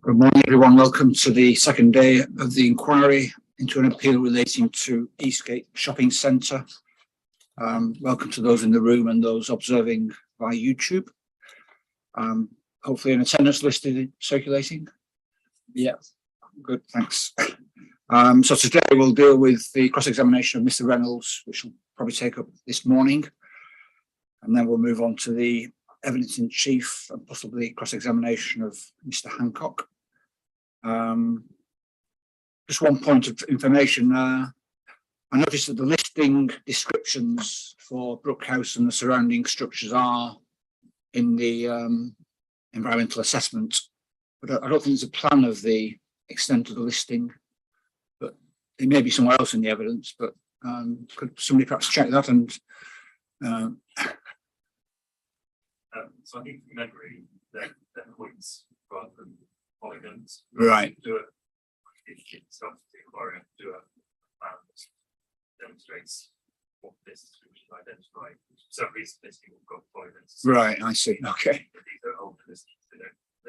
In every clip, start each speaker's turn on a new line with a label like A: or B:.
A: Good morning, everyone. Welcome to the second day of the inquiry into an appeal relating to Eastgate Shopping Centre. Welcome to those in the room and those observing via YouTube. Hopefully an attendance listed circulating. Yeah, good, thanks. So today we'll deal with the cross-examination of Mr. Reynolds, which will probably take up this morning. And then we'll move on to the evidence in chief and possibly cross-examination of Mr. Hancock. Just one point of information. I noticed that the listing descriptions for Brook House and the surrounding structures are in the environmental assessment, but I don't think there's a plan of the extent of the listing, but it may be somewhere else in the evidence. But could somebody perhaps check that? And
B: so I think from memory, they're points rather than polygons.
A: Right.
B: Do it. It's not the inquiry. Do a plan that demonstrates what this is identified. For some reason, listing will got polygons.
A: Right, I see. Okay.
B: These are older listings.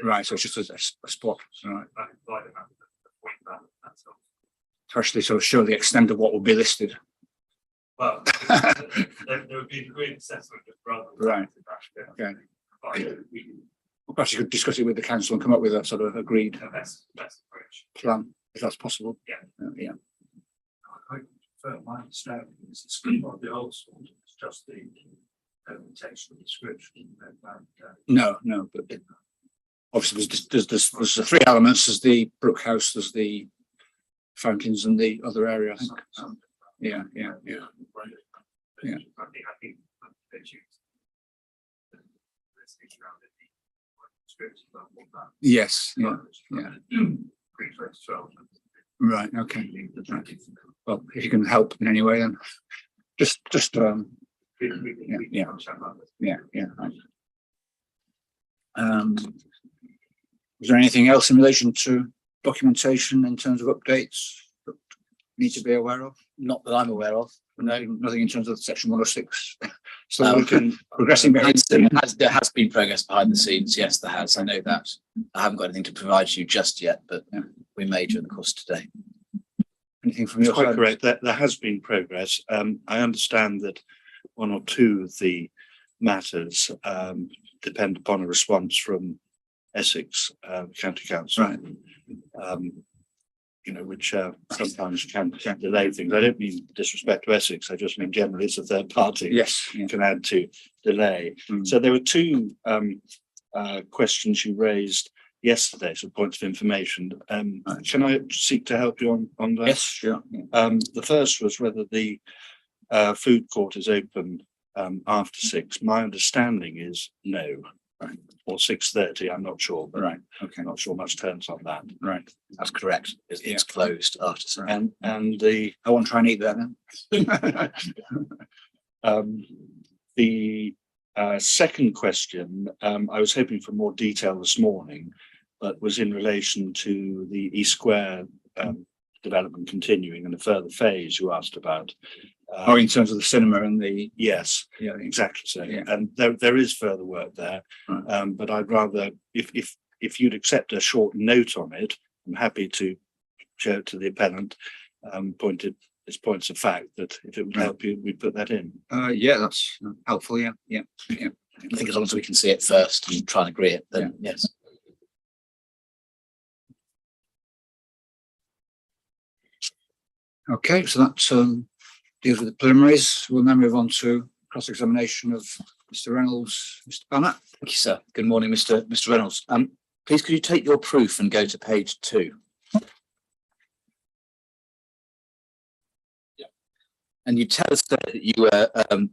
A: Right, so it's just a spot. Right.
B: That's all.
A: To actually sort of show the extent of what will be listed.
B: Well, there would be a degree of assessment rather than
A: right. Okay. Well, perhaps you could discuss it with the council and come up with a sort of agreed
B: best approach
A: plan, if that's possible.
B: Yeah.
A: Yeah.
C: I prefer my understanding is it's not the old school, it's just the textual description.
A: No, but obviously there's the three elements. There's the Brook House, there's the fountains and the other area, I think. Yeah.
B: I think they choose.
A: Yes, yeah. Right, okay. Right. Well, if you can help in any way, then just yeah. Was there anything else in relation to documentation in terms of updates that need to be aware of?
D: Not that I'm aware of.
A: No, nothing in terms of section 106. So we can progressing behind.
D: There has been progress behind the scenes. Yes, there has. I know that. I haven't got anything to provide you just yet, but we may during the course of today.
A: Anything from your
C: Quite
A: side?
C: correct. There has been progress. I understand that one or two of the matters depend upon a response from Essex County Council.
A: Right.
C: Which sometimes can delay things. I don't mean disrespect to Essex. I just mean generally it's a third party.
A: Yes.
C: Can add to delay. So there were two questions you raised yesterday, so points of information. Can I seek to help you on that?
A: Yes, sure.
C: The first was whether the food court is open after 6. My understanding is no.
A: Right.
C: Or 6:30, I'm not sure, but
A: Right. Okay.
C: I'm not sure much turns on that.
A: Right.
D: That's correct. It's closed after.
A: Right.
C: And the
A: I won't try and eat that then.
C: the second question, I was hoping for more detail this morning, but was in relation to the East Square development continuing and a further phase you asked about.
A: In terms of the cinema and the
C: Yes,
A: yeah,
C: exactly so.
A: Yeah.
C: And there is further work there,
A: Right.
C: but I'd rather if you'd accept a short note on it, I'm happy to show it to the appellant. As points of fact that if it would help you, we'd put that in.
A: yeah, that's helpful. Yeah.
D: I think as long as we can see it first and try and agree it, then yes.
A: Okay, so that deals with the preliminaries. We'll now move on to cross-examination of Mr. Reynolds. Mr. Banner.
D: Thank you, sir. Good morning, Mr. Reynolds. Please could you take your proof and go to page 2? Yeah. And you tell us that you were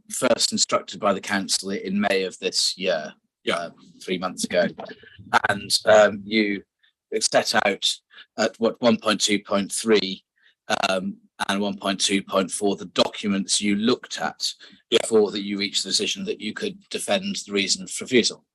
D: first instructed by the council in May of this year, 3 months ago, and you set out at 1.2.3 and 1.2.4 the documents you looked at before that you reached the decision that you could defend the reason for refusal.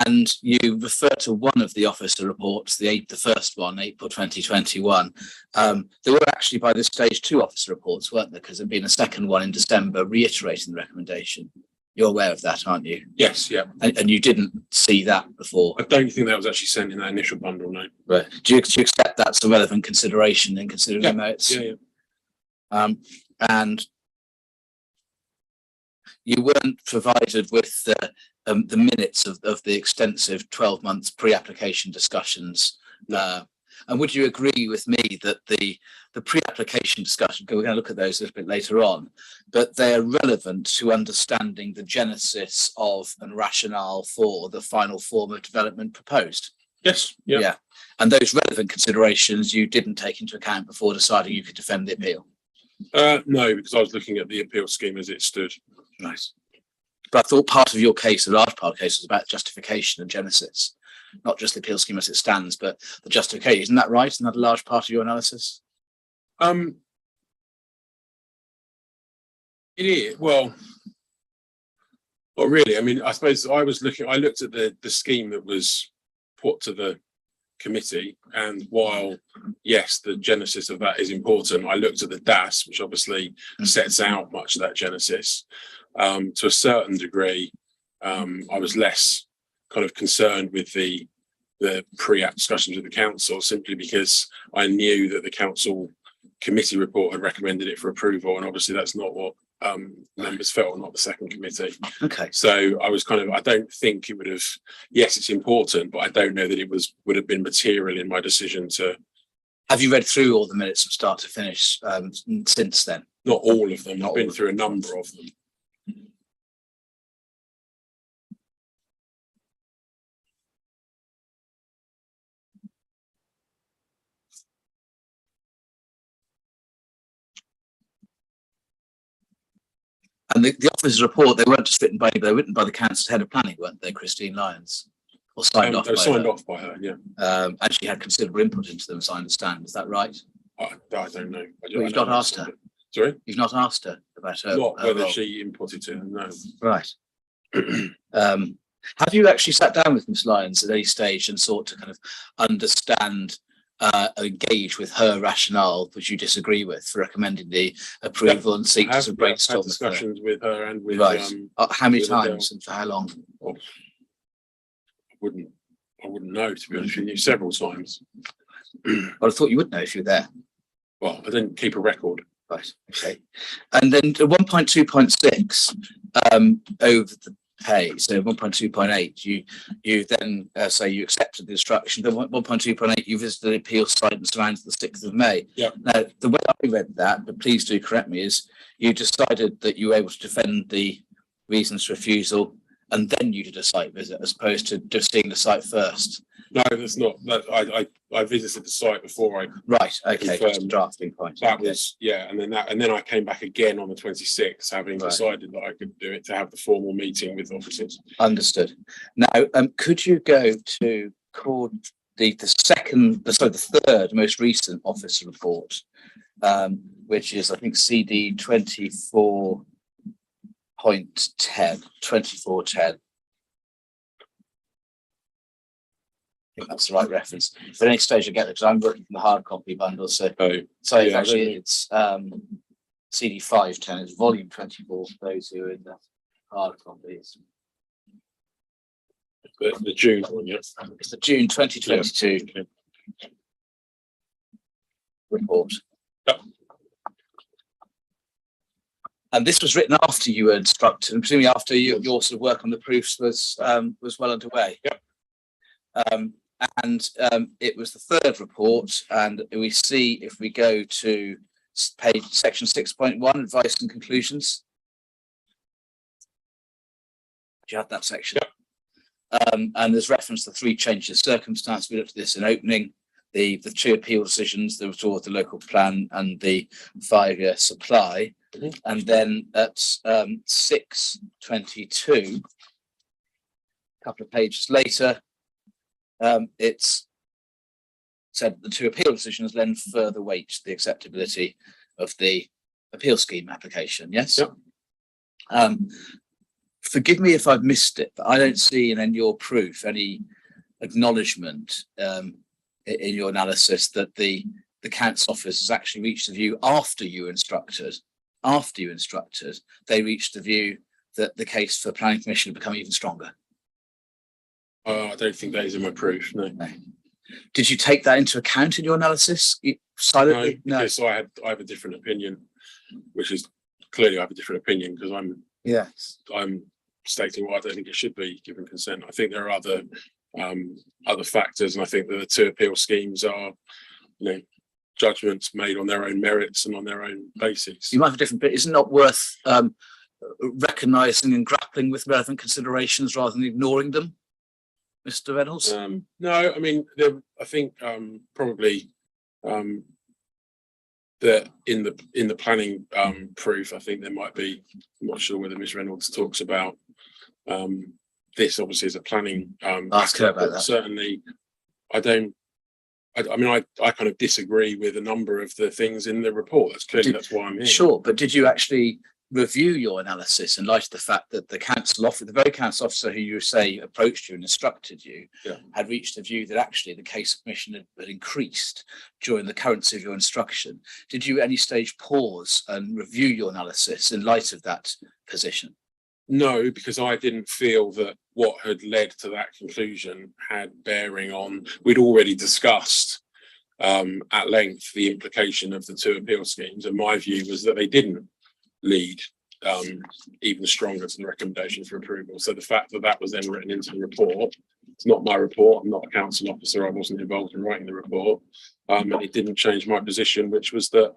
D: And you refer to one of the officer reports, the first one, April 2021. There were actually by this stage 2 officer reports, weren't there? Because there'd been a second one in December reiterating the recommendation. You're aware of that, aren't you?
E: Yes, yeah.
D: And you didn't see that before.
E: I don't think that was actually sent in that initial bundle, no.
D: Right. Do you accept that's a relevant consideration in considering the notes?
E: Yeah, yeah.
D: And you weren't provided with the minutes of the extensive 12 months pre-application discussions. And would you agree with me that the pre-application discussion, we're going to look at those a little bit later on, but they're relevant to understanding the genesis of and rationale for the final form of development proposed?
E: Yes, yeah.
D: Yeah. And those relevant considerations you didn't take into account before deciding you could defend the appeal?
E: No, because I was looking at the appeal scheme as it stood.
D: Nice. But I thought part of your case, a large part of the case, was about justification and genesis, not just the appeal scheme as it stands, but the justification. Isn't that right? Isn't that a large part of your analysis?
E: It is. Well, not really. I mean, I suppose I looked at the scheme that was put to the committee, and while yes, the genesis of that is important, I looked at the DAS, which obviously sets out much of that genesis. To a certain degree, I was less kind of concerned with the pre-app discussions with the council, simply because I knew that the council committee report had recommended it for approval, and obviously that's not what members felt, not the second committee.
D: Okay.
E: So I was I don't think it would have, yes, it's important, but I don't know that it would have been material in my decision to.
D: Have you read through all the minutes from start to finish since then?
E: Not all of them. I've been through a number of them.
D: And the officer's report, they weren't just written by anybody, they were written by the council's head of planning, weren't they, Christine Lyons? Or signed off
E: They were
D: by
E: signed
D: her?
E: off by her, yeah.
D: And she had considerable input into them, as I understand. Is that right?
E: I don't know.
D: Well, you've not asked her.
E: Sorry?
D: You've not asked her about her.
E: Not
D: her
E: whether
D: role.
E: she inputted it, no.
D: Right. Have you actually sat down with Ms. Lyons at any stage and sought to kind of understand, engage with her rationale, which you disagree with, for recommending the approval and seek to brainstorm
E: had discussions with her and with
D: right. How many
E: with
D: times and for how long?
E: I wouldn't know, to be honest with you. Several times.
D: Well, I thought you would know if you were there.
E: Well, I didn't keep a record.
D: Right. Okay. And then 1.2.6 over the pay. So 1.2.8, you then say you accepted the instruction. Then 1.2.8, you visited the appeal site and surrounded the 6th of May.
E: Yeah.
D: Now, the way I read that, but please do correct me, is you decided that you were able to defend the reasons for refusal, and then you did a site visit as opposed to just seeing the site first.
E: No, that's not. That I visited the site before I.
D: Right. Okay. Just a
E: Confirmed.
D: drafting point.
E: That
D: Okay.
E: was and then I came back again on the 26th, having
D: Right.
E: decided that I could do it, to have the formal meeting with officers.
D: Understood. Now, could you go to the third most recent officer report, which is, I think, CD 24.10. I think that's the right reference. But at any stage I get it, because I'm working from the hard copy bundle. So
E: Yeah,
D: actually it's CD 510, it's volume 24 for those who are in the hard copies.
E: the June one, yes.
D: It's the June 2022 report.
E: Yep.
D: And this was written after you were instructed, and presumably after your sort of work on the proofs was well underway.
E: Yep.
D: It was the third report, and we see, if we go to section 6.1, advice and conclusions. Do you have that section?
E: Yep.
D: And there's reference to 3 changes of circumstance. We looked at this in opening. The 2 appeal decisions, the withdrawal of the local plan and the 5-year supply.
E: Mhm.
D: And then at 6.22, a couple of pages later, it's said the 2 appeal decisions lend further weight to the acceptability of the appeal scheme application. Yes.
E: Yep.
D: Forgive me if I've missed it, but I don't see in your proof any acknowledgement in your analysis that the council office has actually reached the view after you instructed. After you instructed, they reached the view that the case for planning permission had become even stronger?
E: I don't think that is in my proof, no.
D: Did you take that into account in your analysis silently?
E: No, because I have a different opinion, which is clearly I have a different opinion because
D: Yes.
E: I'm stating why I don't think it should be given consent. I think there are other factors, and I think that the two appeal schemes are, judgments made on their own merits and on their own basis.
D: You might have a different, but is it not worth recognising and grappling with relevant considerations rather than ignoring them, Mr. Reynolds?
E: No, I mean, I think probably that in the planning proof, I think there might be. I'm not sure whether Ms. Reynolds talks about this. Obviously, as a planning.
D: Ask her about that.
E: Certainly, I don't. I mean, I kind of disagree with a number of the things in the report. That's why I'm here.
D: Sure, but did you actually review your analysis in light of the fact that the very council officer who you say approached you and instructed you, had reached a view that actually the case submission had increased during the currency of your instruction? Did you at any stage pause and review your analysis in light of that position?
E: No, because I didn't feel that what had led to that conclusion had bearing on. We'd already discussed at length the implication of the two appeal schemes, and my view was that they didn't lead even stronger to the recommendation for approval. So the fact that that was then written into the report, it's not my report. I'm not a council officer. I wasn't involved in writing the report, and it didn't change my position, which was that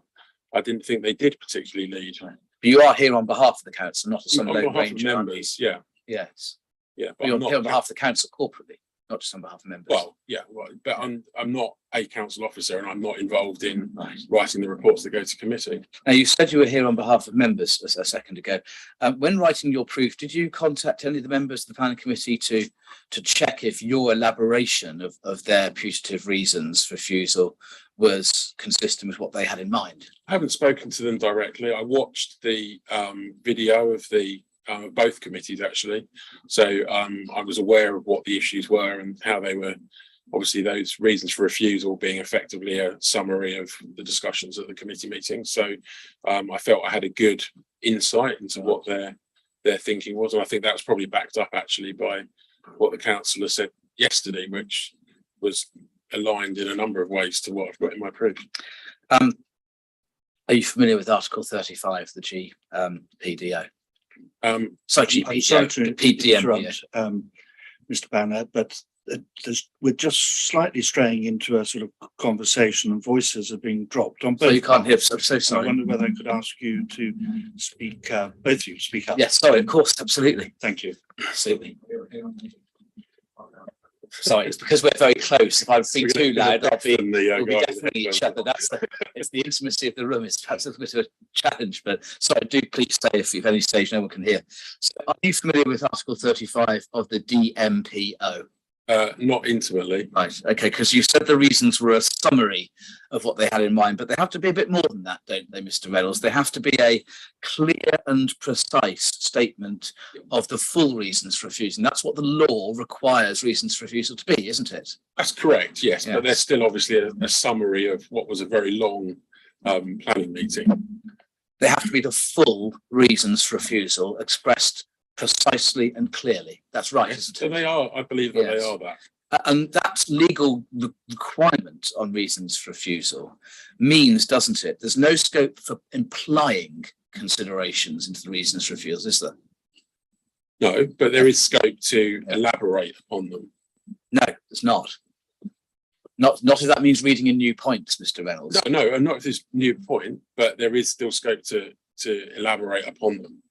E: I didn't think they did particularly lead.
D: But you are here on behalf of the council, not as some
E: On
D: lone
E: behalf of
D: ranger, aren't you?
E: members, yeah,
D: Yes.
E: yeah.
D: But you're here on behalf of the council corporately, not just on behalf of members.
E: Well, yeah, well, but I'm not a council officer, and I'm not involved in writing the reports that go to committee.
D: Now, you said you were here on behalf of members a second ago. When writing your proof, did you contact any of the members of the planning committee to check if your elaboration of their putative reasons for refusal was consistent with what they had in mind?
E: I haven't spoken to them directly. I watched the video of both committees actually, so I was aware of what the issues were and how they were. Obviously, those reasons for refusal being effectively a summary of the discussions at the committee meeting. So I felt I had a good insight into what their thinking was, and I think that was probably backed up actually by what the councillor said yesterday, which was aligned in a number of ways to what I've got in my proof.
D: Are you familiar with Article 35 of the GPDO?
C: I'm sorry to interrupt, Mr. Banner, but we're just slightly straying into a sort of conversation, and voices are being dropped on both.
D: So you can't hear. I'm so sorry.
C: I wonder whether I could ask you to speak, both of you speak up.
D: Yes, sorry, of course, absolutely.
C: Thank you.
D: Absolutely. Sorry, it's because we're very close. If I speak too loud, we'll be definitely each other. It's the intimacy of the room. It's perhaps a bit of a challenge, but sorry, do please say if at any stage no one can hear. So are you familiar with Article 35 of the DMPO?
E: Not intimately.
D: Right, okay, because you said the reasons were a summary of what they had in mind, but they have to be a bit more than that, don't they, Mr. Reynolds? They have to be a clear and precise statement of the full reasons for refusing. That's what the law requires reasons for refusal to be, isn't it?
E: That's correct, yes,
D: Yeah.
E: but there's still obviously a summary of what was a very long planning meeting.
D: They have to be the full reasons for refusal expressed precisely and clearly. That's right, isn't
E: So
D: it?
E: they are, I believe that
D: Yes.
E: they are that.
D: And that legal requirement on reasons for refusal means, doesn't it, there's no scope for implying considerations into the reasons for refusal, is there?
E: No, but there is scope to elaborate upon them.
D: No, there's not. Not if that means reading in new points, Mr. Reynolds.
E: No, and not this new point, but there is still scope to elaborate upon them.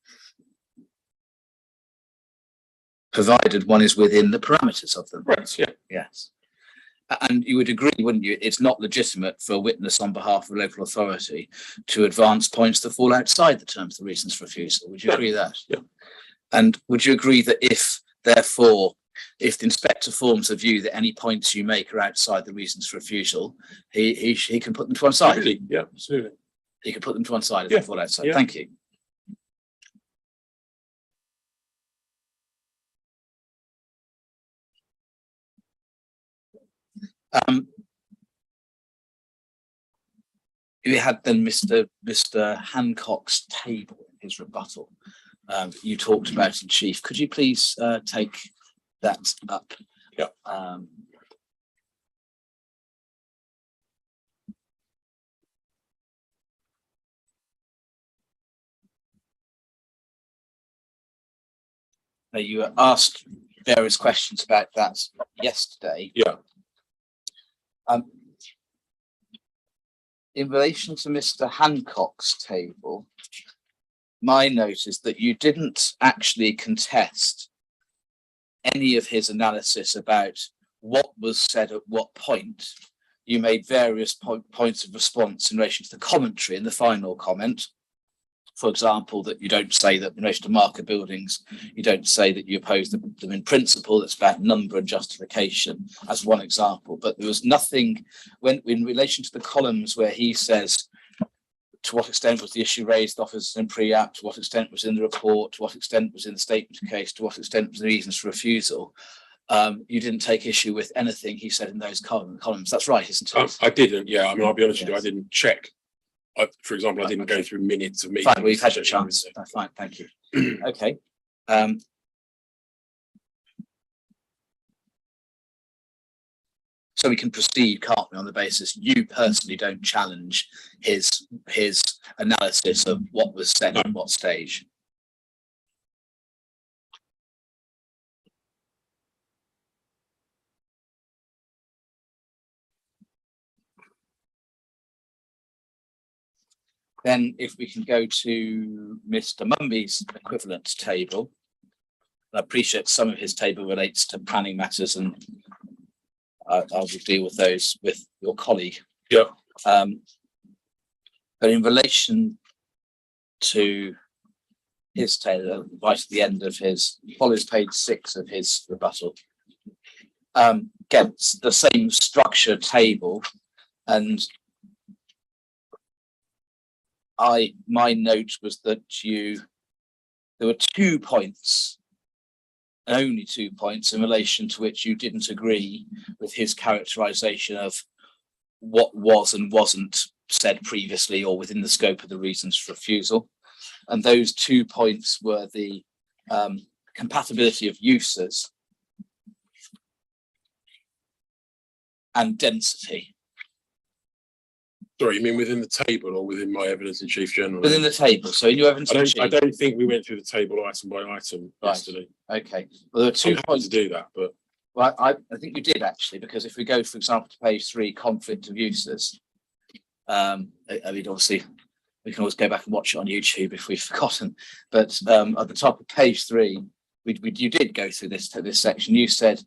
D: Provided one is within the parameters of them.
E: Right, yeah.
D: Yes. And you would agree, wouldn't you? It's not legitimate for a witness on behalf of a local authority to advance points that fall outside the terms of the reasons for refusal. Would you agree with that?
E: Yeah.
D: And would you agree that if the inspector forms a view that any points you make are outside the reasons for refusal, he can put them to one side?
E: Absolutely. Yeah, absolutely.
D: He can put them to one side if
E: Yeah.
D: they fall outside.
E: Yeah.
D: Thank you. We had then Mr. Hancock's table in his rebuttal. you talked about in chief. Could you please take that up?
E: Yeah.
D: Now, you were asked various questions about that yesterday.
E: Yeah.
D: In relation to Mr. Hancock's table, my note is that you didn't actually contest any of his analysis about what was said at what point. You made various points of response in relation to the commentary in the final comment. For example, that you don't say that in relation to market buildings, you don't say that you oppose them in principle. That's about number and justification as one example. But there was nothing when in relation to the columns where he says, to what extent was the issue raised, offers and pre-app, to what extent was in the report, to what extent was in the statement of case, to what extent was the reasons for refusal. You didn't take issue with anything he said in those columns. That's right, isn't it?
E: I didn't. Yeah, I mean, I'll be honest with you, I
D: Yes.
E: didn't check. For example, I didn't go through minutes of meetings.
D: Fine, we've had your chance. That's fine, thank you. Okay. So we can proceed, can't we, on the basis you personally don't challenge his analysis of what was said at what stage? Then if we can go to Mr. Mumby's equivalent table. I appreciate some of his table relates to planning matters, and I will deal with those with your colleague.
E: Yeah.
D: But in relation to his table, right at the end of his, follows page 6 of his rebuttal, gets the same structure table, and my note was that there were 2 points, only 2 points in relation to which you didn't agree with his characterization of what was and wasn't said previously or within the scope of the reasons for refusal. And those 2 points were the compatibility of uses and density.
E: Sorry, you mean within the table or within my evidence in chief general?
D: Within the table. So in your evidence in chief.
E: I don't think we went through the table item by item yesterday.
D: Okay. Well, there are 2
E: I'm happy
D: points
E: to do that, but
D: well, I think you did actually, because if we go, for example, to page 3, conflict of uses. I mean, obviously, we can always go back and watch it on YouTube if we've forgotten. But at the top of page 3, you did go through this section. You said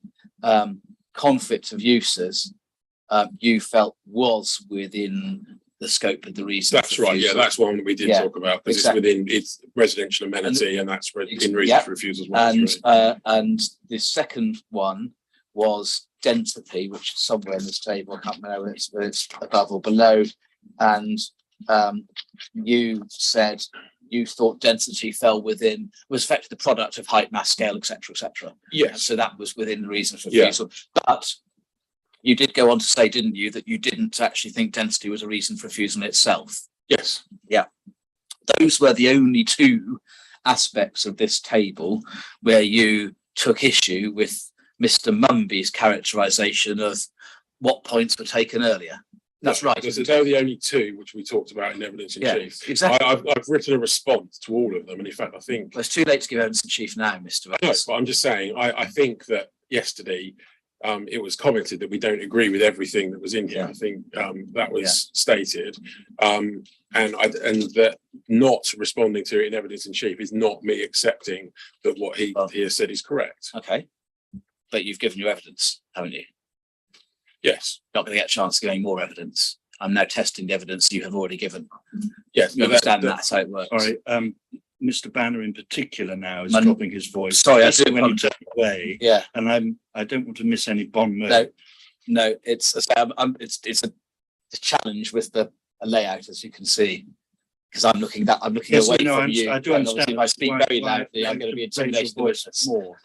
D: conflict of uses. You felt was within the scope of the reason.
E: that's right. Yeah, that's one that we did talk about because
D: exactly.
E: it's residential amenity, and that's in reason for refusals.
D: And the second one was density, which is somewhere in this table. I can't remember whether it's above or below. And you said you thought density fell within, was affected the product of height, mass, scale, etc., etc.
E: Yes.
D: So that was within the reason for refusal. But you did go on to say, didn't you, that you didn't actually think density was a reason for refusal itself?
E: Yes.
D: Yeah. Those were the only 2 aspects of this table where you took issue with Mr. Mumby's characterization of what points were taken earlier. That's right.
E: They're the only 2 which we talked about in evidence in chief.
D: Exactly.
E: I've written a response to all of them, and in fact, I think
D: well, it's too late to give evidence in chief now, Mr.
E: No, but I'm just saying, I think that yesterday it was commented that we don't agree with everything that was in here. I think that was stated, and that not responding to it in evidence in chief is not me accepting that what he has said is correct.
D: Okay, but you've given your evidence, haven't you?
E: Yes.
D: Not going to get a chance to give any more evidence. I'm now testing the evidence you have already given.
E: Yes,
D: You understand that's how it works.
C: Sorry, Mr. Banner in particular now is dropping his voice.
D: Sorry, I do
C: when you
D: apologize.
C: take away.
D: Yeah.
C: And I don't want to miss any bon mot.
D: No, it's a challenge with the layout, as you can see, because I'm looking
C: Yes,
D: away
C: no,
D: from you.
C: I do
D: and
C: understand.
D: obviously if I speak very loudly, I'm going to be
C: raise your
D: intimidating the
C: voice
D: witness.
C: more.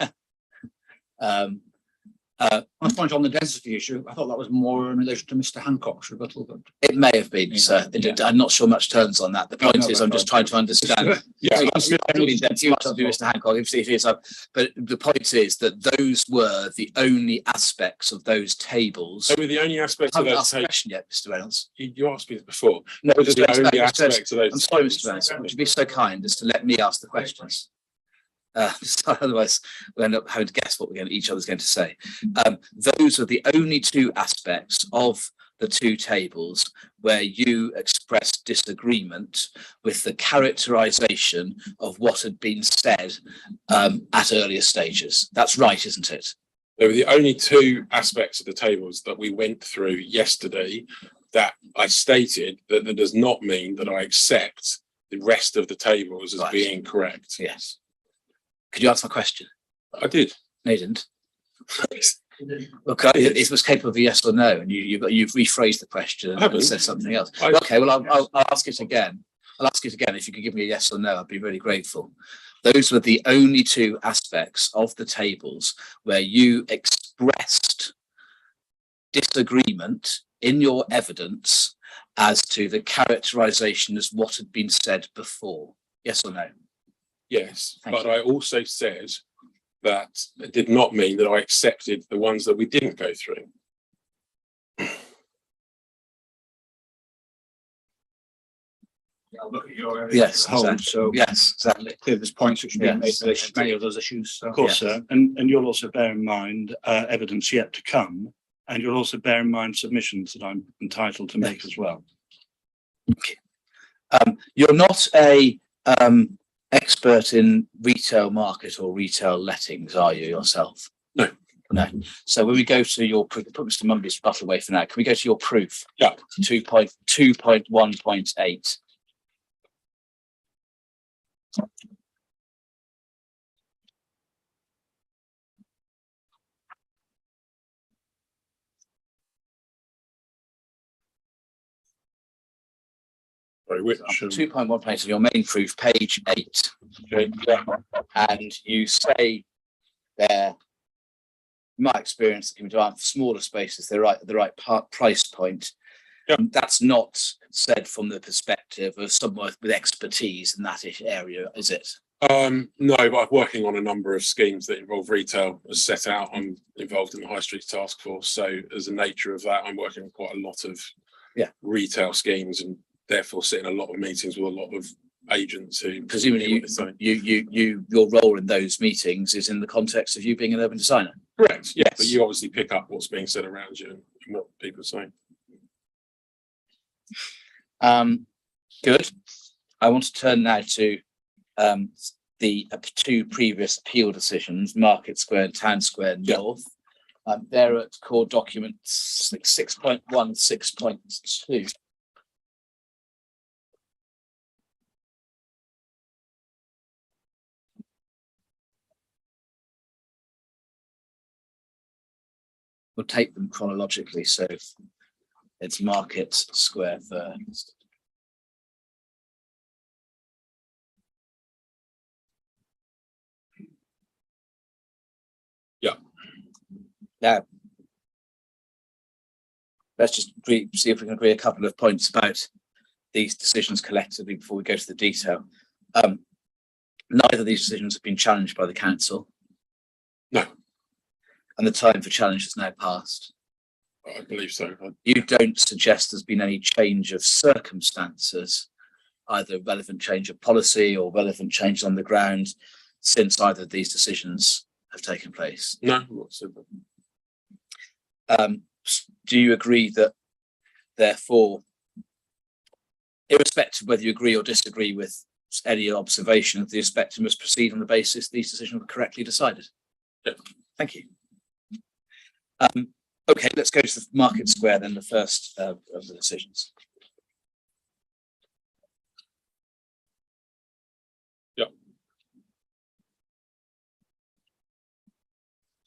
A: My point on the density issue, I thought that was more in relation to Mr. Hancock's rebuttal, but
D: It may have been,
A: Yeah,
D: sir.
A: yeah.
D: I'm not sure much turns on that. The
A: No,
D: point
A: no,
D: is,
A: but
D: I'm just trying to understand.
E: Yeah,
A: Yes.
D: Mr. Hancock, if it is, but the point is that those were the only aspects of those tables.
E: they were the only aspects
D: I
E: of
D: haven't
E: those
D: asked the
E: tables.
D: question yet, Mr. Reynolds.
E: You asked me this before.
D: No,
E: Those are the only aspects of
D: I'm
E: those.
D: sorry, Mr. Reynolds. Would you be so kind as to let me ask the questions? So otherwise, we'll end up having to guess what each other's going to say. Those are the only two aspects of the two tables where you expressed disagreement with the characterization of what had been said at earlier stages. That's right, isn't it?
E: They were the only two aspects of the tables that we went through yesterday that I stated that does not mean that I accept the rest of the tables as
D: Right.
E: being correct.
D: Yes. Could you answer my question?
E: I did.
D: No, you didn't. Okay, it was capable of a yes or no, and you've rephrased the question
E: I haven't.
D: and said something else.
E: I-
D: Okay, well, I'll ask it again. I'll ask it again. If you could give me a yes or no, I'd be really grateful. Those were the only two aspects of the tables where you expressed disagreement in your evidence as to the characterization as what had been said before. Yes or no?
E: Yes,
D: Thank
E: but
D: you.
E: I also said that it did not mean that I accepted the ones that we didn't go through.
A: I'll look at your area
D: Yes,
A: as a whole,
D: exactly.
A: so
D: Yes, exactly.
A: clearly there's points which are being made
D: Yes.
A: in relation to many of those issues, so.
C: Of course,
D: Yeah.
C: sir. And you'll also bear in mind evidence yet to come. And you'll also bear in mind submissions that I'm entitled to make as well.
D: You're not a expert in retail market or retail lettings, are you yourself?
E: No.
D: No. So when we go to your proof, put Mr. Mumby's bottle away for now. Can we go to your proof?
E: Yeah.
D: 2.1.8.
E: Sorry, which
D: 2.1.8 of your main proof, page 8.
E: okay,
D: And you say there, in my experience, that for smaller spaces, they're right at the right price point.
E: Yeah.
D: That's not said from the perspective of someone with expertise in that area, is it?
E: no, but I'm working on a number of schemes that involve retail as set out. I'm involved in the High Street Task Force, so as a nature of that, I'm working on quite a lot of retail schemes and therefore sit in a lot of meetings with a lot of agents who
D: Presumably your role in those meetings is in the context of you being an urban designer.
E: correct, yeah,
D: Yes.
E: but you obviously pick up what's being said around you and what people are saying.
D: Good. I want to turn now to the two previous appeal decisions, Market Square and Town Square North. They're at core document 6.1, 6.2. We'll take them chronologically, so it's Market Square first.
E: Yeah.
D: Now, let's just see if we can agree a couple of points about these decisions collectively before we go to the detail. Neither of these decisions have been challenged by the council.
E: No.
D: And the time for challenge has now passed.
E: I believe so.
D: You don't suggest there's been any change of circumstances, either relevant change of policy or relevant change on the ground since either of these decisions have taken place.
E: No, whatsoever.
D: Do you agree that, therefore, irrespective of whether you agree or disagree with any observation, the inspector must proceed on the basis these decisions were correctly decided?
E: Yeah.
D: Thank you. Okay, let's go to the Market Square then, the first of the decisions.
E: Yeah.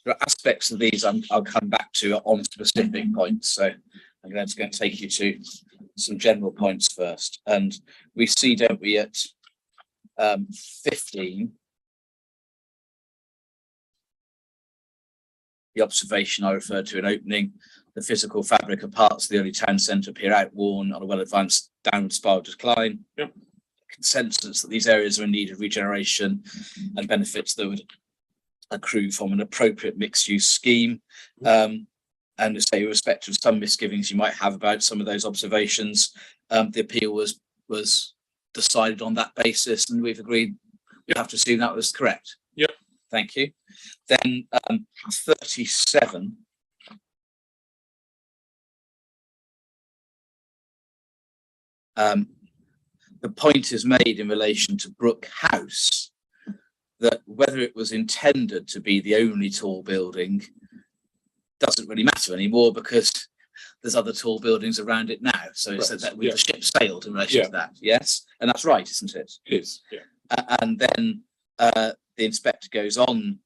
D: There are aspects of these I'll come back to on specific points, so I'm going to take you to some general points first. And we see, don't we, at 15, the observation I referred to in opening, the physical fabric of parts of the early town centre appear outworn on a well-advanced downward spiral decline.
E: Yep.
D: Consensus that these areas are in need of regeneration and benefits that would accrue from an appropriate mixed-use scheme. And to say, with respect to some misgivings you might have about some of those observations, the appeal was decided on that basis, and we've agreed we have to assume that was correct.
E: Yep.
D: Thank you. Then 37. The point is made in relation to Brook House that whether it was intended to be the only tall building doesn't really matter anymore, because there's other tall buildings around it now. So it's that the ship sailed in relation to that. Yes, and that's right, isn't it?
E: It is. Yeah.
D: And then the inspector goes on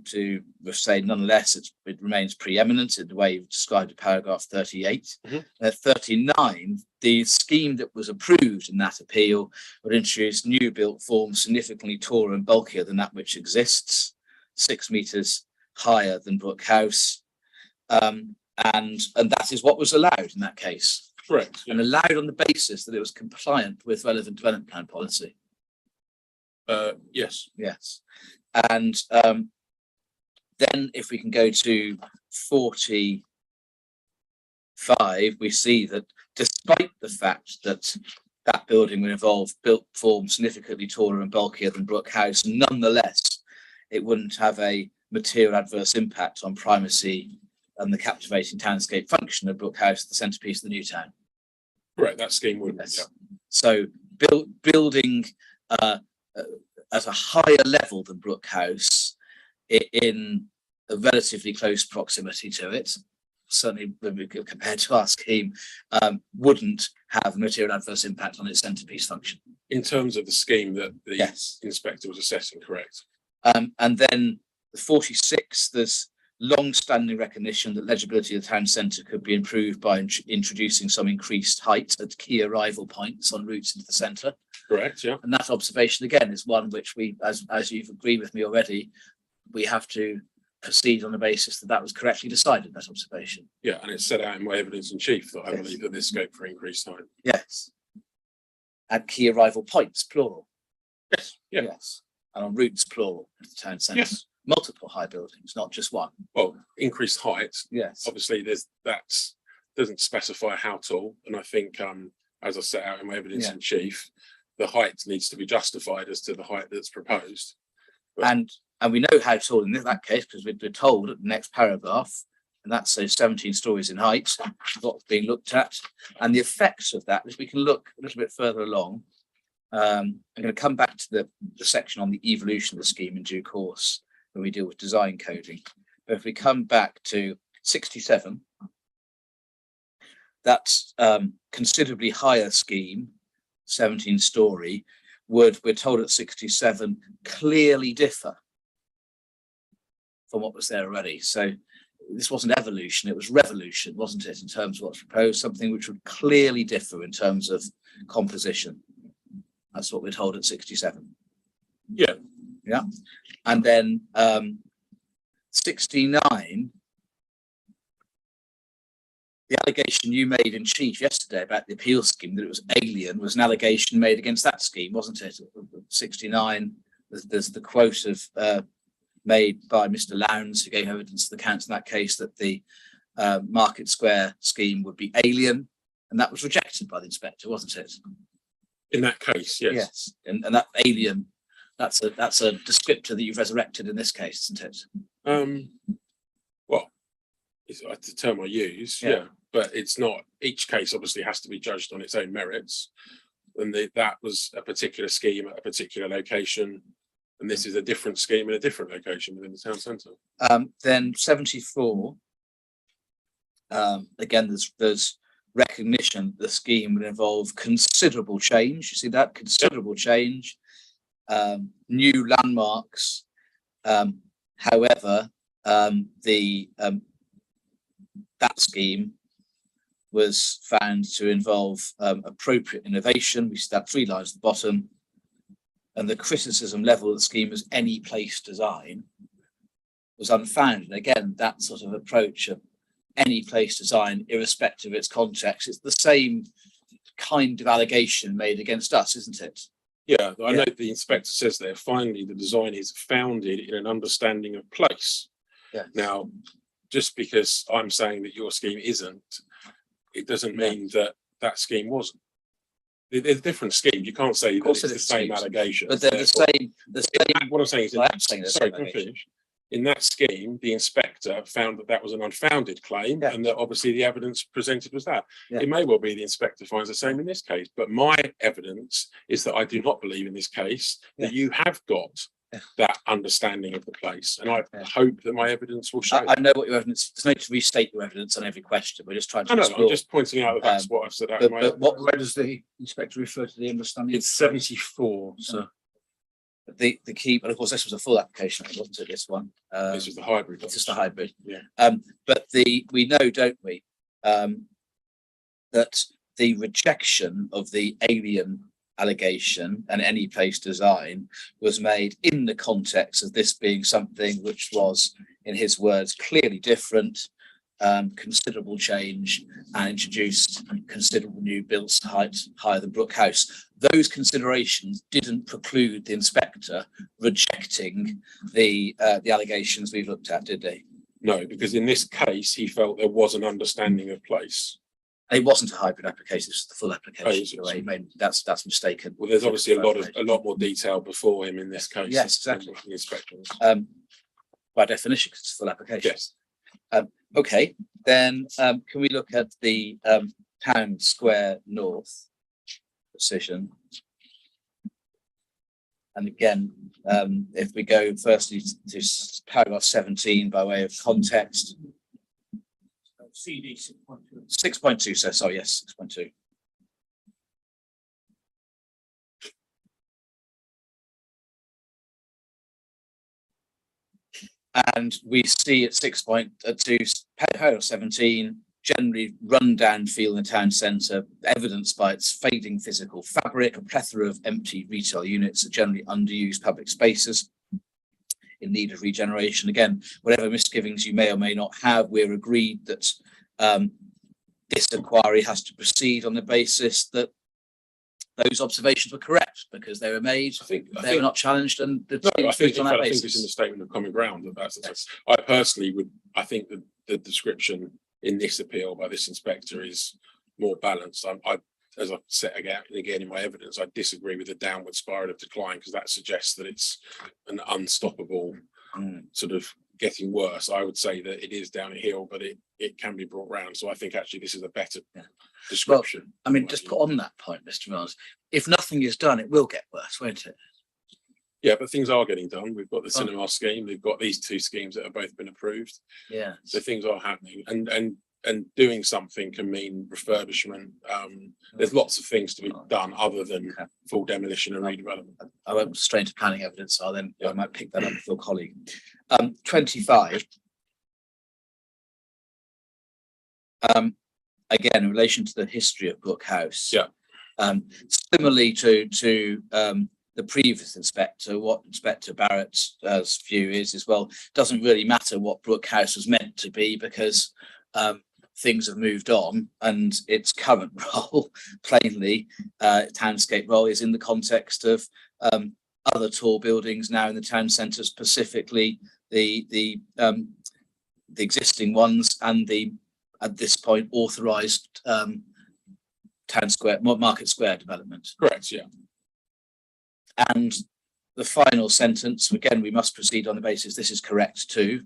D: to say, nonetheless, it remains preeminent in the way you've described in paragraph 38. 39, the scheme that was approved in that appeal would introduce new built forms significantly taller and bulkier than that which exists, 6 metres higher than Brook House. And that is what was allowed in that case.
E: Correct. Yeah.
D: And allowed on the basis that it was compliant with relevant development plan policy.
E: Yes.
D: Yes. And then if we can go to 45, we see that despite the fact that that building would involve built forms significantly taller and bulkier than Brook House, nonetheless, it wouldn't have a material adverse impact on primacy and the captivating townscape function of Brook House, the centrepiece of the new town.
E: Correct. That scheme would.
D: Yes.
E: Yeah.
D: So building at a higher level than Brook House in a relatively close proximity to it, certainly when we compared to our scheme, wouldn't have a material adverse impact on its centrepiece function.
E: In terms of the scheme that the
D: Yes.
E: inspector was assessing, correct.
D: And then the 46, there's long-standing recognition that legibility of the town centre could be improved by introducing some increased height at key arrival points on routes into the centre.
E: Correct. Yeah.
D: And that observation again is one which we, as you've agreed with me already, we have to proceed on the basis that that was correctly decided, that observation.
E: Yeah, and it's set out in my evidence in chief that I
D: Yes.
E: believe that there's scope for increased height.
D: Yes. At key arrival points, plural.
E: Yes. Yeah.
D: Yes. And on routes, plural, to the town centre.
E: Yes.
D: Multiple high buildings, not just one.
E: Well, increased height.
D: Yes.
E: Obviously, that's doesn't specify how tall, and I think as I set out in my evidence in chief, the height needs to be justified as to the height that's proposed. But
D: And we know how tall in that case, because we're told at the next paragraph, and that's so 17 stories in height, what's being looked at. And the effects of that, if we can look a little bit further along, I'm going to come back to the section on the evolution of the scheme in due course when we deal with design coding. But if we come back to 67, that's considerably higher scheme, 17-story, we're told at 67 clearly differ from what was there already. So this wasn't evolution, it was revolution, wasn't it, in terms of what's proposed, something which would clearly differ in terms of composition. That's what we're told at 67.
E: Yeah.
D: Yeah. And then 69, the allegation you made in chief yesterday about the appeal scheme, that it was alien, was an allegation made against that scheme, wasn't it? 69, there's the quote of made by Mr. Lowndes, who gave evidence to the council in that case that the Market Square scheme would be alien, and that was rejected by the inspector, wasn't it?
E: in that case, yes.
D: Yes, and that alien, that's a descriptor that you've resurrected in this case, isn't it?
E: Well, it's the term I use, yeah, but it's not. Each case obviously has to be judged on its own merits, and that was a particular scheme at a particular location, and this is a different scheme in a different location within the town centre.
D: Then 74. Again, there's recognition the scheme would involve considerable change. You see that considerable change, new landmarks. However, that scheme was found to involve appropriate innovation. We see that 3 lines at the bottom, and the criticism level of the scheme as any place design was unfounded. And again, that sort of approach of any place design, irrespective of its context, it's the same kind of allegation made against us, isn't it?
E: Yeah, I know the inspector says there, finally, the design is founded in an understanding of place.
D: Yeah.
E: Now, just because I'm saying that your scheme isn't, it doesn't mean that that scheme wasn't. There's different schemes. You can't say that it's the same allegation.
D: But they're the same.
E: What I'm saying is,
D: I am saying the
E: sorry,
D: same
E: can I
D: allegation.
E: finish? In that scheme, the inspector found that that was an unfounded claim, and that obviously the evidence presented was that.
D: Yeah.
E: It may well be the inspector finds the same in this case, but my evidence is that I do not believe in this case that you have got that understanding of the place, and I hope that my evidence will show.
D: I know what your evidence. There's no need to restate your evidence on every question. We're just trying to.
E: No,
D: explore.
E: I'm just pointing out that that's what I've said out.
D: But
A: Where does the inspector refer to the understanding?
E: It's 74, so
D: the key, but of course, this was a full application, wasn't it? This one.
E: this is the hybrid.
D: It's just a hybrid.
E: Yeah.
D: But we know, don't we, that the rejection of the alien allegation and any place design was made in the context of this being something which was, in his words, clearly different, considerable change, and introduced considerable new built height higher than Brook House. Those considerations didn't preclude the inspector rejecting the allegations we've looked at, did they?
E: No, because in this case, he felt there was an understanding of place.
D: It wasn't a hybrid application; it's the full application.
E: Oh,
D: He made, that's mistaken.
E: Well, there's obviously a lot more detail before him in this case.
D: Yes, exactly.
E: The inspector was.
D: By definition, 'cause it's a full application.
E: Yes.
D: Okay, then can we look at the Town Square North decision? And again, if we go firstly to paragraph 17 by way of context.
A: CD 6.2.
D: 6.2, so sorry, yes, 6.2. And we see at 6.2, paragraph 17, generally run-down feel in the town centre, evidenced by its fading physical fabric, a plethora of empty retail units, generally underused public spaces in need of regeneration. Again, whatever misgivings you may or may not have, we're agreed that this inquiry has to proceed on the basis that those observations were correct because they were made, they were not challenged, and the team
E: I think
D: on that
E: it's in
D: basis.
E: the statement of common ground that that's. I personally would. I think that the description in this appeal by this inspector is more balanced. As I've said again and again in my evidence, I disagree with the downward spiral of decline because that suggests that it's an unstoppable sort of getting worse. I would say that it is down a hill, but it can be brought round. So I think actually this is a better description.
D: Well, I mean, just put on that point, Mr. Mills, if nothing is done, it will get worse, won't it?
E: Yeah, but things are getting done. We've got the cinema scheme. We've got these two schemes that have both been approved.
D: Yeah.
E: So things are happening, and doing something can mean refurbishment. There's lots of things to be done other than full demolition and redevelopment.
D: I won't strain to planning evidence. I might pick that up with your colleague. 25. Again, in relation to the history of Brook House.
E: Yeah.
D: Similarly to the previous inspector, what Inspector Barrett's view is well, it doesn't really matter what Brook House was meant to be because things have moved on, and its current role, plainly, townscape role, is in the context of other tall buildings now in the town centre, specifically the existing ones and the at this point authorised town square market square development.
E: Correct. Yeah.
D: And the final sentence, again, we must proceed on the basis this is correct too.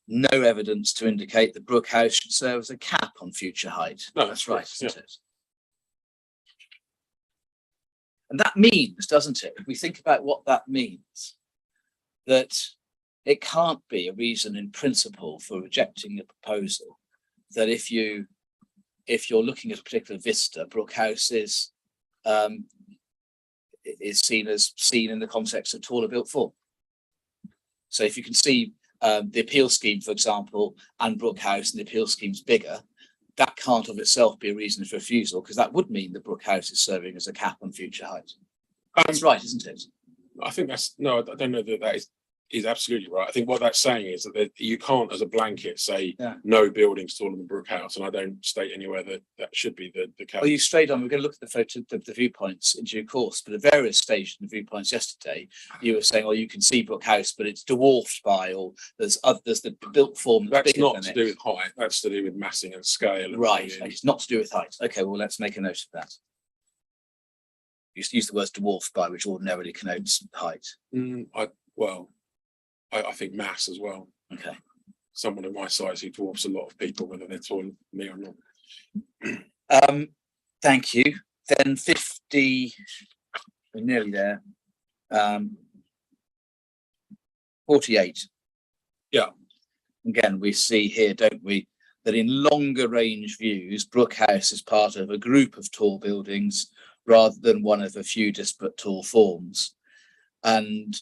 D: No evidence to indicate that Brook House should serve as a cap on future height.
E: No,
D: that's right, isn't
E: yeah.
D: it? And that means, doesn't it, if we think about what that means, that it can't be a reason in principle for rejecting the proposal that if you're looking at a particular vista, Brook House is seen in the context of taller built form. So if you can see the appeal scheme, for example, and Brook House, and the appeal scheme's bigger, that can't of itself be a reason for refusal, because that would mean that Brook House is serving as a cap on future height. That's right, isn't it?
E: I think that's no. I don't know that is is absolutely right. I think what that's saying is that you can't, as a blanket, say
D: Yeah.
E: no buildings taller than Brook House, and I don't state anywhere that that should be the case.
D: Well, you straight on. We're going to look at the photo, the viewpoints in due course. But at various stages in the viewpoints yesterday, you were saying, "Oh, you can see Brook House, but it's dwarfed by, or there's the built form
E: That's
D: bigger
E: not
D: than
E: to
D: it."
E: do with height. That's to do with massing and scale. And
D: Right.
E: volume.
D: It's not to do with height. Okay. Well, let's make a note of that. You use the words dwarfed by, which ordinarily connotes height.
E: I think mass as well.
D: Okay.
E: Someone of my size who dwarfs a lot of people, whether they're taller than me or not.
D: Thank you. Then 50, we're nearly there. 48.
E: Yeah.
D: Again, we see here, don't we, that in longer range views, Brook House is part of a group of tall buildings rather than one of a few disparate tall forms. And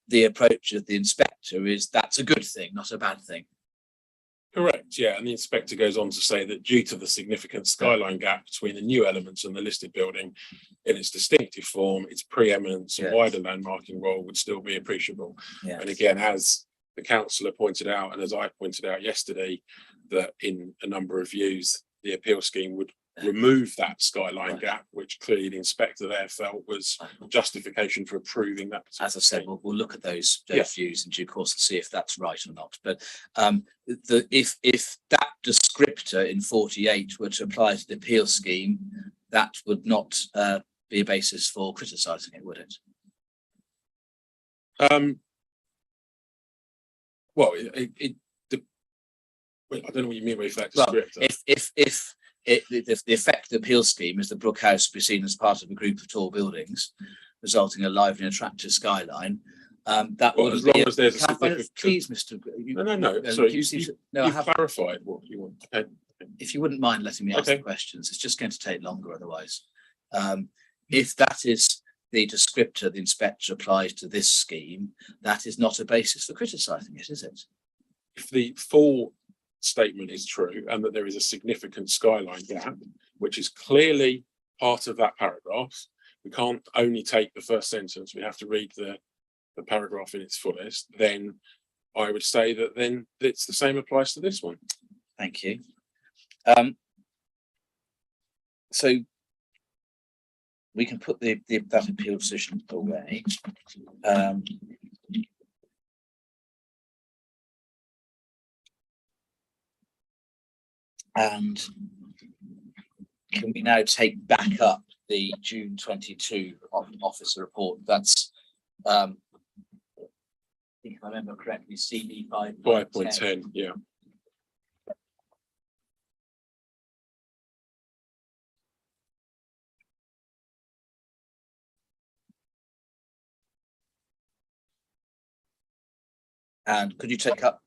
D: the approach of the inspector is that's a good thing, not a bad thing.
E: Correct, yeah, and the inspector goes on to say that due to the significant skyline gap between the new elements and the listed building, in its distinctive form, its preeminence and
D: Yes.
E: wider landmarking role would still be appreciable.
D: Yeah.
E: And again, as the councillor pointed out, and as I pointed out yesterday, that in a number of views, the appeal scheme would remove that skyline
D: Right.
E: gap, which clearly the inspector there felt was justification for approving that.
D: As I said,
E: scheme.
D: we'll look at those
E: Yeah.
D: views in due course and see if that's right or not. But if that descriptor in 48 were to apply to the appeal scheme, that would not be a basis for criticising it, would it?
E: Well, I don't know what you mean by that
D: Well,
E: descriptor.
D: if the effect of the appeal scheme is that Brook House be seen as part of a group of tall buildings, resulting in a lively and attractive skyline, that
E: Well,
D: would
E: as
D: be.
E: long as there's a
D: Can I find it,
E: significant-
D: please, Mr.
E: No. Sorry,
D: No, I
E: you
D: have.
E: clarified what you want. Okay.
D: If you wouldn't mind letting me ask
E: Okay.
D: the questions, it's just going to take longer otherwise. If that is the descriptor the inspector applies to this scheme, that is not a basis for criticising it, is it?
E: If the full statement is true and that there is a significant skyline gap, which is clearly part of that paragraph, we can't only take the first sentence, we have to read the paragraph in its fullest, then I would say that then it's the same applies to this one.
D: Thank you. So we can put that appeal decision away. And can we now take back up the June 22 officer report? That's I think if I remember correctly, CD 5.10.
E: 5.10, yeah.
D: And could you take up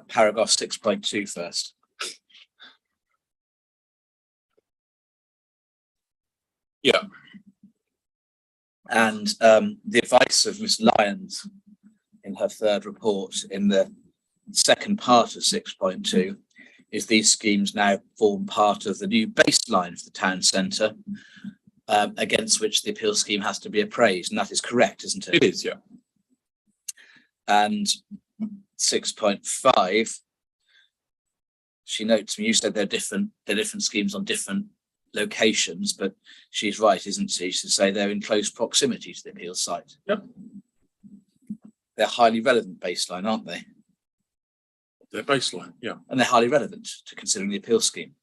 D: paragraph 6.2 first?
E: Yeah.
D: And the advice of Miss Lyons in her third report in the second part of 6.2 is these schemes now form part of the new baseline for the town centre, against which the appeal scheme has to be appraised. And that is correct, isn't it?
E: It is, yeah.
D: And 6.5, she notes, you said they're different schemes on different locations, but she's right, isn't she? She say they're in close proximity to the appeal site.
E: Yep.
D: They're highly relevant baseline, aren't they?
E: Their baseline, yeah.
D: And they're highly relevant to considering the appeal scheme.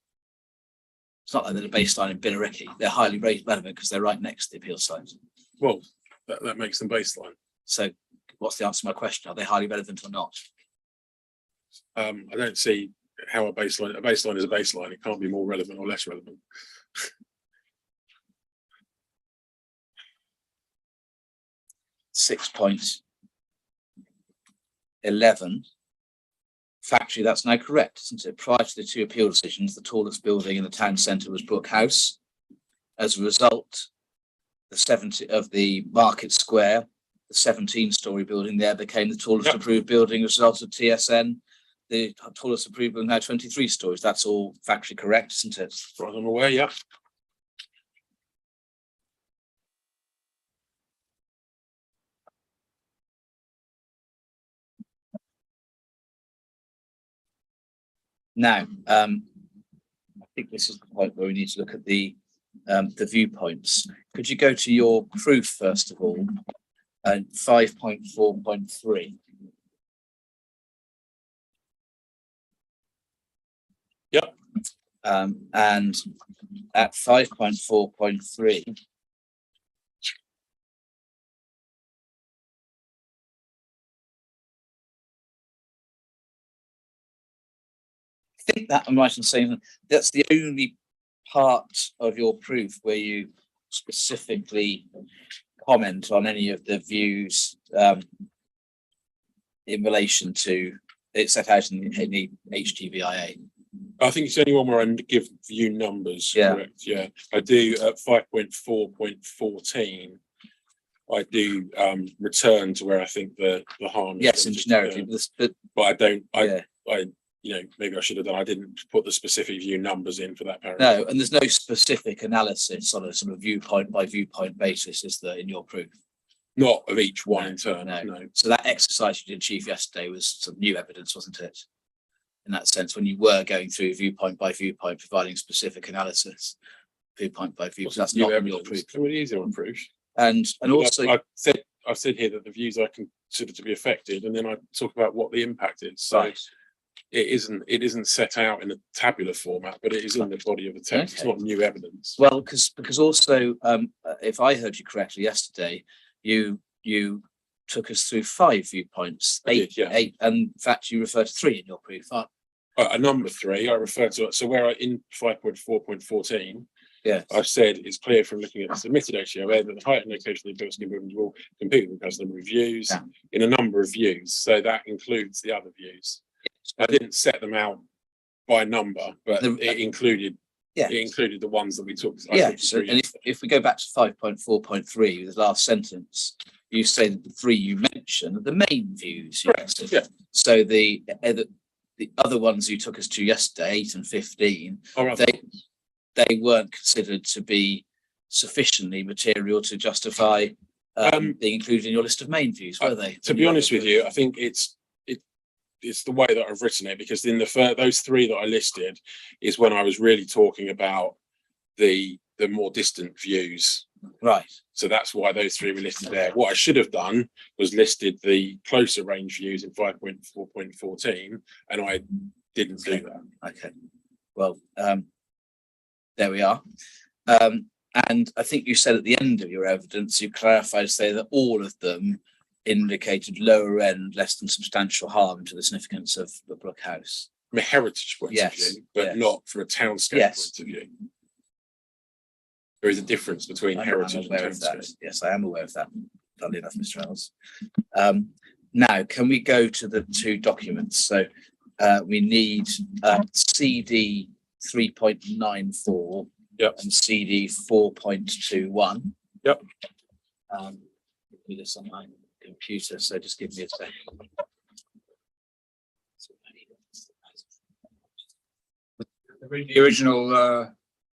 D: It's not like they're a baseline in Billericay. They're highly relevant because they're right next to the appeal site.
E: Well, that makes them baseline.
D: So what's the answer to my question? Are they highly relevant or not?
E: I don't see how a baseline is a baseline. It can't be more relevant or less relevant.
D: Six points. 11. Factually, that's now correct, isn't it? Prior to the two appeal decisions, the tallest building in the town centre was Brook House. As a result, the 70 of the Market Square, the 17-storey building there became the tallest approved building as a result of TSN. The tallest approved building now 23 stories. That's all factually correct, isn't it?
E: As far as I'm aware, yeah.
D: Now, I think this is the point where we need to look at the viewpoints. Could you go to your proof first of all, and 5.4.3?
E: Yep.
D: And at 5.4.3, I think that I'm right in saying that's the only part of your proof where you specifically comment on any of the views in relation to it set out in the HTVIA.
E: I think it's the only one where I give view numbers,
D: Yeah.
E: correct? Yeah, I do at 5.4.14. I do return to where I think the harm is.
D: Yes, in
E: limited,
D: generically,
E: but I don't.
D: yeah.
E: You know, maybe I should have done. I didn't put the specific view numbers in for that paragraph.
D: No, and there's no specific analysis on a sort of viewpoint by viewpoint basis, is there, in your proof?
E: Not of each one
D: No,
E: in turn.
D: no.
E: No.
D: So that exercise you did, Chief, yesterday was some new evidence, wasn't it? In that sense, when you were going through viewpoint by viewpoint, providing specific analysis, viewpoint by viewpoint, that's
E: New
D: not in your
E: evidence.
D: proof.
E: I mean, it is in proof.
D: And also,
E: I've said here that the views I consider to be affected, and then I talk about what the impact is. So
D: right.
E: it isn't set out in a tabular format, but it is in the body of the text. It's
D: Okay.
E: not new evidence.
D: Well, because also, if I heard you correctly yesterday, you took us through 5 viewpoints,
E: I did, yeah.
D: 8, and in fact you referred to 3 in your proof.
E: A number 3, I refer to it. So where I in 5.4.14,
D: Yes.
E: I've said it's clear from looking at the submitted HOA that the height and location of the building scheme movement will compete with the customer reviews in a number of views. So that includes the other views. I didn't set them out by number, but it included the ones that we took.
D: So, and if we go back to 5.4.3, the last sentence, you say that the 3 you mentioned are the main views.
E: Yeah.
D: So the other ones you took us to yesterday, 8 and 15, they weren't considered to be sufficiently material to justify being included in your list of main views, were they?
E: To be honest with you, I think it's the way that I've written it, because in those 3 that I listed is when I was really talking about the more distant views.
D: Right.
E: So that's why those 3 were listed there. What I should have done was listed the closer range views in 5.4.14, and I didn't do that.
D: Okay. Well, there we are. And I think you said at the end of your evidence, you clarified to say that all of them indicated lower end, less than substantial harm to the significance of the Brook House.
E: From a heritage point of view, but not from a townscape point of view. There is a difference between heritage and townscape.
D: Yes, I am aware of that. Funnily enough, Mr. Ellis. Now, can we go to the 2 documents? So we need CD 3.94 and CD 4.21.
E: Yep.
D: Do this on my computer, so just give me a second.
A: The original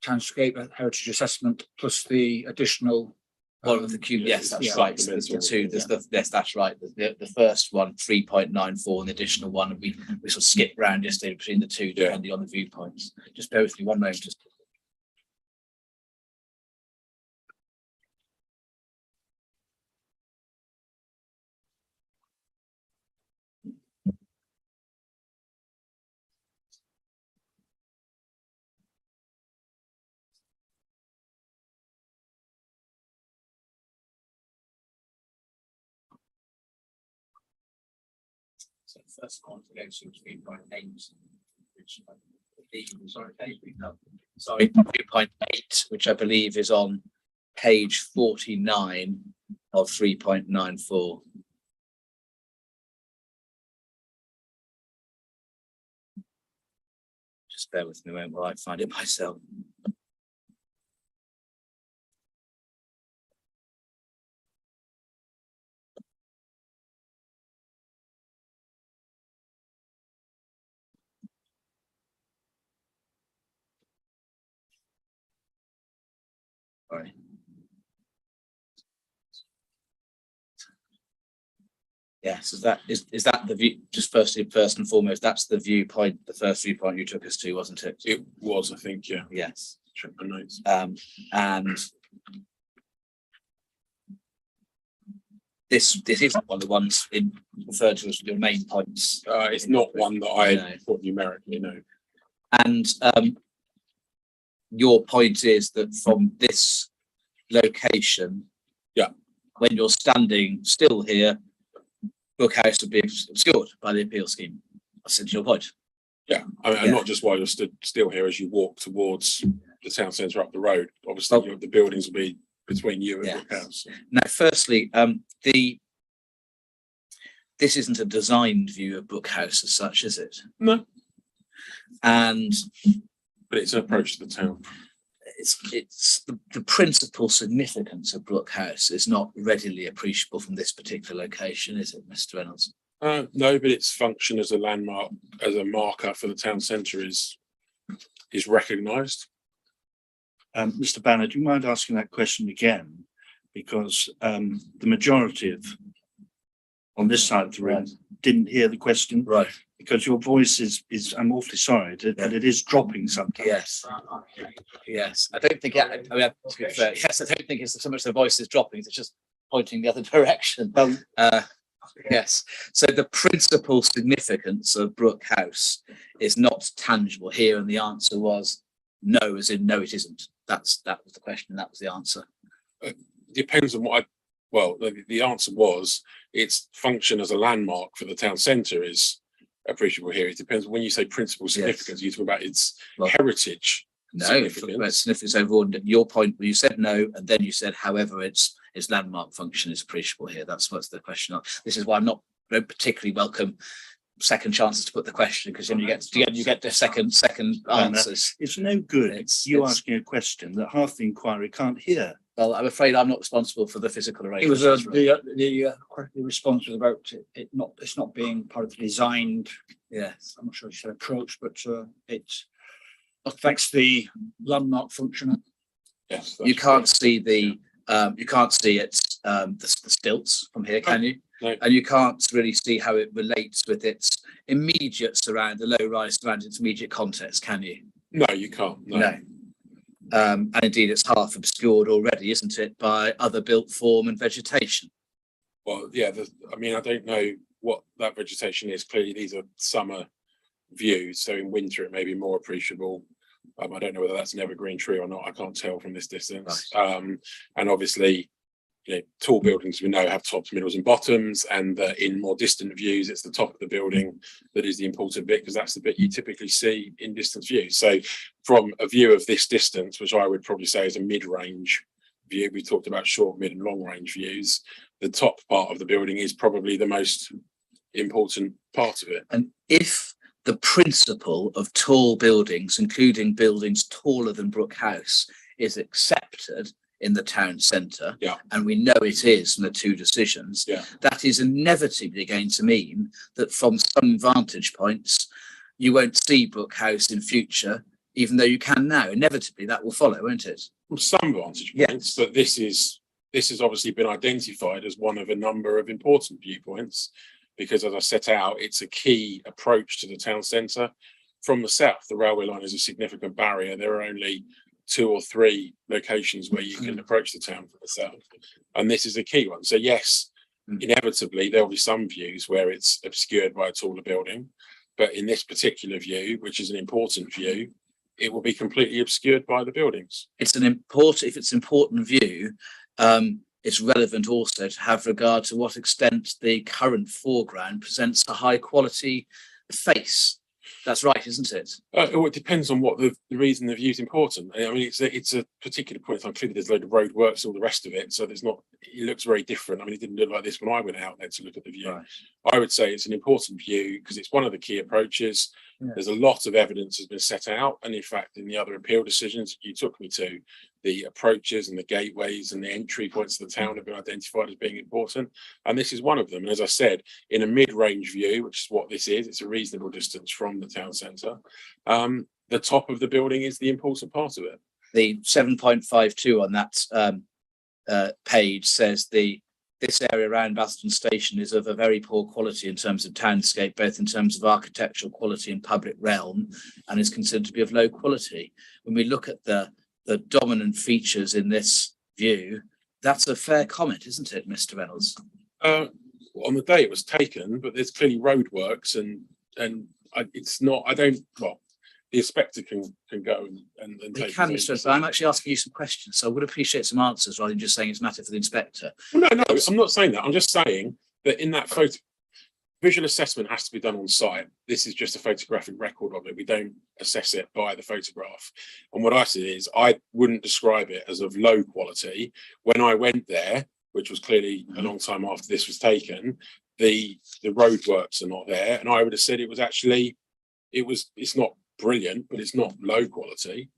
A: landscape heritage assessment plus the additional
D: One of the cube, yes, that's
A: yeah,
D: right. There's the 2. There's yes, that's right. The first one, 3.94, and the additional one, we sort of skipped round yesterday between the 2, depending on the viewpoints. Just bear with me one moment. Just so first one goes to 3.8, which I believe, sorry, 3.8, which I believe is on page 49 of 3.94. Just bear with me a moment while I find it myself. Sorry. Yes, is that the view? Just first and foremost, that's the viewpoint. The first viewpoint you took us to, wasn't it?
E: It was, I think, yeah.
D: Yes.
E: Check my notes.
D: And this is one of the ones referred to as your main points.
E: It's not one that I
D: No.
E: put numerically, no.
D: And your point is that from this location,
E: Yeah,
D: when you're standing still here, Brook House would be obscured by the appeal scheme. That's your point.
E: yeah. And not just while you're stood still here, as you walk towards the town centre up the road. Obviously, the buildings will be between you and Brook House.
D: Now, firstly, this isn't a designed view of Brook House as such, is it?
E: No.
D: And
E: But it's an approach to the town.
D: it's the principal significance of Brook House is not readily appreciable from this particular location, is it, Mr. Reynolds?
E: No, but its function as a landmark, as a marker for the town centre is recognised.
C: Mr. Banner, do you mind asking that question again? Because the majority of on this side of the room didn't hear the question.
D: Right.
C: Because your voice is I'm awfully sorry, but it is dropping sometimes.
D: Yes. Yes. I don't think, I mean, to be fair, yes, I don't think it's so much the voice is dropping, it's just pointing the other direction. Yes. So the principal significance of Brook House is not tangible here. And the answer was no, as in no, it isn't. That was the question. That was the answer.
E: Depends on what the answer was its function as a landmark for the town centre is appreciable here. It depends when you say principal significance, you talk about its heritage.
D: No, significance overall. Your point, you said no, and then you said, however, its landmark function is appreciable here. That's what's the question. This is why I'm not particularly welcome second chances to put the question, because then you get the second answers.
C: It's no good asking a question that half the inquiry can't hear.
D: Well, I'm afraid I'm not responsible for the physical arrangement.
A: It was the response was about it's not being part of the designed.
D: Yes,
A: I'm not sure you said approach, but it affects the landmark function.
E: Yes,
D: you can't see the stilts from here, can you?
E: No.
D: And you can't really see how it relates with its immediate the low-rise surrounding its immediate context, can you?
E: No, you can't. No.
D: And indeed, it's half obscured already, isn't it, by other built form and vegetation?
E: Well, yeah. I mean, I don't know what that vegetation is. Clearly, these are summer views, so in winter it may be more appreciable. I don't know whether that's an evergreen tree or not. I can't tell from this distance. Right. And obviously, tall buildings we know have tops, middles, and bottoms, and in more distant views, it's the top of the building that is the important bit, because that's the bit you typically see in distance views. So, from a view of this distance, which I would probably say is a mid-range view, we talked about short, mid, and long-range views. The top part of the building is probably the most important part of it.
D: And if the principle of tall buildings, including buildings taller than Brook House, is accepted in the town centre, and we know it is from the two decisions, that is inevitably going to mean that from some vantage points, you won't see Brook House in future, even though you can now. Inevitably, that will follow, won't it?
E: From some vantage points, but this has obviously been identified as one of a number of important viewpoints, because as I set out, it's a key approach to the town centre. From the south, the railway line is a significant barrier. There are only 2 or 3 locations where you can approach the town from the south, and this is a key one. So yes, inevitably there will be some views where it's obscured by a taller building, but in this particular view, which is an important view, it will be completely obscured by the buildings.
D: If it's an important view, it's relevant also to have regard to what extent the current foreground presents a high quality face. That's right, isn't it?
E: Well, it depends on what the reason the view is important. I mean, it's a particular point in time. Clearly, there's a load of road works, all the rest of it. So it looks very different. I mean, it didn't look like this when I went out there to look at the view. Right. I would say it's an important view because it's one of the key approaches. Yeah. There's a lot of evidence has been set out. And in fact, in the other appeal decisions you took me to, the approaches and the gateways and the entry points to the town have been identified as being important. And this is one of them. And as I said, in a mid-range view, which is what this is, it's a reasonable distance from the town centre. The top of the building is the important part of it.
D: The 7.52 on that page says the this area around Basildon Station is of a very poor quality in terms of townscape, both in terms of architectural quality and public realm, and is considered to be of low quality. When we look at the dominant features in this view, that's a fair comment, isn't it, Mr. Reynolds?
E: On the day it was taken, but there's clearly roadworks it's not. I don't. Well, the inspector can go and
D: We
E: take.
D: can,
E: his
D: Mr.
E: own
D: But I'm actually asking you some questions, so I would appreciate some answers rather than just saying it's a matter for the inspector.
E: Well, no, I'm not saying that. I'm just saying that in that photo, visual assessment has to be done on site. This is just a photographic record of it. We don't assess it by the photograph. And what I see is I wouldn't describe it as of low quality. When I went there, which was clearly a long time after this was taken, the roadworks are not there. And I would have said it was actually, it's not brilliant, but it's not low quality.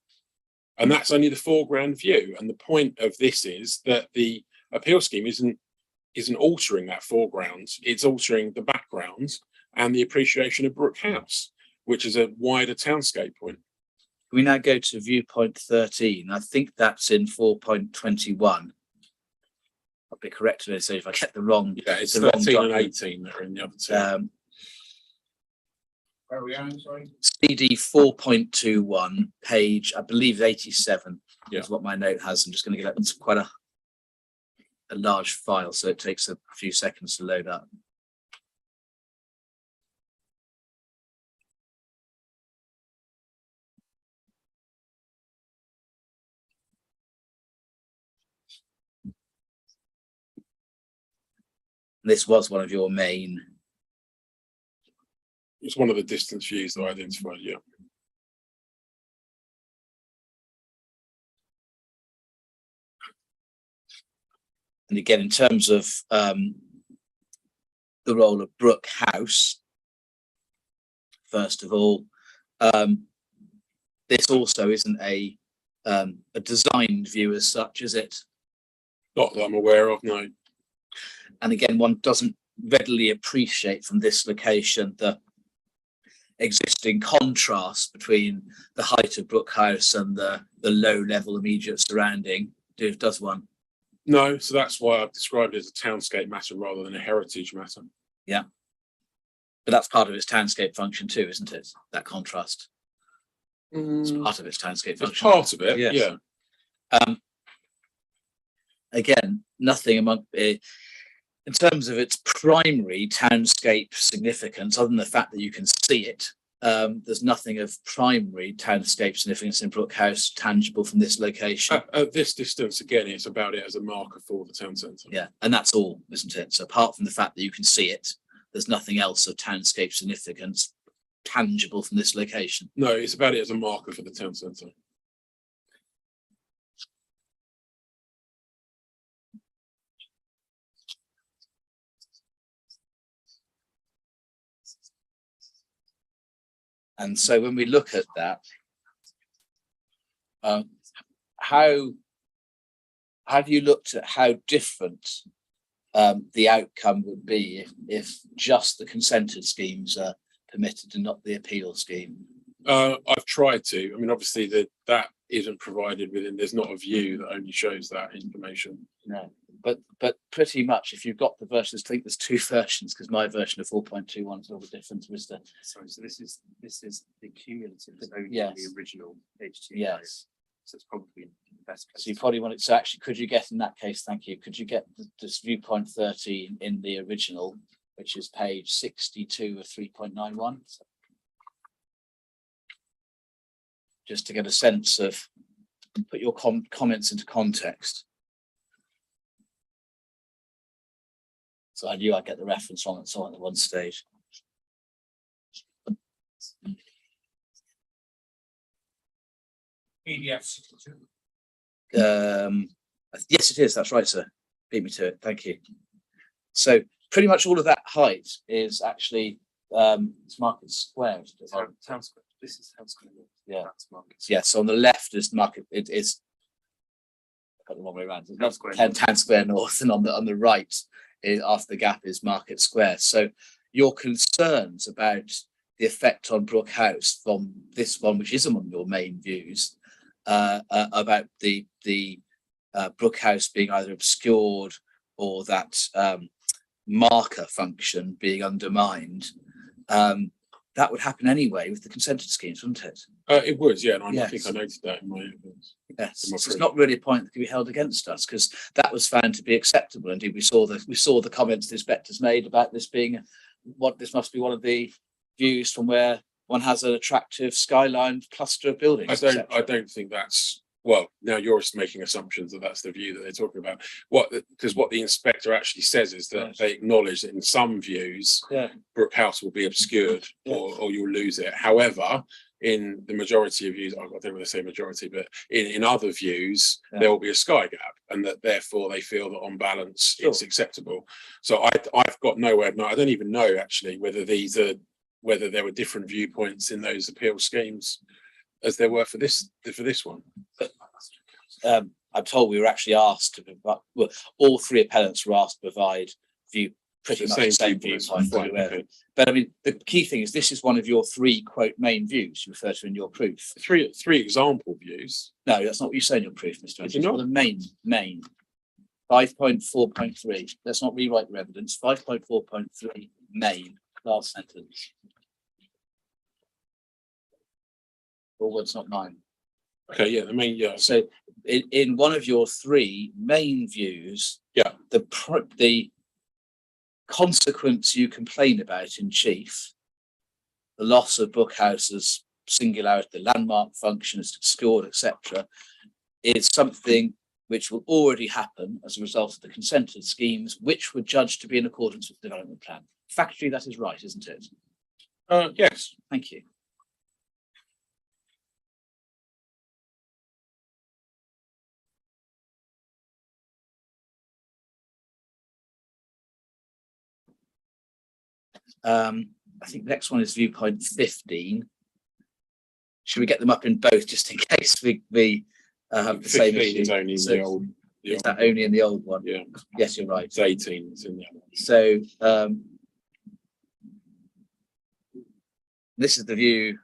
E: And that's only the foreground view. And the point of this is that the appeal scheme isn't altering that foreground, it's altering the background and the appreciation of Brook House, which is a wider townscape point.
D: We now go to viewpoint 13. I think that's in 4.21. I'll be corrected so if I get the wrong.
E: Yeah, it's
D: the wrong
E: 13 and
D: document.
E: 18 that are in the other two.
A: Where are we on, sorry?
D: CD 4.21, page, I believe 87
E: Yeah.
D: is what my note has. I'm just going to get up. It's quite a large file, so it takes a few seconds to load up. This was one of your main.
E: It's one of the distance views that I identified, yeah.
D: And again, in terms of the role of Brook House, first of all, this also isn't a designed view as such, is it?
E: Not that I'm aware of, no.
D: And again, one doesn't readily appreciate from this location the existing contrast between the height of Brook House and the low level immediate surrounding. Does one?
E: No, so that's why I've described it as a townscape matter rather than a heritage matter.
D: Yeah. But that's part of its townscape function too, isn't it? That contrast. It's part of its townscape
E: It's
D: function.
E: part of it,
D: Yes.
E: yeah.
D: Again, nothing among in terms of its primary townscape significance, other than the fact that you can see it. There's nothing of primary townscape significance in Brook House tangible from this location.
E: At this distance, again, it's about it as a marker for the town centre.
D: Yeah, and that's all, isn't it? So apart from the fact that you can see it, there's nothing else of townscape significance tangible from this location.
E: No, it's about it as a marker for the town centre.
D: And so when we look at that, how have you looked at how different the outcome would be if just the consented schemes are permitted and not the appeal scheme?
E: I've tried to. I mean, obviously that isn't provided within. There's not a view that only shows that information.
D: No, but pretty much if you've got the versions, I think there's two versions because my version of 4.21 is a little different, Mr.
B: Sorry, so this is the cumulative, so only
D: Yes.
B: the original H2.
D: Yes.
B: So it's probably the best place.
D: So you probably want it. So actually, could you get in that case? Thank you. Could you get this viewpoint 13 in the original, which is page 62 of 3.91? Just to get a sense of, put your comments into context. So I knew I'd get the reference from it, so at one stage.
A: PDF.
D: Yes, it is. That's right, sir. Beat me to it. Thank you. So pretty much all of that height is actually it's Market Square. Isn't it?
B: Town Square. This is Town Square.
D: Yeah.
B: That's Market.
D: Yes, on the left is Market. It is. I got the wrong way around. It's
B: Town
D: not
B: Square
D: Town Square North, and on the right is after the gap is Market Square. So your concerns about the effect on Brook House from this one, which is among your main views, about the Brook House being either obscured or that marker function being undermined, that would happen anyway with the consented schemes, wouldn't it?
E: It would, yeah, and I
D: Yes.
E: think I noted that in my evidence.
D: Yes,
E: In my
D: so it's
E: proof.
D: not really a point that can be held against us, because that was found to be acceptable. Indeed, we saw the comments the inspectors made about this being this must be one of the views from where one has an attractive skyline cluster of buildings.
E: I don't think that's, well, now you're just making assumptions that that's the view that they're talking about. Because what the inspector actually says is that
D: Yes.
E: they acknowledge that in some views,
D: Yeah.
E: Brook House will be obscured or you'll lose it. However, in the majority of views, I don't know whether they say majority, but in other views, there will be a sky gap, and that therefore they feel that on balance it's acceptable. So I've got nowhere. No, I don't even know actually whether there were different viewpoints in those appeal schemes as there were for this one.
D: I'm told we were actually asked to provide, well, all three appellants were asked to provide pretty
E: The
D: much
E: same
D: the same
E: viewpoints,
D: viewpoint.
E: fine,
D: everywhere.
E: okay.
D: But I mean, the key thing is this is one of your three quote main views you refer to in your proof.
E: Three example views.
D: No, that's not what you say in your proof, Mr.
E: Is it
D: Andrews.
E: not?
D: Well, the main 5.4.3. Let's not rewrite your evidence. 5.4.3 main last sentence. All words, not mine.
E: Okay, yeah, the main, yeah.
D: So in one of your three main views,
E: Yeah.
D: the consequence you complain about in chief, the loss of Brook House's singularity, the landmark functions, scored, etc., is something which will already happen as a result of the consented schemes, which were judged to be in accordance with the development plan. Factually, that is right, isn't it?
E: Yes.
D: Thank you. I think the next one is viewpoint 15. Should we get them up in both just in case we have the same
E: 15 is
D: issue?
E: only in
D: So
E: the old.
D: is that only in the old one?
E: Yeah,
D: Yes, you're right.
E: it's 18. It's in the other one.
D: So this is the view.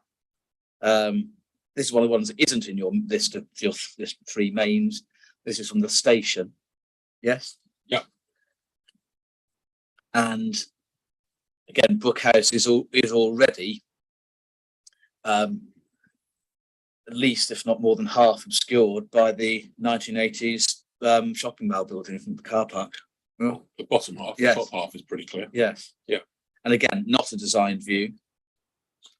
D: This is one of the ones that isn't in your list of your list of three mains. This is from the station. Yes.
E: Yeah.
D: And again, Brook House is already at least, if not more than half, obscured by the 1980s shopping mall building from the car park.
E: Well, the bottom half,
D: Yes.
E: the top half is pretty clear.
D: Yes.
E: Yeah.
D: And again, not a design view.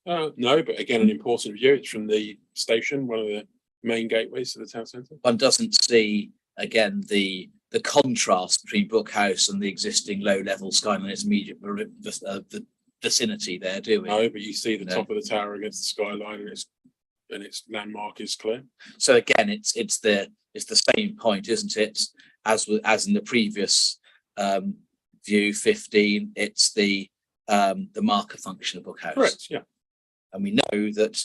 E: No, but again, an important view. It's from the station, one of the main gateways to the town centre.
D: One doesn't see again the contrast between Brook House and the existing low-level skyline in its immediate the vicinity there, do we?
E: No, but you see the
D: No.
E: top of the tower against the skyline, and its landmark is clear.
D: So again, it's the same point, isn't it? As in the previous view 15, it's the marker function of Brook House.
E: Correct. Yeah.
D: And we know that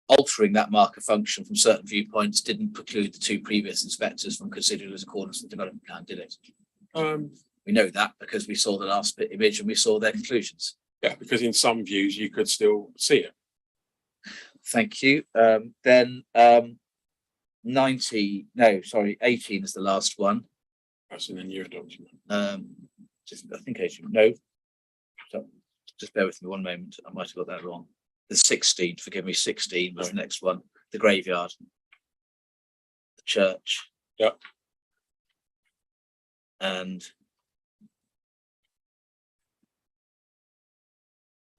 D: altering that marker function from certain viewpoints didn't preclude the two previous inspectors from considering it as accordance to the development plan, did it? We know that because we saw the last image and we saw their conclusions.
E: Yeah, because in some views you could still see it.
D: Thank you. Then 18 is the last one.
E: That's in the newer document.
D: I think 18. No. So, just bear with me one moment. I might have got that wrong. The 16, forgive me, 16 was the next one. The graveyard. The church.
E: Yep.
D: And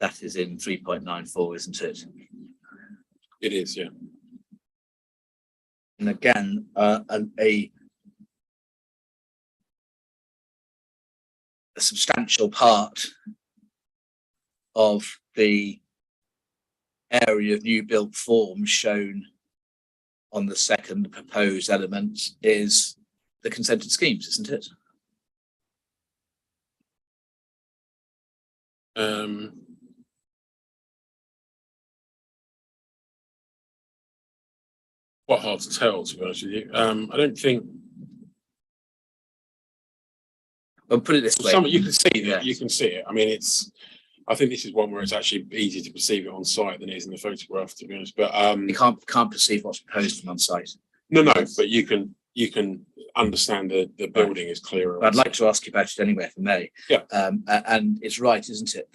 D: that is in 3.94, isn't it?
E: It is, yeah.
D: And again, a substantial part of the area of new built forms shown on the second proposed element is the consented schemes, isn't it?
E: Quite hard to tell, to be honest with you. I don't think.
D: Well, put it this way.
E: You can see that.
D: Yes.
E: You can see it. I mean, I think this is one where it's actually easier to perceive it on site than it is in the photograph, to be honest. But
D: You can't perceive what's proposed from on site.
E: no, but you can you can understand the building is clearer.
D: I'd like to ask you about it anyway, if I may.
E: Yeah.
D: And it's right, isn't it,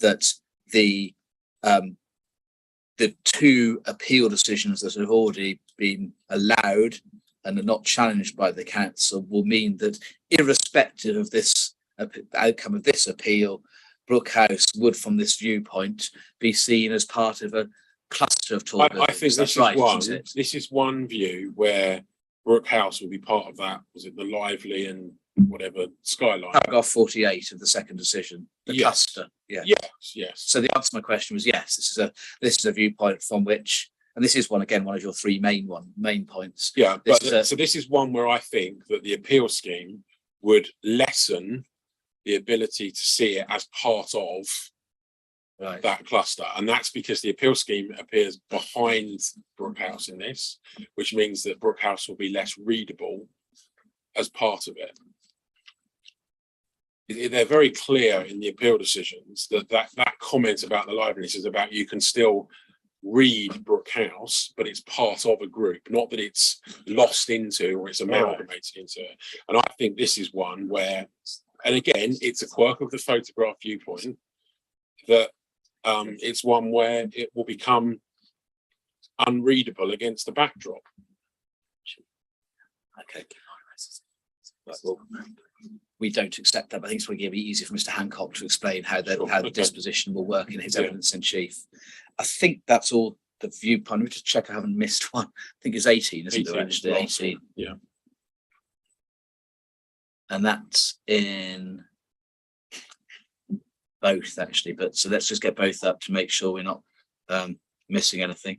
D: that the two appeal decisions that have already been allowed and are not challenged by the council will mean that, irrespective of this outcome of this appeal, Brook House would, from this viewpoint, be seen as part of a cluster of tall
E: I
D: buildings.
E: think
D: That's
E: this
D: right,
E: is one.
D: isn't it?
E: This is one view where Brook House will be part of that. Was it the Lively and whatever skyline?
D: Paragraph 48 of the second decision, the
E: Yes.
D: cluster. Yeah.
E: Yes.
D: So the answer to my question was yes. This is a viewpoint from which, and this is one of your three main points.
E: Yeah,
D: This
E: but
D: is
E: so this is one where I think that the appeal scheme would lessen the ability to see it as part of
D: Right.
E: that cluster, and that's because the appeal scheme appears behind Brook House in this, which means that Brook House will be less readable as part of it. They're very clear in the appeal decisions that comment about the liveliness is about you can still read Brook House, but it's part of a group, not that it's lost into or it's amalgamated into it. And I think this is one where, and again, it's a quirk of the photograph viewpoint, that it's one where it will become unreadable against the backdrop.
D: Okay. Right, well, we don't accept that, but I think it's going to be easier for Mr. Hancock to explain how the disposition will work in his evidence in chief. I think that's all the viewpoint. Let me just check I haven't missed one. I think it's 18, isn't there, actually? 18.
E: Yeah.
D: And that's in both, actually. But so let's just get both up to make sure we're not missing anything.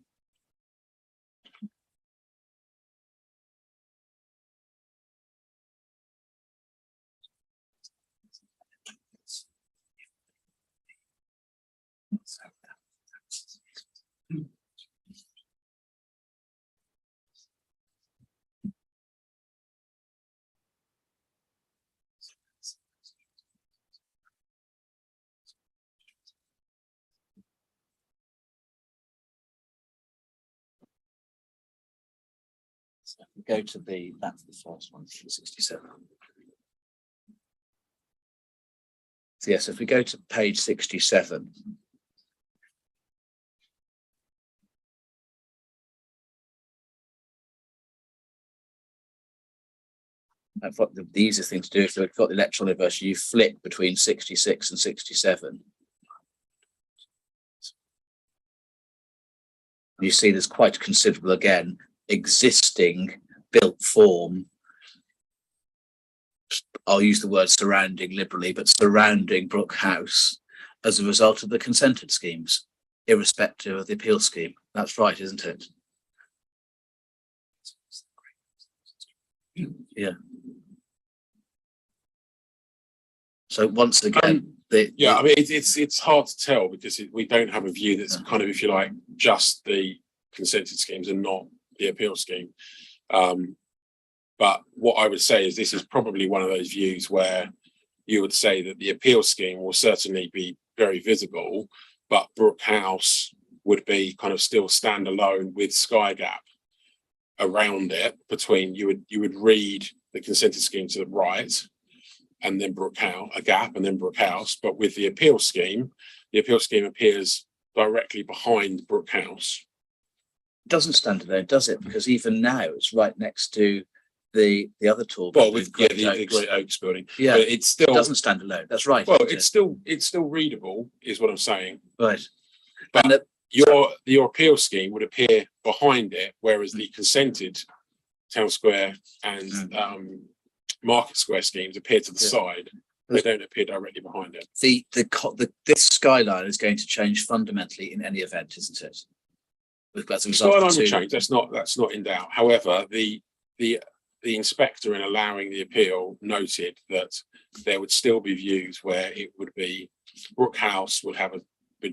D: So if we go to that's the first one, 67. So yes, if we go to page 67. I've got the easiest thing to do if you've got the electronic version, you flick between 66 and 67. You see there's quite considerable, again, existing built form. I'll use the word surrounding liberally, but surrounding Brook House as a result of the consented schemes, irrespective of the appeal scheme. That's right, isn't it? Yeah. So once again,
E: I mean, it's hard to tell because we don't have a view that's kind of, if you like, just the consented schemes and not the appeal scheme. But what I would say is this is probably one of those views where you would say that the appeal scheme will certainly be very visible, but Brook House would be kind of still standalone with Sky Gap around it. Between you would read the consented scheme to the right, and then Brook House, a gap, and then Brook House. But with the appeal scheme appears directly behind Brook House.
D: It doesn't stand alone, does it? Because even now it's right next to the other tall
E: Well,
D: building,
E: with the Great Oaks building.
D: Yeah,
E: but it's still
D: it doesn't stand alone. That's right.
E: Well,
D: isn't
E: it's still readable, is what I'm saying.
D: right.
E: But
D: And
E: your appeal scheme would appear behind it, whereas the consented Town Square and Market Square schemes appear to the side. They don't appear directly behind it.
D: This skyline is going to change fundamentally in any event, isn't it? As a result
E: Skyline
D: of
E: will change. That's not in doubt. However, the inspector, in allowing the appeal, noted that there would still be views where it would be Brook House would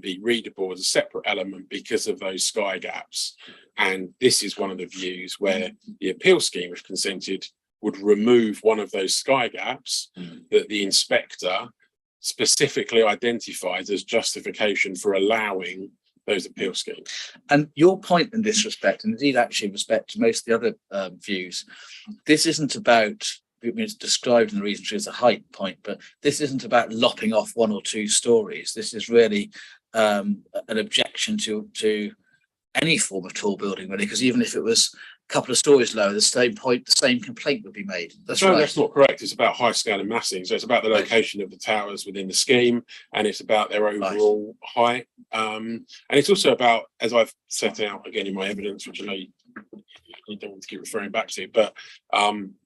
E: be readable as a separate element because of those sky gaps. And this is one of the views where the appeal scheme, if consented, would remove one of those sky gaps that the inspector specifically identified as justification for allowing those appeal schemes.
D: And your point in this respect, and indeed actually in respect to most of the other views, this isn't about, I mean, it's described in the reason tree as a height point, but this isn't about lopping off one or two stories. This is really an objection to any form of tall building, really, because even if it was a couple of stories lower, the same complaint would be made. That's
E: No,
D: right.
E: that's not correct. It's about high scale and massing. So it's about the location of the towers within the scheme, and it's about their overall height. And it's also about, as I've set out again in my evidence, which I know you don't want to keep referring back to, but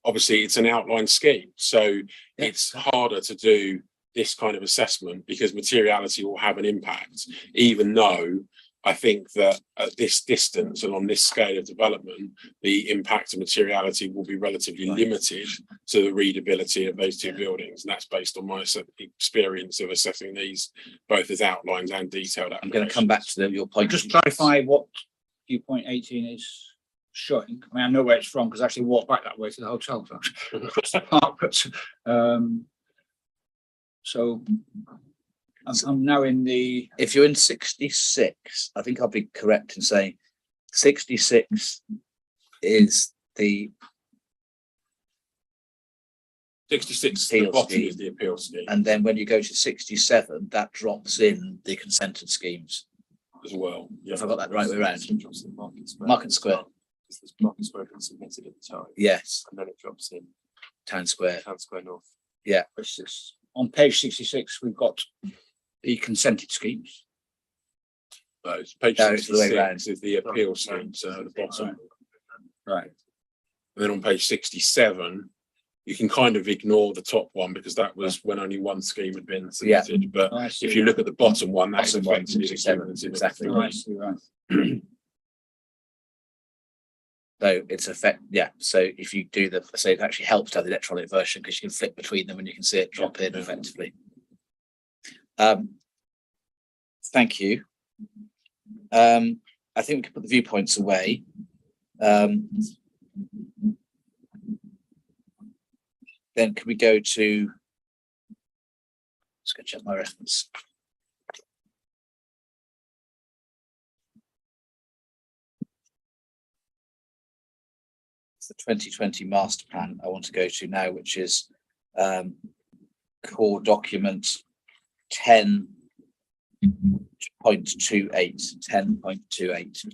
E: obviously it's an outline scheme. So it's harder to do this kind of assessment because materiality will have an impact, even though I think that at this distance and on this scale of development, the impact of materiality will be relatively limited to the readability of those two buildings. And that's based on my experience of assessing these both as outlines and detailed.
D: I'm going to come back to your point.
A: Just clarify what viewpoint 18 is showing. I mean, I know where it's from because I actually walked back that way to the hotel. So I'm now in the.
D: If you're in 66, I think I'll be correct in saying 66 is the
E: 66
D: appeal
E: the bottom
D: scheme.
E: is the appeal scheme
D: And then when you go to 67, that drops in the consented schemes.
E: as well.
D: If I got that right way around.
F: Market
D: Market Square.
F: Because there's Market Square been submitted at the time.
D: Yes,
F: And then it drops in
D: Town Square.
F: Town Square North.
A: Which is on page 66, we've got the consented schemes.
E: Those page
D: No, it's the way
E: 66 is the appeal scheme, so at the bottom.
A: Right.
E: And then on page 67, you can kind of ignore the top one because that was when only one scheme had been submitted. But
A: I see.
E: if you look at the bottom one, that's
D: Bottom one,
E: effectively
D: 67,
E: equivalent to the
D: exactly.
E: appeal.
A: I see, right.
D: So it's so if you do it actually helps to have the electronic version because you can flick between them and you can see it drop in effectively. Thank you. I think we can put the viewpoints away. Then can we go to, let's go check my reference. The 2020 master plan I want to go to now, which is core document 10.28.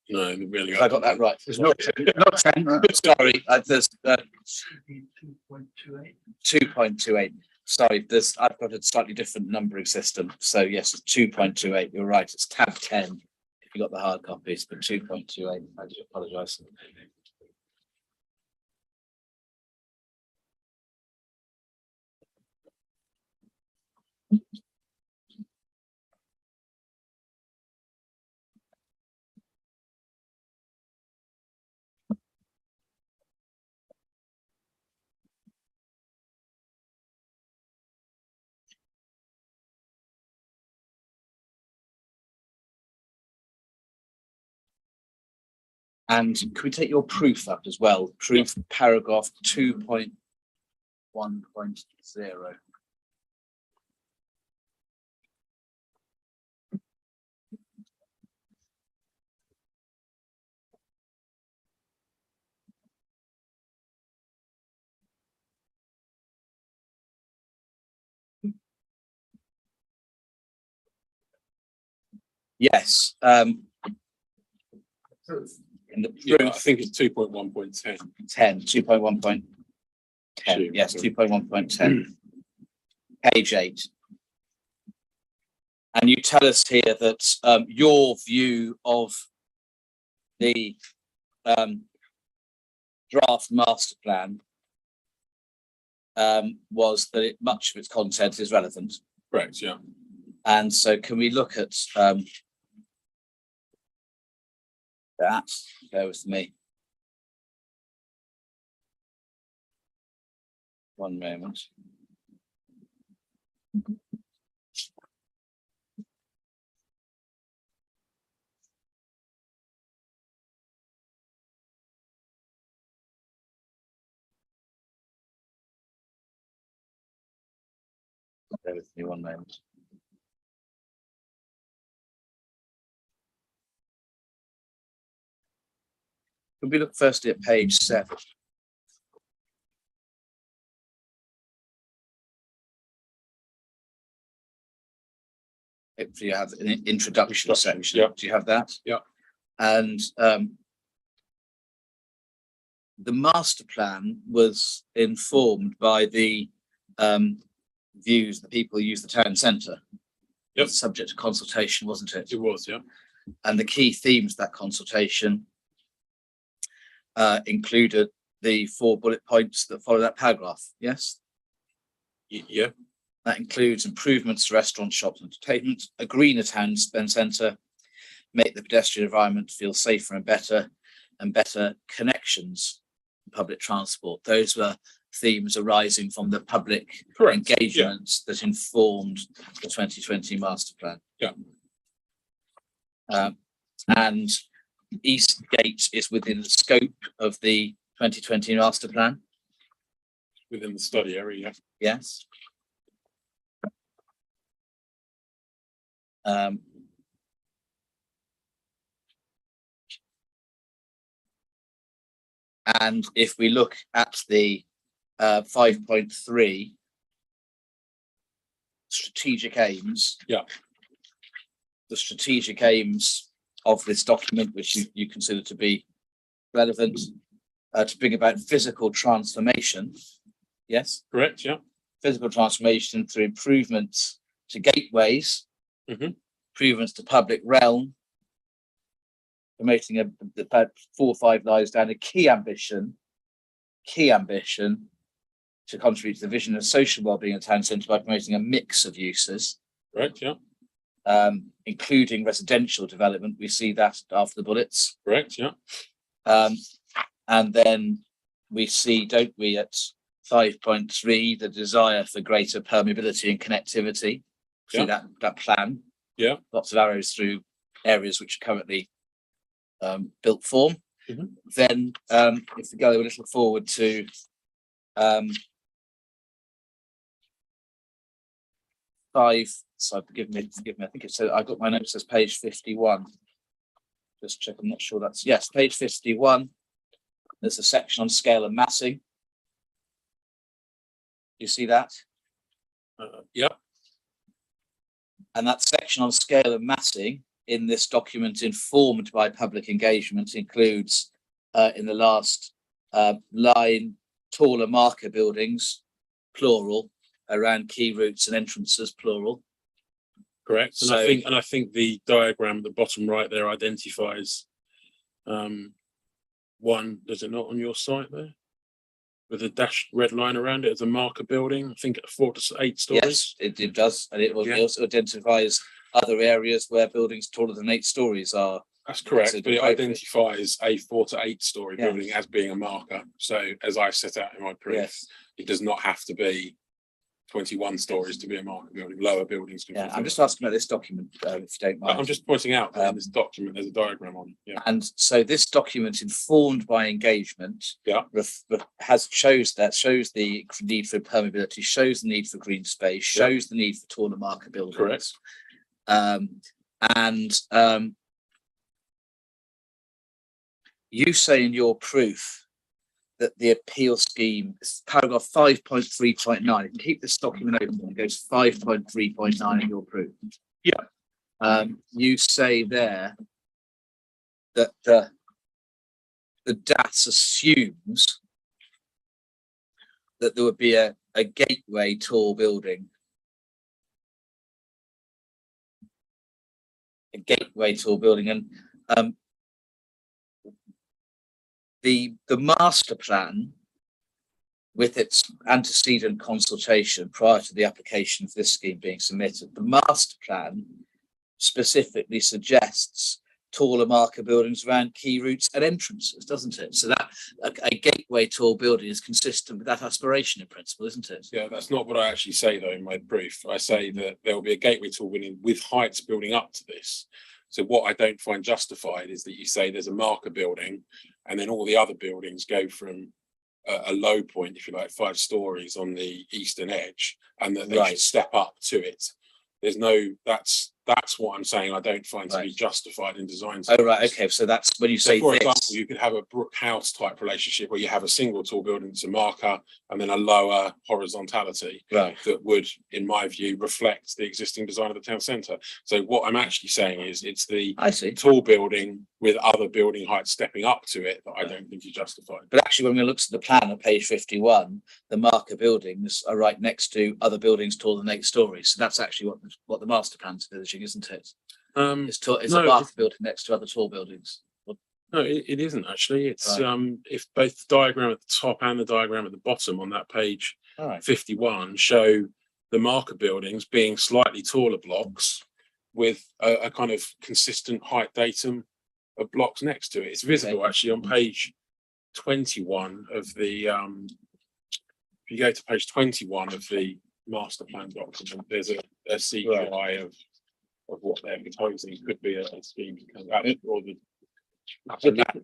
E: No, really.
D: I got that right.
A: There's no 10.
D: Sorry, there's 2.28. Sorry, I've got a slightly different numbering system. So yes, it's 2.28. You're right. It's tab 10 if you got the hard copies, but 2.28. I do apologise. And can we take your proof up as well? Proof paragraph 2.1.0. Yes. In the
E: Yeah,
D: proof,
E: I think it's 2.1.10.
D: 2.1.10. Yes, 2.1.10. Page 8. And you tell us here that your view of the draft master plan was that much of its content is relevant.
E: Correct, yeah.
D: And so can we look at that? Bear with me. One moment. Bear with me one moment. Could we look firstly at page 7? Hopefully you have an introduction section.
E: yeah.
D: Do you have that?
E: Yeah.
D: And the master plan was informed by the views, the people who use the town centre.
E: Yep.
D: It's subject to consultation, wasn't it?
E: It was, yeah.
D: And the key themes of that consultation included the 4 bullet points that follow that paragraph. Yes.
E: Yeah,
D: That includes improvements to restaurants, shops, and entertainment, a greener town centre, make the pedestrian environment feel safer and better connections in public transport. Those were themes arising from the public
E: correct.
D: engagements that informed the 2020 master plan.
E: Yeah.
D: And Eastgate is within the scope of the 2020 master plan.
E: Within the study area, yeah.
D: Yes. And if we look at the 5.3 strategic aims,
E: yeah,
D: the strategic aims of this document, which you consider to be relevant, to bring about physical transformation. Yes,
E: correct. Yeah,
D: physical transformation through improvements to gateways, improvements to public realm, promoting about 4 or 5 lives down, a key ambition to contribute to the vision of social wellbeing in the town centre by promoting a mix of uses.
E: correct. Yeah,
D: including residential development. We see that after the bullets.
E: correct. Yeah,
D: and then we see, don't we, at 5.3, the desire for greater permeability and connectivity. See
E: Yeah.
D: that plan.
E: Yeah.
D: Lots of arrows through areas which are currently built form.
E: Mhm.
D: Then if we go a little forward to forgive me, I think it's, I've got my notes as page 51. Just check, I'm not sure that's, yes, page 51. There's a section on scale and massing. You see that?
E: yeah,
D: And that section on scale and massing in this document, informed by public engagement, includes in the last line, taller marker buildings, plural, around key routes and entrances, plural.
E: correct. And
D: So-
E: I think the diagram at the bottom right there identifies one. Does it not on your site there? With a dashed red line around it as a marker building, I think 4 to 8 stories.
D: Yes, it does, and it
E: Yeah.
D: also identifies other areas where buildings taller than 8 stories are.
E: That's correct,
D: So
E: but it
D: the-
E: identifies a 4 to 8 story
D: Yeah.
E: building as being a marker. So as I set out in my proof,
D: Yes,
E: it does not have to be 21 stories to be a marker building. Lower buildings can.
D: yeah. I'm
E: fulfill
D: just
E: that.
D: asking about this document, if you don't mind.
E: I'm just pointing out that in
D: Um,
E: this document, there's a diagram on. Yeah,
D: And so this document, informed by engagement,
E: Yeah.
D: shows the need for permeability, shows the need for green space, shows the need for taller marker buildings.
E: correct.
D: You say in your proof that the appeal scheme, paragraph 5.3.9, keep this document open, it goes 5.3.9 in your proof.
E: Yeah.
D: You say there that the DAS assumes that there would be a gateway tall building. A gateway tall building, and the master plan, with its antecedent consultation prior to the application of this scheme being submitted, the master plan specifically suggests taller marker buildings around key routes and entrances, doesn't it? So that a gateway tall building is consistent with that aspiration in principle, isn't it?
E: Yeah, that's not what I actually say though in my proof. I say that there will be a gateway tall building with heights building up to this. So what I don't find justified is that you say there's a marker building and then all the other buildings go from a low point, if you like, 5 stories on the eastern edge, and that they
D: Right.
E: should step up to it. There's no, that's what I'm saying. I don't find to be
D: Right.
E: justified in design.
D: Oh, right,
E: terms.
D: okay, so that's when you
E: So
D: say
E: for
D: this.
E: example, you could have a Brook House type relationship where you have a single tall building that's a marker and then a lower horizontality
D: Right,
E: that would, in my view, reflect the existing design of the town centre. So what I'm actually saying is it's the
D: I see.
E: tall building with other building heights stepping up to it that I don't think is justified.
D: But actually, when we look at the plan on page 51, the marker buildings are right next to other buildings taller than 8 stories. So that's actually what the master plan's envisaging, isn't it? It's a
E: no,
D: marker building next to other tall buildings.
E: No, it isn't actually. It's
D: Right.
E: if both the diagram at the top and the diagram at the bottom on that page
D: All right.
E: 51 show the marker buildings being slightly taller blocks with a kind of consistent height datum of blocks next to it. It's visible actually on page 21 of the if you go to page 21 of the master plan document, there's a CGI of what they're proposing. Could be a scheme or the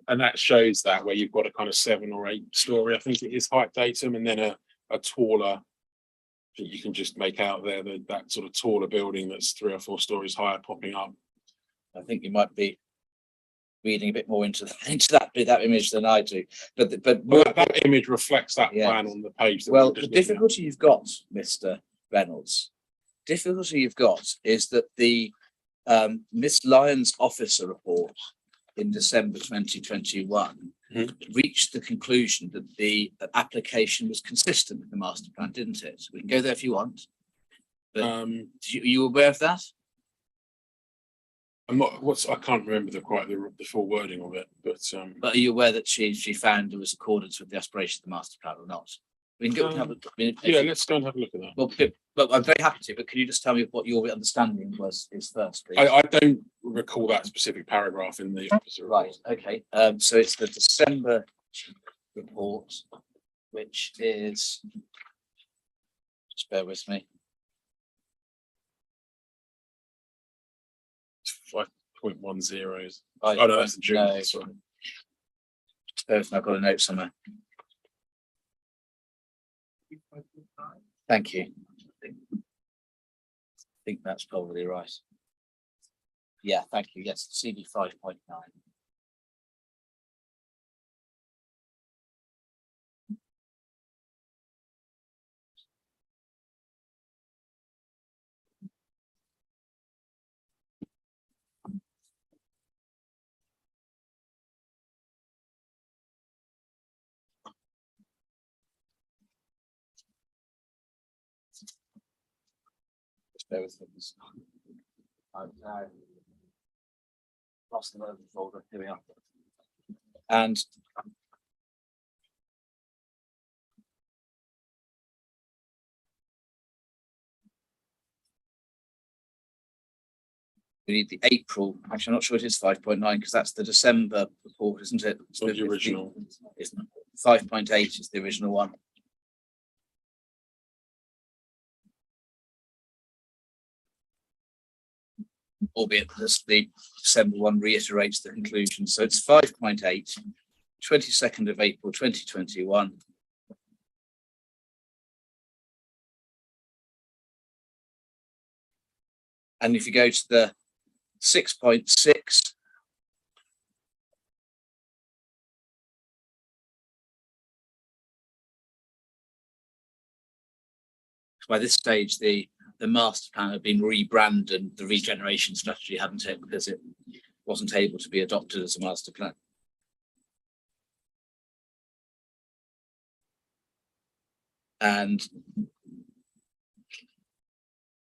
E: and that shows that where you've got a kind of 7 or 8 story, I think it is, height datum, and then a taller, I think you can just make out there that sort of taller building that's 3 or 4 stories higher popping up.
D: I think you might be reading a bit more into that image than I do. But
E: Well, that image reflects that
D: Yeah.
E: plan on the page. That
D: well,
E: we're
D: the
E: just looking at.
D: difficulty you've got, Mr. Reynolds, is that the Miss Lyons officer report in December 2021 reached the conclusion that the application was consistent with the master plan, didn't it? We can go there if you want. But are you aware of that?
E: I'm not. I can't remember the full wording of it, but
D: But are you aware that she found there was accordance with the aspiration of the master plan or not? We can go and have a
E: yeah, let's go and have a look at that.
D: Well, but I'm very happy to. But can you just tell me what your understanding is first, please?
E: I don't recall that specific paragraph in the officer report.
D: Right. Okay. So it's the December report, which is. Just bear with me.
E: 5.10 is.
D: Oh
E: no, that's the June.
D: no.
E: Sorry.
D: Just bear with me, I've got a note somewhere. Thank you. I think that's probably right. Yeah, thank you. Yes, CD 5.9. Just bear with me. I've lost the relevant folder. Here we are. And we need the April. Actually, I'm not sure it is 5.9 because that's the December report, isn't it?
E: It's not the original.
D: Isn't it? 5.8 is the original one. Albeit the December one reiterates the conclusion. So it's 5.8, 22nd of April 2021. And if you go to the 6.6, by this stage, the master plan had been rebranded, the regeneration strategy hadn't it, because it wasn't able to be adopted as a master plan. And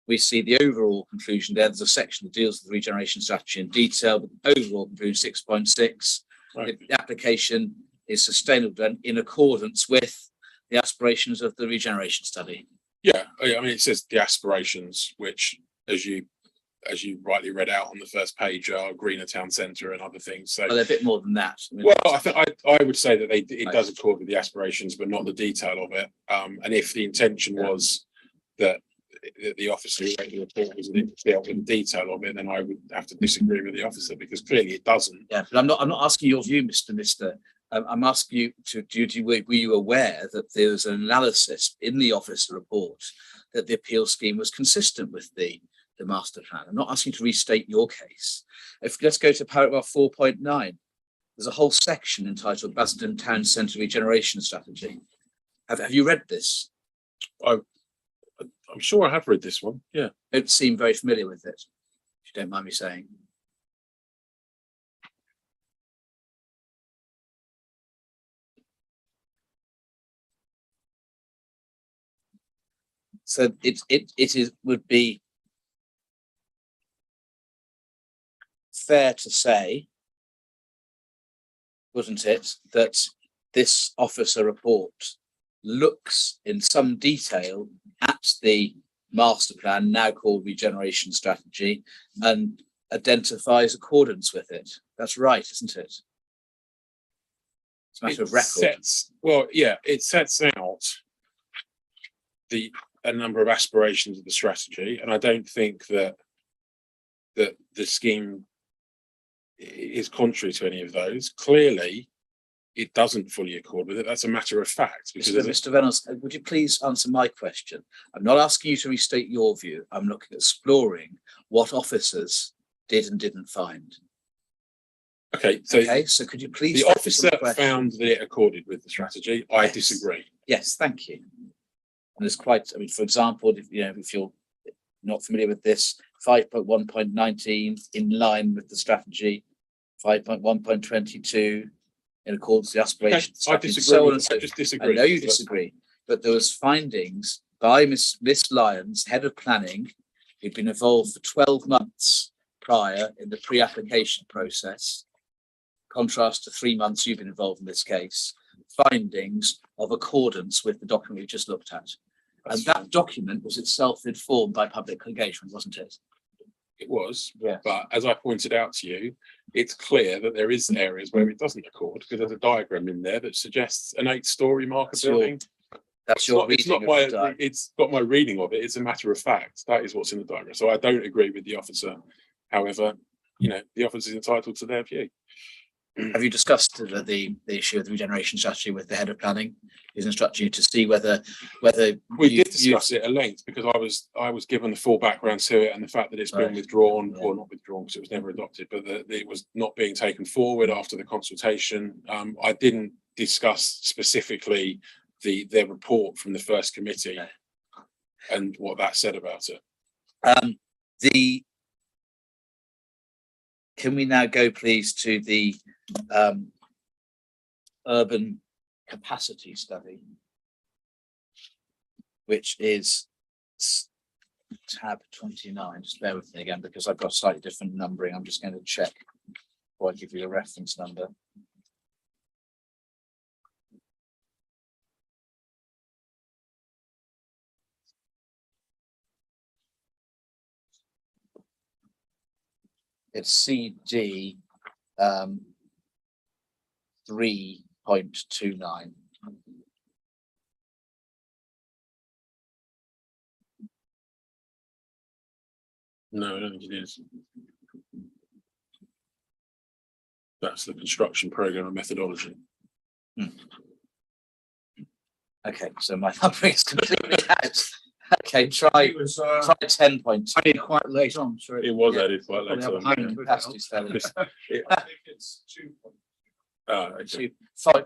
D: we see the overall conclusion there. There's a section that deals with the regeneration strategy in detail, but the overall conclusion 6.6,
E: Right.
D: the application is sustainable and in accordance with the aspirations of the regeneration study.
E: Yeah, I mean, it says the aspirations, which, as you rightly read out on the first page, are greener town centre and other things. So,
D: Well, they're a bit more than that. I mean,
E: well, I think I would say that it does accord with the aspirations, but not the detail of it. And if the intention was that the officer who wrote the report was dealt with the detail of it, then I would have to disagree with the officer because clearly it doesn't.
D: Yeah, but I'm not asking your view, Mr. I'm asking you were you aware that there was an analysis in the officer report that the appeal scheme was consistent with the master plan? I'm not asking you to restate your case. Let's go to paragraph 4.9. There's a whole section entitled Basildon Town Centre Regeneration Strategy. Have you read this?
E: I'm sure I have read this one. Yeah.
D: Don't seem very familiar with it, if you don't mind me saying. So it would be fair to say, wouldn't it, that this officer report looks in some detail at the master plan, now called regeneration strategy, and identifies accordance with it. That's right, isn't it? It's a matter of record.
E: It sets out a number of aspirations of the strategy, and I don't think that the scheme is contrary to any of those. Clearly, it doesn't fully accord with it. That's a matter of fact. Because
D: Mr. Reynolds, would you please answer my question? I'm not asking you to restate your view. I'm looking at exploring what officers did and didn't find.
E: Okay,
D: so could you please?
E: The officer found that it accorded with the strategy. I disagree.
D: Yes, thank you. And there's quite, I mean, for example, if you're not familiar with this, 5.1.19 in line with the strategy, 5.1.22 in accordance with the aspirations.
E: I disagree. I just disagree.
D: I know you disagree, but there was findings by Miss Lyons, head of planning, who'd been involved for 12 months prior in the pre-application process, contrast to 3 months you've been involved in this case, findings of accordance with the document we just looked at. And that document was itself informed by public engagement, wasn't it?
E: It was,
D: yeah.
E: But as I pointed out to you, it's clear that there is areas where it doesn't accord, because there's a diagram in there that suggests an 8-story market building.
D: That's your reading.
E: It's got my reading of it. It's a matter of fact. That is what's in the diagram. So I don't agree with the officer. However, the officer is entitled to their view.
D: Have you discussed the issue of the regeneration strategy with the head of planning? He's instructed you to see whether
E: we did discuss it at length, because I was given the full background to it, and the fact that it's been withdrawn or not withdrawn because it was never adopted, but that it was not being taken forward after the consultation. I didn't discuss specifically their report from the first committee and what that said about it.
D: Can we now go, please, to the urban capacity study, which is tab 29. Just bear with me again, because I've got slightly different numbering. I'm just going to check before I give you a reference number. It's CD 3.29.
E: No, I don't think it is. That's the construction program and methodology.
D: Okay, so my numbering is completely out. Okay, try 10.2.
A: Quite late on, so
E: It was added quite late on.
D: Capacity study.
E: I think it's 2. Okay.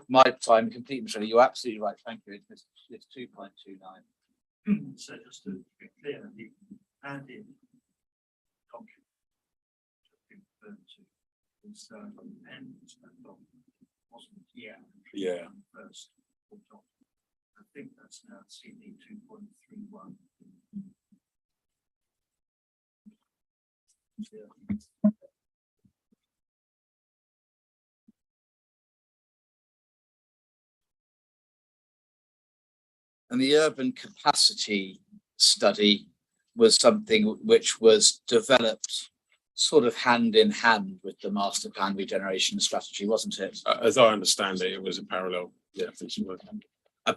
D: My time, complete mistake. You're absolutely right. Thank you. It's 2.29.
B: So just to be clear, the added document referred to was amendment wasn't
E: Yeah.
B: first. I think that's now CD 2.31.
D: And the urban capacity study was something which was developed sort of hand in hand with the master plan regeneration strategy, wasn't it?
E: As I understand it, it was a parallel. Yeah,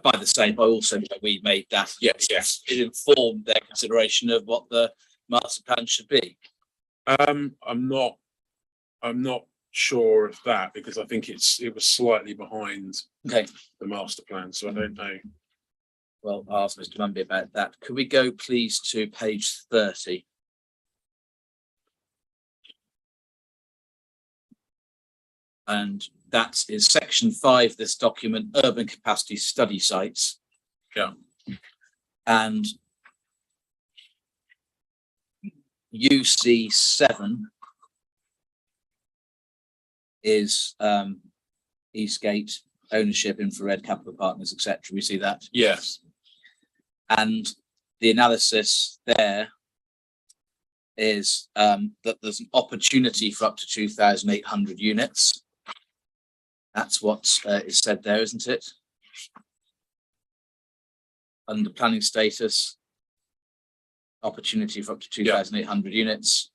D: By the same, also we made that.
E: Yes.
D: It informed their consideration of what the master plan should be.
E: I'm not sure of that because I think it was slightly behind
D: Okay,
E: the master plan, so I don't know.
D: well, I'll ask Mr. Mumby about that. Could we go please to page 30? And that is section 5, this document, urban capacity study sites.
E: Yeah.
D: And UC 7 is Eastgate, ownership, infrared, capital partners, etc. We see that.
E: Yes.
D: And the analysis there is that there's an opportunity for up to 2,800 units. That's what is said there, isn't it? Under planning status, opportunity for up to 2,800 units.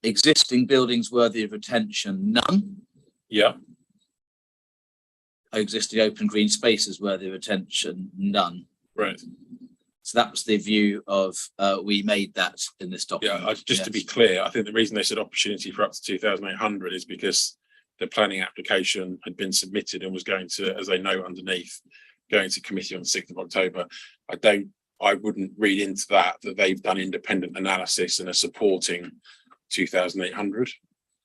D: Existing buildings worthy of attention, none.
E: Yeah.
D: Existing open green spaces worthy of attention, none.
E: Right.
D: So that was the view of, we made that in this document.
E: Yeah. Just to be clear, I think the reason they said opportunity for up to 2,800 is because the planning application had been submitted and was going to, as they note underneath, going to committee on the 6th of October. I wouldn't read into that they've done independent analysis and are supporting 2,800.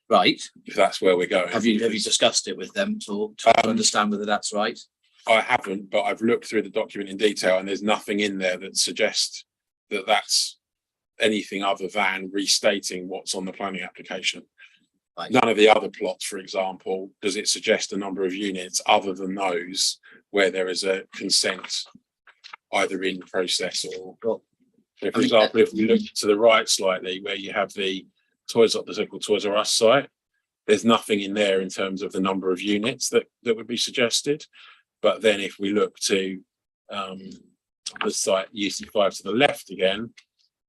D: Right.
E: If that's where we're going.
D: Have you discussed it with them to understand whether that's right?
E: I haven't, but I've looked through the document in detail and there's nothing in there that suggests that that's anything other than restating what's on the planning application.
D: Right.
E: None of the other plots, for example, does it suggest a number of units other than those where there is a consent either in process or.
D: Well,
E: so for example, if we look to the right slightly where you have the so-called Toys R Us site, there's nothing in there in terms of the number of units that would be suggested. But then if we look to the site UC5 to the left again,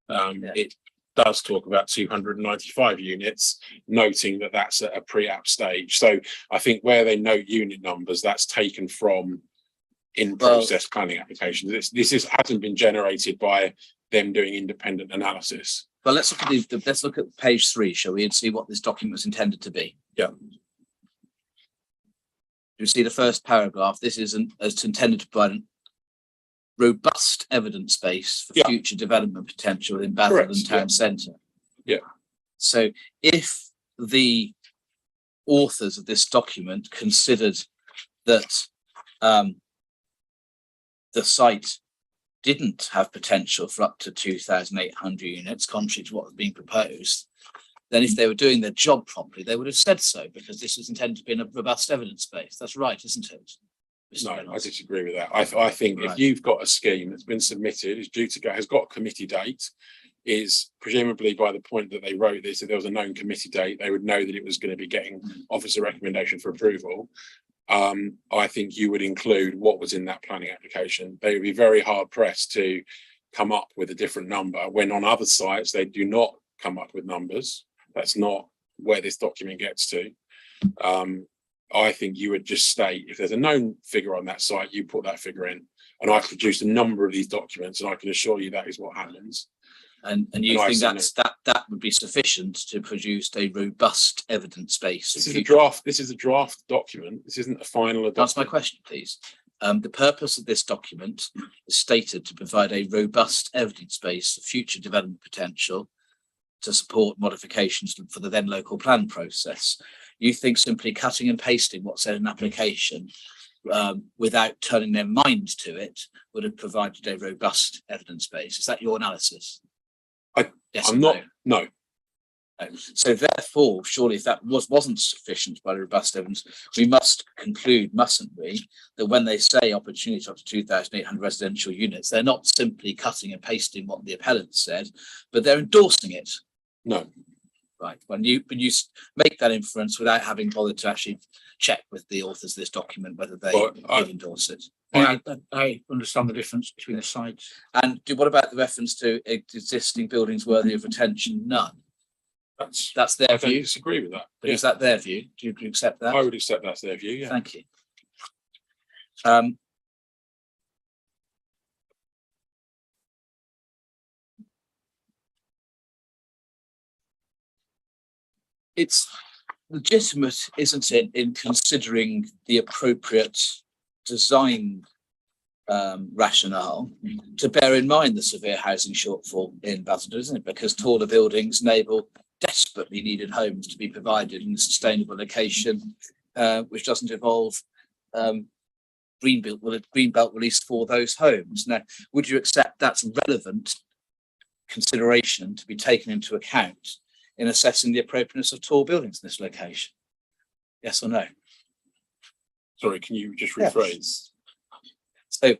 E: it does talk about 295 units, noting that that's at a pre-app stage. So I think where they note unit numbers, that's taken from in process planning applications. This hasn't been generated by them doing independent analysis.
D: Well, let's look at page 3, shall we, and see what this document was intended to be.
E: Yeah.
D: You see the first paragraph. This is intended to provide a robust evidence base for future development potential in Basildon town centre.
E: Yeah.
D: So if the authors of this document considered that the site didn't have potential for up to 2,800 units, contrary to what was being proposed, then if they were doing their job properly, they would have said so, because this is intended to be in a robust evidence base. That's right, isn't it?
E: No, I disagree with that. I think if you've got a scheme that's been submitted, is due to go, has got a committee date, is presumably by the point that they wrote this, if there was a known committee date, they would know that it was going to be getting officer recommendation for approval. I think you would include what was in that planning application. They would be very hard pressed to come up with a different number when on other sites they do not come up with numbers. That's not where this document gets to. I think you would just state if there's a known figure on that site, you put that figure in. And I've produced a number of these documents, and I can assure you that is what happens.
D: And you think that would be sufficient to produce a robust evidence base?
E: This is a draft. This is a draft document. This isn't a final document.
D: That's my question, please. The purpose of this document is stated to provide a robust evidence base of future development potential to support modifications for the then local plan process. You think simply cutting and pasting what's said in an application without turning their mind to it would have provided a robust evidence base? Is that your analysis? Yes,
E: I'm not. No.
D: So therefore, surely if that wasn't sufficient by robust evidence, we must conclude, mustn't we, that when they say opportunity up to 2,800 residential units, they're not simply cutting and pasting what the appellant said, but they're endorsing it.
E: No.
D: Right. When you make that inference without having bothered to actually check with the authors of this document whether they did endorse it.
A: I understand the difference between the sites.
D: And what about the reference to existing buildings worthy of attention? None. That's their
E: I don't
D: view.
E: disagree with that.
D: But is that their view? Do you accept that?
E: I would accept that's their view. Yeah.
D: Thank you. It's legitimate, isn't it, in considering the appropriate design rationale to bear in mind the severe housing shortfall in Basildon, isn't it? Because taller buildings enable desperately needed homes to be provided in a sustainable location, which doesn't involve green belt release for those homes. Now, would you accept that's relevant consideration to be taken into account in assessing the appropriateness of tall buildings in this location? Yes or no?
E: Sorry, can you just
D: Yes.
E: rephrase?
D: So,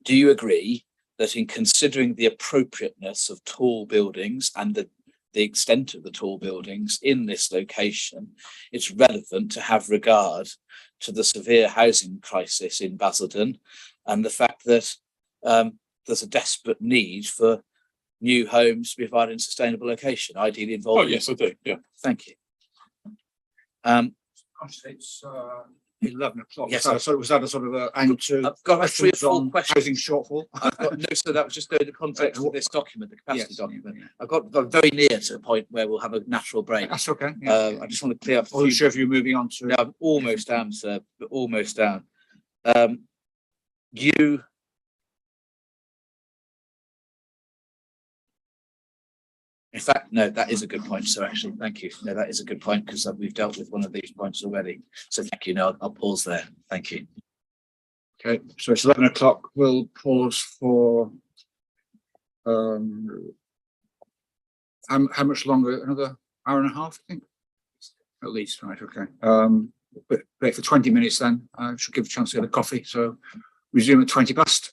D: do you agree that in considering the appropriateness of tall buildings and the extent of the tall buildings in this location, it's relevant to have regard to the severe housing crisis in Basildon and the fact that there's a desperate need for new homes to be provided in a sustainable location, ideally
E: Oh,
D: involving.
E: yes, I do. Yeah.
D: Thank you.
A: It's 11 o'clock.
D: Yes,
A: Was that a sort of end to
D: I've got 3 or 4
A: on
D: questions.
A: housing shortfall?
D: I've got no, so that was just the context of this document, the capacity
A: Yes.
D: document. I've got very near to a point where we'll have a natural break.
A: That's okay. Yeah.
D: I just want to clear up a
A: Or
D: few.
A: sure if you're moving on to.
D: No, I'm almost down, sir, but almost down. In fact, no, that is a good point. So actually, thank you. No, that is a good point because we've dealt with one of these points already. So thank you. No, I'll pause there. Thank you.
A: Okay, so it's 11 o'clock. We'll pause for how much longer? Another hour and a half, I think. At least, right? Okay. But break for 20 minutes then. I should give a chance to get a coffee. So resume at 20 past.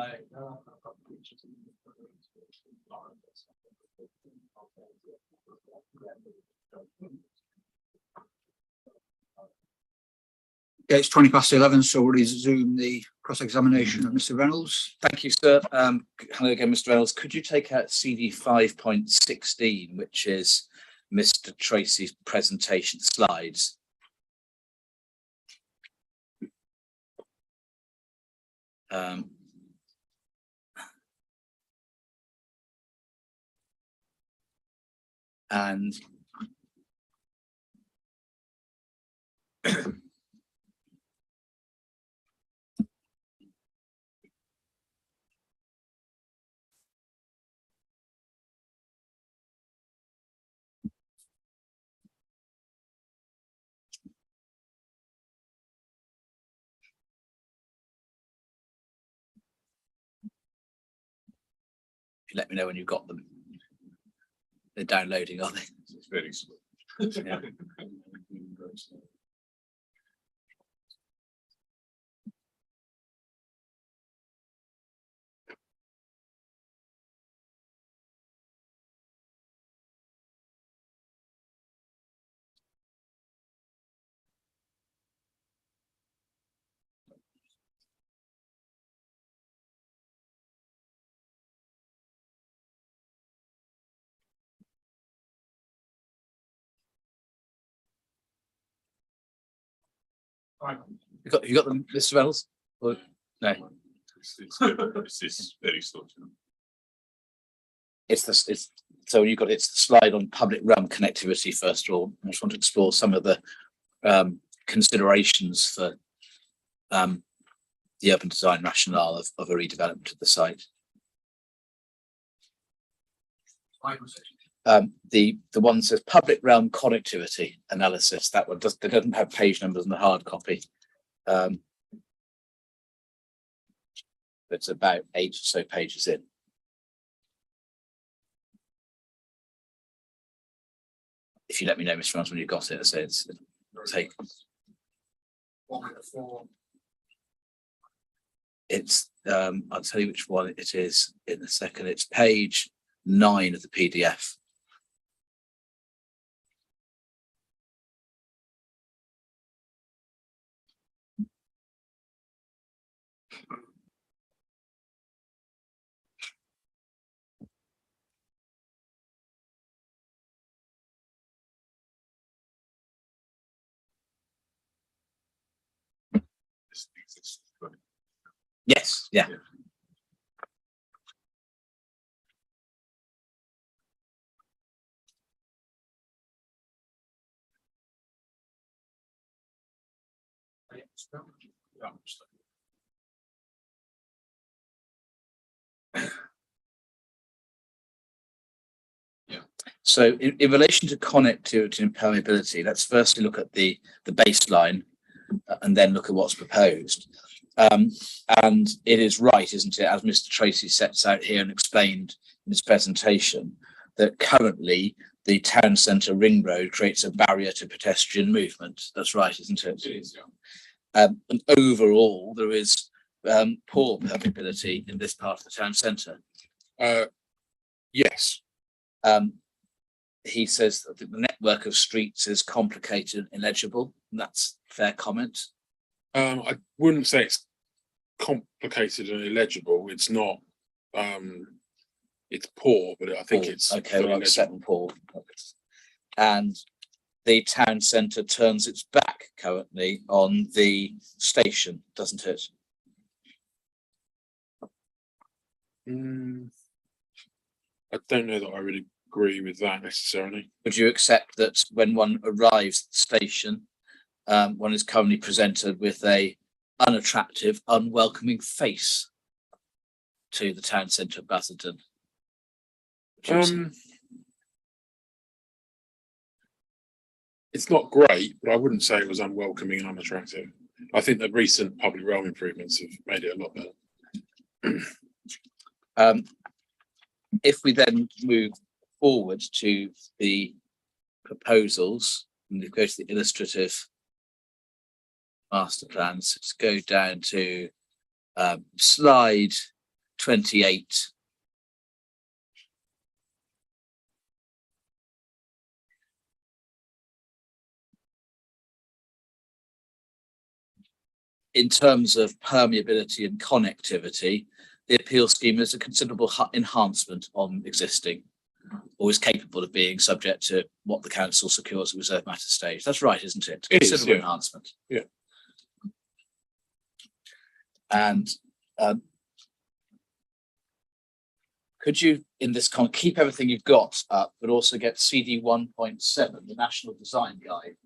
A: Okay, it's 11:20, so we'll resume the cross-examination of Mr. Reynolds.
D: Thank you, sir. Hello again, Mr. Reynolds. Could you take out CD 5.16, which is Mr. Tracy's presentation slides? And let me know when you've got them. They're downloading, are they?
E: It's very slow.
D: Yeah. You got them, Mr. Reynolds? Or, no,
E: It's very slow.
D: it's so you got it's the slide on public realm connectivity first of all. I just want to explore some of the considerations for the urban design rationale of a redevelopment of the site. The one that says public realm connectivity analysis. That one doesn't have page numbers in the hard copy. It's about 8 or so pages in. If you let me know, Mr. Reynolds, when you've got it, I say it's take. It's I'll tell you which one it is in a second. It's page 9 of the PDF. Yes, yeah. So in relation to connectivity and permeability, let's firstly look at the baseline and then look at what's proposed. And it is right, isn't it, as Mr. Tracy sets out here and explained in his presentation, that currently the town centre ring road creates a barrier to pedestrian movement. That's right, isn't it?
E: It is, yeah.
D: And overall, there is poor permeability in this part of the town centre.
E: Yes.
D: He says that the network of streets is complicated and illegible. And that's a fair comment.
E: I wouldn't say it's complicated and illegible. It's not. It's poor, but I think it's
D: okay. Well, accept poor. And the town centre turns its back currently on the station, doesn't it?
E: I don't know that I really agree with that necessarily.
D: Would you accept that when one arrives at the station, one is currently presented with a unattractive, unwelcoming face to the town centre of Basildon?
E: It's not great, but I wouldn't say it was unwelcoming and unattractive. I think the recent public realm improvements have made it a lot better.
D: If we then move forward to the proposals, and we go to the illustrative master plans, let's go down to slide 28. In terms of permeability and connectivity, the appeal scheme is a considerable enhancement on existing, or is capable of being, subject to what the council secures at reserve matter stage. That's right, isn't it?
E: It is,
D: Considerable
E: yeah.
D: enhancement.
E: Yeah.
D: And could you, in this keep everything you've got up, but also get CD 1.7, the National Design Guide?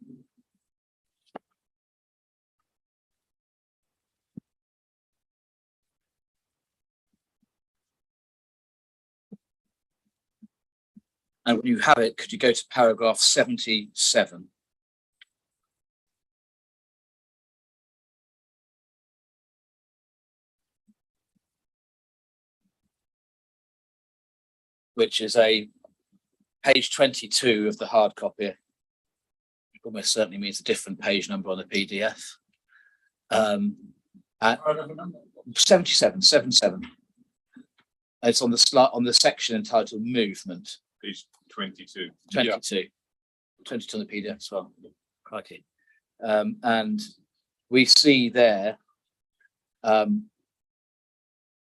D: And when you have it, could you go to paragraph 77? Which is a page 22 of the hard copy. It almost certainly means a different page number on the PDF. At 77. It's on the slide, on the section entitled Movement.
B: Page 22.
D: 22. 22 on the PDF as well. Crikey. And we see there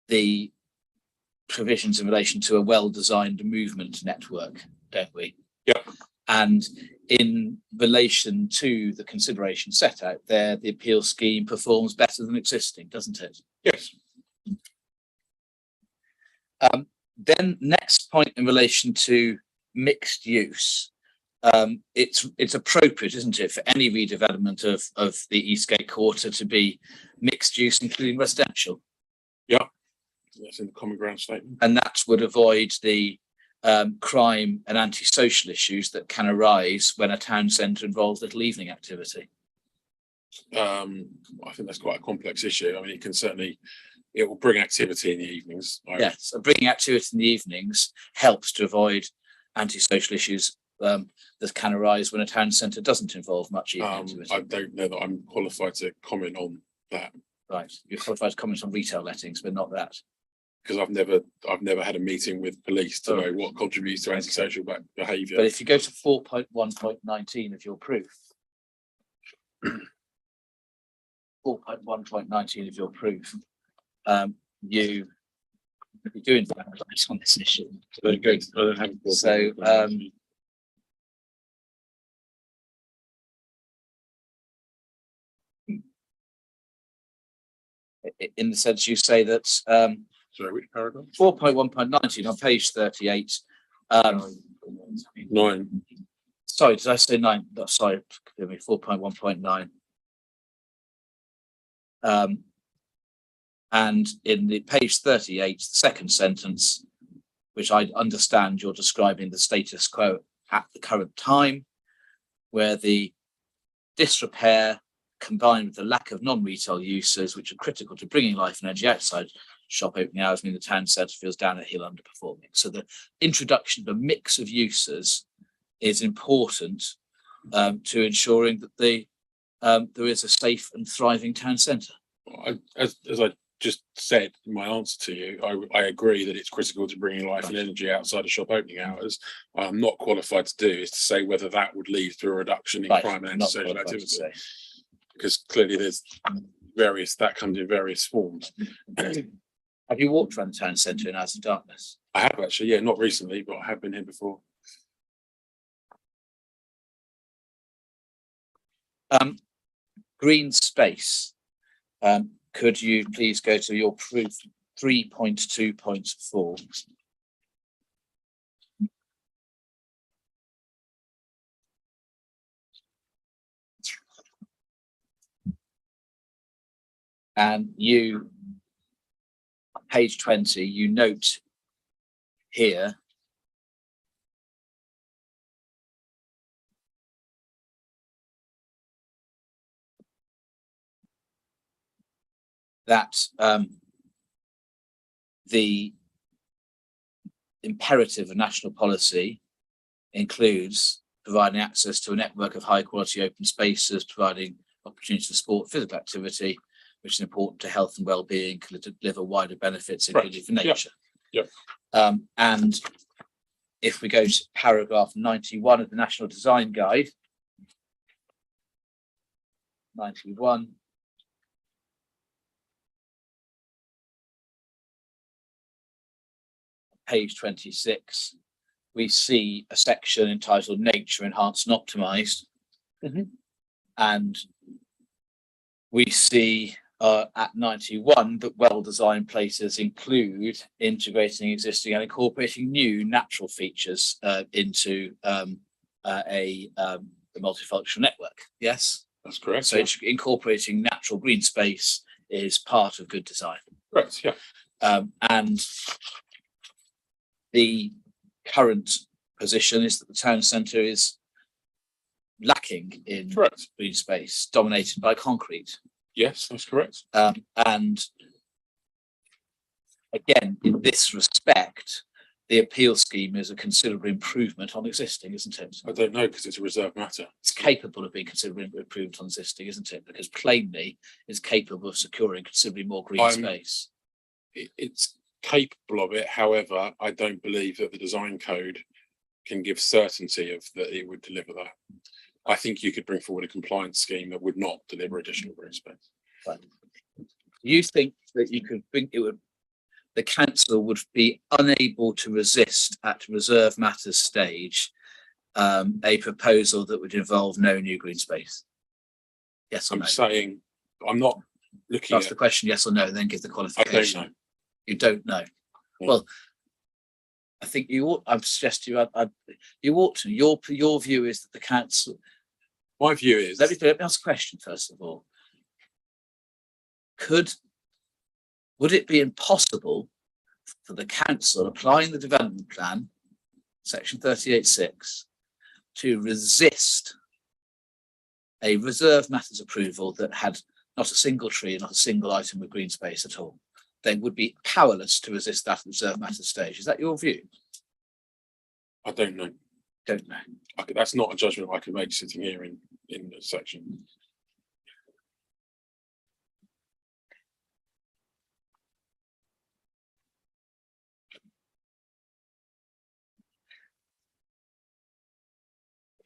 D: the provisions in relation to a well-designed movement network, don't we?
E: Yep.
D: And in relation to the consideration set out there, the appeal scheme performs better than existing, doesn't it?
E: Yes.
D: Then next point in relation to mixed use. It's appropriate, isn't it, for any redevelopment of the Eastgate Quarter to be mixed use, including residential.
E: Yeah. That's in the common ground statement.
D: And that would avoid the crime and antisocial issues that can arise when a town centre involves little evening activity.
E: I think that's quite a complex issue. I mean, it will bring activity in the evenings.
D: Yes, bringing activity in the evenings helps to avoid antisocial issues that can arise when a town centre doesn't involve much evening activity.
E: I don't know that I'm qualified to comment on that.
D: Right, you're qualified to comment on retail lettings, but not that.
E: Because I've never had a meeting with police to know what contributes to antisocial behaviour.
D: But if you go to 4.1.19 of your proof, 4.1.19 of your proof, you do in fact advise on this issue. So in the sense you say that
E: Sorry, which paragraph?
D: 4.1.19 on page 38.
E: 9.
D: Sorry, did I say 9? No, sorry, forgive me, 4.1.9. And in the page 38, the second sentence, which I understand you're describing the status quo at the current time, where the disrepair combined with the lack of non-retail uses, which are critical to bringing life and energy outside shop opening hours, mean the town centre feels down a hill underperforming. So the introduction of a mix of uses is important to ensuring that there is a safe and thriving town centre.
E: As I just said in my answer to you, I agree that it's critical to bringing life and energy outside of shop opening hours. What I'm not qualified to do is to say whether that would lead to a reduction in crime and antisocial activity, because clearly there's that comes in various forms.
D: Have you walked around the town centre in hours of darkness?
E: I have actually, yeah, not recently, but I have been here before.
D: Green space. Could you please go to your proof 3.2.4? And you, page 20, you note here that the imperative of national policy includes providing access to a network of high quality open spaces, providing opportunities for sport, physical activity, which is important to health and well-being, can deliver wider benefits, including for
E: Yeah.
D: nature.
E: Yeah.
D: And if we go to paragraph 91 of the National Design Guide, 91. Page 26, we see a section entitled Nature Enhanced and Optimized. And we see at 91 that well-designed places include integrating existing and incorporating new natural features into the multifunctional network. Yes,
E: That's correct.
D: so incorporating natural green space is part of good design.
E: Correct. Yeah.
D: And the current position is that the town centre is lacking in
E: Correct.
D: green space, dominated by concrete.
E: Yes, that's correct.
D: And again, in this respect, the appeal scheme is a considerable improvement on existing, isn't it?
E: I don't know, because it's a reserved matter.
D: It's capable of being considerable improvement on existing, isn't it? Because plainly it's capable of securing considerably more green space.
E: It's capable of it. However, I don't believe that the design code can give certainty of that it would deliver that. I think you could bring forward a compliance scheme that would not deliver additional green space.
D: But you think that you could bring it would, the council would be unable to resist at reserve matters stage a proposal that would involve no new green space? Yes or
E: I'm
D: no?
E: saying, I'm not looking
D: Ask
E: at,
D: the question yes or no, and then give the
E: I
D: qualification.
E: don't know.
D: You don't know.
E: Yeah.
D: Well, I think you ought. I've suggested you ought to. Your view is that the council.
E: My view is,
D: Let me ask a question first of all. Would it be impossible for the council applying the development plan, section 38.6, to resist a reserve matters approval that had not a single tree, not a single item of green space at all? They would be powerless to resist that at the reserve matters stage. Is that your view?
E: I don't know.
D: Don't know.
E: That's not a judgment I can make sitting here in the section.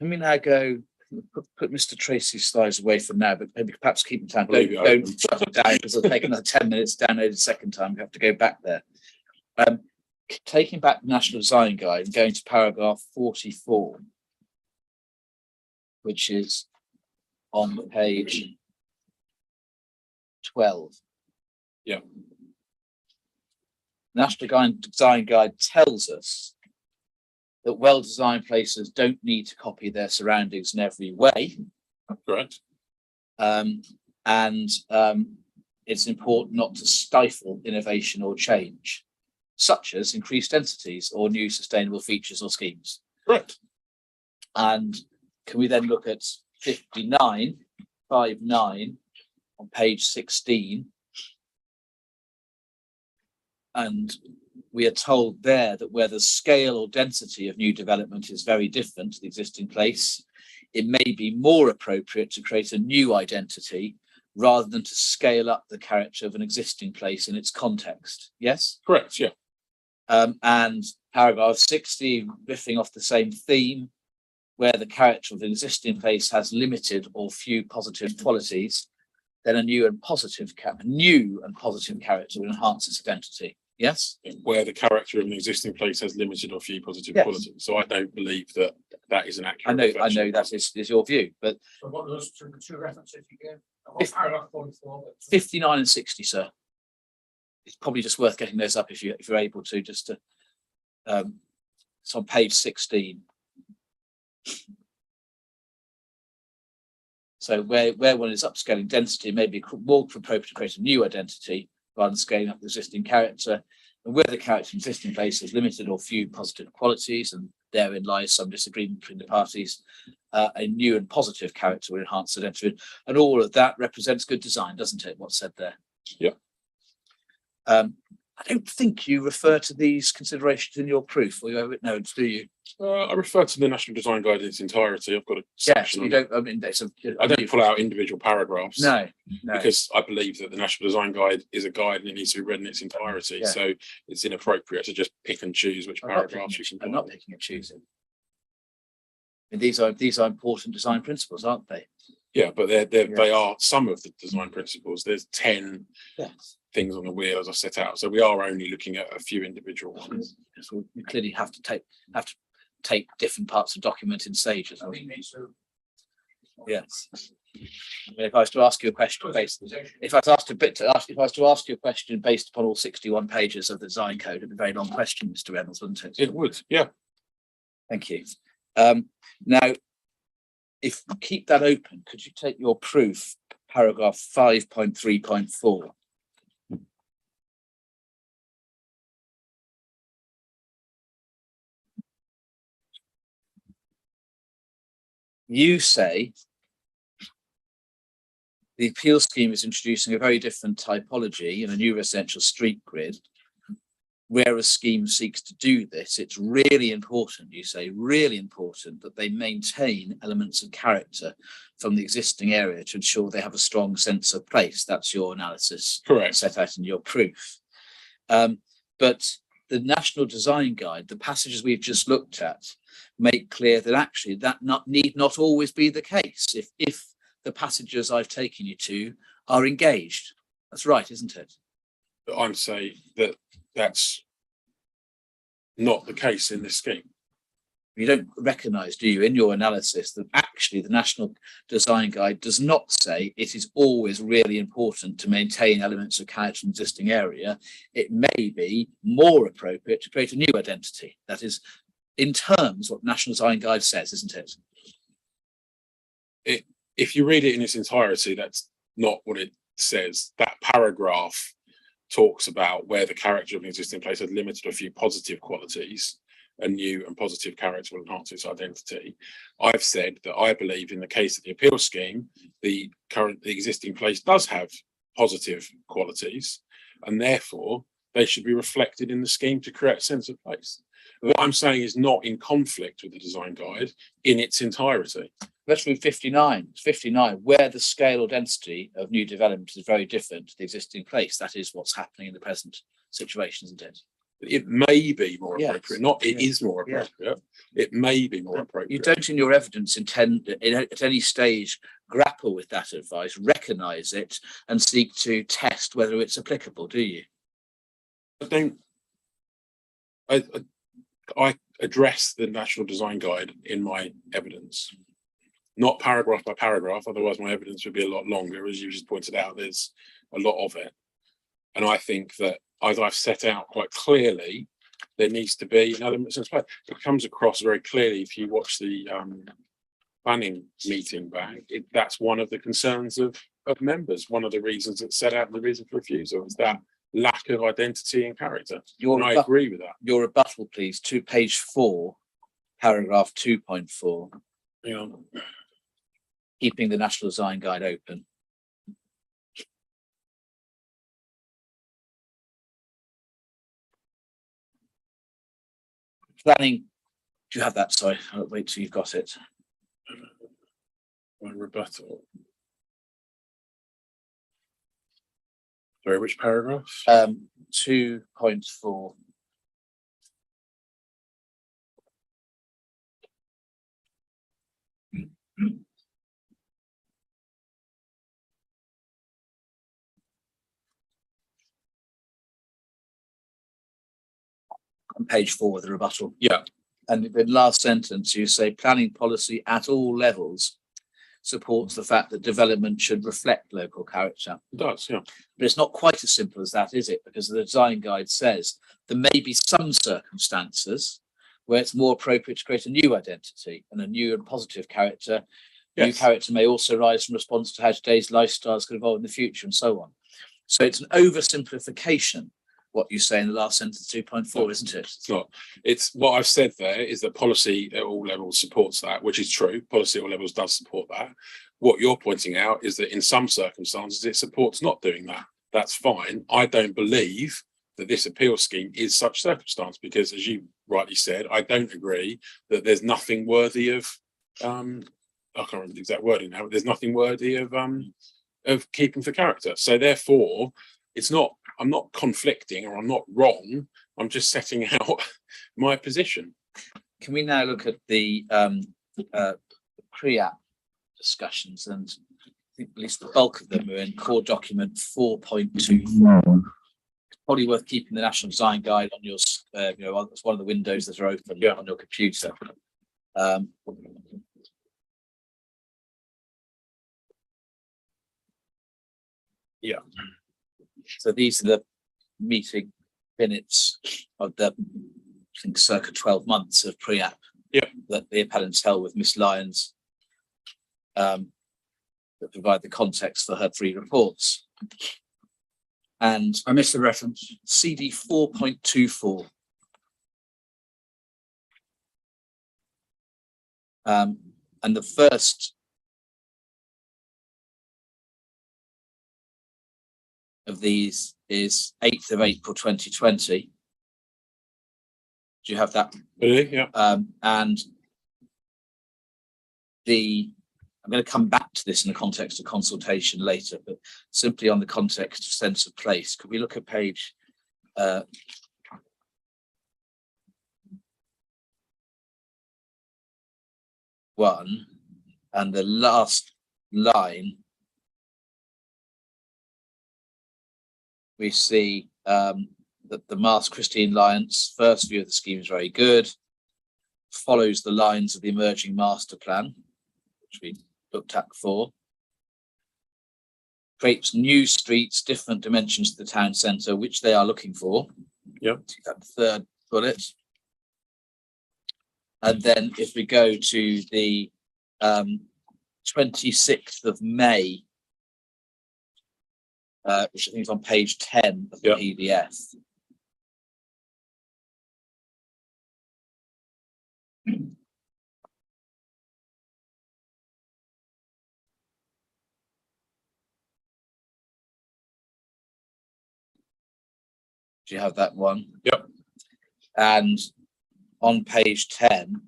D: Let me now go put Mr. Tracy's slides away for now, but maybe perhaps keep them down.
E: Leave it
D: Don't
E: open.
D: shut it down because it'll take another 10 minutes to download the second time. We have to go back there. Taking back the National Design Guide and going to paragraph 44, which is on page 12.
E: Yeah.
D: National Design Guide tells us that well-designed places don't need to copy their surroundings in every way.
E: Correct.
D: It's important not to stifle innovation or change, such as increased densities or new sustainable features or schemes.
E: Correct.
D: And can we then look at 59 on page 16? And we are told there that where the scale or density of new development is very different to the existing place, it may be more appropriate to create a new identity rather than to scale up the character of an existing place in its context. Yes?
E: Correct. Yeah.
D: And paragraph 60, riffing off the same theme, where the character of an existing place has limited or few positive qualities, then a new and positive character will enhance its identity. Yes?
E: Where the character of an existing place has limited or few positive
D: Yes.
E: qualities. So I don't believe that that is an accurate.
D: I know
E: reflection.
D: that is your view, but
A: So what are those two references you gave?
D: If-
A: Paragraph 44.
D: 59 and 60, sir. It's probably just worth getting those up if you're able to, just to it's on page 16. So where one is upscaling density, it may be more appropriate to create a new identity rather than scaling up the existing character. And where the character in existing place has limited or few positive qualities, and therein lies some disagreement between the parties, a new and positive character will enhance identity. And all of that represents good design, doesn't it? What's said there?
E: Yeah.
D: I don't think you refer to these considerations in your proof or your notes, do you?
E: I refer to the National Design Guide in its entirety. I've got a
D: Yes,
E: section
D: you
E: on
D: don't. I mean, it's a,
E: it. I don't pull out individual paragraphs.
D: No, no.
E: Because I believe that the National Design Guide is a guide and it needs to be read in its entirety.
D: Yeah.
E: So it's inappropriate to just pick and choose which paragraphs you can.
D: I'm not picking and choosing. And these are important design principles, aren't they?
E: Yeah, but they are some of the design principles. There's 10
D: Yes.
E: things on the wheel as I set out. So we are only looking at a few individual ones.
D: So you clearly have to take different parts of document in stages. Yes. I mean, if I was to ask you a question based, if I was to ask you a question based upon all 61 pages of the design code, it'd be a very long question, Mr. Reynolds, wouldn't it?
E: It would, yeah.
D: Thank you. Now, if you keep that open, could you take your proof, paragraph 5.3.4? You say the appeal scheme is introducing a very different typology in a new residential street grid. Where a scheme seeks to do this, it's really important, you say, really important that they maintain elements of character from the existing area to ensure they have a strong sense of place. That's your analysis.
E: Correct.
D: Set out in your proof. But the National Design Guide, the passages we've just looked at, make clear that actually that need not always be the case if the passages I've taken you to are engaged. That's right, isn't it?
E: But I'm saying that that's not the case in this scheme.
D: You don't recognise, do you, in your analysis that actually the National Design Guide does not say it is always really important to maintain elements of character in the existing area. It may be more appropriate to create a new identity. That is, in terms, what National Design Guide says, isn't it?
E: If you read it in its entirety, that's not what it says. That paragraph talks about where the character of an existing place had limited a few positive qualities, a new and positive character will enhance its identity. I've said that I believe in the case of the appeal scheme, the existing place does have positive qualities, and therefore they should be reflected in the scheme to create a sense of place. What I'm saying is not in conflict with the design guide in its entirety.
D: Let's read 59. 59, where the scale or density of new development is very different to the existing place. That is what's happening in the present situation, isn't it?
E: It may be more
D: Yes.
E: appropriate, not it
D: Yeah.
E: is more
D: Yeah.
E: appropriate. It may be more appropriate.
D: You don't, in your evidence, intend at any stage grapple with that advice, recognise it, and seek to test whether it's applicable, do you?
E: I don't. I address the National Design Guide in my evidence, not paragraph by paragraph. Otherwise, my evidence would be a lot longer. As you just pointed out, there's a lot of it, and I think that as I've set out quite clearly, there needs to be an element of place. It comes across very clearly if you watch the planning meeting back. That's one of the concerns of members. One of the reasons it's set out in the reason for refusal is that lack of identity and character. And I agree with that.
D: Your rebuttal, please, to page 4, paragraph 2.4.
E: Hang on.
D: Keeping the National Design Guide open. Planning, do you have that? Sorry, I'll wait till you've got it.
E: My rebuttal. Sorry, which paragraph?
D: 2.4. On page 4 of the rebuttal.
E: Yeah.
D: And in the last sentence, you say planning policy at all levels supports the fact that development should reflect local character.
E: It does, yeah.
D: But it's not quite as simple as that, is it? Because the design guide says there may be some circumstances where it's more appropriate to create a new identity and a new and positive character. New
E: Yes.
D: character may also arise from response to how today's lifestyles could evolve in the future and so on. So it's an oversimplification, what you say in the last sentence, 2.4, isn't it?
E: It's not. It's what I've said there is that policy at all levels supports that, which is true. Policy at all levels does support that. What you're pointing out is that in some circumstances it supports not doing that. That's fine. I don't believe that this appeal scheme is such circumstance, because as you rightly said, I don't agree that there's nothing worthy of, I can't remember the exact wording now, but there's nothing worthy of keeping for character. So therefore, I'm not conflicting, or I'm not wrong. I'm just setting out my position.
D: Can we now look at the pre-app discussions, and I think at least the bulk of them are in core document 4.24. It's probably worth keeping the National Design Guide on your, it's one of the windows that are open on your computer.
E: Yeah.
D: So these are the meeting minutes of the, I think, circa 12 months of pre-app that the appellants held with Miss Lyons, that provide the context for her 3 reports. And
A: I missed the reference.
D: CD 4.24. And the first of these is 8th of April 2020. Do you have that?
E: Yeah.
D: And I'm going to come back to this in the context of consultation later, but simply on the context of sense of place, could we look at page 1 and the last line? We see that the Master Christine Lyons first view of the scheme is very good, follows the lines of the emerging master plan, which we looked at before, creates new streets, different dimensions to the town centre, which they are looking for.
E: Yep.
D: That third bullet. And then if we go to the 26th of May, which I think is on page 10 of the PDF. Do you have that one?
E: Yep.
D: And on page 10,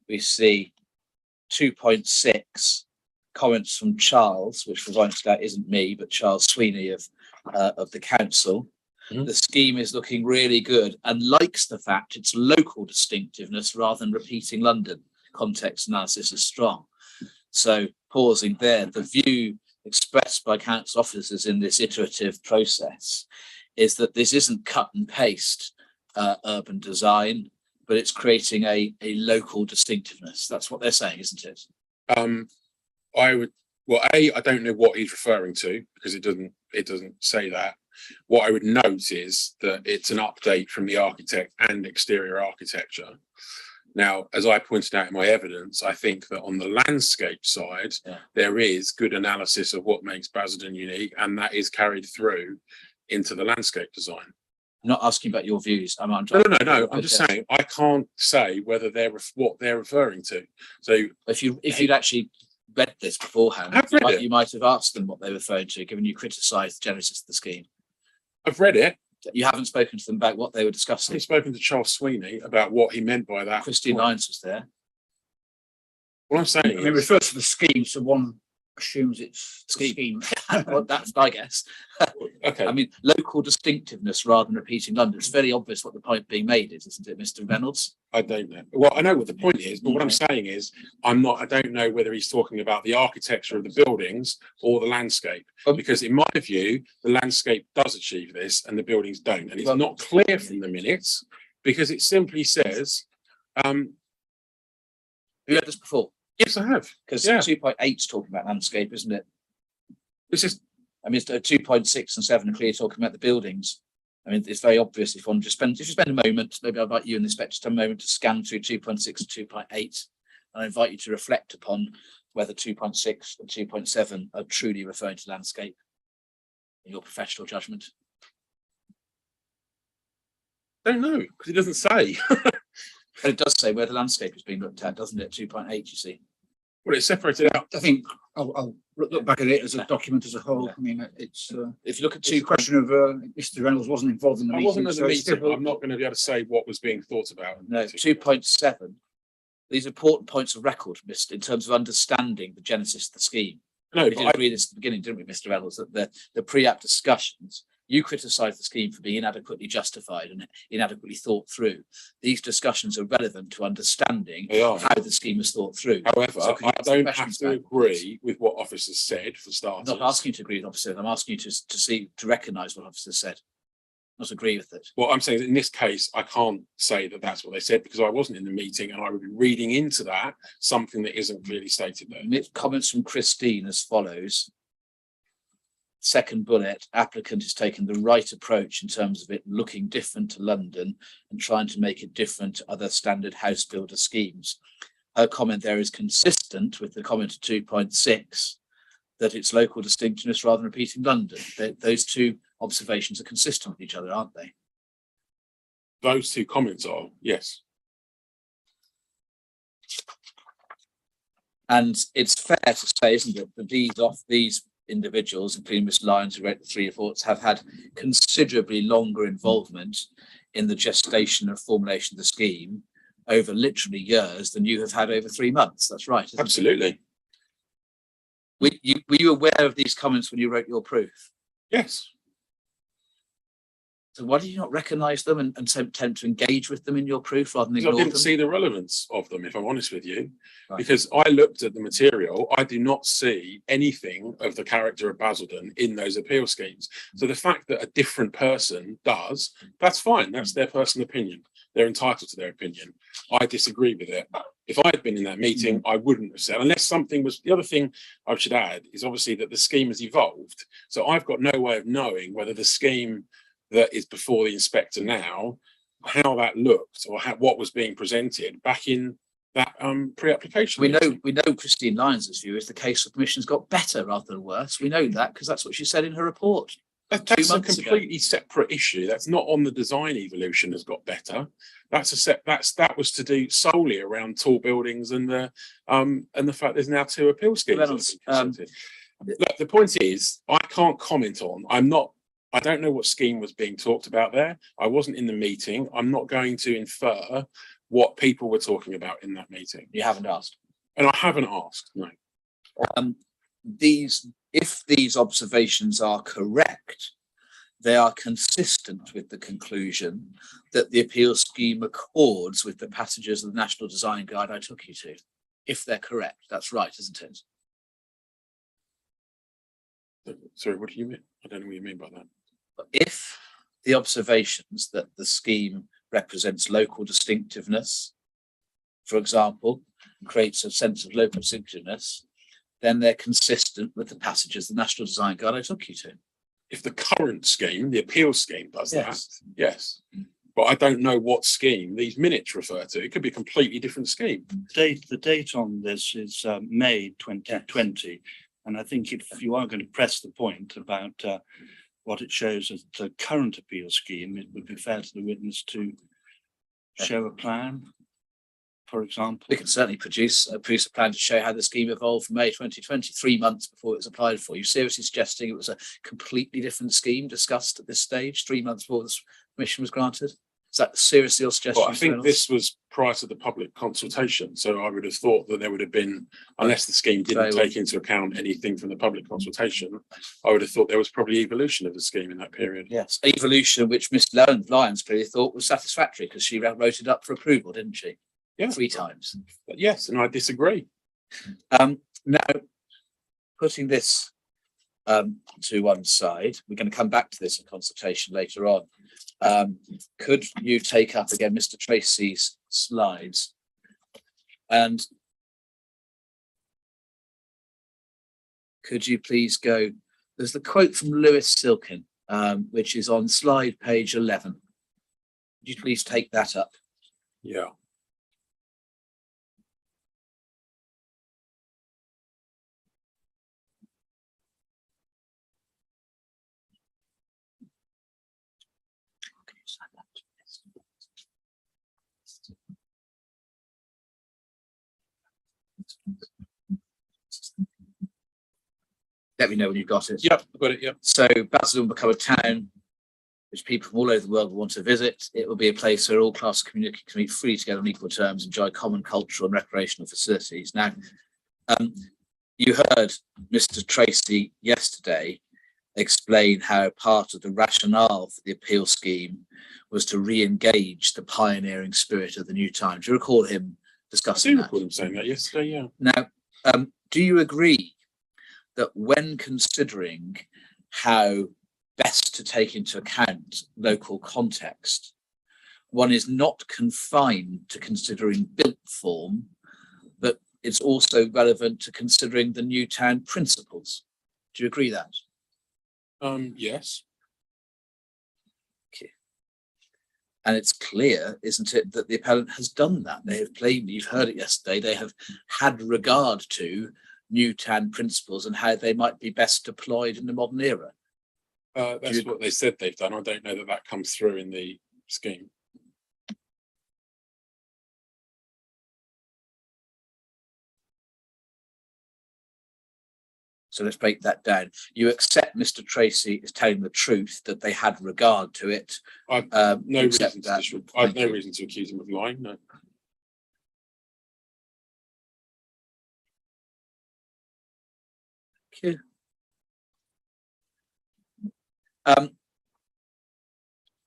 D: we see 2.6 comments from Charles, which for once that isn't me, but Charles Sweeney of the council. The scheme is looking really good and likes the fact it's local distinctiveness rather than repeating London. Context analysis is strong. So pausing there, the view expressed by council officers in this iterative process is that this isn't cut and paste urban design, but it's creating a local distinctiveness. That's what they're saying, isn't it?
E: I don't know what he's referring to, because it doesn't say that. What I would note is that it's an update from the architect and exterior architecture. Now, as I pointed out in my evidence, I think that on the landscape side, there is good analysis of what makes Basildon unique, and that is carried through into the landscape design.
D: I'm not asking about your views. No.
E: I'm just saying I can't say whether what they're referring to. So
D: if you'd actually read this beforehand, you might have asked them what they were referring to, given you criticised the genesis of the scheme.
E: I've read it.
D: You haven't spoken to them about what they were discussing.
E: I've spoken to Charles Sweeney about what he meant by that.
D: Christine Lyons was there.
E: What I'm saying
A: it refers to the scheme, so one assumes it's the scheme.
D: Well, that's, I guess.
E: Okay.
D: I mean, local distinctiveness rather than repeating London. It's very obvious what the point being made is, isn't it, Mr. Reynolds?
E: I don't know. Well, I know what the point is, but what I'm saying is I don't know whether he's talking about the architecture of the buildings or the landscape. Because in my view, the landscape does achieve this and the buildings don't. And it's not clear from the minutes, because it simply says,
D: have you heard this before?
E: Yes, I have.
D: Because 2.8 is talking about landscape, isn't it?
E: This is,
D: I mean, 2.6 and 7 are clearly talking about the buildings. I mean, it's very obvious if you spend a moment, maybe I'll invite you and the inspector to a moment to scan through 2.6 and 2.8, and I invite you to reflect upon whether 2.6 and 2.7 are truly referring to landscape in your professional judgment.
E: I don't know, because it doesn't say.
D: But it does say where the landscape is being looked at, doesn't it? 2.8, you see.
E: Well, it's separated out.
A: I think I'll look back at it as a document as a whole. I mean, it's
D: If you look at
A: it's a
D: 2.
A: question of Mr. Reynolds wasn't involved in the
E: I
A: meeting.
E: wasn't at the
A: so it's
E: meeting.
A: difficult.
E: I'm not going to be able to say what was being thought about. in the
D: No,
E: meeting.
D: 2.7. These important points of record, Mr. in terms of understanding the genesis of the scheme.
E: No,
D: We
E: but
D: did agree this at the beginning, didn't we, Mr. Reynolds, that the pre-app discussions, you criticised the scheme for being inadequately justified and inadequately thought through. These discussions are relevant to understanding
E: They are.
D: how the scheme was thought through.
E: However,
D: So could you
E: I
D: answer the
E: don't have
D: questions
E: to
D: now?
E: agree with what officers said for
D: I'm
E: starters.
D: not asking you to agree with officers. I'm asking you to recognise what officers said, not agree with it.
E: Well, I'm saying that in this case, I can't say that that's what they said because I wasn't in the meeting and I would be reading into that something that isn't clearly stated there.
D: Comments from Christine as follows. Second bullet, applicant has taken the right approach in terms of it looking different to London and trying to make it different to other standard house builder schemes. Her comment there is consistent with the comment of 2.6 that it's local distinctiveness rather than repeating London. Those two observations are consistent with each other, aren't they?
E: Those two comments are, yes.
D: And it's fair to say, isn't it, that these individuals, including Ms. Lyons, who wrote the 3 reports, have had considerably longer involvement in the gestation and formulation of the scheme over literally years than you have had over 3 months. That's right. Isn't
E: Absolutely.
D: it? Were you aware of these comments when you wrote your proof?
E: Yes.
D: So why did you not recognise them and so attempt to engage with them in your proof rather than
E: Because I
D: ignore
E: didn't
D: them?
E: see the relevance of them, if I'm honest with you.
D: Right.
E: Because I looked at the material, I do not see anything of the character of Basildon in those appeal schemes. So the fact that a different person does, that's fine. That's their personal opinion. They're entitled to their opinion. I disagree with it. If I had been in that meeting, I wouldn't have said, unless something was, the other thing I should add is obviously that the scheme has evolved. So I've got no way of knowing whether the scheme that is before the inspector now, how that looked or what was being presented back in that pre-application.
D: We
E: meeting.
D: know Christine Lyons' view is the case of commission's got better rather than worse. We know that because that's what she said in her report.
E: That's a
D: months ago.
E: completely separate issue. That's not on the design evolution has got better. That was to do solely around tall buildings and the fact there's now 2 appeal schemes.
D: Reynolds,
E: Look, the point is, I can't comment on. I don't know what scheme was being talked about there. I wasn't in the meeting. I'm not going to infer what people were talking about in that meeting.
D: You haven't asked.
E: And I haven't asked, no.
D: If these observations are correct, they are consistent with the conclusion that the appeal scheme accords with the passages of the National Design Guide I took you to. If they're correct, that's right, isn't it?
E: Sorry, what do you mean? I don't know what you mean by that.
D: If the observations that the scheme represents local distinctiveness, for example, creates a sense of local distinctiveness, then they're consistent with the passages of the National Design Guide I took you to.
E: If the current scheme, the appeal scheme does
D: Yes.
E: that, yes. But I don't know what scheme these minutes refer to. It could be a completely different scheme.
C: The date on this is May 2020. And I think if you are going to press the point about what it shows as the current appeal scheme, it would be fair to the witness to show a plan, for example.
D: We can certainly produce a plan to show how the scheme evolved from May 2020, 3 months before it was applied for. You're seriously suggesting it was a completely different scheme discussed at this stage, 3 months before this permission was granted? Is that seriously your suggestion?
E: Well, I
D: Mr.
E: think
D: Reynolds?
E: this was prior to the public consultation. So I would have thought that there would have been, unless the scheme didn't
D: So-
E: take into account anything from the public consultation, I would have thought there was probably evolution of the scheme in that period.
D: Yes, evolution, which Miss Lyons clearly thought was satisfactory because she wrote it up for approval, didn't she?
E: Yeah.
D: 3 times.
E: But yes, and I disagree.
D: Now, putting this to one side, we're going to come back to this in consultation later on. Could you take up again Mr. Tracy's slides? And could you please go, there's the quote from Lewis Silkin, which is on slide page 11. Would you please take that up?
E: Yeah.
D: Let me know when you've got it.
E: Yep, I've got it. Yep.
D: So Basildon will become a town which people from all over the world will want to visit. It will be a place where all class community can meet freely together on equal terms, enjoy common cultural and recreational facilities. Now, you heard Mr. Tracy yesterday explain how part of the rationale for the appeal scheme was to re-engage the pioneering spirit of the new time. Do you recall him
E: I
D: discussing
E: do
D: that?
E: recall him saying that yesterday. Yeah.
D: Now, do you agree that when considering how best to take into account local context, one is not confined to considering built form, but it's also relevant to considering the new town principles? Do you agree that?
E: Yes.
D: Okay. And it's clear, isn't it, that the appellant has done that. They have plainly, you've heard it yesterday, they have had regard to new town principles and how they might be best deployed in the modern era.
E: That's what they said they've done. I don't know that that comes through in the scheme.
D: So let's break that down. You accept Mr. Tracy is telling the truth, that they had regard to it.
E: I've no
D: you
E: reason
D: accept
E: to
D: that.
E: I've
D: Thank
E: no
D: you.
E: reason to accuse him of lying. No.
D: Thank you.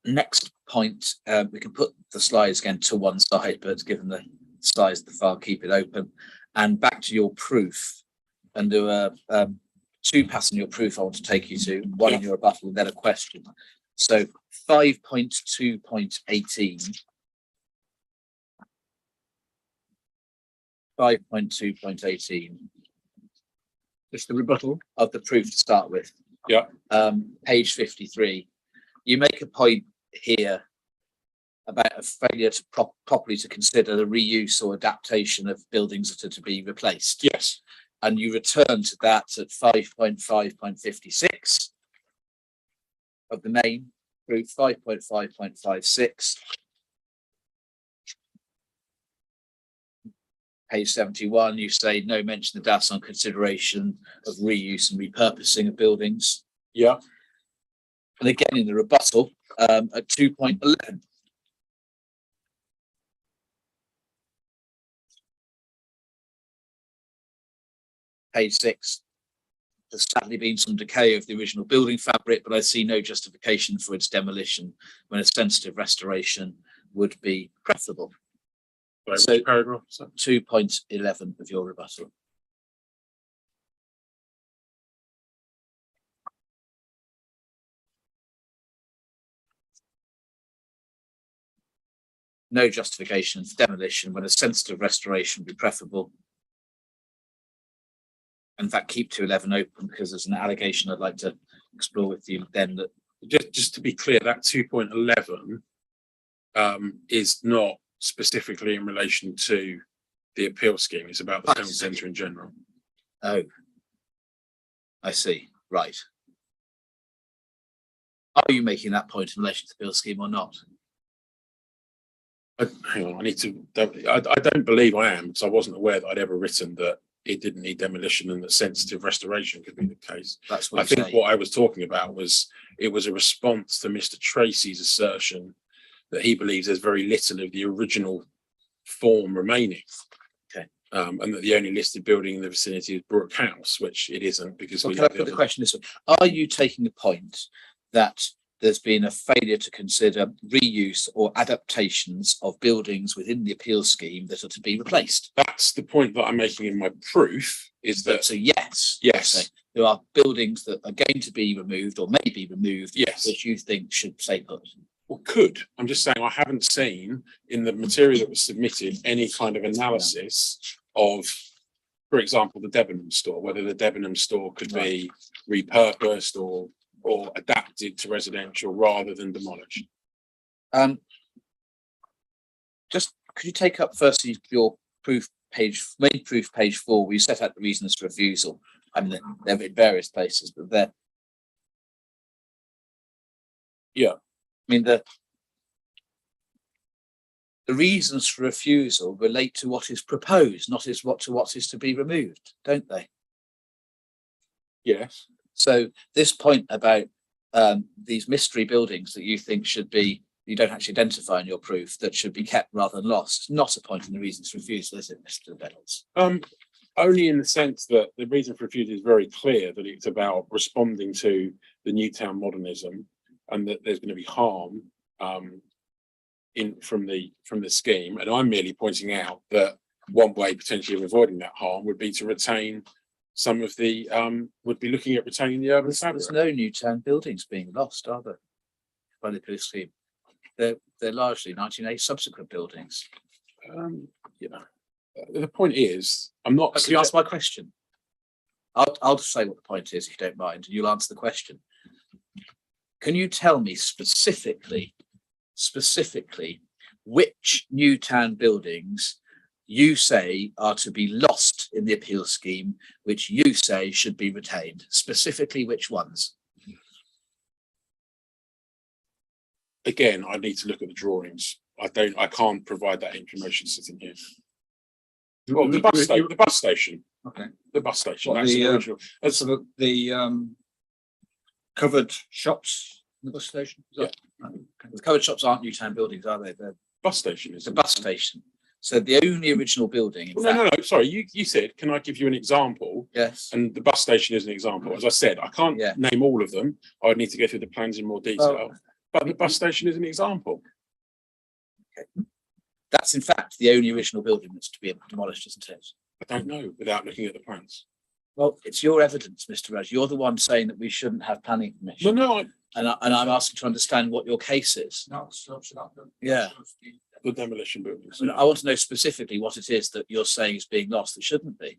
D: Next point, we can put the slides again to one side, but given the size of the file, keep it open. And back to your proof. And there are two passes in your proof I want to take you to, one in your rebuttal and then a question. So 5.2.18. 5.2.18.
A: Just the rebuttal.
D: Of the proof to start with.
E: Yeah.
D: Page 53. You make a point here about a failure to properly to consider the reuse or adaptation of buildings that are to be replaced.
E: Yes.
D: And you return to that at 5.5.56 of the main proof, 5.5.56. Page 71, you say no mention of that on consideration of reuse and repurposing of buildings.
E: Yeah.
D: And again in the rebuttal at 2.11. Page 6. There's sadly been some decay of the original building fabric, but I see no justification for its demolition when a sensitive restoration would be preferable.
E: Sorry,
D: So-
E: which paragraph? is that?
D: 2.11 of your rebuttal. No justification for demolition when a sensitive restoration would be preferable. In fact, keep 2.11 open because there's an allegation I'd like to explore with you then that
E: Just to be clear, that 2.11 is not specifically in relation to the appeal scheme. It's about the town centre in general.
D: oh, I see. Right. Are you making that point in relation to the bill scheme or not?
E: Hang on, I need to. I don't believe I am, because I wasn't aware that I'd ever written that it didn't need demolition and that sensitive restoration could be the case.
D: That's what
E: I
D: you
E: think
D: say.
E: what I was talking about was it was a response to Mr. Tracy's assertion that he believes there's very little of the original form remaining.
D: Okay.
E: And that the only listed building in the vicinity is Brook House, which it isn't because
D: Well,
E: we
D: can I
E: have
D: put the
E: other-
D: question this way? Are you taking the point that there's been a failure to consider reuse or adaptations of buildings within the appeal scheme that are to be replaced?
E: That's the point that I'm making in my proof, is that
D: So yes.
E: Yes.
D: So there are buildings that are going to be removed or may be removed.
E: Yes.
D: Which you think should stay put.
E: or could. I'm just saying I haven't seen in the material that was submitted any kind of analysis of, for example, the Debenham store, whether the Debenham store could be repurposed or adapted to residential rather than demolished.
D: Just could you take up firstly your proof page, main proof page 4, where you set out the reasons for refusal? I mean, they're in various places, but they're.
E: Yeah.
D: I mean, the reasons for refusal relate to what is proposed, not what is to be removed, don't they?
E: Yes.
D: So this point about these mystery buildings that you think should be, you don't actually identify in your proof, that should be kept rather than lost, it's not a point in the reasons for refusal, is it, Mr. Reynolds?
E: Only in the sense that the reason for refusal is very clear, that it's about responding to the Newtown modernism, and that there's going to be harm from the scheme. And I'm merely pointing out that one way potentially of avoiding that harm would be to retain some of the would be looking at retaining the urban fabric.
D: There's no Newtown buildings being lost, are there, by the police scheme? They're largely 1980 subsequent buildings.
E: You know, the point is, I'm not.
D: Can you answer my question? I'll just say what the point is, if you don't mind, and you'll answer the question. Can you tell me specifically which Newtown buildings you say are to be lost in the appeal scheme, which you say should be retained? Specifically, which ones?
E: Again, I need to look at the drawings. I can't provide that information sitting here. Well, the bus station.
A: Okay.
E: The bus station.
A: What,
E: That's
A: the,
E: the original.
A: So the covered shops in the bus station? Is that-
D: The covered shops aren't Newtown buildings, are they? They're
E: Bus station is
D: the bus station. So the only original building, in
E: No,
D: fact,
E: no. Sorry, you said, can I give you an example?
D: yes.
E: And the bus station is an example. As I said, I can't
D: Yeah.
E: name all of them. I would need to go through the plans in more detail.
D: Oh.
E: But the bus station is an example.
D: That's in fact the only original building that's to be demolished, isn't it?
E: I don't know without looking at the plans.
D: Well, it's your evidence, Mr. Rose. You're the one saying that we shouldn't have planning permission.
E: No,
D: And I'm asking to understand what your case is. Yeah.
E: the demolition buildings.
D: I mean, I want to know specifically what it is that you're saying is being lost that shouldn't be.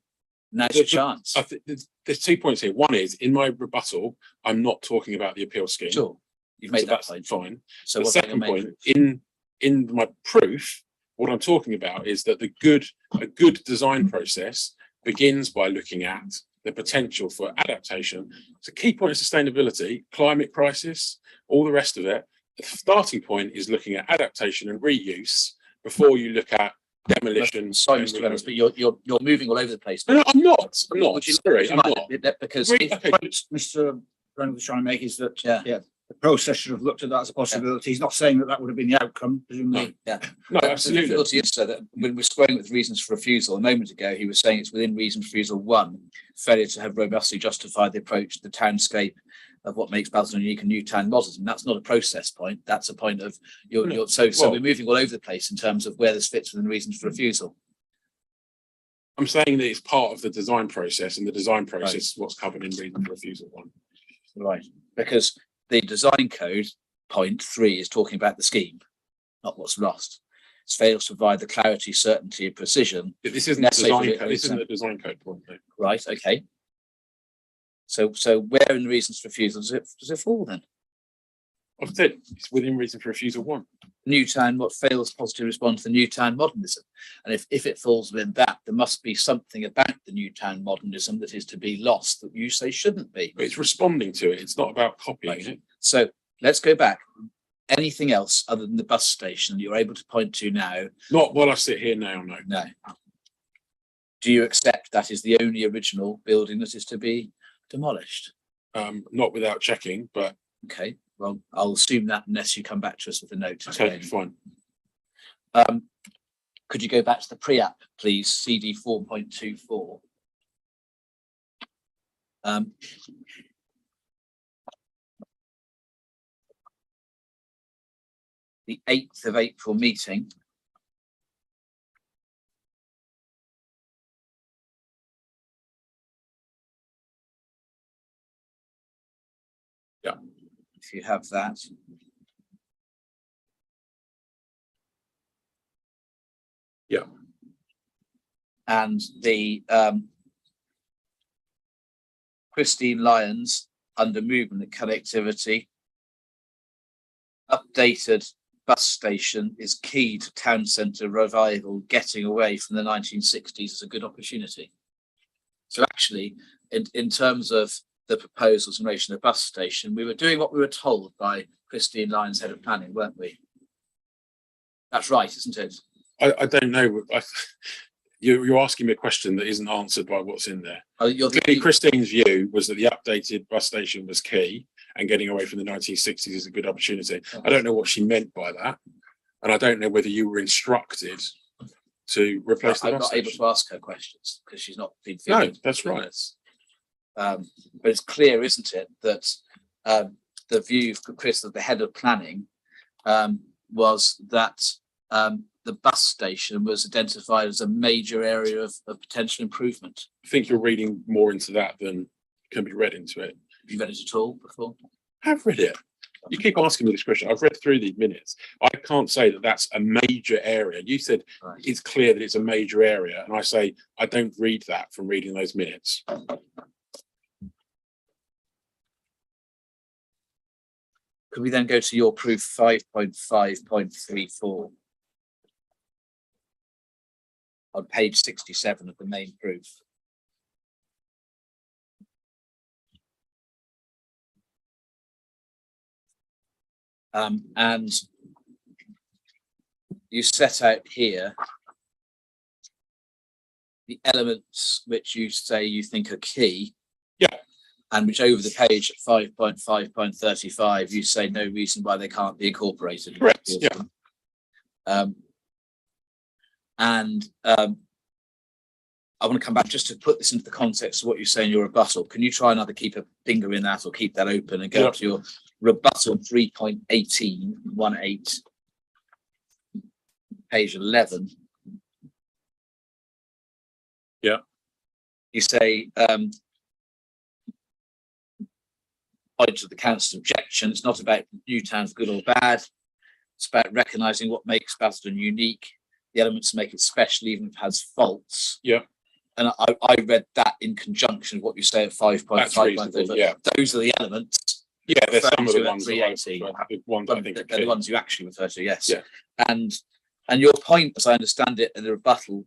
D: Now's your chance.
E: I think there's 2 points here. One is, in my rebuttal, I'm not talking about the appeal scheme.
D: Sure, you've
E: So
D: made that
E: that's
D: point.
E: fine.
D: So
E: The
D: what's your
E: second
D: main
E: point,
D: proof?
E: in my proof, what I'm talking about is that a good design process begins by looking at the potential for adaptation. It's a key point of sustainability, climate crisis, all the rest of it. The starting point is looking at adaptation and reuse before you look at demolition.
D: Sorry,
E: and
D: Mr. Reynolds, but
E: recovery.
D: you're moving all over the place.
E: No, I'm not. I'm not.
D: Would you-
E: Sorry,
D: would you
E: I'm
D: like
E: not.
D: that- Because
E: Really?
D: if-
E: Okay.
A: What Mr. Reynolds was trying to make is that,
D: Yeah.
A: the process should have looked at that as a possibility. He's not saying that that would have been the outcome, presumably.
E: No,
D: The
E: absolutely.
D: difficulty is so that when we're squaring with reasons for refusal a moment ago, he was saying it's within reason for refusal one, failure to have robustly justified the approach to the townscape of what makes Basildon unique and Newtown modernism. That's not a process point. That's a point of so
E: Well-
D: we're moving all over the place in terms of where this fits within reasons for refusal.
E: I'm saying that it's part of the design process, and the design process
D: Right.
E: is what's covered in reason for refusal one.
D: Right. Because the design code point 3 is talking about the scheme, not what's lost. It fails to provide the clarity, certainty, and precision.
E: But this isn't
D: Necessary for
E: design
D: the-
E: code. This isn't the design code point, though.
D: Right. Okay. So where in the reasons for refusal does it fall then?
E: I've said it's within reason for refusal one.
D: Newtown, what fails to positively respond to the Newtown modernism. And if it falls within that, there must be something about the Newtown modernism that is to be lost that you say shouldn't be.
E: But it's responding to it. It's not about copying
D: Right.
E: it.
D: So let's go back. Anything else other than the bus station you're able to point to now?
E: Not while I sit here now, no.
D: No. Do you accept that is the only original building that is to be demolished?
E: Not without checking, but
D: Okay, well, I'll assume that unless you come back to us with a note.
E: okay,
D: explaining.
E: fine.
D: Could you go back to the pre-app, please, CD 4.24? The 8th of April meeting.
E: Yeah.
D: If you have that.
E: Yeah.
D: And the Christine Lyons under movement and connectivity. Updated bus station is key to town centre revival, getting away from the 1960s is a good opportunity. So actually, in terms of the proposals in relation to the bus station, we were doing what we were told by Christine Lyons, head of planning, weren't we? That's right, isn't it?
E: I don't know. you're asking me a question that isn't answered by what's in there.
D: Oh, you're
E: Clearly, Christine's view was that the updated bus station was key, and getting away from the 1960s is a good opportunity. I don't know what she meant by that, and I don't know whether you were instructed to replace the
D: I'm
E: bus
D: not able
E: station.
D: to ask her questions because she's not been.
E: No,
D: fielded
E: that's
D: within
E: right.
D: us. But it's clear, isn't it, that the view of Chris, of the head of planning, was that the bus station was identified as a major area of potential improvement.
E: I think you're reading more into that than can be read into it.
D: Have you read it at all before?
E: I've read it. You keep asking me this question. I've read through these minutes. I can't say that that's a major area. You said
D: Right.
E: it's clear that it's a major area, and I say I don't read that from reading those minutes.
D: Could we then go to your proof 5.5.34 on page 67 of the main proof? And you set out here the elements which you say you think are key.
E: Yeah.
D: And which over the page at 5.5.35, you say no reason why they can't be incorporated.
E: Correct, yeah.
D: I want to come back just to put this into the context of what you say in your rebuttal. Can you try and either keep a finger in that or keep that open and go
E: Yeah.
D: to your rebuttal 3.1818, page 11.
E: Yeah.
D: You say, point to the council's objection. It's not about Newtown's good or bad. It's about recognising what makes Basildon unique, the elements that make it special, even if it has faults.
E: Yeah.
D: And I read that in conjunction with what you say at 5.5.
E: Yeah.
D: Those are the elements.
E: Yeah, there's some of the
D: Referring
E: ones
D: to
E: that
D: at 380.
E: the ones I think are
D: They're the
E: key.
D: ones you actually refer to, yes.
E: Yeah.
D: And your point, as I understand it in the rebuttal,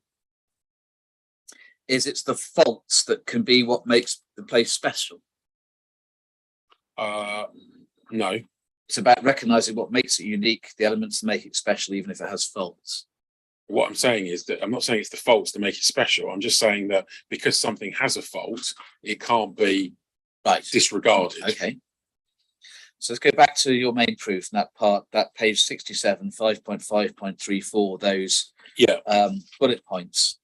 D: is it's the faults that can be what makes the place special.
E: No.
D: It's about recognising what makes it unique, the elements that make it special, even if it has faults.
E: What I'm saying is that I'm not saying it's the faults to make it special. I'm just saying that because something has a fault, it can't be
D: Right.
E: disregarded.
D: Okay. So let's go back to your main proof in that part, that page 67, 5.5.34, those
E: Yeah.
D: bullet points.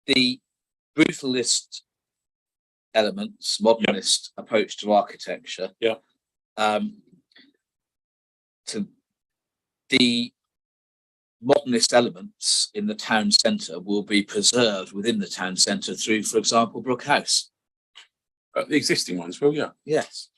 D: The brutalist elements, modernist approach to architecture.
E: Yeah.
D: To the modernist elements in the town centre will be preserved within the town centre through, for example, Brook House.
E: The existing ones will, yeah.
D: Yes.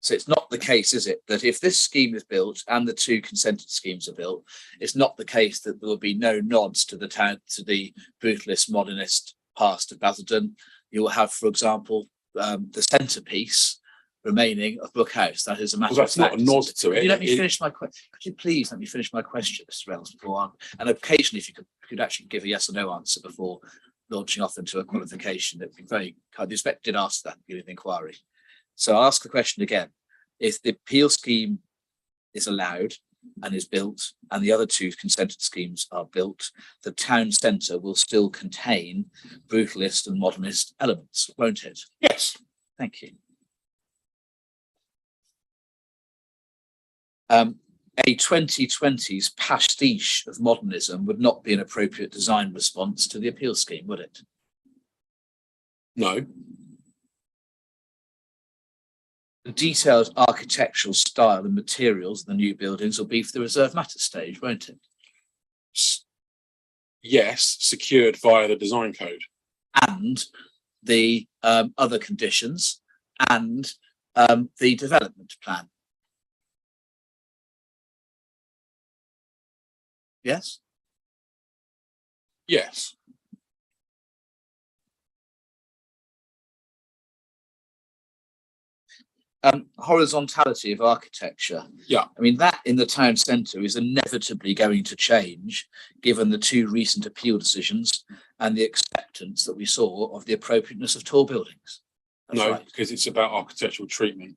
D: So it's not the case, is it, that if this scheme is built and the two consented schemes are built, it's not the case that there will be no nods to the town, to the brutalist modernist past of Basildon. You will have, for example, the centrepiece remaining of Brook House. That is a matter
E: Well, that's
D: of fact.
E: not a nod to it.
D: Could you let me finish my question? Could you please let me finish my question, Mr. Reynolds, before on? And occasionally, if you could actually give a yes or no answer before launching off into a qualification, that'd be very kind. The inspector did ask that at the beginning of the inquiry. So I'll ask the question again. If the appeal scheme is allowed and is built, and the other two consented schemes are built, the town centre will still contain brutalist and modernist elements, won't it?
E: Yes.
D: Thank you. A 2020s pastiche of modernism would not be an appropriate design response to the appeal scheme, would it?
E: No.
D: The detailed architectural style and materials of the new buildings will be for the reserve matter stage, won't it?
E: Yes, secured via the design code.
D: And the other conditions and the development plan. Yes?
E: Yes.
D: Horizontality of architecture.
E: Yeah.
D: I mean, that in the town centre is inevitably going to change given the two recent appeal decisions and the acceptance that we saw of the appropriateness of tall buildings. That's
E: No,
D: right.
E: because it's about architectural treatment.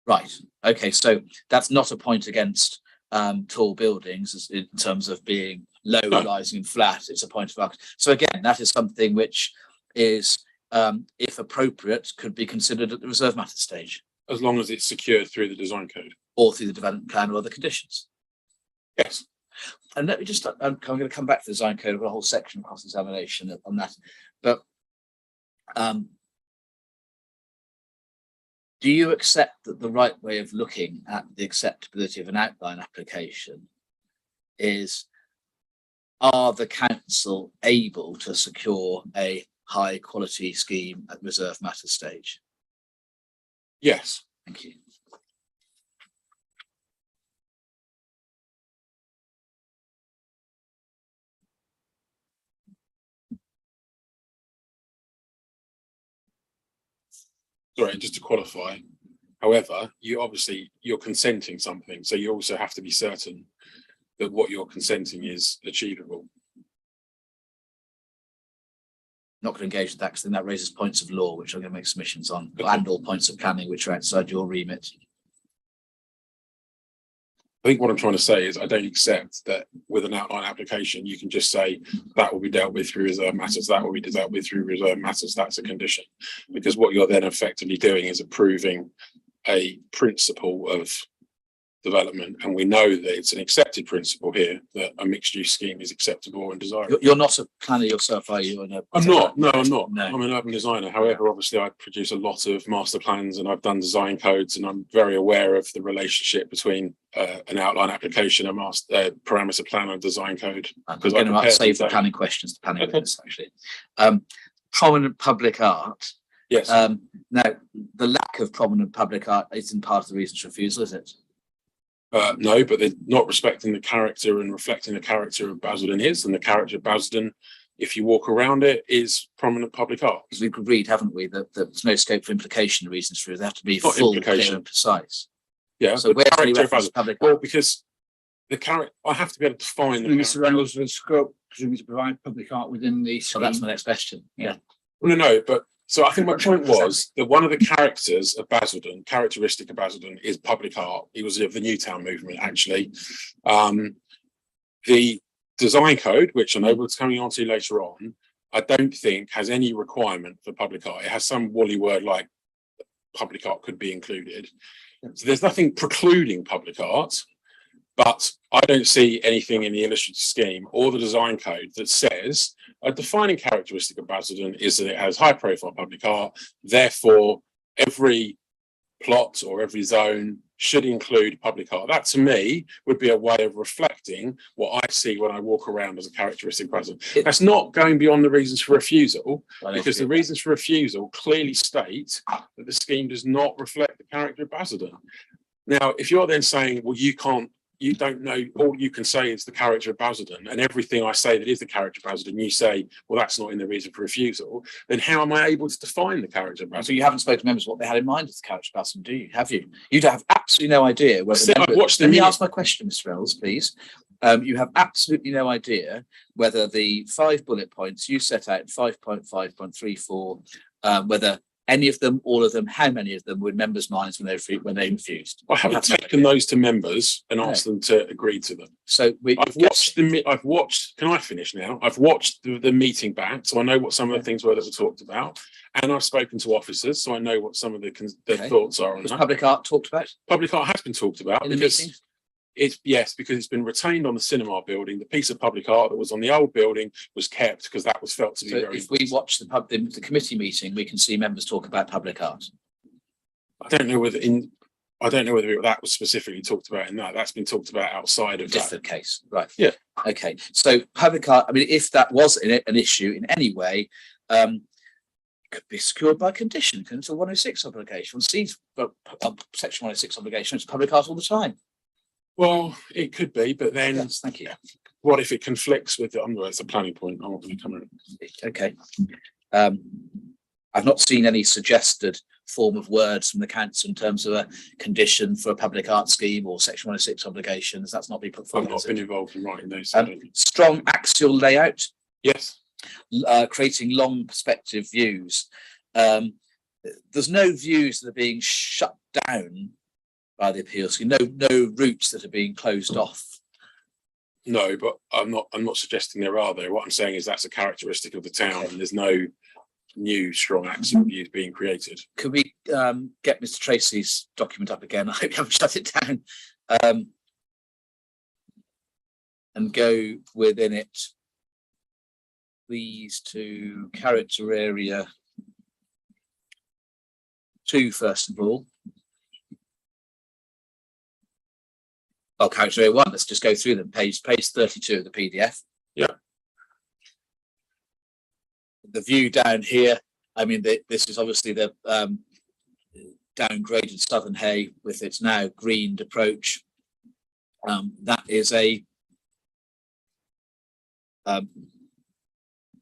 D: Right. Okay. So that's not a point against tall buildings in terms of being low, rising and flat. It's a point of architecture. So again, that is something which is, if appropriate, could be considered at the reserve matter stage
E: As long as it's secured through the design code.
D: or through the development plan or other conditions.
E: Yes.
D: And let me just, I'm going to come back to the design code of a whole section cross examination on that. But do you accept that the right way of looking at the acceptability of an outline application is, are the council able to secure a high quality scheme at reserve matter stage?
E: Yes.
D: Thank you.
E: Sorry, just to qualify. However, you're consenting something, so you also have to be certain that what you're consenting is achievable.
D: Not going to engage with that because then that raises points of law, which I'm going to make submissions on,
E: Okay.
D: and all points of planning, which are outside your remit.
E: I think what I'm trying to say is I don't accept that with an outline application, you can just say that will be dealt with through reserve matters, that will be dealt with through reserve matters, that's a condition. Because what you're then effectively doing is approving a principle of development, and we know that it's an accepted principle here that a mixed use scheme is acceptable and desirable.
D: You're not a planner yourself, are you?
E: I'm not. No, I'm not.
D: No.
E: I'm an urban designer. However, obviously, I produce a lot of master plans and I've done design codes, and I'm very aware of the relationship between an outline application, a master parameter plan, and design code.
D: I'm going to save the planning questions to planning witness, actually. Prominent public art.
E: Yes.
D: Now, the lack of prominent public art isn't part of the reasons for refusal, is it?
E: No, but they're not respecting the character and reflecting the character of Basildon is, and the character of Basildon, if you walk around it, is prominent public art.
D: Because we've agreed, haven't we, that there's no scope for implication reasons for it. They have to be
E: Not
D: full,
E: implication.
D: clear and precise.
E: Yeah.
D: So where's the
E: character of
D: reference to
E: Basildon?
D: public
E: Well,
D: art?
E: because the character, I have to be able to define the
A: Mr. Reynolds, the scope presumably to provide public art within the
D: So
A: scheme.
D: that's my next question. Yeah.
E: No, but so I think my point was that one of the characters of Basildon, characteristic of Basildon, is public art. He was of the Newtown movement, actually. The design code, which I know what's coming on to later on, I don't think has any requirement for public art. It has some woolly word like public art could be included. So there's nothing precluding public art, but I don't see anything in the illustrative scheme or the design code that says a defining characteristic of Basildon is that it has high profile public art. Therefore, every plot or every zone should include public art. That to me would be a way of reflecting what I see when I walk around as a characteristic of Basildon. That's not going beyond the reasons for refusal, because the reasons for refusal clearly state that the scheme does not reflect the character of Basildon. Now, if you're then saying, well, you don't know, all you can say is the character of Basildon, and everything I say that is the character of Basildon, you say, well, that's not in the reason for refusal, then how am I able to define the character of Basildon?
D: So you haven't spoken to members what they had in mind as the character of Basildon, do you? Have you? You'd have absolutely no idea whether members, let me ask my question, Mr. Reynolds, please. You have absolutely no idea whether the 5 bullet points you set out, 5.5.34, whether any of them, all of them, how many of them were in members' minds when they refused?
E: I haven't taken those to members and asked them to agree to them.
D: So
E: I've watched. Can I finish now? I've watched the meeting back, so I know what some of the things were that were talked about, and I've spoken to officers, so I know what some of the thoughts are on
D: was
E: that.
D: public art talked about
E: Public art has been talked about
D: in the
E: because
D: meeting?
E: because it's been retained on the cinema building. The piece of public art that was on the old building was kept because that was felt to be
D: So
E: very.
D: if we watch the committee meeting, we can see members talk about public art.
E: I don't know whether that was specifically talked about in that. That's been talked about outside of that.
D: Different case, right?
E: Yeah.
D: Okay. So public art. I mean, if that was in it an issue in any way, could be secured by condition. It's a 106 obligation. Seems section 106 obligation. It's public art all the time.
E: Well, it could be, but then
D: Yes, thank you.
E: what if it conflicts with it's a planning point. I'm not going to come in.
D: Okay. I've not seen any suggested form of words from the council in terms of a condition for a public art scheme or section 106 obligations. That's not been put
E: I've
D: forward.
E: not been involved in writing those.
D: Strong axial layout,
E: Yes.
D: creating long perspective views. There's no views that are being shut down by the appeal scheme. No routes that are being closed off.
E: No, but I'm not suggesting there are there. What I'm saying is that's a characteristic of the town, and there's no new strong axial views being created.
D: Could we get Mr. Tracy's document up again? I hope you haven't shut it down. And go within it, please, to character area 2, first of all. Oh, character area 1, let's just go through them. Page 32 of the PDF.
E: Yeah.
D: The view down here, I mean, this is obviously the downgraded Southern Hay with its now greened approach. That is a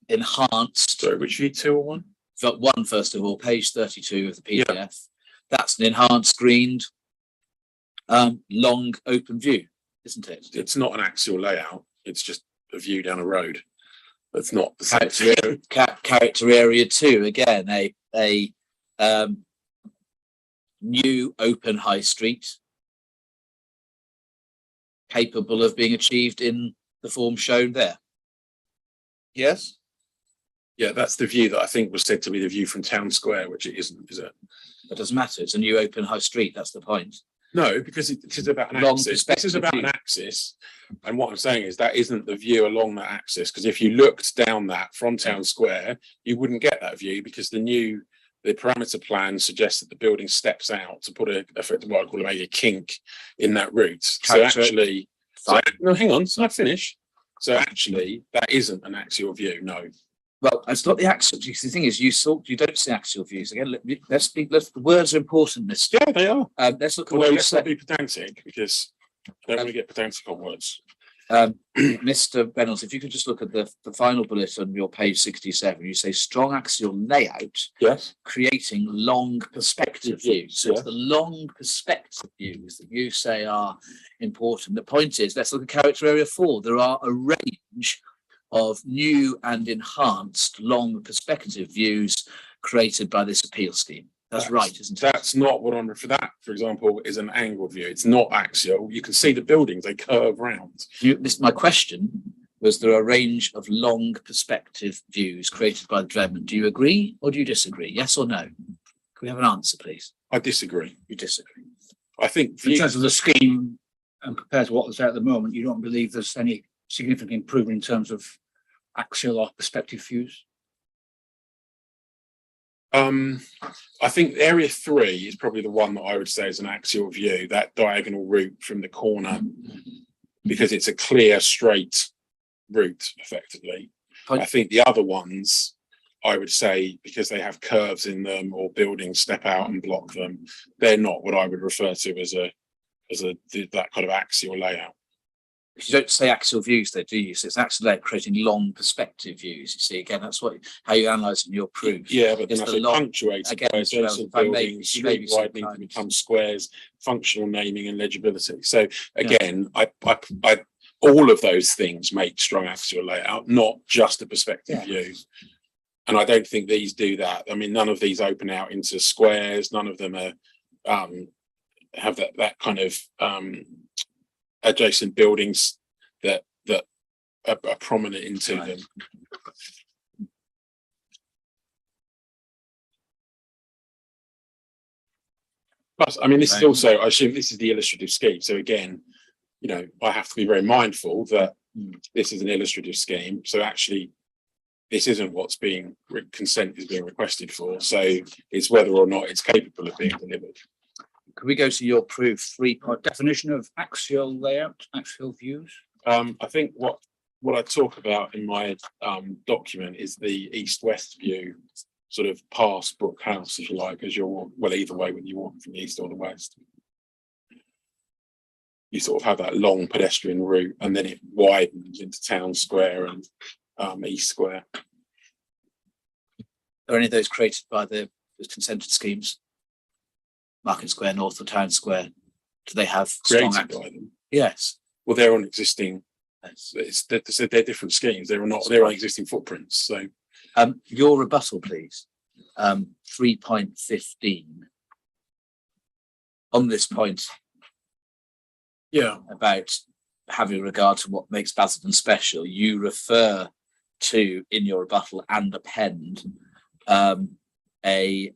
D: enhanced.
E: So which view, 2 or 1?
D: 1, first of all, page 32 of the PDF. Yeah. That's an enhanced greened long open view, isn't it?
E: It's not an axial layout. It's just a view down a road. It's not the same.
D: Character area 2, again, a new open high street capable of being achieved in the form shown there. Yes.
E: Yeah, that's the view that I think was said to be the view from Town Square, which it isn't, is it?
D: That doesn't matter. It's a new open high street. That's the point.
E: No, because it is about an
D: Long
E: axis. This is about
D: view.
E: an axis. And what I'm saying is that isn't the view along that axis. Because if you looked down that from Town Square, you wouldn't get that view because the parameter plan suggests that the building steps out to put what I call maybe a kink in that route. So actually, no, hang on, so I finish. So actually, that isn't an axial view, no.
D: Well, it's not the axial. The thing is, you don't see axial views again. Let's speak. The words are important.
E: Yeah, they are.
D: Let's look at
E: Although let's not be pedantic because I don't want to get pedantic on words.
D: Mr. Reynolds, if you could just look at the final bullet on your page 67, you say strong axial layout.
E: Yes.
D: Creating long perspective views. So
E: yes.
D: It's the long perspective views that you say are important. The point is, let's look at character area 4. There are a range of new and enhanced long perspective views created by this appeal scheme. That's right, isn't it?
E: That's not what I'm for that, for example, is an angled view. It's not axial. You can see the buildings, they curve round.
D: My question was, there are a range of long perspective views created by the development. Do you agree or do you disagree? Yes or no? Can we have an answer, please?
E: I disagree.
D: You disagree.
E: I think
A: in terms of the scheme and compared to what was there at the moment, you don't believe there's any significant improvement in terms of axial or perspective views?
E: I think area 3 is probably the one that I would say is an axial view, that diagonal route from the corner, because it's a clear, straight route, effectively. I think the other ones, I would say, because they have curves in them or buildings step out and block them, they're not what I would refer to as that kind of axial layout.
D: You don't say axial views there, do you? So it's actually like creating long perspective views. You see, again, that's how you analyse in your proof.
E: Yeah, but then
D: It's
E: I say punctuated
D: again,
E: by adjacent buildings, street widening to become squares, functional naming and legibility. So again, I all of those things make strong axial layout, not just a perspective view. And I don't think these do that. I mean, none of these open out into squares. None of them are have that kind of adjacent buildings that are prominent into them. Plus, I mean, this is also, I assume this is the illustrative scheme. So again, you know, I have to be very mindful that this is an illustrative scheme. So actually, this isn't what's being consent is being requested for. So it's whether or not it's capable of being delivered.
D: Could we go to your proof 3-point
A: Definition of axial layout, axial views?
E: I think what I talk about in my document is the east-west view, sort of past Brook House, if you like, as you're either way, when you walk from the east or the west. You sort of have that long pedestrian route, and then it widens into Town Square and East Square.
D: Are any of those created by the consented schemes? Market Square North or Town Square? Do they have strong
E: Created by them?
D: Yes.
E: Well, they're on existing.
D: Yes.
E: They're different schemes. They're on existing footprints. So,
D: your rebuttal, please. 3.15. On this point,
E: Yeah,
D: about having regard to what makes Basildon special, you refer to in your rebuttal and append the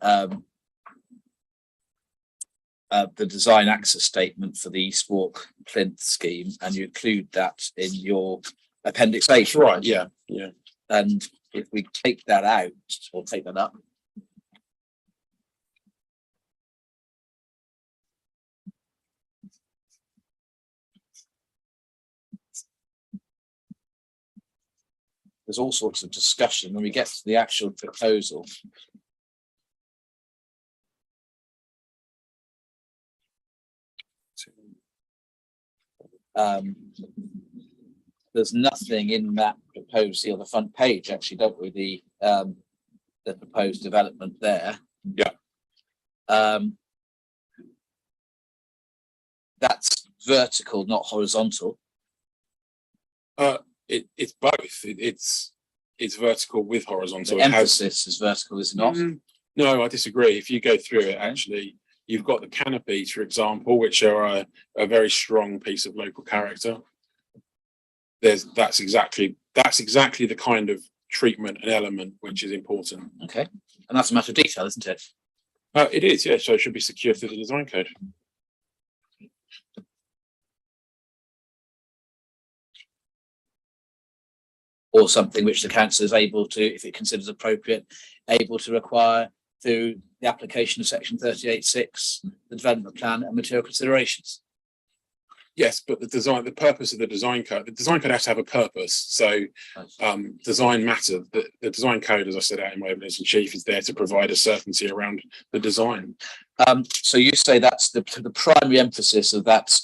D: design access statement for the East Walk plinth scheme, and you include that in your appendix A.
E: that's right. Yeah, yeah.
D: And if we take that out or take that up, there's all sorts of discussion when we get to the actual proposal. There's nothing in that proposed, see on the front page, actually, don't we? The proposed development there.
E: Yeah.
D: That's vertical, not horizontal.
E: It's both. It's vertical with horizontal.
D: The emphasis is vertical, is it not?
E: No, I disagree. If you go through it,
D: Okay.
E: actually, you've got the canopies, for example, which are a very strong piece of local character. That's exactly the kind of treatment and element which is important.
D: Okay, and that's a matter of detail, isn't it?
E: It is, yeah. So it should be secure through the design code.
D: Or something which the council is able to, if it considers appropriate, able to require through the application of section 38(6), the development plan and material considerations.
E: Yes, but the purpose of the design code has to have a purpose. So design matter. The design code, as I said out in my evidence in chief, is there to provide a certainty around the design.
D: So you say that's the primary emphasis of that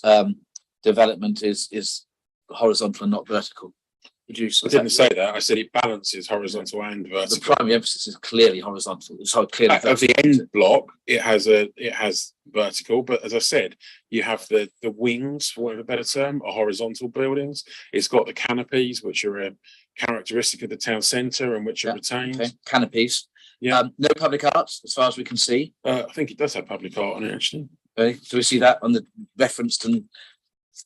D: development is horizontal and not vertical.
E: I didn't say that. I said it balances horizontal and
D: The
E: vertical.
D: primary emphasis is clearly horizontal. So clearly
E: Of the end block, it has vertical, but as I said, you have the wings, for want of a better term, are horizontal buildings. It's got the canopies, which are a characteristic of the town centre and which are retained.
D: Okay. Canopies.
E: Yeah.
D: No public arts, as far as we can see.
E: I think it does have public art on it, actually.
D: Okay. Do we see that on the referenced and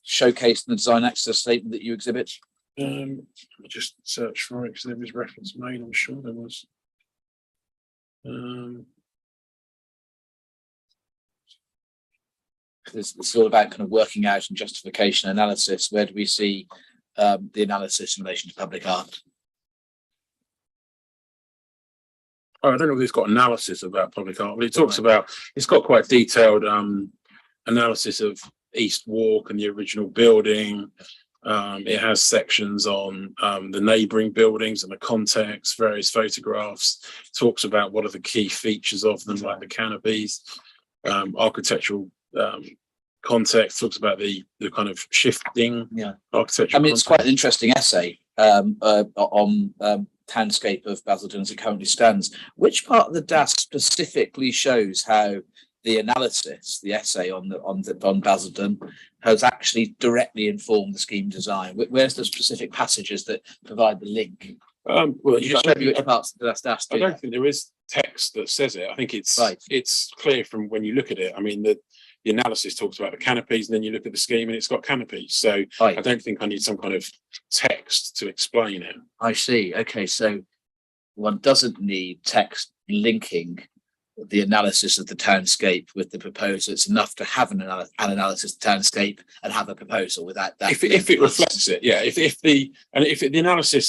D: showcased in the design access statement that you exhibit?
E: Let me just search for it because there was reference made. I'm sure there was.
D: It's all about kind of working out and justification analysis. Where do we see the analysis in relation to public art?
E: I don't know if it's got analysis about public art, but it talks about, it's got quite detailed analysis of East Walk and the original building. It has sections on the neighbouring buildings and the context, various photographs, talks about what are the key features of them, like the canopies, architectural context, talks about the kind of shifting architecture.
D: I mean, it's quite an interesting essay on townscape of Basildon as it currently stands. Which part of the DAS specifically shows how the analysis, the essay on Basildon, has actually directly informed the scheme design? Where's the specific passages that provide the link?
E: Well,
D: You just showed me which parts of the DAS
E: I don't think there is text that says it. I think it's it's clear from when you look at it. I mean, the analysis talks about the canopies, and then you look at the scheme and it's got canopies. So I don't think I need some kind of text to explain it.
D: I see. Okay, so one doesn't need text linking the analysis of the townscape with the proposal. It's enough to have an analysis of the townscape and have a proposal without that.
E: If it reflects it, yeah. If the analysis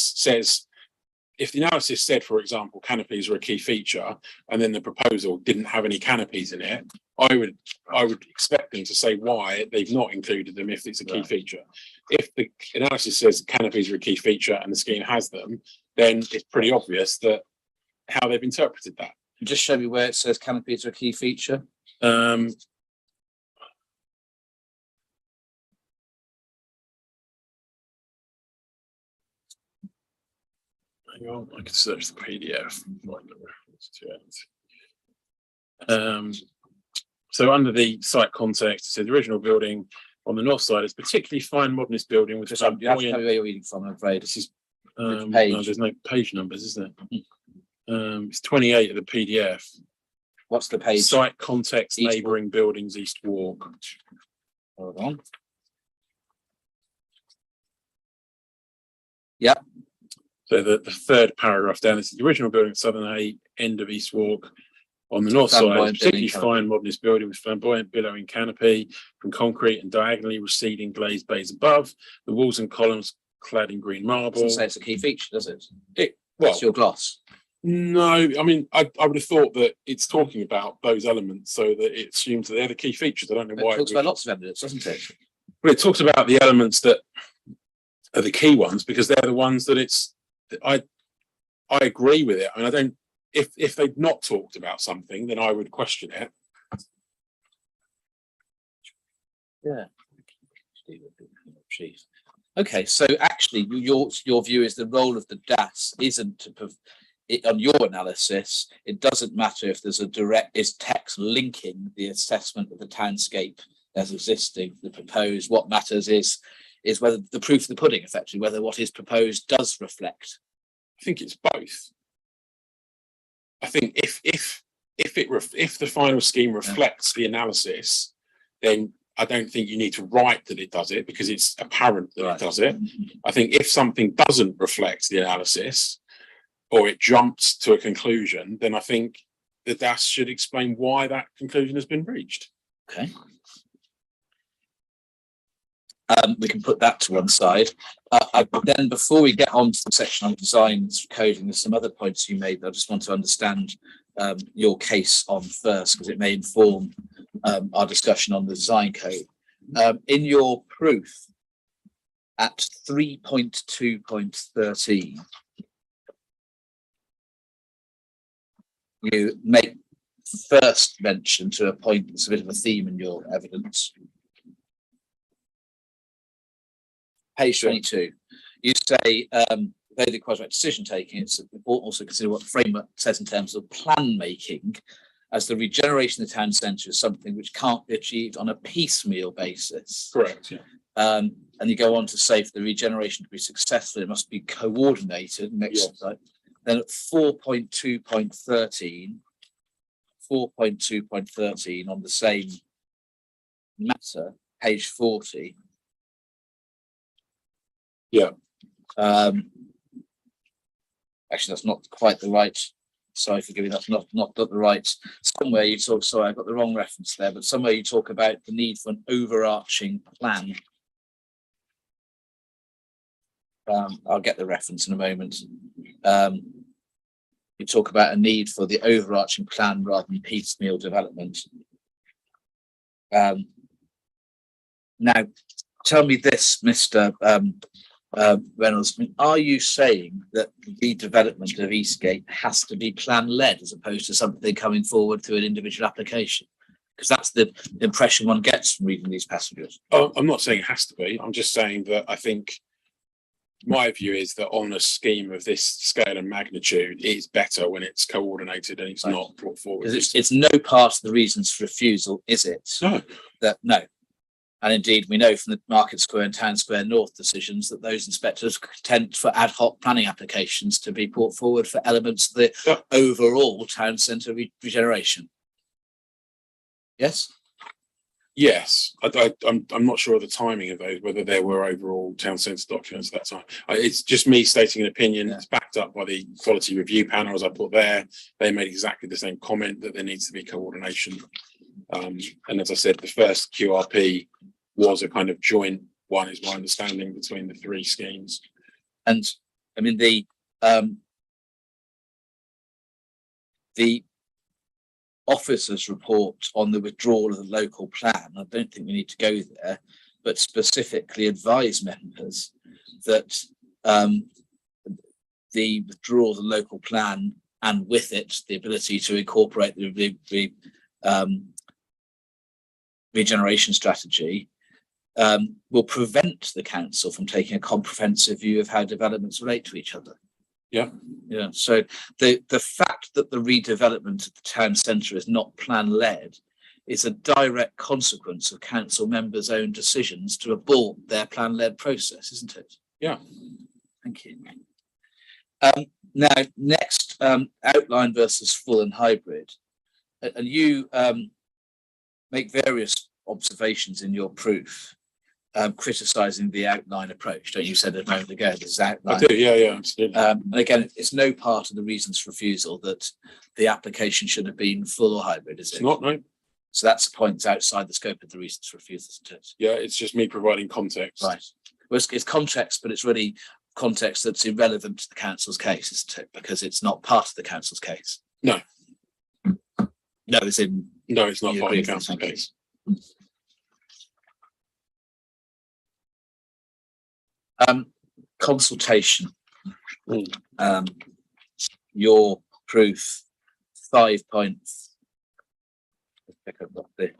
E: said, for example, canopies are a key feature, and then the proposal didn't have any canopies in it, I would expect them to say why they've not included them if it's a key feature. If the analysis says canopies are a key feature and the scheme has them, then it's pretty obvious that how they've interpreted that.
D: Just show me where it says canopies are a key feature.
E: Hang on, I can search the PDF. Find the reference to it. So under the site context, it says the original building on the north side is particularly fine modernist building with
D: You have to tell me where you're reading from, I'm afraid.
E: This is
D: page?
E: no, there's no page numbers, is there? It's 28 of the PDF.
D: What's the page?
E: Site context,
D: East
E: neighbouring buildings, East Walk.
D: Hold on.
E: So the third paragraph down is the original building at Southern A, end of East Walk. On the north side,
D: Flamboyant
E: particularly
D: building
E: fine modernist building with flamboyant billowing canopy from concrete and diagonally receding glazed bays above. The walls and columns clad in green marble.
D: Doesn't say it's a key feature, does it?
E: Well,
D: It's your gloss.
E: no, I mean, I would have thought that it's talking about those elements so that it assumes that they're the key features. I don't know
D: It
E: why.
D: talks about lots of evidence, doesn't it?
E: But it talks about the elements that are the key ones because they're the ones that I agree with it. I mean, I don't, if they'd not talked about something, then I would question it.
D: Yeah. Okay, so actually, your view is the role of the DAS isn't to on your analysis. It doesn't matter if there's is text linking the assessment of the townscape as existing, the proposed. What matters is whether the proof of the pudding, effectively, whether what is proposed does reflect.
E: I think it's both. I think if the final scheme reflects the analysis, then I don't think you need to write that it does it because it's apparent that it does it. I think if something doesn't reflect the analysis or it jumps to a conclusion, then I think the DAS should explain why that conclusion has been reached.
D: Okay. We can put that to one side. Then before we get on to the section on design coding, there's some other points you made that I just want to understand your case on first, because it may inform our discussion on the design code. In your proof at 3.2.13, you make first mention to a point that's a bit of a theme in your evidence. Page 22, you say, though the requires decision taking, it's important also to consider what the framework says in terms of plan making, as the regeneration of the town centre is something which can't be achieved on a piecemeal basis.
E: Correct. Yeah.
D: And you go on to say for the regeneration to be successful, it must be coordinated. Next slide. Then at 4.2.13 on the same matter, page 40.
E: Yeah.
D: Actually, that's not quite the right. Sorry, forgive me. That's not the right. Somewhere you talk. Sorry, I got the wrong reference there. But somewhere you talk about the need for an overarching plan. I'll get the reference in a moment. You talk about a need for the overarching plan rather than piecemeal development. Now, tell me this, Mr. Reynolds, are you saying that the development of Eastgate has to be plan-led as opposed to something coming forward through an individual application? Because that's the impression one gets from reading these passages.
E: Oh, I'm not saying it has to be. I'm just saying that I think my view is that on a scheme of this scale and magnitude, it's better when it's coordinated and it's not brought forward.
D: It's no part of the reasons for refusal, is it?
E: No.
D: No. And indeed, we know from the Market Square and Town Square North decisions that those inspectors tend for ad hoc planning applications to be brought forward for elements of the overall town centre regeneration. Yes?
E: Yes. I'm not sure of the timing of those, whether there were overall town centre documents at that time. It's just me stating an opinion. It's backed up by the quality review panel, as I put there. They made exactly the same comment that there needs to be coordination. And as I said, the first QRP was a kind of joint one, is my understanding, between the three schemes.
D: And I mean, the officer's report on the withdrawal of the local plan, I don't think we need to go there, but specifically advise members that the withdrawal of the local plan and with it the ability to incorporate the regeneration strategy will prevent the council from taking a comprehensive view of how developments relate to each other.
E: Yeah.
D: So the fact that the redevelopment of the town centre is not plan-led is a direct consequence of council members' own decisions to abort their plan-led process, isn't it?
E: Yeah.
D: Thank you. Now, next, outline versus full and hybrid. And you make various observations in your proof. criticising the outline approach, don't you? Said a moment ago, this is outline.
E: I do, yeah, absolutely.
D: And again, it's no part of the reasons for refusal that the application should have been full or hybrid, is it?
E: It's not, no.
D: So that's the point outside the scope of the reasons for refusal, isn't it?
E: Yeah, it's just me providing context.
D: Right. Well, it's context, but it's really context that's irrelevant to the council's case, isn't it? Because it's not part of the council's case.
E: No.
D: No, as in.
E: No, it's not
D: you
E: part of
D: agree
E: the
D: with
E: council
D: that,
E: case.
D: Consultation.
E: Mm.
D: Your proof 5 points. I think I've got the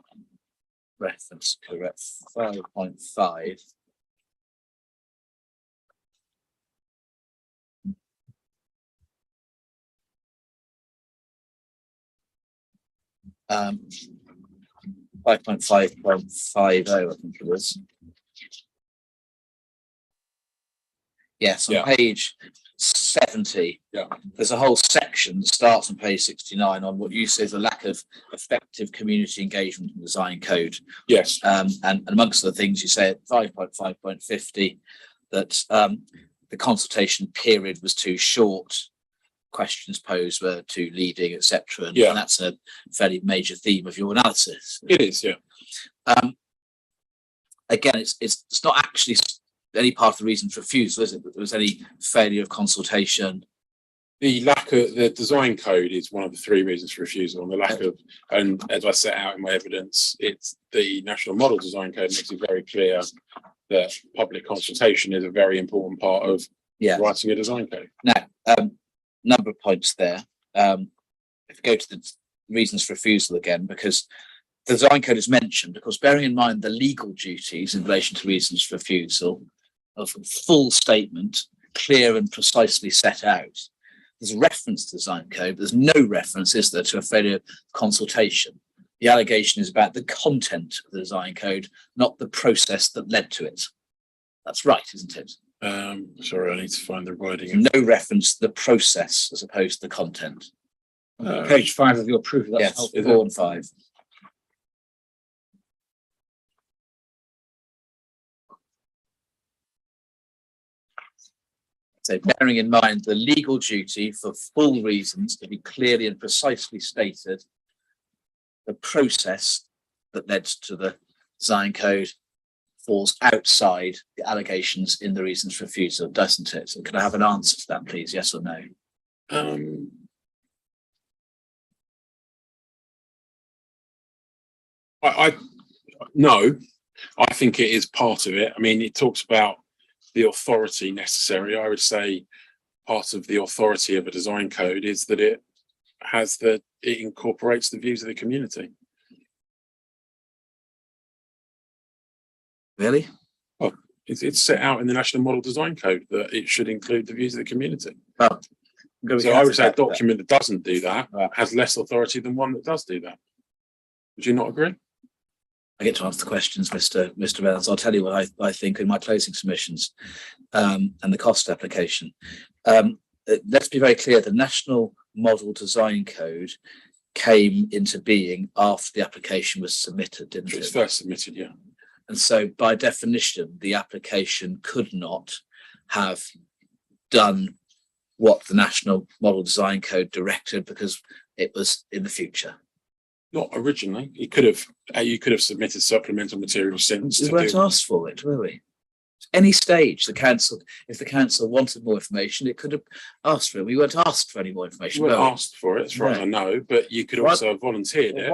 D: reference correct. 5.5. Um, 5.5.50, I think it was. Yes, on
E: Yeah.
D: page 70,
E: Yeah.
D: there's a whole section that starts on page 69 on what you say is a lack of effective community engagement in design code.
E: Yes.
D: And amongst the things you say at 5.5.50 that the consultation period was too short, questions posed were too leading, etc. And,
E: Yeah.
D: and that's a fairly major theme of your analysis.
E: It is, yeah.
D: Again, it's not actually any part of the reason for refusal, is it? That there was any failure of consultation.
E: The lack of the design code is one of the 3 reasons for refusal, and the lack of, and as I set out in my evidence, it's the National Model Design Code makes it very clear that public consultation is a very important part of writing a design code.
D: Now, number of points there. If you go to the reasons for refusal again, because the design code is mentioned, because bearing in mind the legal duties in relation to reasons for refusal of full statement, clear and precisely set out. There's a reference to design code, but there's no reference, is there, to a failure of consultation. The allegation is about the content of the design code, not the process that led to it. That's right, isn't it?
E: Sorry, I need to find the wording.
D: No reference to the process as opposed to the content.
A: Page 5 of your proof. That's
D: Yes,
A: helpful.
D: 4 and 5. So bearing in mind the legal duty for full reasons to be clearly and precisely stated, the process that led to the design code falls outside the allegations in the reasons for refusal, doesn't it? So can I have an answer to that, please? Yes or no?
E: No, I think it is part of it. I mean, it talks about the authority necessary. I would say part of the authority of a design code is that it incorporates the views of the community.
D: Really?
E: Well, it's set out in the National Model Design Code that it should include the views of the community.
D: Well,
E: so I would say a document that doesn't do that
D: Right.
E: has less authority than one that does do that. Would you not agree?
D: I get to answer the questions, Mr. Reynolds. I'll tell you what I think in my closing submissions and the cost application. Let's be very clear, the National Model Design Code came into being after the application was submitted, didn't
E: It was
D: it?
E: first submitted, yeah.
D: And so by definition, the application could not have done what the National Model Design Code directed because it was in the future.
E: Not originally. You could have submitted supplemental material since.
D: We
E: to
D: weren't
E: do-
D: asked for it, were we? Any stage, if the council wanted more information, it could have asked for it. We weren't asked for any more information.
E: You weren't
D: were we?
E: asked for it, as far as
D: No.
E: I know, but you could
D: Why-
E: also have volunteered it.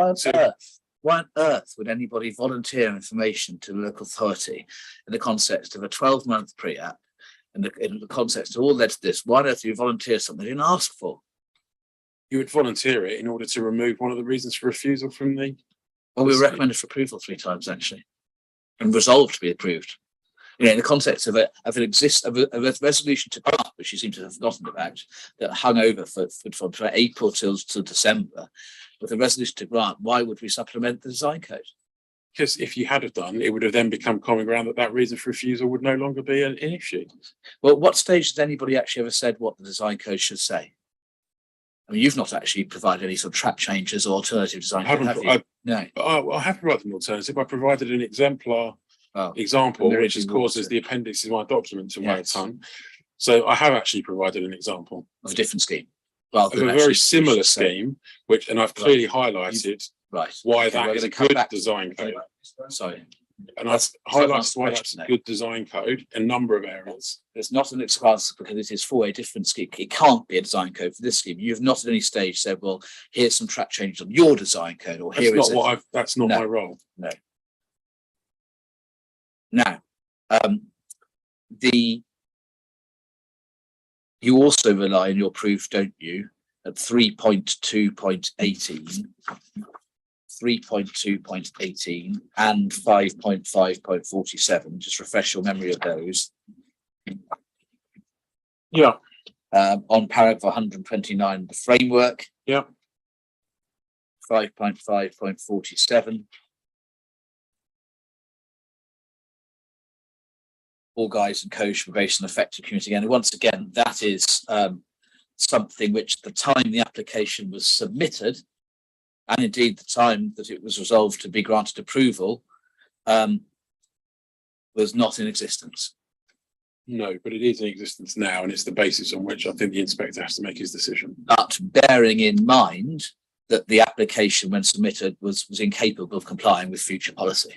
D: Why on earth would anybody volunteer information to the local authority in the context of a 12-month pre-app? In the context of all led to this, why on earth do you volunteer something you didn't ask for?
E: You would volunteer it in order to remove one of the reasons for refusal from the.
D: Well, we were
E: Yes.
D: recommended for approval 3 times actually, and resolved to be approved. You know, in the context of a resolution to grant, which you seem to have forgotten about, that hung over from April till December, with a resolution to grant, why would we supplement the design code?
E: Because if you had have done, it would have then become common ground that reason for refusal would no longer be an issue.
D: Well, what stage has anybody actually ever said what the design code should say? I mean, you've not actually provided any sort of track changes or alternative design
E: I
D: code,
E: haven't.
D: have you? No.
E: I have provided an alternative. I provided an exemplar
D: Oh,
E: example,
D: There
E: which
D: is
E: is caused
D: water.
E: as the appendix in my document to my
D: Yes.
E: ton. So I have actually provided an example
D: of a different scheme. Rather
E: of
D: than
E: a very
D: actually
E: similar
D: the same.
E: scheme, which, and I've clearly highlighted
D: Right.
E: why
D: Okay,
E: that
D: we're
E: is a
D: gonna come
E: good
D: back-
E: design code.
D: Sorry,
E: And I've
D: That's not
E: highlighted
D: the
E: why
D: question,
E: that's
D: though.
E: a good design code in a number of areas.
D: it's not an expanse because it is for a different scheme. It can't be a design code for this scheme. You've not at any stage said, well, here's some track changes on your design code, or
E: That's
D: here
E: not
D: is
E: what that's not
D: No.
E: my role.
D: Now, you also rely on your proof, don't you, at 3.2.18, 3.2.18 and 5.5.47. Just refresh your memory of those.
E: Yeah.
D: On paragraph 129, the framework.
E: Yeah.
D: 5.5.47. All guides and codes for probation and effective community. And once again, that is something which at the time the application was submitted, and indeed the time that it was resolved to be granted approval, was not in existence.
E: No, but it is in existence now, and it's the basis on which I think the inspector has to make his decision.
D: But bearing in mind that the application, when submitted, was incapable of complying with future policy.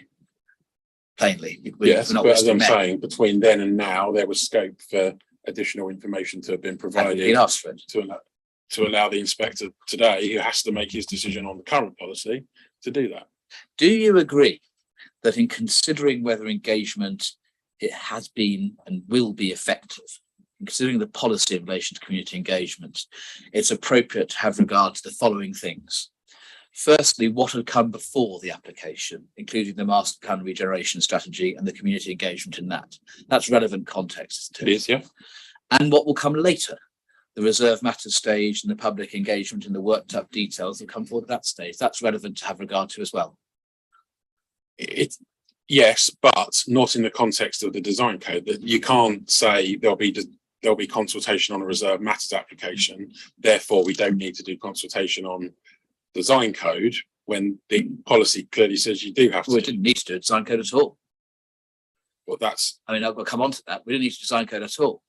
D: Plainly,
E: Yes,
D: we're not
E: but as
D: wasting
E: I'm
D: men.
E: saying, between then and now, there was scope for additional information to have been
D: Haven't
E: provided
D: been asked for it.
E: to allow the inspector today, who has to make his decision on the current policy, to do that.
D: Do you agree that in considering whether engagement it has been and will be effective, considering the policy in relation to community engagement, it's appropriate to have regard to the following things? Firstly, what had come before the application, including the master plan regeneration strategy and the community engagement in that. That's relevant context, isn't
E: It is, yeah.
D: And what will come later, the reserve matters stage and the public engagement in the worked up details will come forward at that stage. That's relevant to have regard to as well.
E: Yes, but not in the context of the design code. That you can't say there'll be consultation on a reserve matters application, therefore we don't need to do consultation on design code, when the policy clearly says you do have to.
D: We didn't need to do a design code at all.
E: Well, that's,
D: I mean, I'll come on to that. We didn't need to design code at all,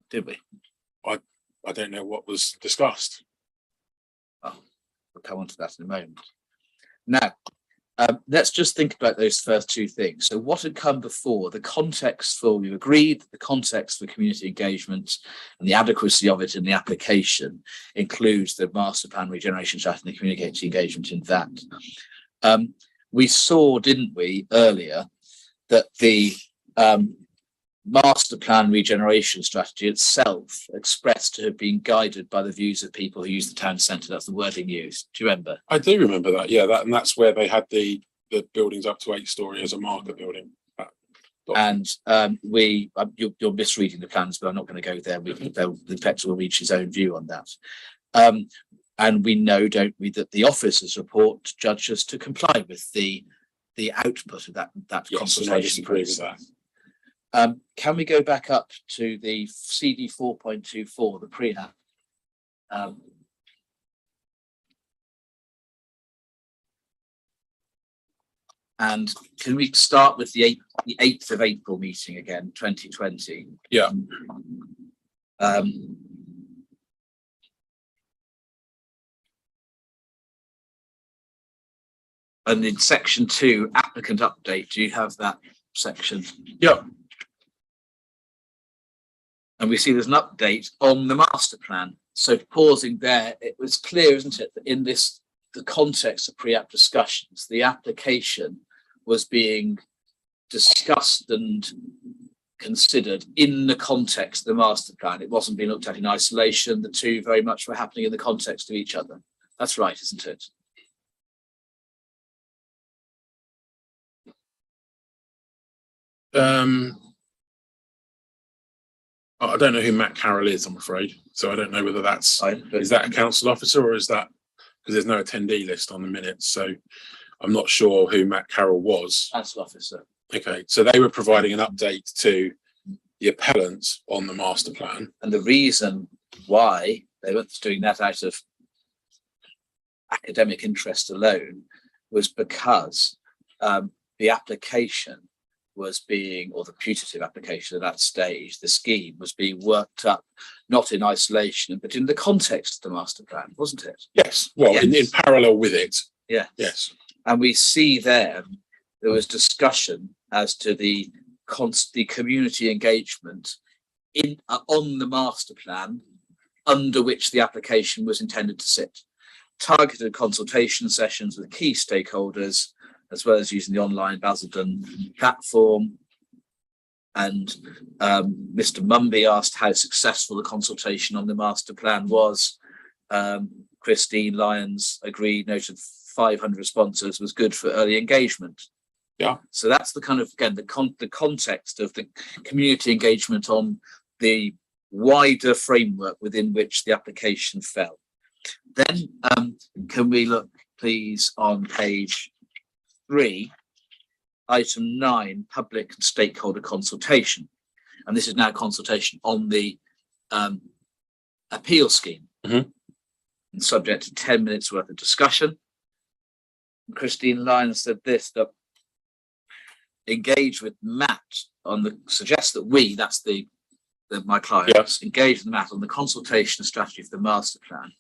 D: did we?
E: I don't know what was discussed.
D: We'll come on to that in a moment. Now, let's just think about those first two things. So what had come before? The context for, we've agreed that the context for community engagement and the adequacy of it in the application includes the master plan regeneration strategy and the community engagement in that. We saw, didn't we, earlier, that the master plan regeneration strategy itself expressed to have been guided by the views of people who use the town centre. That's the wording used. Do you remember?
E: I do remember that, yeah, and that's where they had the buildings up to 8-storey as a marker building.
D: And you're misreading the plans, but I'm not going to go there. The inspector will reach his own view on that. And we know, don't we, that the officer's report judges to comply with the output of that
E: Yes, and I
D: consultation
E: disagree with
D: process.
E: that.
D: Can we go back up to the CD 4.24, the pre-app? And can we start with the 8th of April meeting again, 2020?
E: Yeah.
D: And in section 2, applicant update, do you have that section?
E: Yeah.
D: And we see there's an update on the master plan. So pausing there, it was clear, isn't it, that in the context of pre-app discussions, the application was being discussed and considered in the context of the master plan. It wasn't being looked at in isolation. The two very much were happening in the context of each other. That's right, isn't it?
E: I don't know who Matt Carroll is, I'm afraid. So I don't know whether that's,
D: But
E: is that a council officer or is that, because there's no attendee list on the minutes. So I'm not sure who Matt Carroll was.
D: council officer?
E: Okay, so they were providing an update to the appellants on the master plan.
D: And the reason why they weren't doing that out of academic interest alone was because the application was being, or the putative application at that stage, the scheme was being worked up, not in isolation, but in the context of the master plan, wasn't it?
E: Yes, well, in
D: Yes.
E: parallel with it,
D: Yeah.
E: yes.
D: And we see there was discussion as to the community engagement on the master plan under which the application was intended to sit. Targeted consultation sessions with key stakeholders, as well as using the online Basildon platform. And Mr. Mumby asked how successful the consultation on the master plan was. Christine Lyons agreed, noted 500 responses was good for early engagement.
E: Yeah.
D: So that's the kind of, again, the context of the community engagement on the wider framework within which the application fell. Then can we look, please, on page 3, item 9, public and stakeholder consultation. And this is now consultation on the appeal scheme.
E: Mm-hmm.
D: And subject to 10 minutes worth of discussion. And Christine Lyons said this, that engage with Matt on the, suggest that we, that's my clients,
E: Yes.
D: engage with Matt on the consultation strategy for the master plan.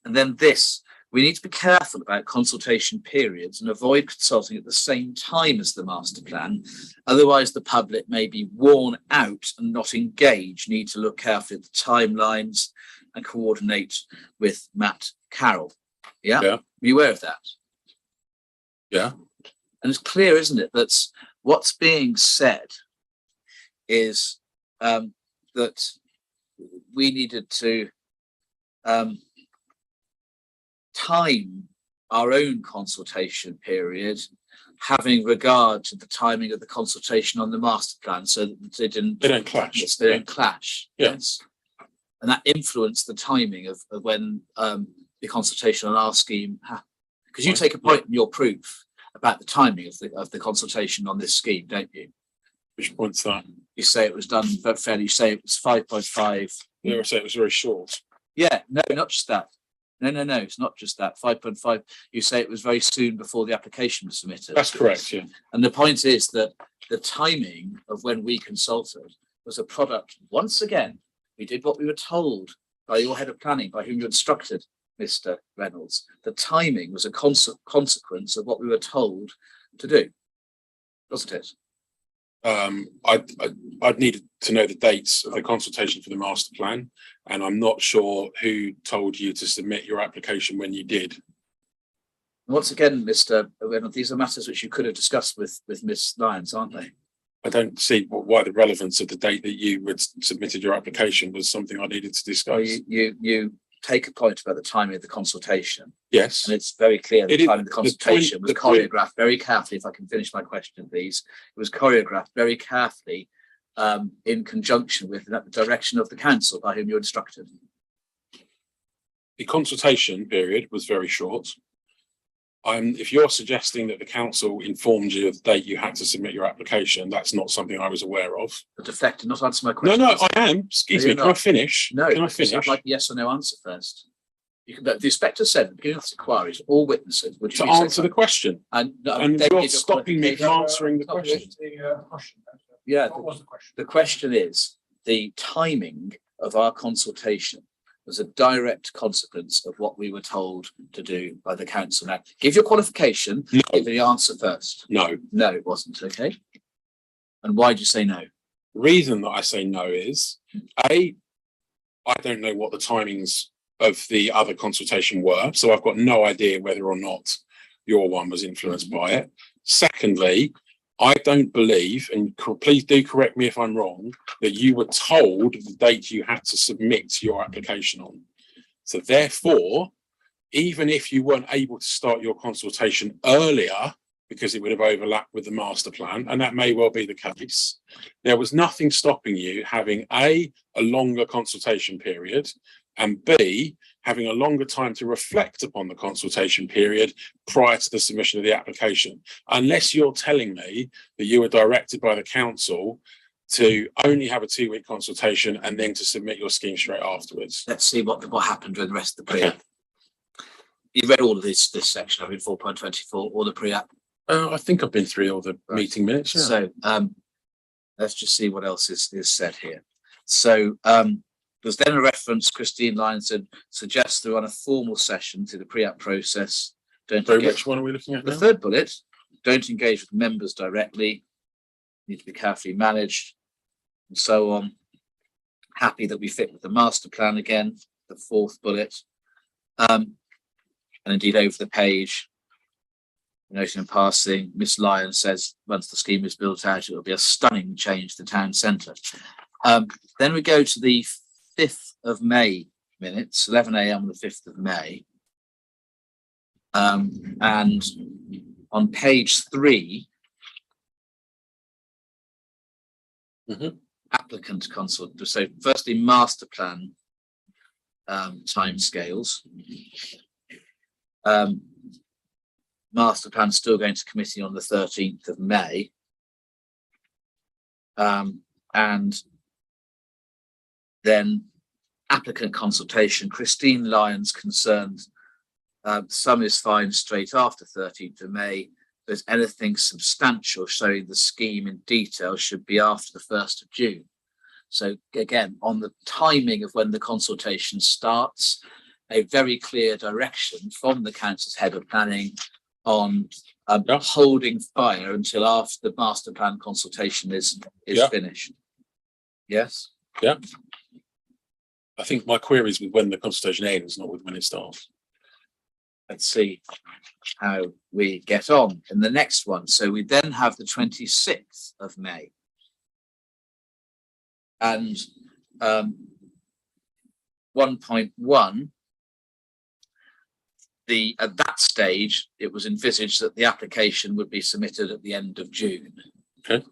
D: And then this, we need to be careful about consultation periods and avoid consulting at the same time as the master plan. Otherwise, the public may be worn out and not engaged. Need to look carefully at the timelines and coordinate with Matt Carroll. Yeah?
E: Yeah.
D: Are you aware of that?
E: Yeah.
D: And it's clear, isn't it, that what's being said is that we needed to time our own consultation period, having regard to the timing of the consultation on the master plan, so that they don't
E: clash.
D: Yes, they don't clash.
E: Yeah.
D: Yes. And that influenced the timing of when the consultation on our scheme happened. Because you take a point in your proof about the timing of the consultation on this scheme, don't you?
E: Which point's that?
D: You say it was done very fairly. You say it was 5.5.
E: Yeah, I say it was very short.
D: Yeah, no, not just that. No, it's not just that. 5.5. You say it was very soon before the application was submitted.
E: That's correct, yeah.
D: And the point is that the timing of when we consulted was a product. Once again, we did what we were told by your head of planning, by whom you instructed, Mr. Reynolds. The timing was a consequence of what we were told to do, wasn't it?
E: I'd needed to know the dates of the consultation for the master plan, and I'm not sure who told you to submit your application when you did.
D: Once again, Mr. Reynolds, these are matters which you could have discussed with Miss Lyons, aren't they?
E: I don't see why the relevance of the date that you had submitted your application was something I needed to discuss.
D: Well, you take a point about the timing of the consultation,
E: Yes,
D: and it's very clear the
E: It is-
D: timing of the consultation was
E: the point-
D: choreographed very carefully. If I can finish my question, please. It was choreographed very carefully in conjunction with the direction of the council by whom you were instructed.
E: the consultation period was very short. If you're suggesting that the council informed you of the date you had to submit your application, that's not something I was aware of.
D: The defect did not answer my
E: No,
D: question.
E: no, I am. Excuse
D: No,
E: me.
D: you're
E: Can I
D: not.
E: finish?
D: No,
E: Can I
D: because
E: finish?
D: I'd like a yes or no answer first. You can, the inspector said at the beginning of this inquiry to all witnesses, would you
E: To
D: please say
E: answer the
D: so?
E: question.
D: And
E: And
D: David,
E: you're
D: your
E: stopping me from
D: qualification-
E: answering the question.
D: Yeah,
A: What was the question?
D: the question is, the timing of our consultation was a direct consequence of what we were told to do by the council. Now, give your qualification,
E: No.
D: give the answer first.
E: No.
D: No, it wasn't, okay? And why did you say no?
E: Reason that I say no is, I don't know what the timings of the other consultation were, so I've got no idea whether or not your one was influenced by it. Secondly, I don't believe, and please do correct me if I'm wrong, that you were told the date you had to submit your application on. So therefore, even if you weren't able to start your consultation earlier, because it would have overlapped with the master plan, and that may well be the case, there was nothing stopping you having a longer consultation period, and B, having a longer time to reflect upon the consultation period prior to the submission of the application, unless you're telling me that you were directed by the council to only have a 2-week consultation and then to submit your scheme straight afterwards.
D: Let's see what happened during the rest of the pre-app. You read all of this section of it, 4.24, all the pre-app.
E: I think I've been through all the
D: Right.
E: meeting minutes. Yeah.
D: So let's just see what else is said here. So there's then a reference, Christine Lyons said, suggests to run a formal session to the pre-app process. Don't
E: So
D: engage,
E: which one are we looking at
D: the
E: now?
D: third bullet, don't engage with members directly, need to be carefully managed, and so on. Happy that we fit with the master plan again, the fourth bullet. And indeed over the page, noting in passing, Miss Lyon says once the scheme is built out, it will be a stunning change to the town centre. Then we go to the 5th of May minutes, 11 a.m. on the 5th of May. And on page 3, applicant consult. So firstly, master plan timescales. Master plan still going to committee on the 13th of May. And then applicant consultation, Christine Lyons concerned, some is fine straight after 13th of May. But anything substantial showing the scheme in detail should be after the 1st of June. So again, on the timing of when the consultation starts, a very clear direction from the council's head of planning on holding fire until after the master plan consultation is finished. Yes.
E: Yeah. I think my query is with when the consultation ends, not with when it starts.
D: Let's see how we get on in the next one. So we then have the 26th of May. And 1.1, at that stage, it was envisaged that the application would be submitted at the end of June.
E: Okay.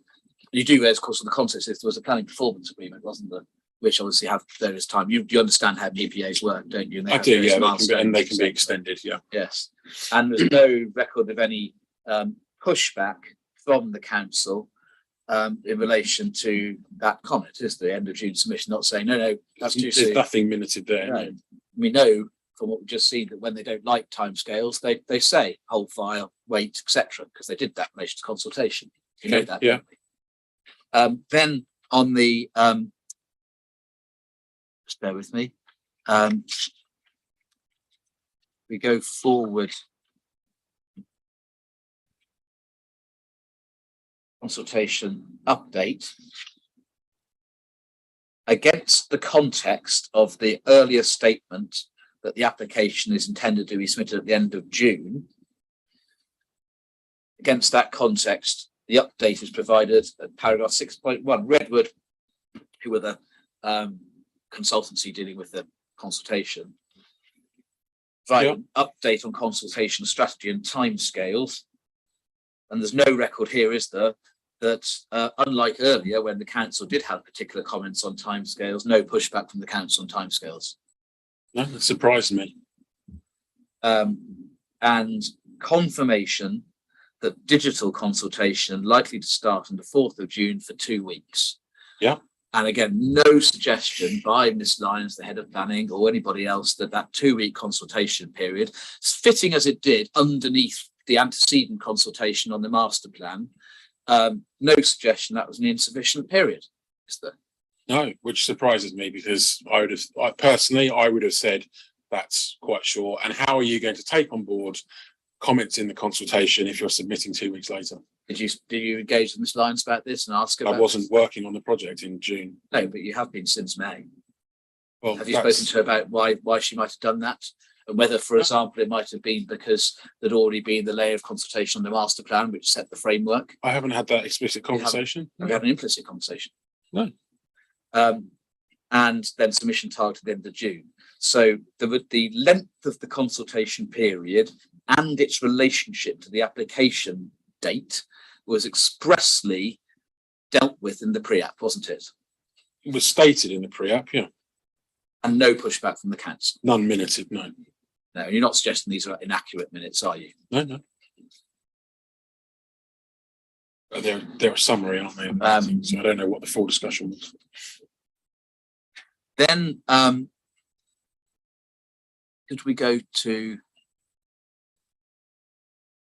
D: You do, of course, in the context, if there was a planning performance agreement, wasn't there? Which obviously have various time. You understand how PPAs work, don't you? And
E: I do, yeah. They can be extended, yeah.
D: Yes, and there's no record of any pushback from the council in relation to that comment, is the end of June submission, not saying, no, that's too soon.
E: There's nothing minuted there.
D: No. We know from what we've just seen that when they don't like timescales, they say hold fire, wait, etc., because they did that in relation to consultation. You know that,
E: yeah.
D: Then on the just bear with me. We go forward. Consultation update. Against the context of the earlier statement that the application is intended to be submitted at the end of June. Against that context, the update is provided at paragraph 6.1. Redwood, who were the consultancy dealing with the consultation, provide an update on consultation strategy and timescales. And there's no record here, is there, that unlike earlier when the council did have particular comments on timescales, no pushback from the council on timescales.
E: No, that surprised me.
D: And confirmation that digital consultation likely to start on the 4th of June for 2 weeks.
E: Yeah.
D: And again, no suggestion by Miss Lyons, the head of planning, or anybody else that 2-week consultation period, fitting as it did underneath the antecedent consultation on the master plan, no suggestion that was an insufficient period, is there?
E: No, which surprises me because I would have said that's quite short. And how are you going to take on board comments in the consultation if you're submitting 2 weeks later? Did you engage with Ms. Lyons about this and ask about? I wasn't working on the project in June.
D: No, but you have been since May.
E: Well,
D: have you spoken to her about why she might have done that? And whether, for example, it might have been because there'd already been the layer of consultation on the master plan, which set the framework.
E: I haven't had that explicit conversation.
D: We had an implicit conversation.
E: No.
D: And then submission target at the end of June. So the length of the consultation period and its relationship to the application date was expressly dealt with in the pre-app, wasn't it?
E: It was stated in the pre-app, yeah. And
D: no pushback from the council.
E: None minuted, no.
D: No, you're not suggesting these are inaccurate minutes, are you?
E: No. They're a summary, aren't they? So I don't know what the full discussion was.
D: Then could we go to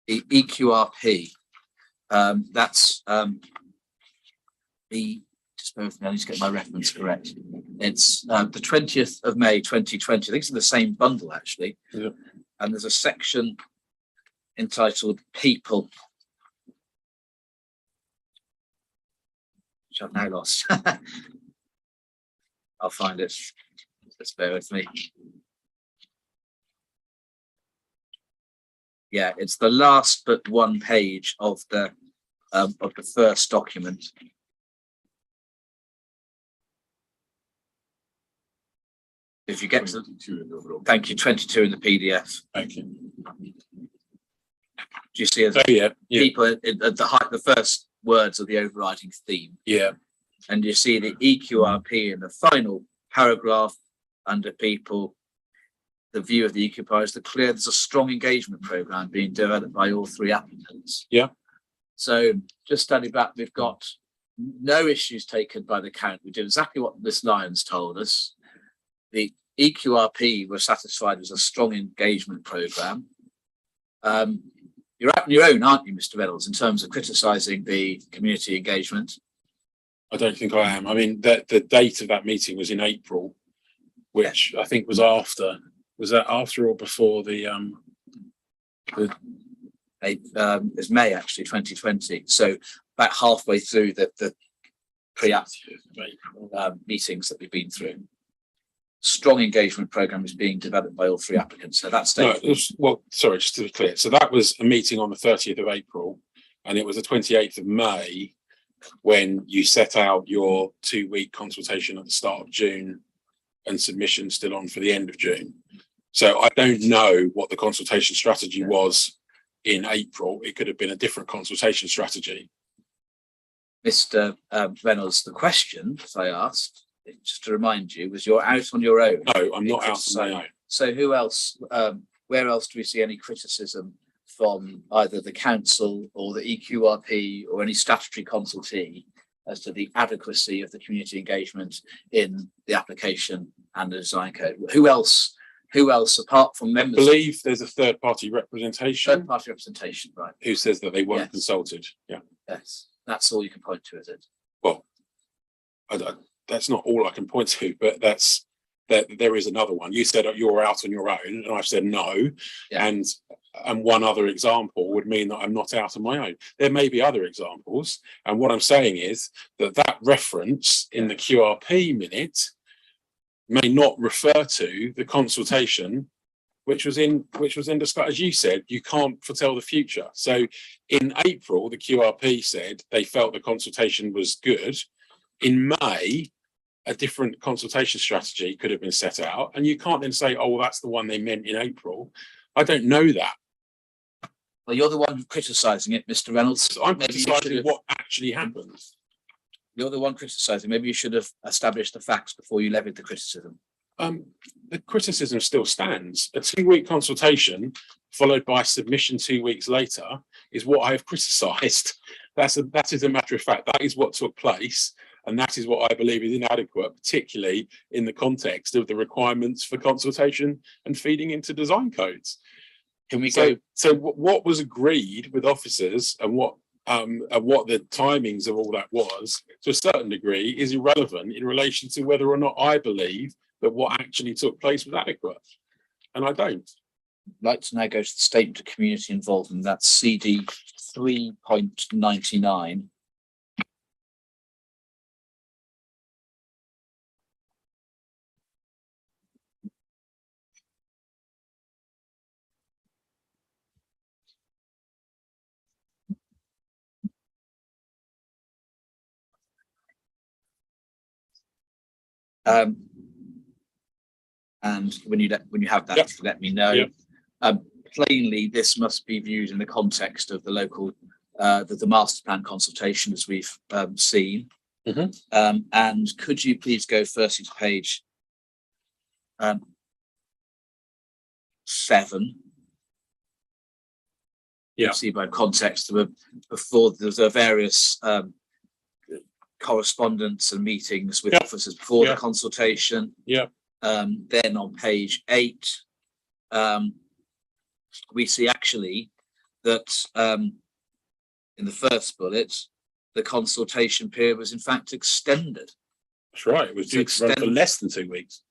D: the EQRP. That's just bear with me, I need to get my reference correct. It's the 20th of May 2020. I think it's in the same bundle actually.
E: Yeah.
D: And there's a section entitled People, which I've now lost. I'll find it. Just bear with me. Yeah, it's the last but one page of the first document. If you get to, thank you, 22 in the PDF.
E: Thank you.
D: Do you see as
E: Oh, yeah.
D: people at the first words of the overriding theme?
E: Yeah.
D: And you see the EQRP in the final paragraph under people. The view of the EQRP is clear. There's a strong engagement program being developed by all three applicants.
E: Yeah.
D: So just standing back, we've got no issues taken by the count. We did exactly what Miss Lyons told us. The EQRP were satisfied with a strong engagement program. You're out on your own, aren't you, Mr. Reynolds, in terms of criticising the community engagement?
E: I don't think I am. I mean, the date of that meeting was in April, which I think was after. Was that after or before the
D: It's May actually, 2020. So about halfway through the pre-app meetings that we've been through. Strong engagement program is being developed by all three applicants. So that's
E: no, well, sorry, just to be clear. So that was a meeting on the 30th of April, and it was the 28th of May when you set out your 2-week consultation at the start of June and submission still on for the end of June. So I don't know what the consultation strategy was in April. It could have been a different consultation strategy.
D: Mr. Reynolds, the question that I asked, just to remind you, was you're out on your own.
E: No, I'm not out on my own.
D: So who else, where else do we see any criticism from either the council or the EQRP or any statutory consultee as to the adequacy of the community engagement in the application and the design code? Who else apart from members?
E: I believe there's a third party representation.
D: Third party representation, right.
E: Who says that they weren't
D: Yes.
E: consulted. Yeah.
D: Yes, that's all you can point to, is it?
E: Well, that's not all I can point to, but there is another one. You said you're out on your own, and I've said no.
D: Yeah.
E: And one other example would mean that I'm not out on my own. There may be other examples, and what I'm saying is that reference in the QRP minute may not refer to the consultation which was in discussion. As you said, you can't foretell the future. So in April, the QRP said they felt the consultation was good. In May, a different consultation strategy could have been set out, and you can't then say, oh, well, that's the one they meant in April. I don't know that.
D: Well, you're the one criticising it, Mr. Reynolds.
E: So I'm
D: Maybe you
E: criticising
D: should have-
E: what actually happened.
D: You're the one criticising. Maybe you should have established the facts before you levied the criticism.
E: The criticism still stands. A 2-week consultation followed by submission 2 weeks later is what I have criticised. That is a matter of fact. That is what took place, and that is what I believe is inadequate, particularly in the context of the requirements for consultation and feeding into design codes.
D: Can we go?
E: So what was agreed with officers and what the timings of all that was, to a certain degree, is irrelevant in relation to whether or not I believe that what actually took place was adequate, and I don't.
D: I'd like to now go to the statement of community involvement. That's CD 3.99. And when you have that,
E: Yep.
D: let me know.
E: Yep.
D: Plainly, this must be viewed in the context of the local, the master plan consultation, as we've seen.
E: Mhm.
D: And could you please go firstly to page 7?
E: Yeah.
D: See by context, before there's various correspondence and meetings with
E: Yeah.
D: officers before
E: Yeah.
D: the consultation.
E: Yeah.
D: Then on page 8, we see actually that in the first bullet, the consultation period was in fact extended.
E: That's right. It was due to run for less than 2 weeks.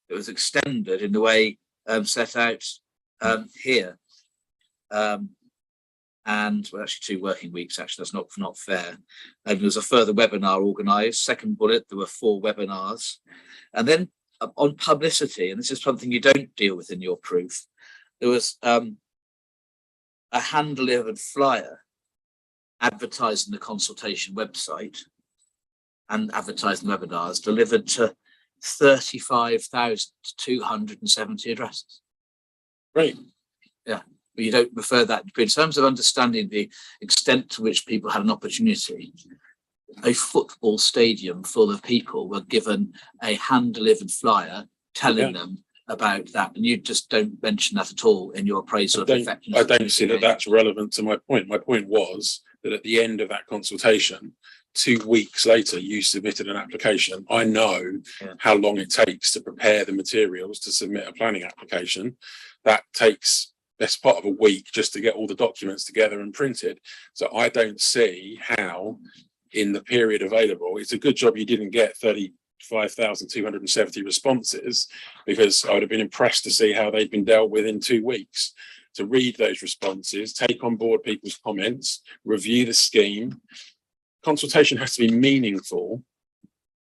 D: It was extended in the way set out here. And well, actually 2 working weeks, actually, that's not fair. And there was a further webinar organised. Second bullet, there were 4 webinars. And then on publicity, and this is something you don't deal with in your proof, there was a hand-delivered flyer advertising the consultation website and advertising webinars delivered to 35,270 addresses.
E: Right.
D: Yeah, but you don't refer that. But in terms of understanding the extent to which people had an opportunity, a football stadium full of people were given a hand-delivered flyer telling them about that, and you just don't mention that at all in your appraisal of effectiveness.
E: I don't see that that's relevant to my point. My point was that at the end of that consultation, 2 weeks later, you submitted an application. I know how long it takes to prepare the materials to submit a planning application. That takes best part of a week just to get all the documents together and printed. So I don't see how, in the period available, it's a good job you didn't get 35,270 responses, because I would have been impressed to see how they've been dealt with in 2 weeks. To read those responses, take on board people's comments, review the scheme. Consultation has to be meaningful.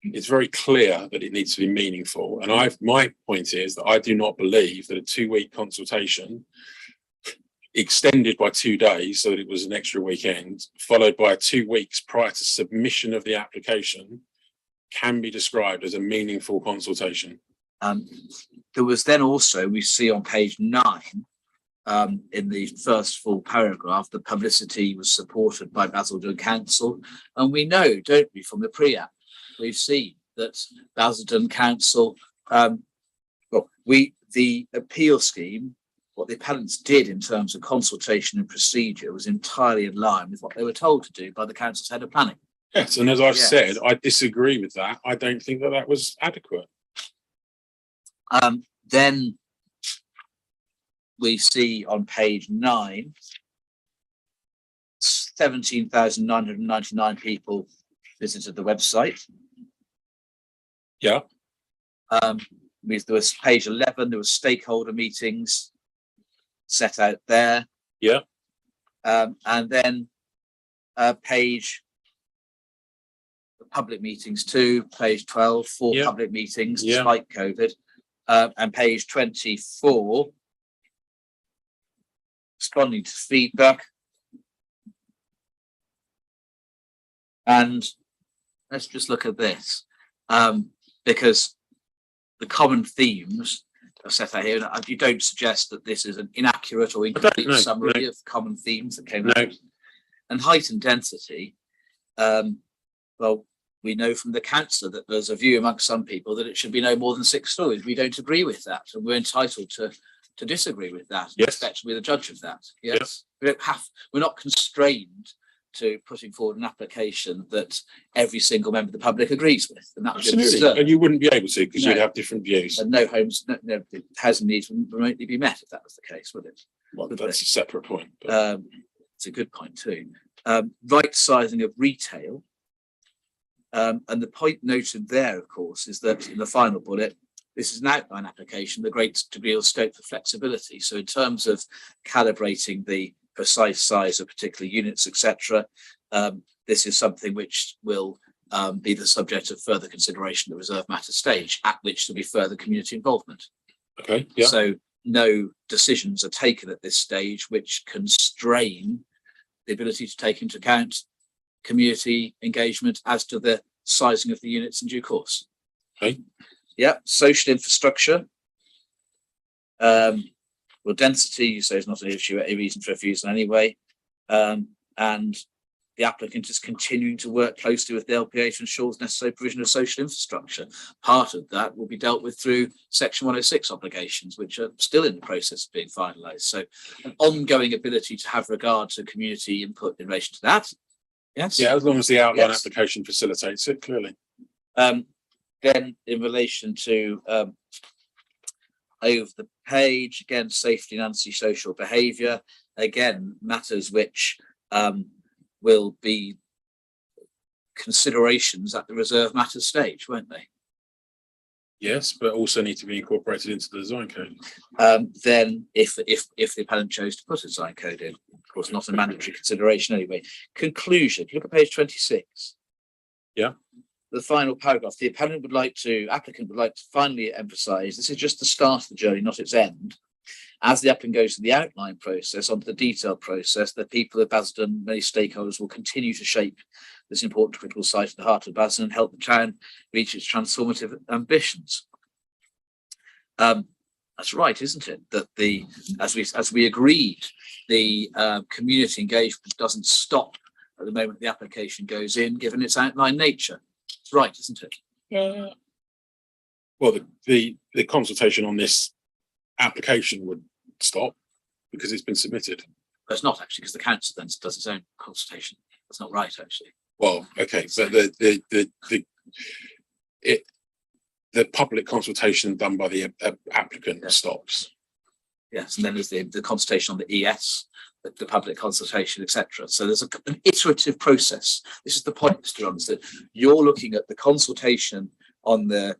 E: It's very clear that it needs to be meaningful. And my point is that I do not believe that a 2-week consultation extended by 2 days, so that it was an extra weekend, followed by 2 weeks prior to submission of the application, can be described as a meaningful consultation.
D: There was then also, we see on page 9, in the first full paragraph, the publicity was supported by Basildon Council. And we know, don't we, from the pre-app, we've seen that Basildon Council, the appeal scheme, what the appellants did in terms of consultation and procedure was entirely in line with what they were told to do by the council's head of planning.
E: Yes, and as I've said, I disagree with that. I don't think that that was adequate.
D: Then we see on page 9, 17,999 people visited the website.
E: Yeah.
D: There was page 11, there was stakeholder meetings set out there.
E: Yeah.
D: And then page public meetings too, page 12, 4 public meetings despite COVID. And page 24, responding to feedback. And let's just look at this, because the common themes are set out here. You don't suggest that this is an inaccurate or incomplete summary of common themes that came out. And height and density, well, we know from the councillor that there's a view amongst some people that it should be no more than 6 stories. We don't agree with that, and we're entitled to disagree with that.
E: Yes.
D: Expect to be the judge of that. Yes. We're not constrained to putting forward an application that every single member of the public agrees with, and that would be absurd.
E: And you wouldn't be able to, because you'd have different views.
D: And no housing needs wouldn't remotely be met if that was the case, would it?
E: Well, that's a separate point. But
D: It's a good point too. Right sizing of retail. And the point noted there, of course, is that in the final bullet, this is an outline application, the great degree of scope for flexibility. So in terms of calibrating the precise size of particular units, etc., this is something which will be the subject of further consideration at the reserve matter stage, at which there will be further community involvement.
E: Okay. Yeah.
D: So no decisions are taken at this stage which constrain the ability to take into account community engagement as to the sizing of the units in due course.
E: Okay.
D: Yeah, social infrastructure. Well, density, you say, is not an issue, a reason for refusal anyway. And the applicant is continuing to work closely with the LPA to ensure the necessary provision of social infrastructure. Part of that will be dealt with through Section 106 obligations, which are still in the process of being finalised. So an ongoing ability to have regard to community input in relation to that. Yes.
E: Yeah, as long as the outline application facilitates it, clearly.
D: Then in relation to over the page, again, safety and antisocial behaviour, again, matters which will be considerations at the reserve matters stage, won't they?
E: Yes, but also need to be incorporated into the design code.
D: Then if the appellant chose to put a design code in, of course, not a mandatory consideration anyway. Conclusion, look at page 26.
E: Yeah.
D: The final paragraph, the applicant would like to finally emphasise this is just the start of the journey, not its end. As the applicant goes through the outline process, onto the detailed process, the people of Basildon, many stakeholders will continue to shape this important critical site at the heart of Basildon and help the town reach its transformative ambitions. That's right, isn't it? That as we agreed, the community engagement doesn't stop at the moment the application goes in, given its outline nature. It's right, isn't it?
E: Well, the consultation on this application would stop because it's been submitted.
D: But it's not actually, because the council then does its own consultation. That's not right, actually.
E: Well, okay, but the public consultation done by the applicant stops.
D: Yes, and then there's the consultation on the ES, the public consultation, etc. So there's an iterative process. This is the point, Mr. Johns, that you're looking at the consultation on the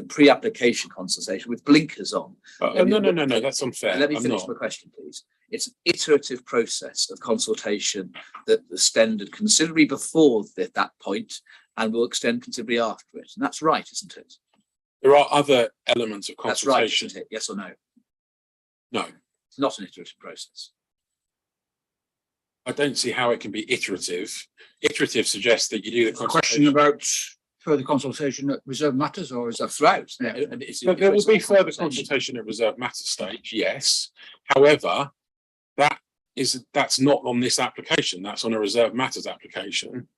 D: pre-application consultation with blinkers on.
E: No, that's unfair.
D: Let me finish my question, please. It's an iterative process of consultation that extended considerably before that point and will extend considerably after it. And that's right, isn't it?
E: There are other elements of
D: That's right,
E: consultation.
D: isn't it? Yes or no?
E: No,
D: It's not an iterative process.
E: I don't see how it can be iterative. Iterative suggests that you do the
A: Question
E: consultation.
A: about further consultation at reserve matters, or is that
D: Throughout.
A: Yeah.
D: And it's
E: There will be further
D: consultation.
E: consultation at reserve matter stage, yes. However, that's not on this application. That's on a reserve matters application.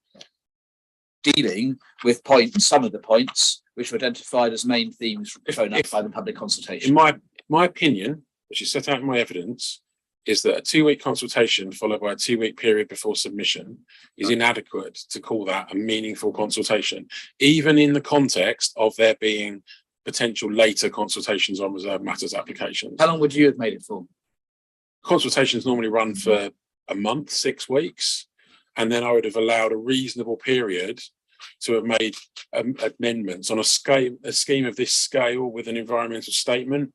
D: Dealing with some of the points which were identified as main themes thrown out by the public consultation.
E: In my opinion, which is set out in my evidence, is that a 2-week consultation followed by a 2-week period before submission is inadequate to call that a meaningful consultation, even in the context of there being potential later consultations on reserve matters applications.
D: How long would you have made it for?
E: Consultations normally run for a month, 6 weeks, and then I would have allowed a reasonable period to have made amendments on a scheme of this scale with an environmental statement.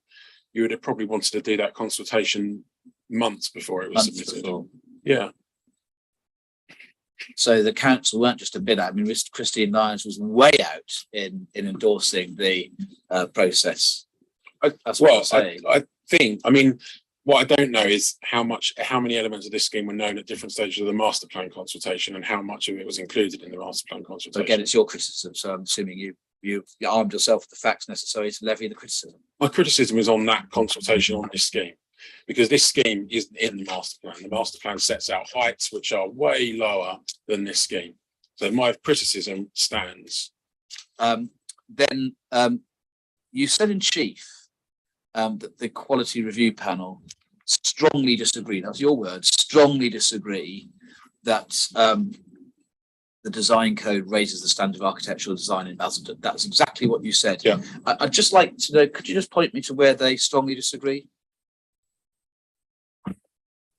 E: You would have probably wanted to do that consultation months before it was submitted. Yeah.
D: So the council weren't just a bit out. I mean, Christine Lyons was way out in endorsing the process. That's what I'm saying.
E: I think, I mean, what I don't know is how many elements of this scheme were known at different stages of the master plan consultation and how much of it was included in the master plan
D: So
E: consultation.
D: again, it's your criticism. So I'm assuming you armed yourself with the facts necessary to levy the criticism.
E: My criticism is on that consultation on this scheme, because this scheme isn't in the master plan. The master plan sets out heights which are way lower than this scheme. So my criticism stands.
D: Then you said in chief that the quality review panel strongly disagree. That's your words. Strongly disagree that the design code raises the standard of architectural design in Basildon. That's exactly what you said.
E: Yeah.
D: I'd just like to know, could you just point me to where they strongly disagree?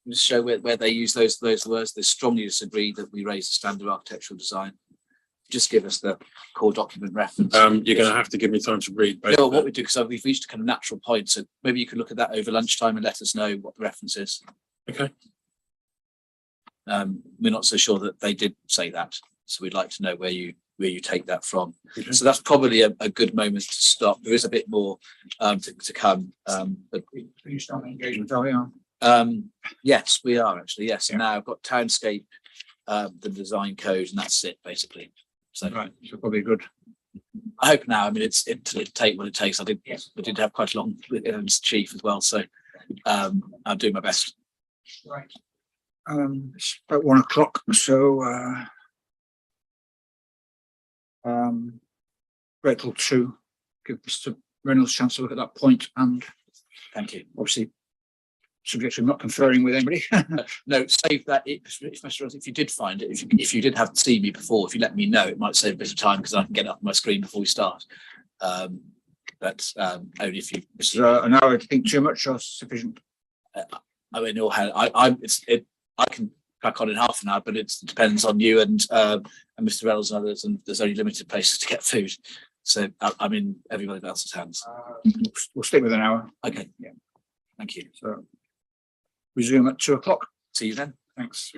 D: Just show where they use those words. They strongly disagree that we raise the standard of architectural design. Just give us the core document reference.
E: You're going to have to give me time to read.
D: No, what we do, because we've reached a kind of natural point, so maybe you can look at that over lunchtime and let us know what the reference is.
E: Okay.
D: We're not so sure that they did say that, so we'd like to know where you take that from.
E: Okay.
D: So that's probably a good moment to stop. There is a bit more to come. But
A: you start engagement, are you?
D: yes, we are actually. Yes, and
A: Yeah.
D: now I've got Townscape, the design code, and that's it basically. So
A: Right, so probably good.
D: I hope now. I mean, it'll take what it takes. I did have quite a long chief as well, so I'll do my best.
A: Right. It's about 1 o'clock, so grateful to give Mr. Reynolds a chance to look at that point, and
D: Thank you.
A: obviously subject to not conferring with anybody.
D: No, save that. If you did find it, if you did have to see me before, if you let me know, it might save a bit of time because I can get up my screen before we start. But only if you.
A: Is an hour, I think, too much or sufficient?
D: I mean, I can crack on in half an hour, but it depends on you and Mr. Reynolds and others, and there's only limited places to get food. So I'm in everybody else's hands.
A: We'll stick with an hour.
D: Okay.
A: Yeah.
D: Thank you.
A: So resume at 2:00.
D: See you then.
A: Thanks.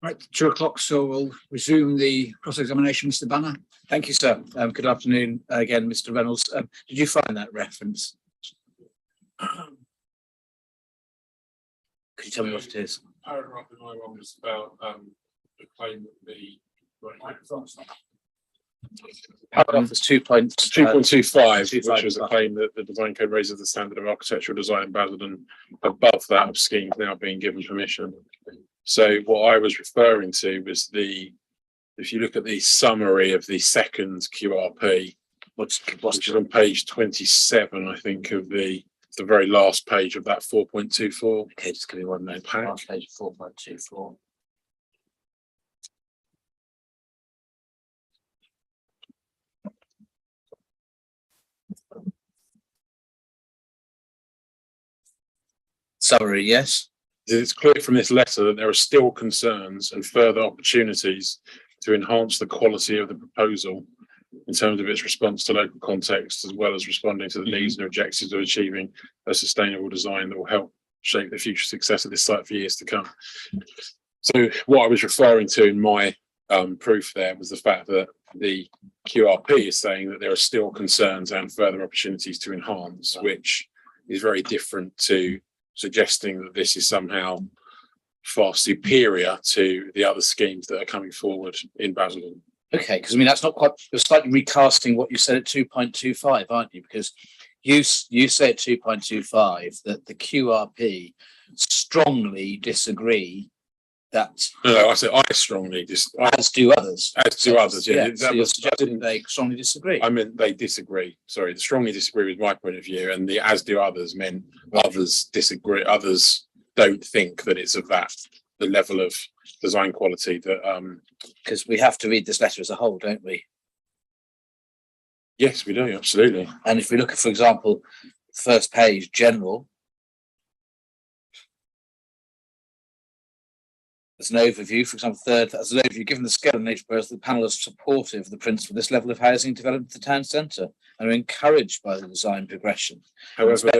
A: Right, 2 o'clock, so we'll resume the cross-examination, Mr. Banner.
D: Thank you, sir. Good afternoon again, Mr. Reynolds. Did you find that reference? Could you tell me what it is?
E: Paragraph in my one was about the claim that the
D: Paragraph was
E: 2.25, which
D: 2.25.
E: was a claim that the design code raises the standard of architectural design in Basildon above that of schemes now being given permission. So what I was referring to was if you look at the summary of the second QRP, which is on page 27, I think, of the very last page of that 4.24.
D: Okay, just give me one moment. Last page 4.24. Summary, yes.
E: It's clear from this letter that there are still concerns and further opportunities to enhance the quality of the proposal in terms of its response to local context, as well as responding to the needs and objectives of achieving a sustainable design that will help shape the future success of this site for years to come. So what I was referring to in my proof there was the fact that the QRP is saying that there are still concerns and further opportunities to enhance, which is very different to suggesting that this is somehow far superior to the other schemes that are coming forward in Basildon.
D: Okay, because I mean that's not quite. You're slightly recasting what you said at 2.25, aren't you? Because you say at 2.25 that the QRP strongly disagree that.
E: No, I said I strongly disagree.
D: As do others.
E: As do others, yeah.
D: So you're suggesting they strongly disagree.
E: I meant they disagree. Sorry, strongly disagree with my point of view, and the as do others meant others disagree. Others don't think that it's of the level of design quality that.
D: Because we have to read this letter as a whole, don't we?
E: Yes, we do, absolutely.
D: And if we look at, for example, first page, general. As an overview, for example, third, as an overview, given the scale and nature of the panel is supportive of the principle, this level of housing development of the town centre and are encouraged by the design progression.
E: However,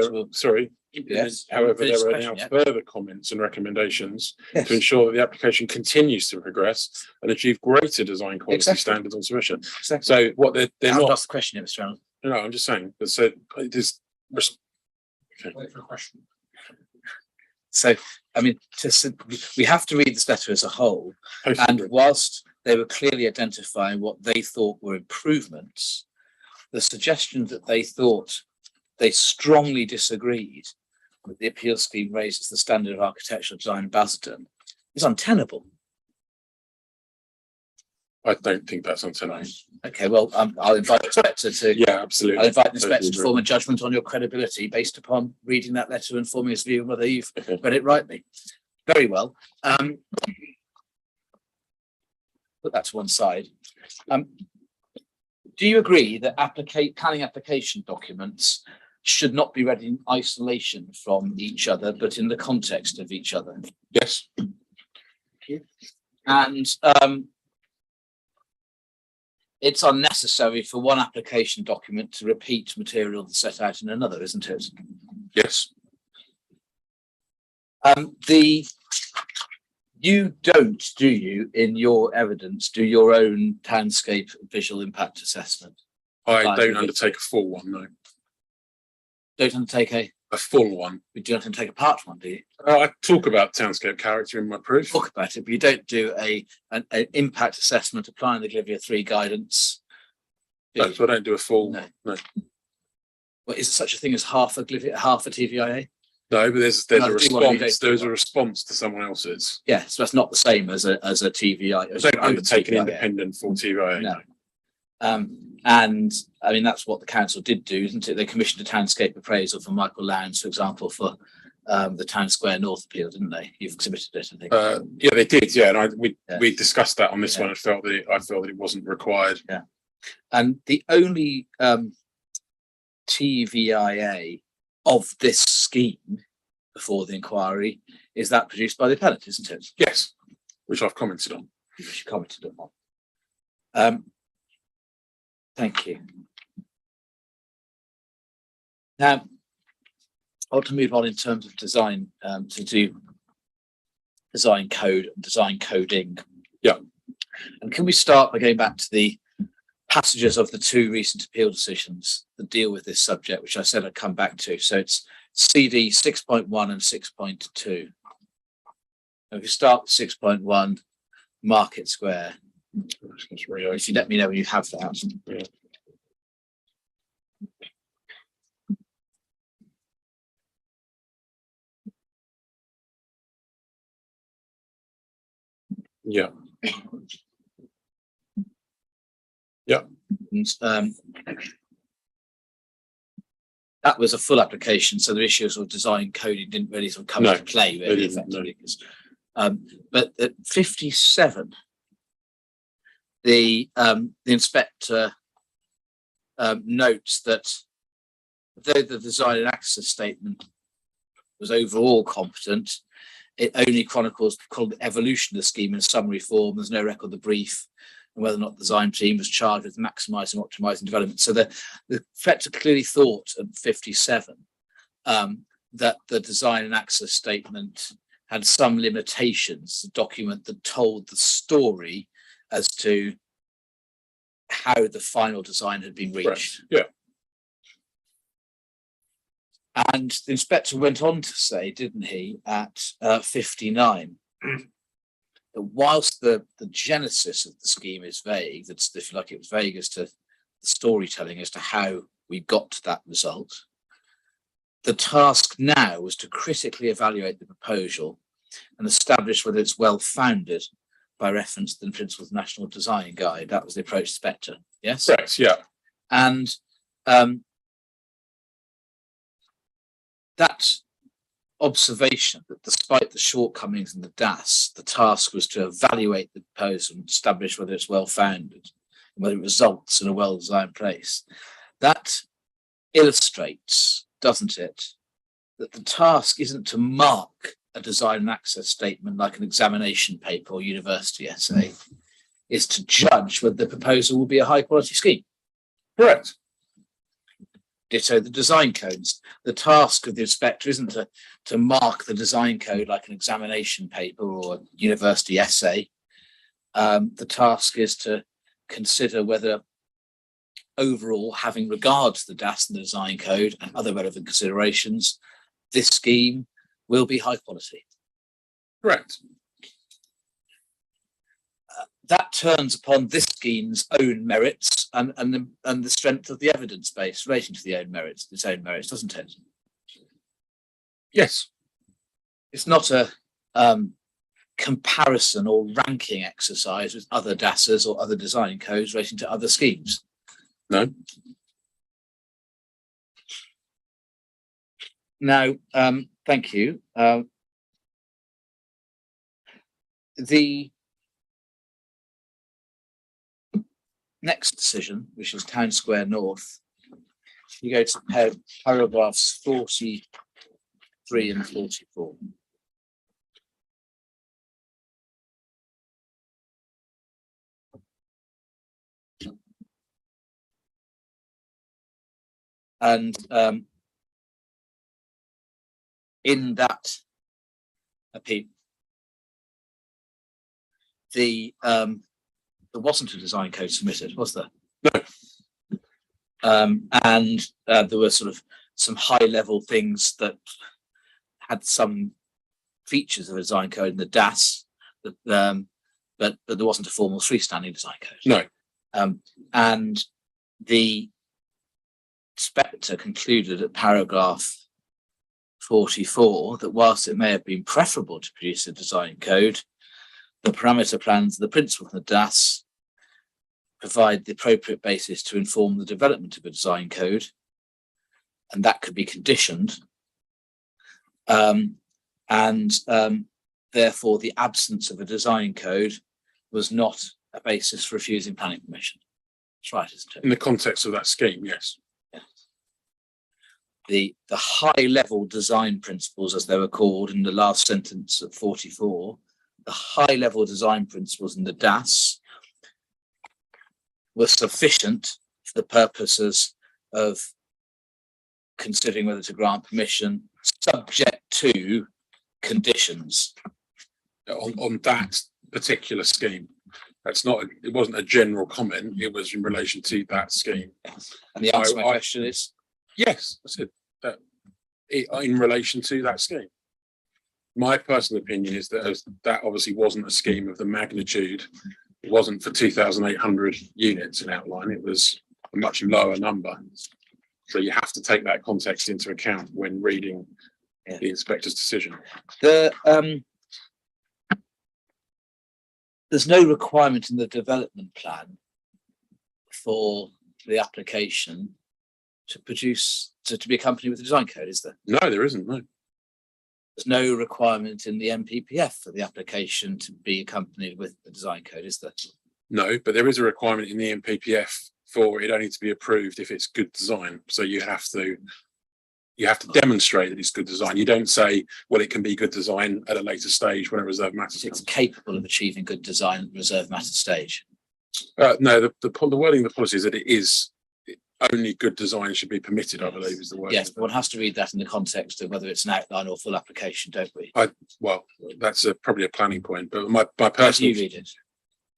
D: Yes.
E: however, there are
D: Finish
E: now
D: the question,
E: further comments and recommendations
D: Yes.
E: to ensure that the application continues to progress and achieve greater design quality
D: Exactly.
E: standards on submission.
D: Exactly.
E: So what they're
D: I haven't
E: not,
D: asked the question yet, Mr. Reynolds.
E: no, I'm just saying, but so it is. Okay.
D: So, I mean, we have to read this letter as a whole. And
E: Totally.
D: whilst they were clearly identifying what they thought were improvements, the suggestion that they thought they strongly disagreed with the appeal scheme raises the standard of architectural design in Basildon is untenable.
E: I don't think that's untenable.
D: Okay, well, I'll invite the inspector to.
E: Yeah, absolutely.
D: I'll invite the
E: Totally
D: inspector to
E: agree.
D: form a judgment on your credibility based upon reading that letter and forming his view on whether you've
E: Okay.
D: read it rightly. Very well. Put that to one side. Do you agree that planning application documents should not be read in isolation from each other, but in the context of each other?
E: Yes.
D: And it's unnecessary for one application document to repeat material that's set out in another, isn't it?
E: Yes.
D: You don't, do you, in your evidence, do your own townscape visual impact assessment?
E: I
D: Fine,
E: don't
D: okay.
E: undertake a full one, no.
D: Don't undertake
E: A full one.
D: you don't undertake a part one, do you?
E: I talk about townscape character in my proof.
D: Talk about it, but you don't do an impact assessment applying the Glivia 3 guidance. do
E: No,
D: you?
E: so I don't do a full.
D: No.
E: No.
D: Well, is there such a thing as half a TVIA?
E: No, but there's
D: No,
E: a
D: do one you
E: response.
D: don't do
E: There's a
D: one.
E: response to someone else's.
D: Yeah, so that's not the same as a TVI.
E: I don't undertake an independent full TVA.
D: No. And I mean, that's what the council did do, isn't it? They commissioned a townscape appraisal for Michael Lowndes, for example, for the Town Square North appeal, didn't they? You've exhibited it, I think.
E: Yeah, they did. Yeah, and we
D: Yeah.
E: discussed that on this
D: Yeah.
E: one. I felt that it wasn't required.
D: And the only TVIA of this scheme before the inquiry is that produced by the appellant, isn't it?
E: Yes, which I've commented on.
D: Which you commented upon. Thank you. Now, I want to move on in terms of design to do design code, design coding.
E: Yeah.
D: And can we start by going back to the passages of the two recent appeal decisions that deal with this subject, which I said I'd come back to. So it's CD 6.1 and 6.2. If you start with 6.1, Market Square, if you let me know when you have that.
E: Yeah. Yeah.
D: And, that was a full application, so the issues of design coding didn't really sort of come
E: No,
D: into play really
E: didn't,
D: effectively. But at 57, the inspector notes that though the design and access statement was overall competent, it only chronicles the evolution of the scheme in a summary form. There's no record of the brief and whether or not the design team was charged with maximising, optimising development. So the inspector clearly thought at 57 that the design and access statement had some limitations, a document that told the story as to how the final design had been reached.
E: Yeah.
D: And the inspector went on to say, didn't he, at 59, that whilst the genesis of the scheme is vague, that's, if you like, it was vague as to the storytelling as to how we got to that result, the task now was to critically evaluate the proposal and establish whether it's well-founded by reference to the principles of the National Design Guide. That was the approach to Spectre, yes?
E: Correct, yeah.
D: And that observation that despite the shortcomings in the DAS, the task was to evaluate the proposal and establish whether it's well-founded and whether it results in a well-designed place. That illustrates, doesn't it, that the task isn't to mark a design and access statement like an examination paper or university essay, is to judge whether the proposal will be a high-quality scheme.
E: Correct.
D: Ditto the design codes. The task of the inspector isn't to mark the design code like an examination paper or a university essay. The task is to consider whether overall, having regard to the DAS and the design code and other relevant considerations, this scheme will be high quality.
E: Correct.
D: That turns upon this scheme's own merits and the strength of the evidence base relating to its own merits, doesn't it?
E: Yes.
D: It's not a comparison or ranking exercise with other DASs or other design codes relating to other schemes.
E: No.
D: Now, thank you. The next decision, which is Town Square North, you go to paragraphs 43 and 44. And in that appeal, there wasn't a design code submitted, was there?
E: No.
D: And there were sort of some high-level things that had some features of a design code in the DAS, but there wasn't a formal freestanding design code.
E: No.
D: And the inspector concluded at paragraph 44 that whilst it may have been preferable to produce a design code, the parameter plans, the principle of the DAS provide the appropriate basis to inform the development of a design code, and that could be conditioned. Therefore, the absence of a design code was not a basis for refusing planning permission. That's right, isn't it?
E: In the context of that scheme, yes.
D: The high-level design principles, as they were called in the last sentence of 44, the high-level design principles in the DAS were sufficient for the purposes of considering whether to grant permission, subject to conditions.
E: on that particular scheme. That's not, it wasn't a general comment, it was in relation to that scheme.
D: And the answer to my
E: I-
D: question is,
E: Yes, I said that in relation to that scheme. My personal opinion is that that obviously wasn't a scheme of the magnitude. It wasn't for 2,800 units in outline. It was a much lower number. So you have to take that context into account when reading the inspector's decision.
D: there's no requirement in the development plan for the application to produce, to be accompanied with a design code, is there?
E: No, there isn't. No.
D: There's no requirement in the MPPF for the application to be accompanied with a design code, is there?
E: No, but there is a requirement in the MPPF for it only to be approved if it's good design. So you have to demonstrate that it's good design. You don't say, well, it can be good design at a later stage when a reserve matters.
D: It's capable of achieving good design at the reserve matter stage.
E: No, the wording of the policy is that it is only good design should be permitted, I believe, is the word.
D: Yes, but one has to read that in the context of whether it's an outline or full application, don't we?
E: Well, that's probably a planning point, but my
D: How do
E: personal,
D: you read it?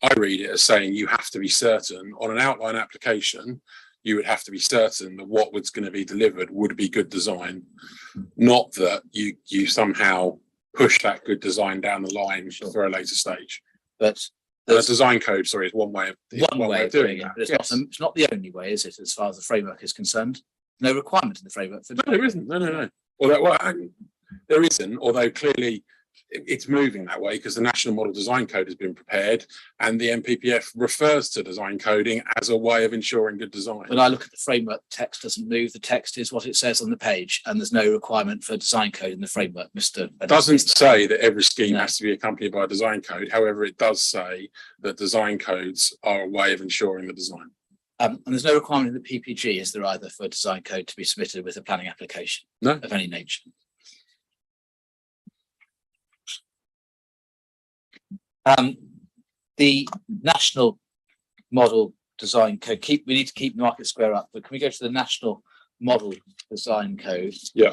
E: I read it as saying you have to be certain on an outline application, you would have to be certain that what was going to be delivered would be good design, not that you somehow push that good design down the line for a later stage.
D: But
E: The design code, sorry, is one way of doing
D: it,
E: that.
D: but
E: Yes.
D: it's not the only way, is it, as far as the framework is concerned? No requirement in the framework for
E: No, there isn't. No. There isn't, although clearly it's moving that way because the National Model Design Code has been prepared and the MPPF refers to design coding as a way of ensuring good design.
D: When I look at the framework, the text doesn't move. The text is what it says on the page, and there's no requirement for design code in the framework, Mr.
E: It doesn't say that every scheme
D: No.
E: has to be accompanied by a design code. However, it does say that design codes are a way of ensuring the design.
D: And there's no requirement in the PPG, is there, either, for a design code to be submitted with a planning application?
E: No.
D: Of any nature. The National Model Design Code, we need to keep Market Square up, but can we go to the National Model Design Code?
E: Yeah.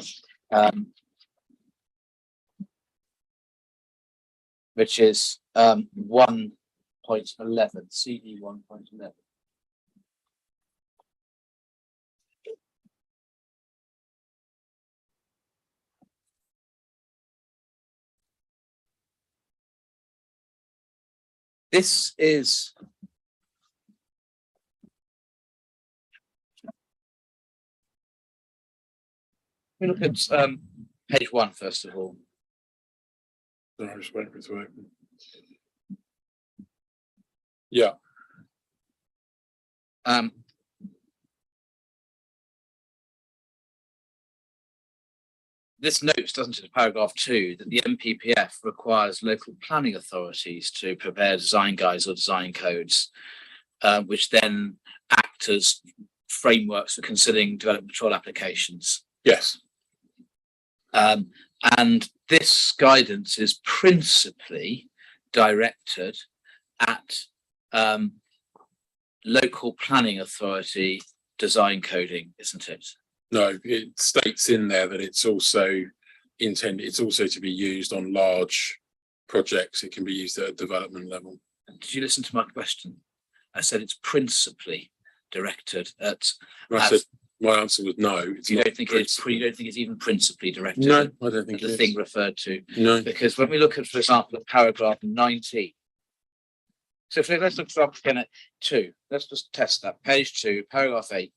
D: Which is 1.11, CD 1.11. This is we look at page 1 first of all.
E: Sorry, just waiting for it to open. Yeah. This notes, doesn't it, in paragraph 2, that the MPPF requires local planning authorities to prepare design guides or design codes, which then act as frameworks for considering development control applications. Yes.
D: And this guidance is principally directed at local planning authority design coding, isn't it?
E: No, it states in there that it's also intended, it's also to be used on large projects. It can be used at a development level.
D: Did you listen to my question? I said it's principally directed at.
E: I said my answer was no. It's
D: You
E: not
D: don't think it's even principally directed?
E: No,
D: at
E: I don't think
D: the
E: it
D: thing
E: is.
D: referred to,
E: No.
D: because when we look at, for example, at paragraph 19. So if let's look for again at 2. Let's just test that. Page 2, paragraph 8.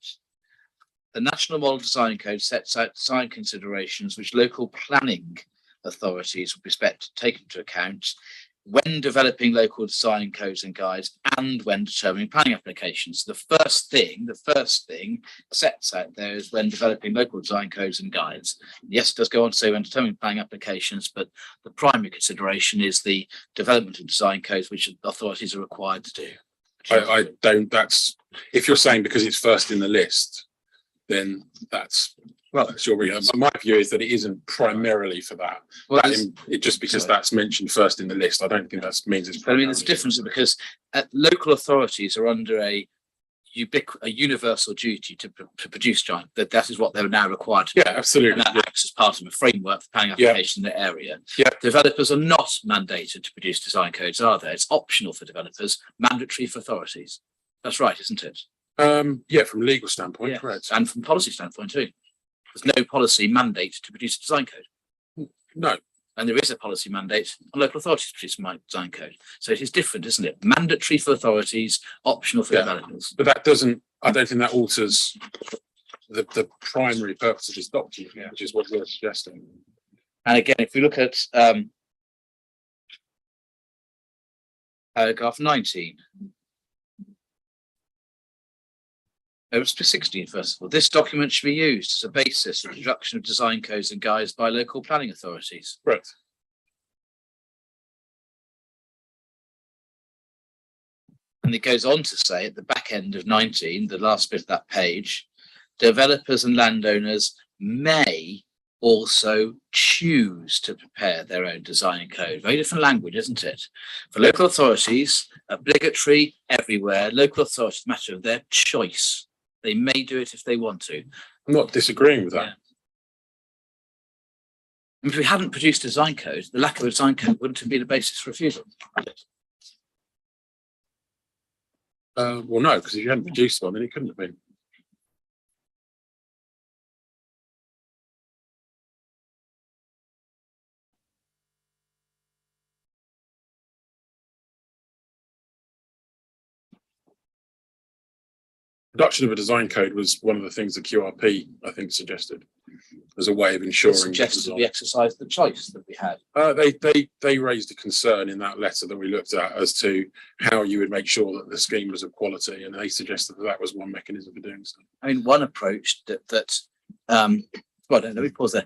D: The National Model Design Code sets out design considerations which local planning authorities will be expected to take into account when developing local design codes and guides and when determining planning applications. The first thing sets out there is when developing local design codes and guides. Yes, it does go on to say when determining planning applications, but the primary consideration is the development of design codes which authorities are required to do.
E: I don't, that's, if you're saying because it's first in the list, then that's your reading. My view is that it isn't primarily for that.
D: Well,
E: It just because that's mentioned first in the list, I don't think that means it's.
D: But I mean, there's a difference because local authorities are under a a universal duty to produce giant, that is what they're now required to do.
E: Yeah, absolutely.
D: And that
E: Yeah.
D: acts as part of a framework for planning
E: Yeah.
D: application in the area.
E: Yeah.
D: Developers are not mandated to produce design codes, are they? It's optional for developers, mandatory for authorities. That's right, isn't it?
E: Yeah, from a legal standpoint,
D: Yes.
E: correct.
D: And from policy standpoint too. There's no policy mandate to produce a design code.
E: No,
D: And there is a policy mandate on local authorities to produce a design code. So it is different, isn't it? Mandatory for authorities, optional for
E: Yeah.
D: developers.
E: but that doesn't, I don't think that alters the primary purpose of this document, which is what you're suggesting.
D: And again, if we look at paragraph 19. It's 16, first of all. This document should be used as a basis for the production of design codes and guides by local planning authorities.
E: Correct.
D: And it goes on to say at the back end of 19, the last bit of that page, developers and landowners may also choose to prepare their own design code. Very different language, isn't it? For local authorities, obligatory everywhere. Local authorities, matter of their choice. They may do it if they want to.
E: I'm not disagreeing with that.
D: Yeah. And if we hadn't produced a design code, the lack of a design code wouldn't have been a basis for refusal.
E: Well, no, because if you hadn't produced one, then it couldn't have been. Production of a design code was one of the things the QRP, I think, suggested as a way of ensuring.
D: Suggested we exercise the choice that we had.
E: They raised a concern in that letter that we looked at as to how you would make sure that the scheme was of quality, and they suggested that that was one mechanism for doing so.
D: I mean, one approach well, let me pause there.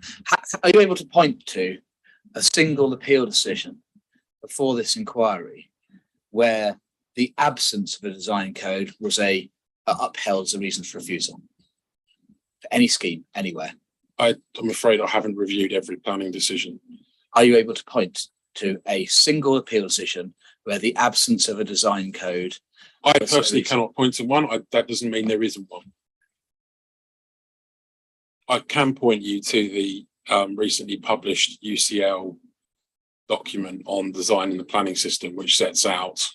D: Are you able to point to a single appeal decision before this inquiry where the absence of a design code was upheld as a reason for refusal for any scheme anywhere?
E: I'm afraid I haven't reviewed every planning decision.
D: Are you able to point to a single appeal decision where the absence of a design code?
E: I personally cannot point to one. That doesn't mean there isn't one. I can point you to the recently published UCL document on design in the planning system, which sets out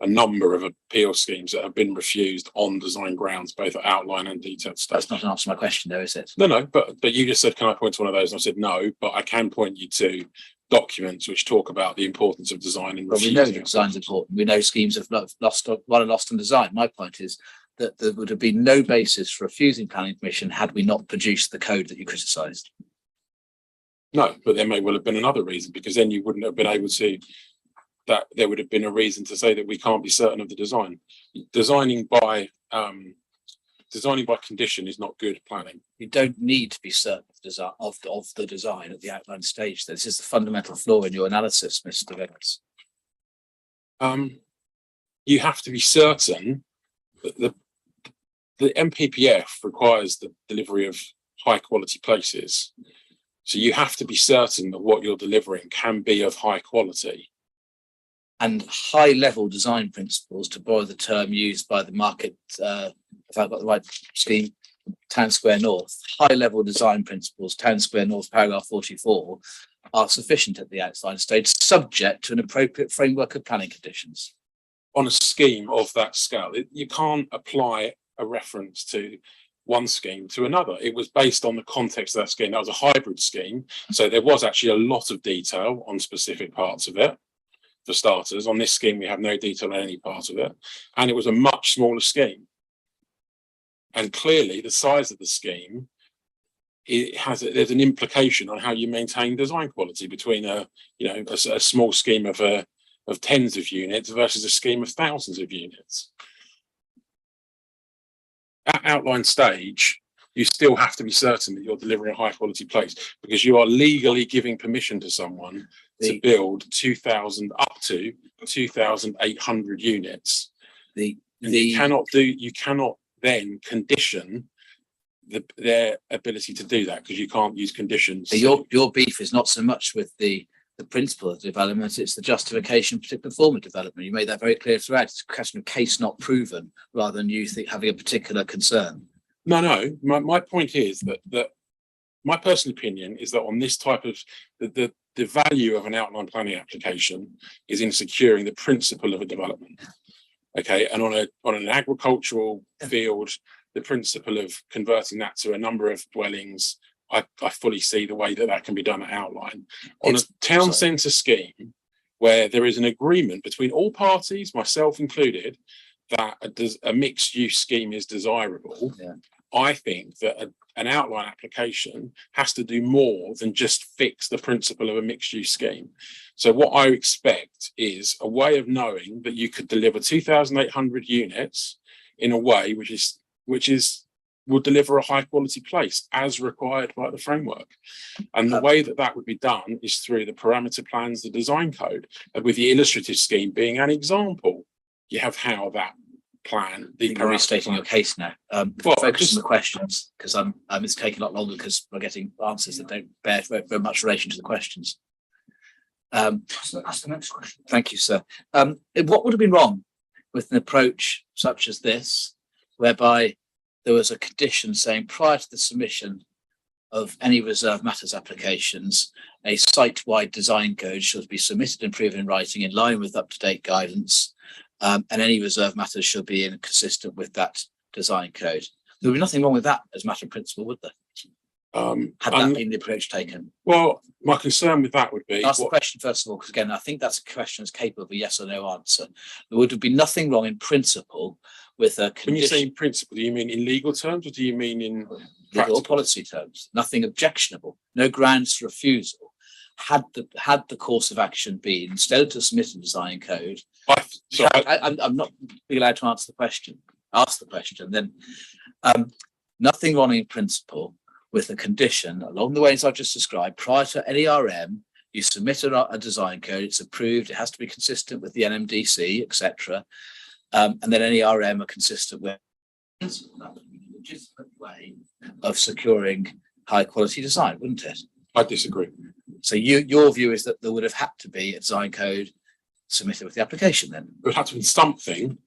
E: a number of appeal schemes that have been refused on design grounds, both at outline and detailed stage.
D: That's not an answer to my question, though, is it?
E: No, but you just said, can I point to one of those? And I said no, but I can point you to documents which talk about the importance of design and
D: Well, we know that design's important. We know schemes have lost on design. My point is that there would have been no basis for refusing planning permission had we not produced the code that you criticised.
E: No, but there may well have been another reason, because then you wouldn't have been able to, that there would have been a reason to say that we can't be certain of the design. Designing by condition is not good planning.
D: You don't need to be certain of the design at the outline stage. This is the fundamental flaw in your analysis, Mr. Vance.
E: You have to be certain that the MPPF requires the delivery of high quality places. So you have to be certain that what you're delivering can be of high quality.
D: And high level design principles, to borrow the term used by the market, if I've got the right scheme, Town Square North, high level design principles, Town Square North, paragraph 44, are sufficient at the outline stage, subject to an appropriate framework of planning conditions.
E: On a scheme of that scale, you can't apply a reference to one scheme to another. It was based on the context of that scheme. That was a hybrid scheme. So there was actually a lot of detail on specific parts of it. For starters, on this scheme, we have no detail on any part of it. And it was a much smaller scheme. And clearly the size of the scheme, there's an implication on how you maintain design quality between a small scheme of tens of units versus a scheme of thousands of units. At outline stage, you still have to be certain that you're delivering a high quality place, because you are legally giving permission to someone to build 2,000 up to 2,800 units. You cannot then condition their ability to do that, because you can't use conditions.
D: Your beef is not so much with the the principle of development, it's the justification of particular form of development. You made that very clear throughout. It's a question of case not proven, rather than you having a particular concern.
E: No. My point is that my personal opinion is that on this type of the value of an outline planning application is in securing the principle of a development. Okay, and on an agricultural field, the principle of converting that to a number of dwellings, I fully see the way that can be done at outline. On a town centre scheme, where there is an agreement between all parties, myself included, that a mixed use scheme is desirable.
D: Yeah.
E: I think that an outline application has to do more than just fix the principle of a mixed use scheme. So what I expect is a way of knowing that you could deliver 2,800 units in a way which will deliver a high quality place as required by the framework. And the way that would be done is through the parameter plans, the design code, and with the illustrative scheme being an example. You have how that plan.
D: You're restating your case now. Focus on the questions, because it's taking a lot longer because we're getting answers that don't bear very much relation to the questions.
A: That's the next question.
D: Thank you, sir. What would have been wrong with an approach such as this, whereby there was a condition saying prior to the submission of any reserve matters applications, a site-wide design code should be submitted and proven in writing in line with up-to-date guidance, and any reserve matters should be consistent with that design code? There would be nothing wrong with that as a matter of principle, would there? Had that been the approach taken?
E: Well, my concern with that would be...
D: Ask the question first of all, because again, I think that's a question that's capable of a yes or no answer. There would have been nothing wrong in principle with a condition.
E: When you say in principle, do you mean in legal terms or do you mean in
D: legal policy terms? Nothing objectionable, no grounds for refusal. Had the course of action been, instead of to submit a design code, I'm not being allowed to answer the question. Ask the question, then nothing wrong in principle with a condition along the ways I've just described. Prior to any RM, you submit a design code, it's approved, it has to be consistent with the NMDC, etc. And then any RM are consistent with a legitimate way of securing high quality design, wouldn't it?
E: I disagree.
D: So your view is that there would have had to be a design code submitted with the application then?
E: There would have to be something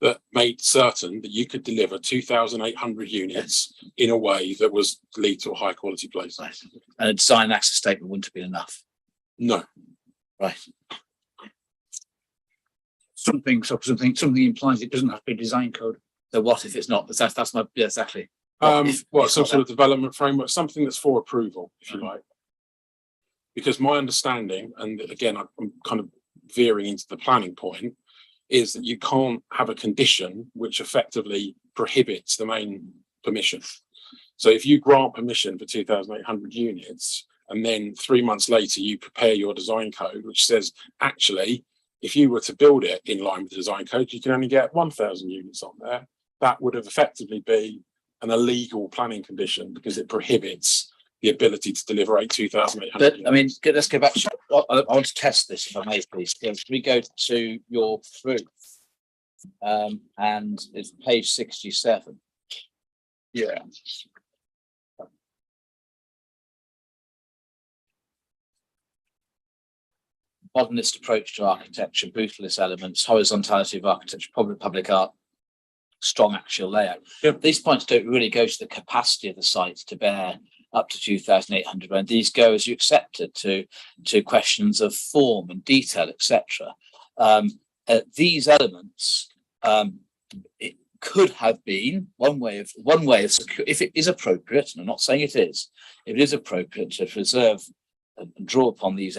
E: that made certain that you could deliver 2,800 units in a way that was lead to a high quality place.
D: Right. And a design access statement wouldn't have been enough.
E: No.
D: Right.
A: Something implies it doesn't have to be design code.
D: So what if it's not? That's my exactly.
E: Some sort of development framework, something that's for approval, if you like. Because my understanding, and again, I'm kind of veering into the planning point, is that you can't have a condition which effectively prohibits the main permission. So if you grant permission for 2,800 units, and then 3 months later you prepare your design code, which says, actually, if you were to build it in line with the design code, you can only get 1,000 units on there. That would have effectively been an illegal planning condition because it prohibits the ability to deliver 2,800.
D: But I mean, let's go back to, I want to test this if I may, please. Can we go to your proof? And it's page 67.
A: Yeah.
D: Modernist approach to architecture, brutalist elements, horizontality of architecture, public art, strong axial layout.
E: Yep.
D: These points don't really go to the capacity of the site to bear up to 2,800, and these go, as you accepted, to questions of form and detail, etc. These elements, it could have been one way of if it is appropriate, and I'm not saying it is, if it is appropriate to preserve and draw upon these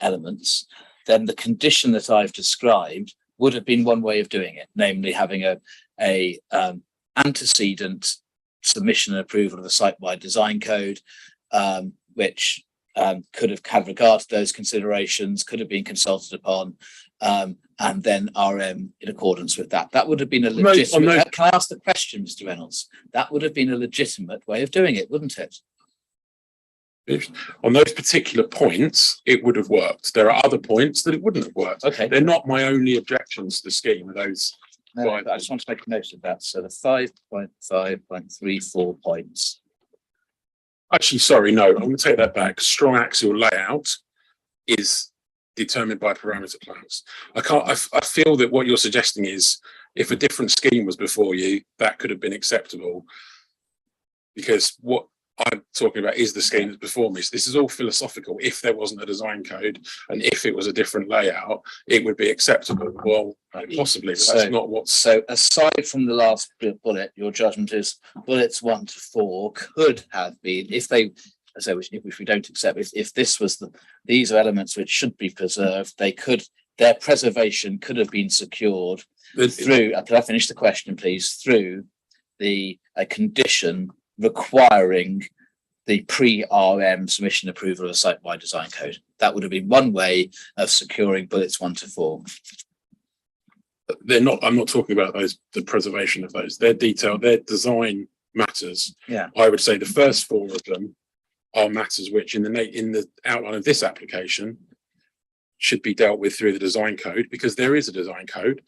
D: elements, then the condition that I've described would have been one way of doing it, namely having a antecedent submission and approval of the site-wide design code, which could have had regard to those considerations, could have been consulted upon, and then RM in accordance with that. That would have been a legitimate. Can I ask the question, Mr. Reynolds? That would have been a legitimate way of doing it, wouldn't it?
E: On those particular points, it would have worked. There are other points that it wouldn't have worked.
D: Okay.
E: They're not my only objections to the scheme. Those.
D: No, I just want to make a note of that. So the 5.5.34 points.
E: Actually, sorry, no, I'm going to take that back. Strong axial layout is determined by parameter plans. I feel that what you're suggesting is if a different scheme was before you, that could have been acceptable. Because what I'm talking about is the scheme that's before me. So this is all philosophical. If there wasn't a design code and if it was a different layout, it would be acceptable. Well, possibly, but that's not what's.
D: So aside from the last bullet, your judgment is bullets 1 to 4 could have been, if they, so which we don't accept, if this was these are elements which should be preserved, they could, their preservation could have been secured through, can I finish the question, please, through a condition requiring the pre-RM submission approval of a site-wide design code. That would have been one way of securing bullets 1 to 4.
E: They're not, I'm not talking about those, the preservation of those. Their detail, their design matters.
D: Yeah.
E: I would say the first 4 of them are matters which in the outline of this application should be dealt with through the design code, because there is a design code.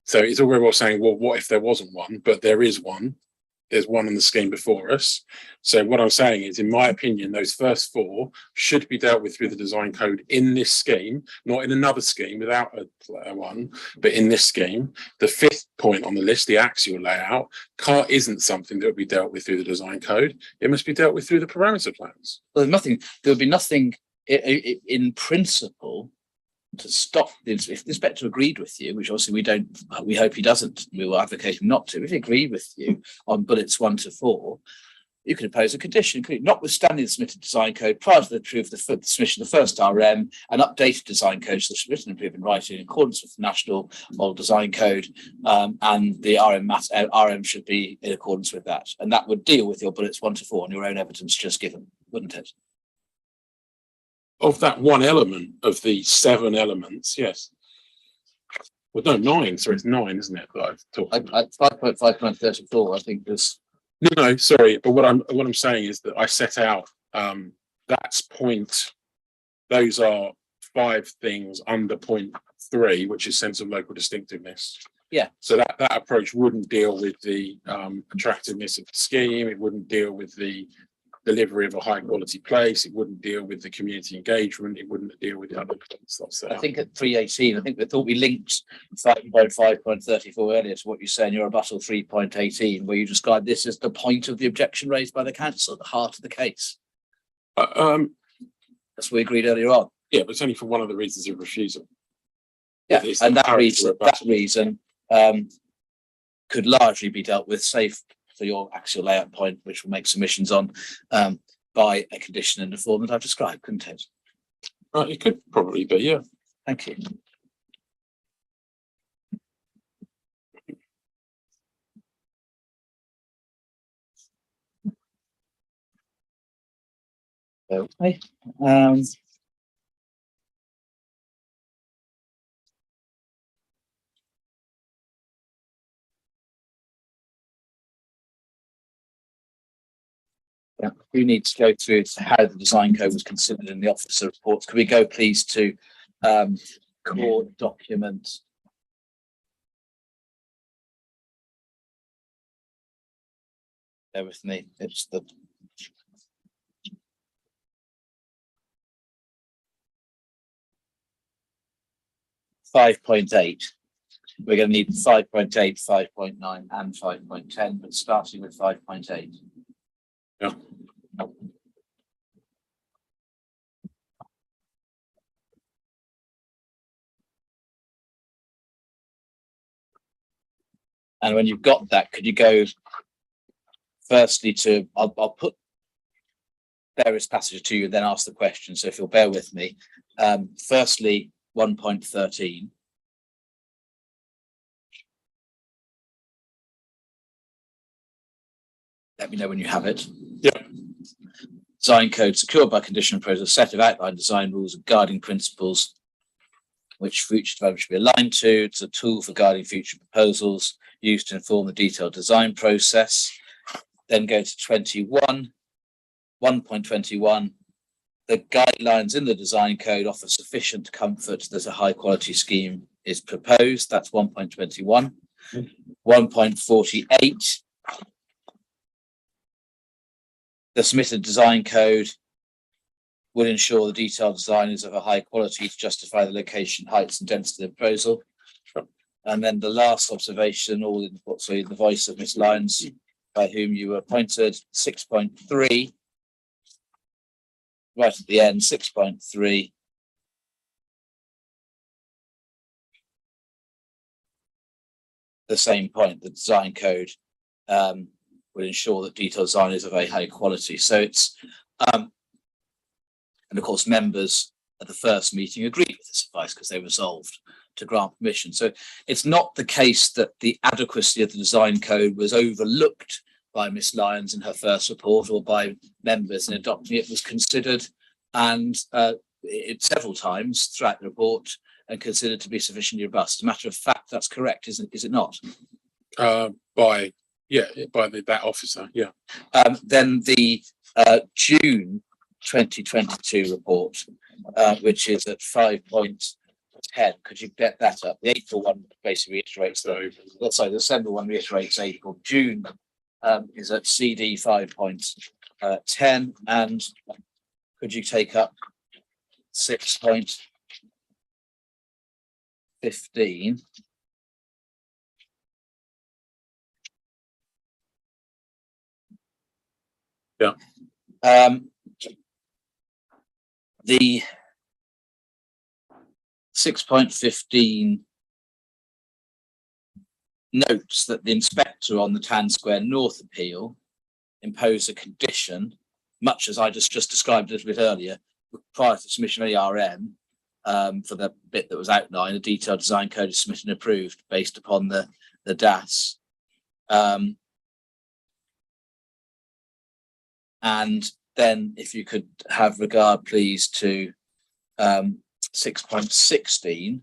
E: So it's all very well saying, well, what if there wasn't one? But there is one. There's one in the scheme before us. So what I'm saying is, in my opinion, those first 4 should be dealt with through the design code in this scheme, not in another scheme without a one, but in this scheme. The 5th point on the list, the axial layout, isn't something that would be dealt with through the design code. It must be dealt with through the parameter plans.
D: Well, there would be nothing in principle to stop this. If the inspector agreed with you, which obviously we hope he doesn't, we will advocate him not to. If he agreed with you on bullets 1 to 4, you could impose a condition, notwithstanding the submitted design code prior to the submission of the first RM, an updated design code to the submitted and approved in writing in accordance with the National Model Design Code, and the RM should be in accordance with that, and that would deal with your bullets 1 to 4 on your own evidence just given, wouldn't it?
E: Of that one element of the 7 elements, yes. Well, no, 9. So it's 9, isn't it? That I've talked about.
D: 5.5.34, I think was.
E: No, sorry. But what I'm saying is that I set out that's point. Those are 5 things under point 3, which is sense of local distinctiveness.
D: Yeah.
E: So that approach wouldn't deal with the attractiveness of the scheme. It wouldn't deal with the delivery of a high quality place. It wouldn't deal with the community engagement. It wouldn't deal with the other stuff.
D: I think at 318, I think we thought we linked 5.5.34 earlier to what you say in your rebuttal 3.18, where you described this as the point of the objection raised by the council, the heart of the case. That's what we agreed earlier on.
E: Yeah, but it's only for one of the reasons of refusal.
D: Yeah, and that reason could largely be dealt with, safe for your axial layout point, which will make submissions on by a condition in the form that I've described, couldn't it?
E: It could probably be, yeah.
D: Thank you. Okay. Yeah, you need to go through how the design code was considered in the officer reports. Could we go please to core document? Bear with me, it's the .8. We're going to need 5.8, 5.9 and 5.10, but starting with 5.8.
E: Yeah.
D: And when you've got that, could you go firstly to, I'll put various passages to you, then ask the question. So if you'll bear with me, firstly, 1.13. Let me know when you have it.
E: Yeah.
D: Design code secured by condition and process, set of outline design rules and guiding principles, which future development should be aligned to. It's a tool for guiding future proposals used to inform the detailed design process. Then go to 21, 1.21. The guidelines in the design code offer sufficient comfort that a high quality scheme is proposed. That's 1.21. 1.48. The submitted design code will ensure the detailed design is of a high quality to justify the location, heights and density of the proposal. And then the last observation, all in the voice of Miss Lyons, by whom you were appointed, 6.3. Right at the end, 6.3. The same point, the design code will ensure that detailed design is of a high quality. So it's, and of course, members at the first meeting agreed with this advice because they resolved to grant permission. So it's not the case that the adequacy of the design code was overlooked by Miss Lyons in her first report or by members in adopting it. It was considered and it several times throughout the report and considered to be sufficiently robust. As a matter of fact, that's correct, is it not?
E: By that officer, yeah.
D: Then the June 2022 report, which is at 5.10. Could you get that up? The April one basically reiterates the December one reiterates April. June is at CD 5.10, and could you take up 6.15?
E: Yeah.
D: The 6.15 notes that the inspector on the Town Square North appeal imposed a condition, much as I just described a little bit earlier, prior to submission of ARM, for the bit that was outlined, a detailed design code is submitted and approved based upon the DAS. And then if you could have regard, please, to 6.16.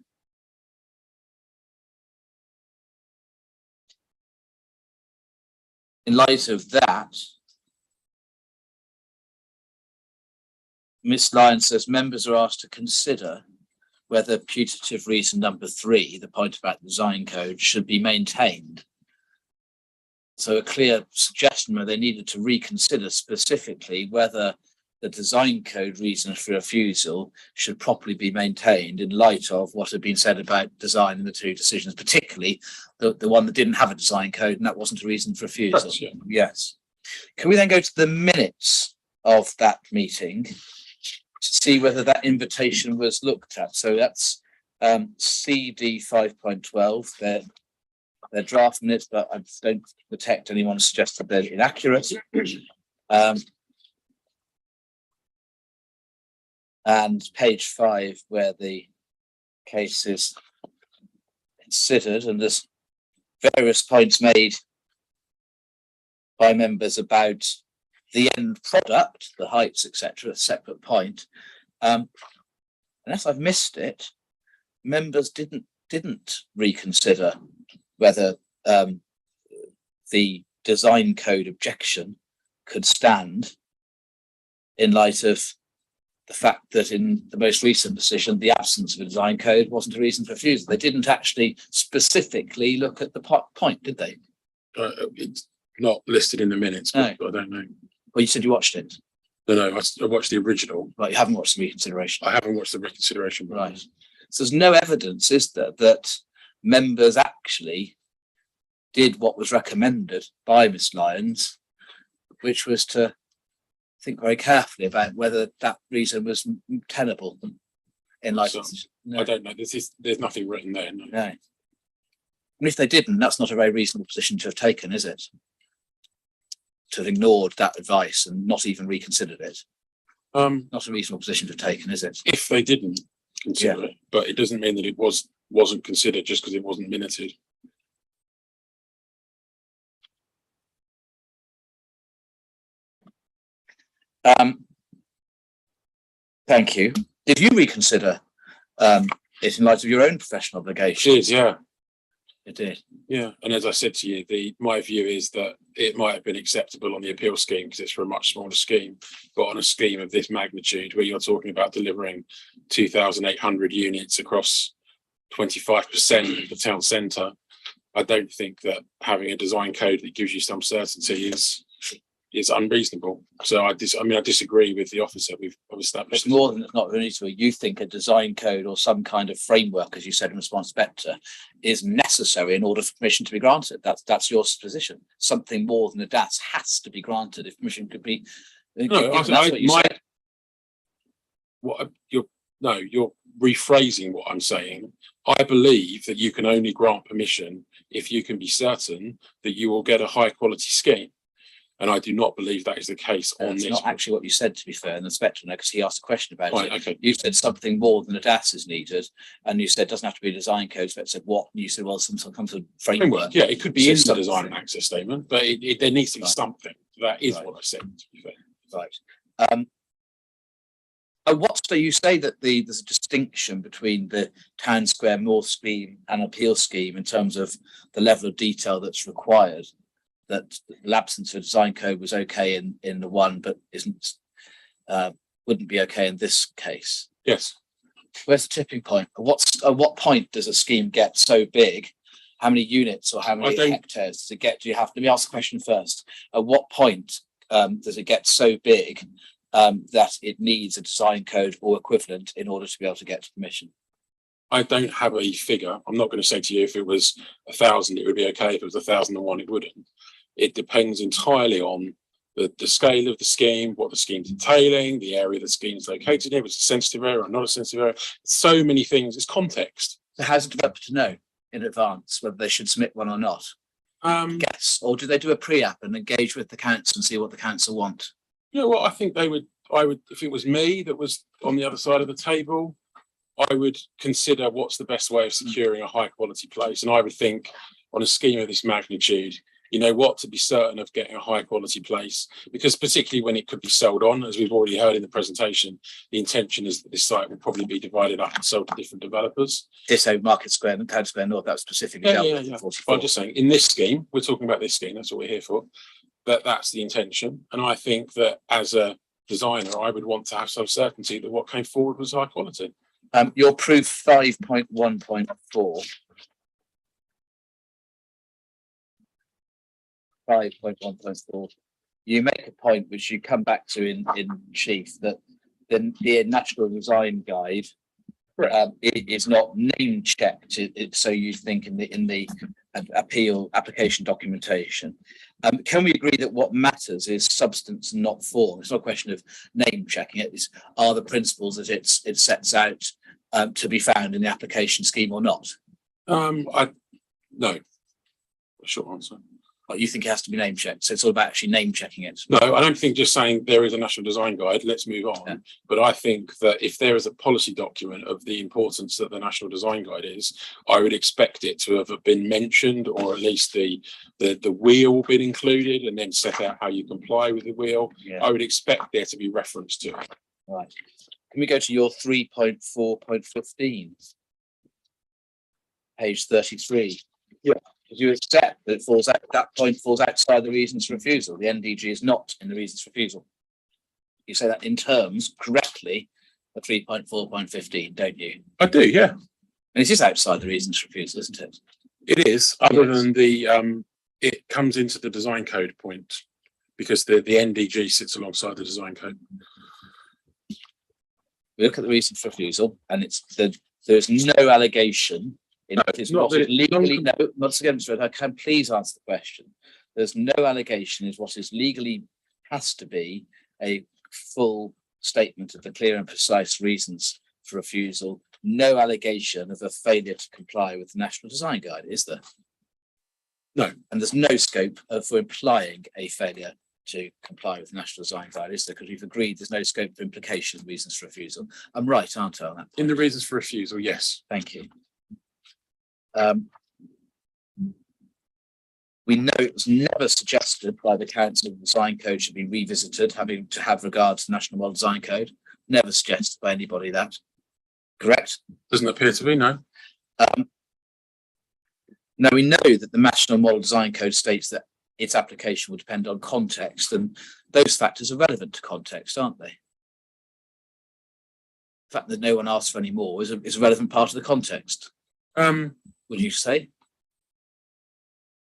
D: In light of that, Ms. Lyons says members are asked to consider whether putative reason number 3, the point about the design code, should be maintained. So a clear suggestion where they needed to reconsider specifically whether the design code reason for refusal should properly be maintained in light of what had been said about design in the 2 decisions, particularly the one that didn't have a design code, and that wasn't a reason for refusal.
E: Yeah.
D: Yes. Can we then go to the minutes of that meeting to see whether that invitation was looked at? So that's CD 5.12. They're draft minutes, but I don't detect anyone suggest that they're inaccurate. And page 5, where the case is considered, and there's various points made by members about the end product, the heights, etc., a separate point. Unless I've missed it, members didn't reconsider whether the design code objection could stand in light of the fact that in the most recent decision, the absence of a design code wasn't a reason for refusal. They didn't actually specifically look at the point, did they?
E: It's not listed in the minutes, but I don't know.
D: Well, you said you watched it.
E: No, I watched the original.
D: Right, you haven't watched the reconsideration.
E: I haven't watched the reconsideration.
D: Right. So there's no evidence, is there, that members actually did what was recommended by Miss Lyons, which was to think very carefully about whether that reason was tenable in light of.
E: I don't know. There's nothing written there. No.
D: No. And if they didn't, that's not a very reasonable position to have taken, is it? To have ignored that advice and not even reconsidered it. Not a reasonable position to have taken, is it?
E: If they didn't consider it, but it doesn't mean that it wasn't considered just because it wasn't minuted.
D: Thank you. Did you reconsider it in light of your own professional obligations?
E: Yeah.
D: It did.
E: Yeah, and as I said to you, my view is that it might have been acceptable on the appeal scheme because it's for a much smaller scheme, but on a scheme of this magnitude, where you're talking about delivering 2,800 units across 25% of the town centre, I don't think that having a design code that gives you some certainty is is unreasonable. So I disagree with the officer we've established.
D: It's more than it's not reasonable. You think a design code or some kind of framework, as you said in response to Spectre, is necessary in order for permission to be granted. That's your position. Something more than a DAS has to be granted if permission could be.
E: No,
D: That's what you said.
E: You're rephrasing what I'm saying. I believe that you can only grant permission if you can be certain that you will get a high quality scheme. And I do not believe that is the case on
D: That's
E: this.
D: not actually what you said, to be fair, and the Spectre, because he asked a question about
E: Right,
D: it.
E: okay.
D: You said something more than a DAS is needed, and you said it doesn't have to be a design code. But said what? And you said, well, some kind of framework.
E: Yeah, it could be
D: So
E: in the
D: something.
E: design and access statement, but there needs to be
D: Right.
E: something. That is
D: Right.
E: what I said, to be fair.
D: Right. So you say that there's a distinction between the town square north scheme and appeal scheme in terms of the level of detail that's required. That the absence of a design code was okay in the one, but wouldn't be okay in this case.
E: Yes.
D: Where's the tipping point? At what point does a scheme get so big? How many units or how many hectares does it get? Let me ask the question first. At what point does it get so big that it needs a design code or equivalent in order to be able to get to permission?
E: I don't have a figure. I'm not going to say to you if it was 1,000, it would be okay. If it was 1,001, it wouldn't. It depends entirely on the scale of the scheme, what the scheme's entailing, the area the scheme's located in, if it's a sensitive area or not a sensitive area. So many things. It's context.
D: So how's a developer to know in advance whether they should submit one or not? Guess, or do they do a pre-app and engage with the council and see what the council want?
E: You know what? I think I would, if it was me that was on the other side of the table, I would consider what's the best way of securing a high quality place. And I would think on a scheme of this magnitude, you know what, to be certain of getting a high quality place, because particularly when it could be sold on, as we've already heard in the presentation, the intention is that this site will probably be divided up and sold to different developers.
D: Ditto Market Square and Town Square North, that was specifically dealt with in 44.
E: I'm just saying, in this scheme, we're talking about this scheme, that's what we're here for, that's the intention. And I think that as a designer, I would want to have some certainty that what came forward was high quality.
D: Your proof 5.1.4. 5.1.4. You make a point which you come back to in chief, that the National Design Guide it is not name checked. So you think in the application documentation. Can we agree that what matters is substance, not form? It's not a question of name checking. It's are the principles that it sets out to be found in the application scheme or not?
E: No. Short answer.
D: But you think it has to be name checked, so it's all about actually name checking it.
E: No, I don't think just saying there is a National Design Guide, let's move on. Yeah. But I think that if there is a policy document of the importance that the National Design Guide is, I would expect it to have been mentioned, or at least the wheel been included, and then set out how you comply with the wheel. Yeah. I would expect there to be reference to it.
D: Right. Can we go to your 3.4.15? Page 33. Yeah. Because you accept that that point falls outside the reasons for refusal. The NDG is not in the reasons for refusal. You say that in terms correctly for 3.4.15, don't you?
E: I do, yeah.
D: And it is outside the reasons for refusal, isn't it?
E: It is, other than the it comes into the design code point, because the NDG sits alongside the design code.
D: We look at the reason for refusal, and there's no allegation. Once again, I can please answer the question. There's no allegation is what is legally has to be a full statement of the clear and precise reasons for refusal. No allegation of a failure to comply with the National Design Guide, is there?
E: No. And
D: there's no scope for implying a failure to comply with the National Design Guide, is there? Because we've agreed there's no scope for implication of reasons for refusal. I'm right, aren't I, on that point?
E: In the reasons for refusal, yes.
D: Thank you. We know it was never suggested by the council the design code should be revisited, having to have regard to the National Model Design Code. Never suggested by anybody that. Correct?
E: Doesn't appear to be, no.
D: Now we know that the National Model Design Code states that its application will depend on context, and those factors are relevant to context, aren't they? The fact that no one asks for any more is a relevant part of the context. Would you say?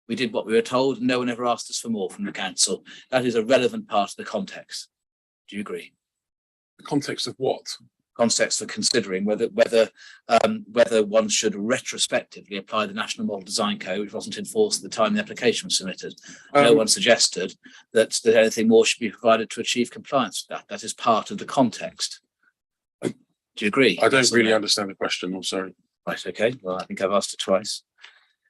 D: We did what we were told, and no one ever asked us for more from the council. That is a relevant part of the context. Do you agree?
E: The context of what?
D: Context for considering whether one should retrospectively apply the National Model Design Code, which wasn't enforced at the time the application was submitted. No one suggested that anything more should be provided to achieve compliance with that. That is part of the context. Do you agree?
E: I don't really understand the question. I'm sorry.
D: Right. Okay. Well, I think I've asked it twice.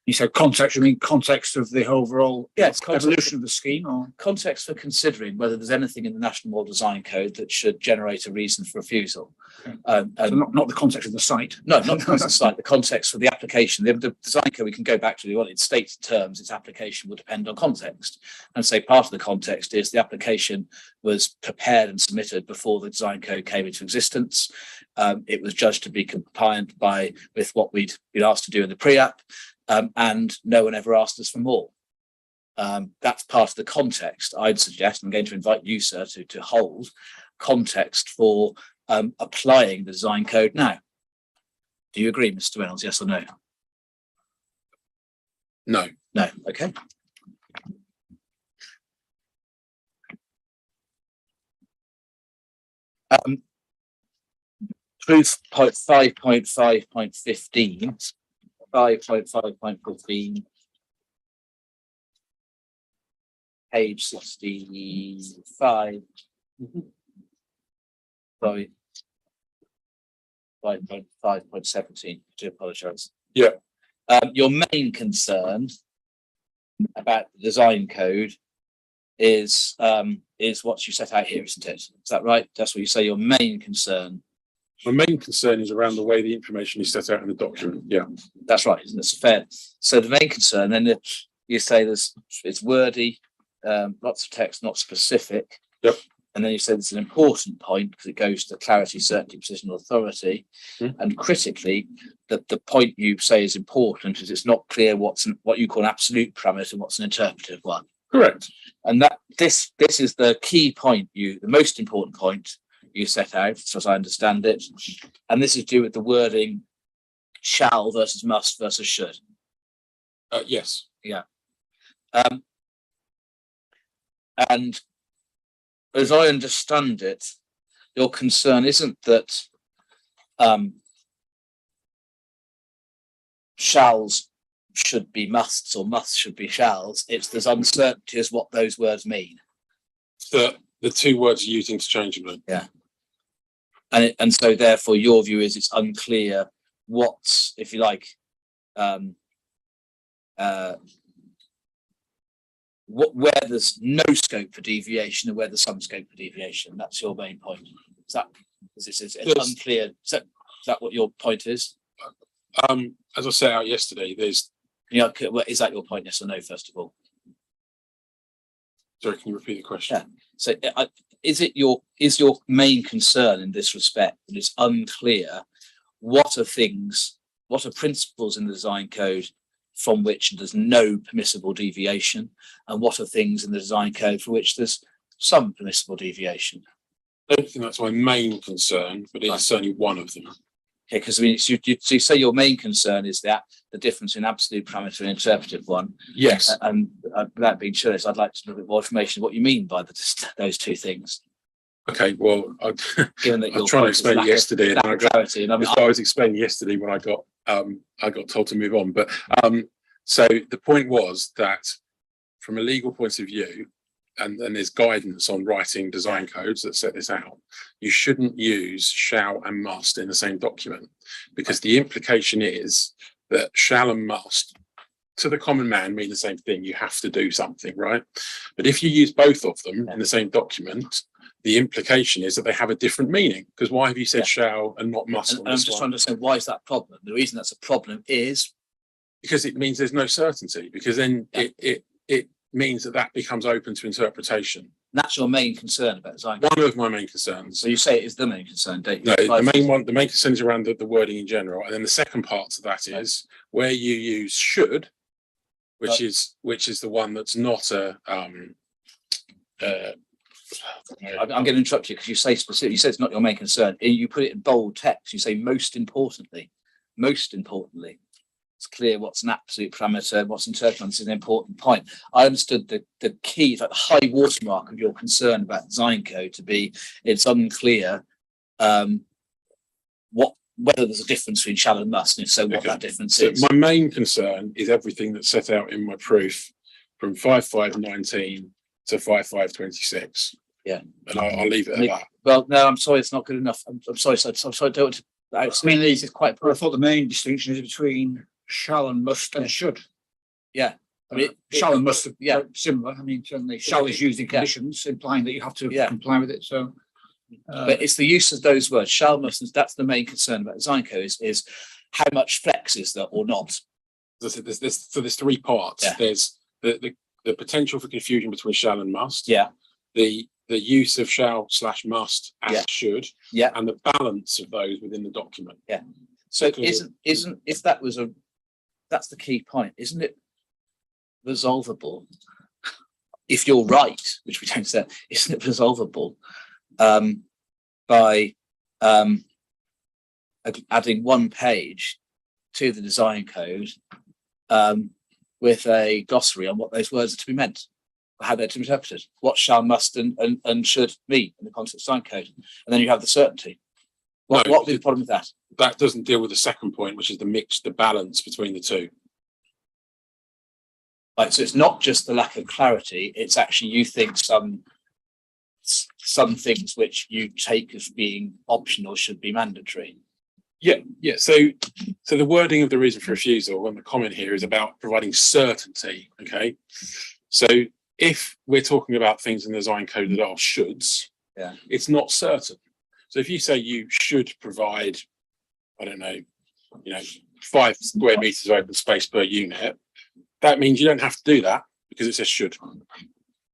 A: You said context, you mean context of the overall
D: Yeah, it's context.
A: evolution of the scheme, or?
D: Context for considering whether there's anything in the National Model Design Code that should generate a reason for refusal.
A: So not the context of the site.
D: No, not the context, like the context for the application. The design code we can go back to. Well, it states terms, its application will depend on context. And say part of the context is the application was prepared and submitted before the design code came into existence. It was judged to be compliant with what we'd been asked to do in the pre-app. And no one ever asked us for more. That's part of the context. I'd suggest, I'm going to invite you, sir, to hold context for applying the design code now. Do you agree, Mr. Reynolds? Yes or no?
E: No.
D: No. Okay. Proof 5.5.15. 5.5.15, page 65. Sorry, 5.5.17. Do apologise.
E: Yeah.
D: Your main concern about the design code is what you set out here, isn't it? Is that right? That's what you say. Your main concern.
E: My main concern is around the way the information is set out in the document. Yeah,
D: that's right. Isn't it? It's fair. So the main concern, then you say it's wordy, lots of text, not specific.
E: Yep.
D: And then you say it's an important point because it goes to clarity, certainty, precision, authority. And critically, the point you say is important is it's not clear what you call an absolute parameter and what's an interpretive one.
E: correct.
D: And that this is the key point, the most important point you set out, as I understand it. And this is due with the wording shall versus must versus should.
E: Yes.
D: Yeah. And as I understand it, your concern isn't that shalls should be musts or musts should be shalls. It's there's uncertainty as what those words mean.
E: The two words are used interchangeably.
D: Yeah. And so therefore your view is it's unclear what, if you like, where there's no scope for deviation and where there's some scope for deviation. That's your main point. It's unclear. Is that what your point is?
E: As I set out yesterday, there's.
D: Yeah, is that your point? Yes or no? First of all.
E: Sorry, can you repeat the question?
D: Yeah. So, is your main concern in this respect that it's unclear what are principles in the design code from which there's no permissible deviation, and what are things in the design code for which there's some permissible deviation?
E: I don't think that's my main concern, but it's certainly one of them.
D: Okay, because I mean, so you say your main concern is that the difference in absolute parameter and interpretive one.
E: Yes.
D: And without being sure, I'd like to know a bit more information what you mean by those two things.
E: Okay, well,
D: Given that
E: I'm trying to explain it yesterday, and I got
D: clarity, and
E: I was explaining yesterday when I got told to move on. But so the point was that from a legal point of view, and there's guidance on writing design codes that set this out, you shouldn't use shall and must in the same document, because the implication is that shall and must to the common man mean the same thing. You have to do something, right? But if you use both of them in the same document, the implication is that they have a different meaning. Because why have you said shall and not must?
D: And I'm just trying to understand, why is that a problem? The reason that's a problem is
E: because it means there's no certainty, because then it means that becomes open to interpretation.
D: That's your main concern about design.
E: One of my main concerns.
D: So you say it is the main concern, don't you?
E: No, the main concern is around the wording in general. And then the second part to that is where you use should, which is the one that's not a
D: I'm going to interrupt you because you say specifically, you said it's not your main concern. You put it in bold text. You say most importantly. what's clear, what's an absolute parameter, what's interpreted is an important point. I understood the key, like the high watermark of your concern about design code to be it's unclear whether there's a difference between shall and must, and if so, what that difference
E: So
D: is.
E: my main concern is everything that's set out in my proof from 5.5.19 to 5.5.26.
D: Yeah.
E: And I'll leave it at that.
D: Well, no, I'm sorry, it's not good enough. I'm sorry, I'm sorry, I don't want to. I mean, these is quite.
A: I thought the main distinction is between shall and must and should.
D: Yeah. I mean,
A: Shall and must are
D: yeah.
A: similar. I mean, certainly shall is used in conditions, implying that you have to
D: Yeah.
A: comply with it. So,
D: But it's the use of those words, shall, must, and that's the main concern about design code is how much flex is there or not.
E: So there's three parts.
D: Yeah.
E: There's the potential for confusion between shall and must.
D: Yeah.
E: The use of shall/must and
D: Yeah.
E: should.
D: Yeah.
E: And the balance of those within the document.
D: Yeah. So
E: Because
D: isn't if that was that's the key point, isn't it resolvable? If you're right, which we don't say, isn't it resolvable by adding one page to the design code with a glossary on what those words are to be meant, how they're to be interpreted, what shall, must, and should mean in the context of design code, and then you have the certainty. What would be the problem with that?
E: That doesn't deal with the second point, which is the balance between the two.
D: Right, so it's not just the lack of clarity, it's actually you think some things which you take as being optional should be mandatory.
E: Yeah. So the wording of the reason for refusal and the comment here is about providing certainty. Okay. So if we're talking about things in the design code that are shoulds,
D: yeah,
E: it's not certain. So if you say you should provide, I don't know, 5 square meters of open space per unit, that means you don't have to do that because it says should.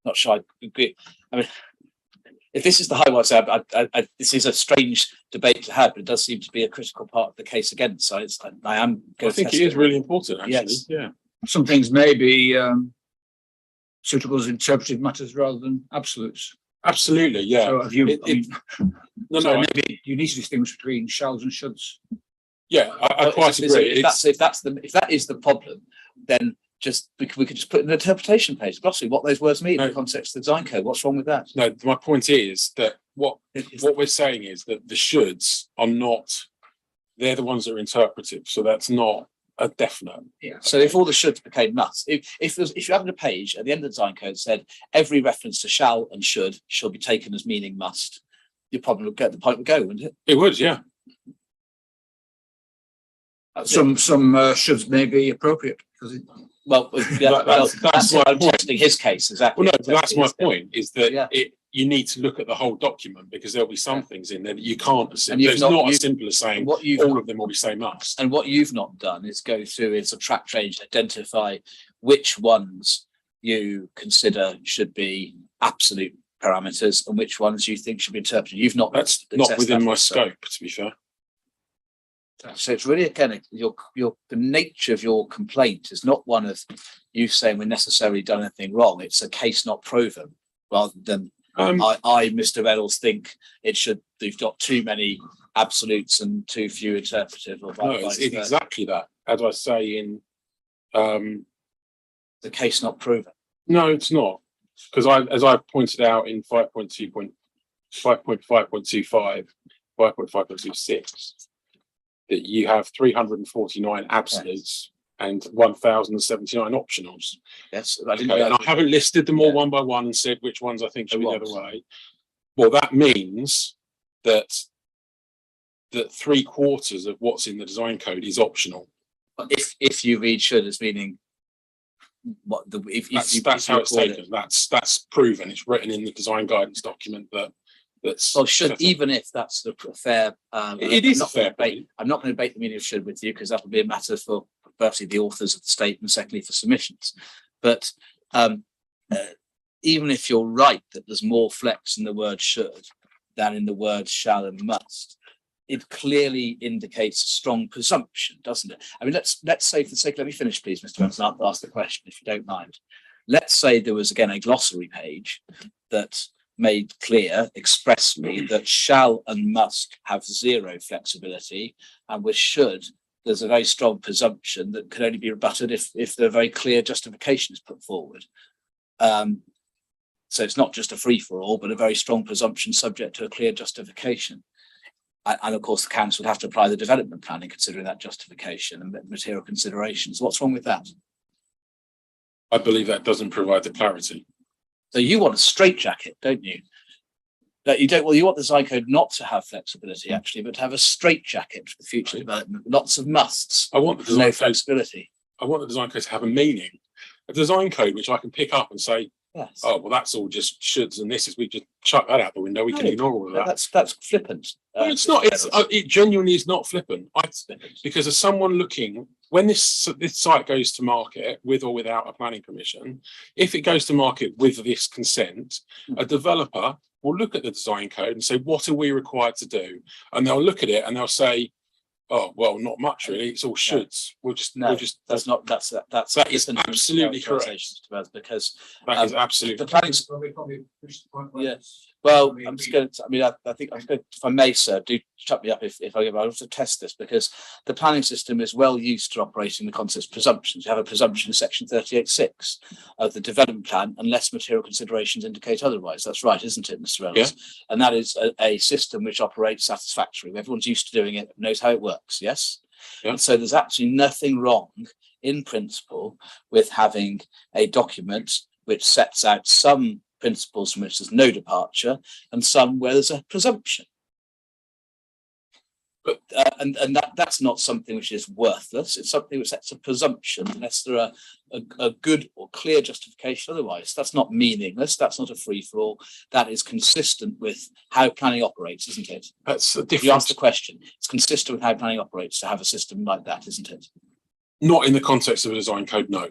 D: Not sure I agree. I mean, if this is the high wire, this is a strange debate to have, but it does seem to be a critical part of the case against. So I am.
E: I think it is really important, actually.
D: Yes.
E: Yeah.
A: some things may be suitable as interpretive matters rather than absolutes.
E: Absolutely. Yeah.
A: So have you?
E: No.
A: Maybe you need to distinguish between shalls and shoulds.
E: Yeah, I quite agree.
D: If that is the problem, then we could just put an interpretation page, glossary, what those words mean in the context of the design code. What's wrong with that?
E: No, my point is that what we're saying is that the shoulds are not, they're the ones that are interpretive. So that's not a definite.
A: Yeah.
D: So if all the shoulds became must, if you had a page at the end of the design code said every reference to shall and should be taken as meaning must, your problem would get the point would go, wouldn't it?
E: It would, yeah.
A: Some shoulds may be appropriate because
D: that's what I'm testing his case exactly.
E: Well, no, that's my point. Is that
D: Yeah.
E: you need to look at the whole document because there'll be some things in there that you can't assume.
D: And you've
E: It's
D: not-
E: not
D: you-
E: as simple as saying
D: what you've
E: all of them will be say must.
D: And what you've not done is go through and subtract, change, identify which ones you consider should be absolute parameters and which ones you think should be interpreted. You've not.
E: That's not
D: assessed
E: within
D: that
E: my
D: yourself.
E: scope, to be fair.
D: So it's really again the nature of your complaint is not one of you saying we necessarily done anything wrong. It's a case not proven, rather than Mr. Reynolds, think it should. You've got too many absolutes and too few interpretive. Or
E: No, it's exactly that. As I say in,
D: the case not proven.
E: no, it's not, because as I pointed out in 5.5.25, 5.5.26, that you have 349 absolutes and 1,079 optionals.
D: Yes,
E: Okay, and I haven't listed them all
D: Yeah.
E: one by one and said which ones I think should be the other
D: ones.
E: way. Well, that means that 3/4 of what's in the design code is optional.
D: If you read should as meaning what the
E: That's how it's taken. That's proven. It's written in the design guidance document that's.
D: Well, should,
E: set up.
D: even if that's a fair.
E: It is a fair point.
D: I'm not going to debate the meaning of should with you because that will be a matter for firstly the authors of the statement, secondly for submissions. But even if you're right that there's more flex in the word should than in the words shall and must, it clearly indicates a strong presumption, doesn't it? I mean, let's say, for the sake, let me finish, please, Mr. Evans, and I'll ask the question if you don't mind. Let's say there was again a glossary page that made clear expressly that shall and must have zero flexibility, and with should there's a very strong presumption that can only be rebutted if the very clear justification is put forward. So it's not just a free for all, but a very strong presumption subject to a clear justification. And of course, the council would have to apply the development plan in considering that justification and material considerations. What's wrong with that?
E: I believe that doesn't provide the clarity.
D: So you want a straitjacket, don't you? No, you don't. Well, you want the design code not to have flexibility, actually, but to have a straitjacket for the future development. Lots of musts.
E: I want the design
D: No
E: code.
D: flexibility.
E: I want the design code to have a meaning, a design code which I can pick up and say,
D: Yes.
E: oh, well, that's all just shoulds and this is, we just chuck that out the window. We can
D: No,
E: ignore all of that.
D: That's flippant.
E: No, it's not. It genuinely is not flippant. Because as someone looking, when this site goes to market with or without a planning permission, if it goes to market with this consent, a developer will look at the design code and say, what are we required to do? And they'll look at it and they'll say, oh, well, not much really. It's all shoulds. We'll just
D: that's
E: that is absolutely correct.
D: Because
E: that is absolutely
D: the planning. Yeah. Well, I'm just going to. I mean, I think I'm going. If I may, sir, do shut me up if I give. I want to test this because the planning system is well used to operating the concept of presumptions. You have a presumption in section 38(6) of the development plan, unless material considerations indicate otherwise. That's right, isn't it, Mr. Reynolds?
E: Yeah.
D: And that is a system which operates satisfactorily. Everyone's used to doing it, knows how it works. Yes.
E: Yeah.
D: And so there's actually nothing wrong in principle with having a document which sets out some principles from which there's no departure and some where there's a presumption. But and that's not something which is worthless. It's something which sets a presumption unless there are a good or clear justification otherwise. That's not meaningless. That's not a free for all. That is consistent with how planning operates, isn't it?
E: That's a different.
D: You asked the question. It's consistent with how planning operates to have a system like that, isn't it?
E: Not in the context of a design code, no.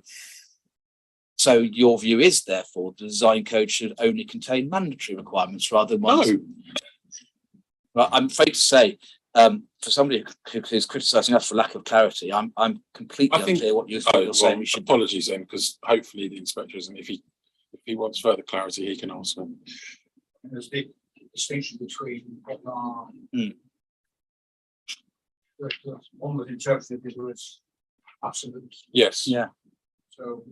D: So your view is, therefore, the design code should only contain mandatory requirements rather than ones.
E: No.
D: Well, I'm afraid to say, for somebody who is criticising us for lack of clarity, I'm completely unclear what you're saying we should do.
E: Apologies then, because hopefully the inspector isn't. If he wants further clarity, he can ask them.
A: There's the distinction between what are one was interpreted as absolute.
E: Yes.
D: Yeah.
A: So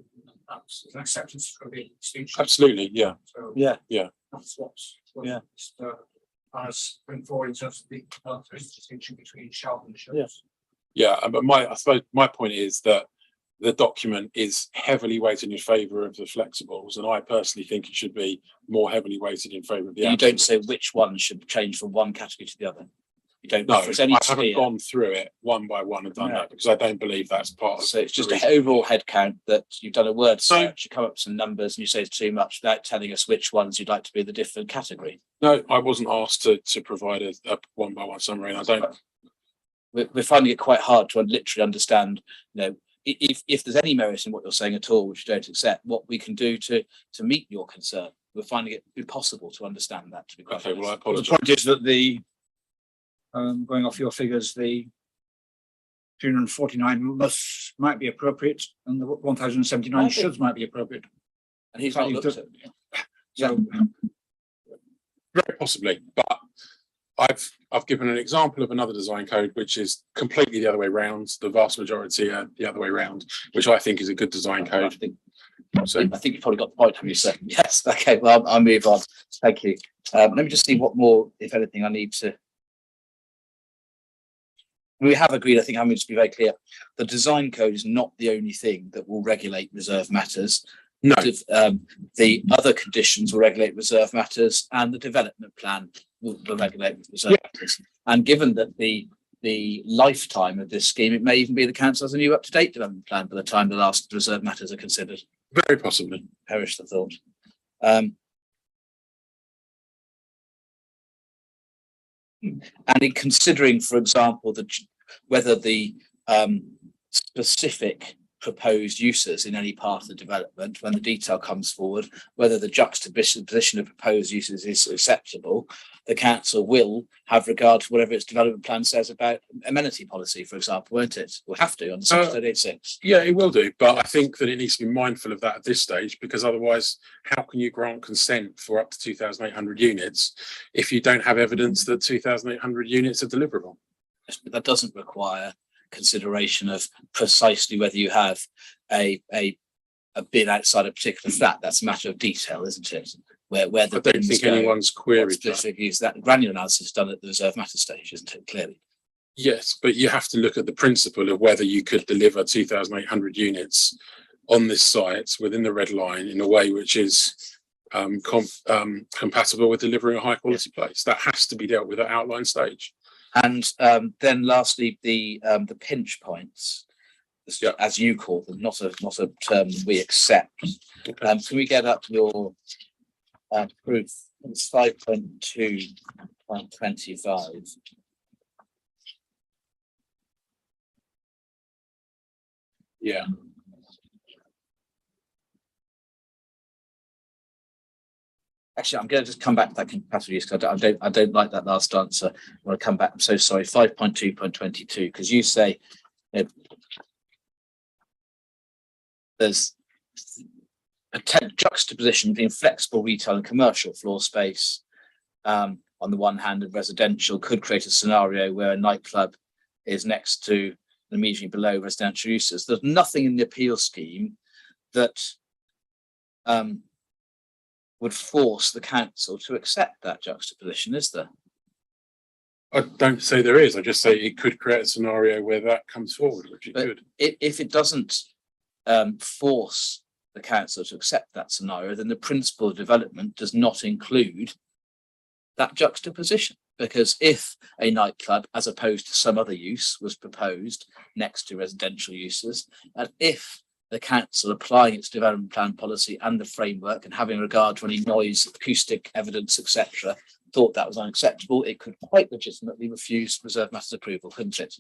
A: that's an acceptance for the distinction.
E: Absolutely. Yeah.
A: So
D: Yeah.
A: that's what's
D: Yeah.
A: as bring forward in terms of the distinction between shall and should.
D: Yes.
E: Yeah. But I suppose my point is that the document is heavily weighted in favour of the flexibles, and I personally think it should be more heavily weighted in favour of the.
D: You don't say which one should change from one category to the other. You don't.
E: No,
D: offer us any
E: I haven't
D: steer.
E: gone through it one by one and done that because I don't believe that's part of.
D: So it's just
E: the
D: an
E: reason.
D: overall head count that you've done a word
E: So-
D: search, you come up with some numbers and you say it's too much without telling us which ones you'd like to be the different category.
E: No, I wasn't asked to provide a one by one summary, and I don't.
D: We're finding it quite hard to literally understand, if there's any merit in what you're saying at all, which you don't accept, what we can do to meet your concern. We're finding it impossible to understand that, to be quite
E: Okay, well, I
D: honest.
A: The
E: apologise.
A: point is that going off your figures, the 349 might be appropriate, and the 1079
D: Might be.
A: shoulds might be appropriate.
D: And he's
A: So
D: not
A: you've
D: looked at.
A: So
E: Very possibly, but I've given an example of another design code which is completely the other way round. The vast majority are the other way round, which I think is a good design
D: I
E: code.
D: think
E: So
D: you've probably got the point, haven't you, sir? Yes. Okay. Well, I'll move on. Thank you. Let me just see what more, if anything, I need to. We have agreed, I think, I'm going to be very clear. The design code is not the only thing that will regulate reserve matters.
E: no,
D: The other conditions will regulate reserve matters, and the development plan will regulate reserve matters. And given that the lifetime of this scheme, it may even be the council has a new up-to-date development plan by the time the last reserve matters are considered.
E: very possibly.
D: Perish the thought. And in considering, for example, whether the specific proposed uses in any part of the development, when the detail comes forward, whether the juxtaposition of proposed uses is acceptable, the council will have regard to whatever its development plan says about amenity policy, for example, won't it? We'll have to on the 636.
E: Yeah, it will do, but I think that it needs to be mindful of that at this stage, because otherwise, how can you grant consent for up to 2,800 units if you don't have evidence that 2,800 units are deliverable?
D: But that doesn't require consideration of precisely whether you have a bin outside a particular flat. That's a matter of detail, isn't it? Where the
E: I don't
D: bins
E: think
D: go,
E: anyone's
D: what
E: queried that.
D: specific use that granular analysis done at the reserve matter stage, isn't it? Clearly.
E: Yes, but you have to look at the principle of whether you could deliver 2,800 units on this site within the red line in a way which is compatible with delivering a high quality place. That has to be dealt with at outline stage.
D: And then lastly, the pinch points,
E: Yeah.
D: as you call them, not a term that we accept.
E: Okay.
D: Can we get up your proof? It's 5.2.25.
E: Yeah.
D: Actually, I'm going to just come back to that compatible use because I don't like that last answer. I want to come back. I'm so sorry. 5.2.22, because you say there's a juxtaposition between flexible retail and commercial floor space on the one hand, and residential could create a scenario where a nightclub is next to and immediately below residential uses. There's nothing in the appeal scheme that would force the council to accept that juxtaposition, is there?
E: I don't say there is. I just say it could create a scenario where that comes forward, which it
D: But
E: could.
D: If it doesn't force the council to accept that scenario, then the principle of development does not include that juxtaposition. Because if a nightclub, as opposed to some other use, was proposed next to residential uses, and if the council, applying its development plan policy and the framework and having regard to any noise, acoustic evidence, etc., thought that was unacceptable, it could quite legitimately refuse reserve matters approval, couldn't it?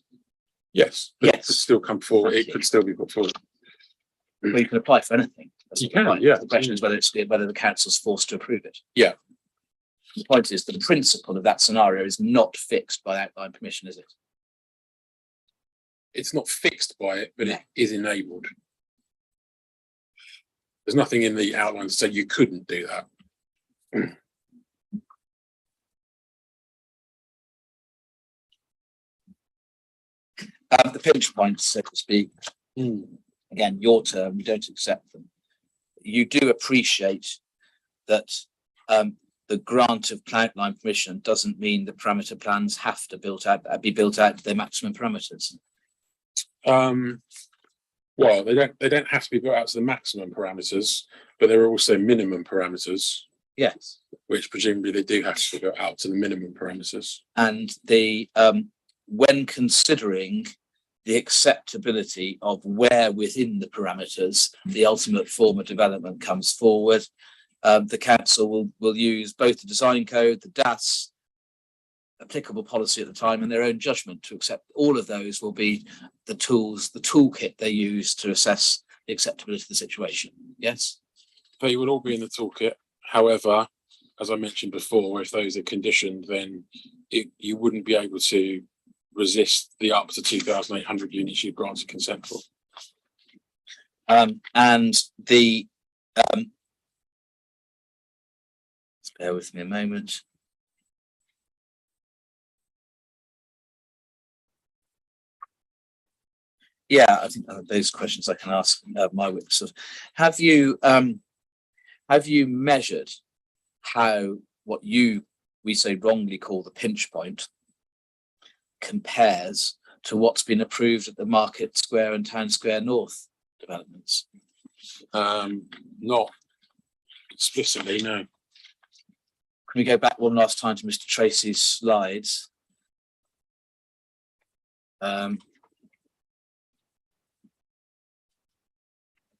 E: Yes. But it
D: Yes.
E: could still come forward.
D: Thank
E: It
D: you.
E: could still be put forward.
D: Well, you can apply for anything. That's
E: You
D: the
E: can,
D: point.
E: yeah.
D: The question is whether the council's forced to approve it.
E: Yeah.
D: The point is the principle of that scenario is not fixed by outline permission, is it?
E: It's not fixed by it, but
D: No.
E: it is enabled. There's nothing in the outline to say you couldn't do that.
D: The pinch points, so to speak, again, your term, we don't accept them. You do appreciate that the grant of outline permission doesn't mean the parameter plans have to be built out to their maximum parameters.
E: Well, they don't have to be built out to the maximum parameters, but there are also minimum parameters,
D: Yes.
E: which presumably they do have to be built out to the minimum parameters.
D: And the when considering the acceptability of where within the parameters the ultimate form of development comes forward, the council will use both the design code, the DAS, applicable policy at the time, and their own judgment to accept. All of those will be the tools, the toolkit they use to assess the acceptability of the situation. Yes.
E: They will all be in the toolkit. However, as I mentioned before, if those are conditioned, then you wouldn't be able to resist the up to 2,800 units you've granted consent for.
D: And the bear with me a moment. Yeah, I think those questions I can ask my witnesses. Have you measured how what we say wrongly call the pinch point compares to what's been approved at the Market Square and Town Square North developments?
E: Not explicitly, no.
D: Can we go back one last time to Mr. Tracy's slides?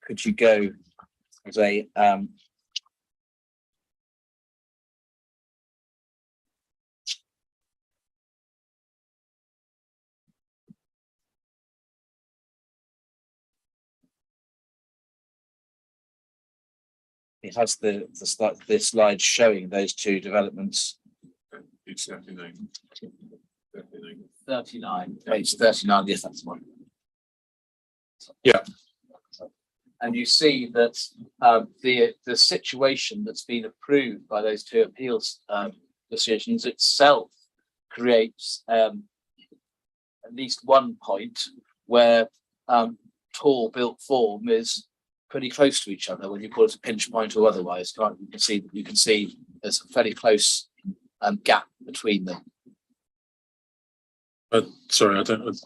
D: Could you go as a it has the slide showing those two developments.
E: It's 39.
D: 39, page 39, yes, that's one.
E: Yeah.
D: And you see that the situation that's been approved by those two appeals decisions itself creates a at least one point where tall built form is pretty close to each other, whether you call it a pinch point or otherwise. You can see there's a fairly close gap between them.
E: Sorry, I don't.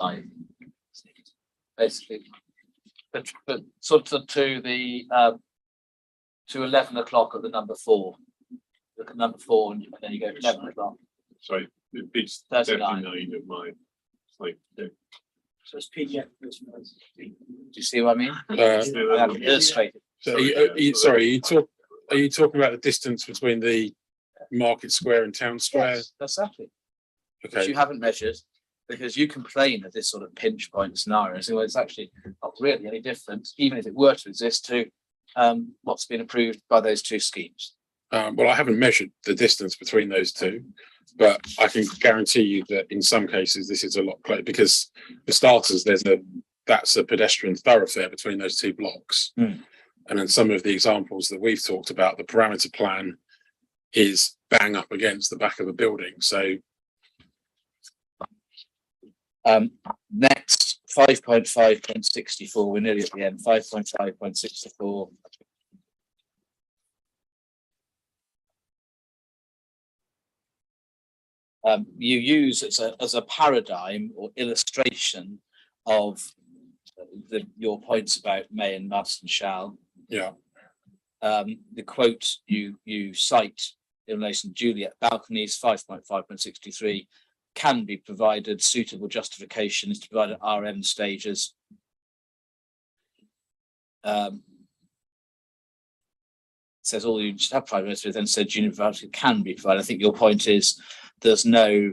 D: Basically, but sort of to the to 11 o'clock at the number 4. Look at number 4, and then you go to 11 o'clock.
G: Sorry, it's
D: 39.
G: 39 of mine. It's like,
A: So it's PDF.
D: Do you see what I mean? I have it illustrated.
E: So are you talking about the distance between the Market Square and Town Square?
D: Yes, exactly. Which
E: Okay.
D: you haven't measured, because you complain of this sort of pinch point scenario. So it's actually not really any different, even if it were to exist, to what's been approved by those two schemes.
E: Well, I haven't measured the distance between those two, but I can guarantee you that in some cases this is a lot closer, because for starters, that's a pedestrian thoroughfare between those two blocks.
D: Mm.
E: And then some of the examples that we've talked about, the parameter plan is bang up against the back of a building. So
D: Next, 5.5.64. We're nearly at the end. 5.5.64. You use as a paradigm or illustration of your points about may and must and shall.
E: yeah,
D: The quote you cite in relation to Juliet balconies, 5.5.63, can be provided suitable justification is to provide at RM stages. Says all you just have private, then said junior balcony can be provided. I think your point is there's no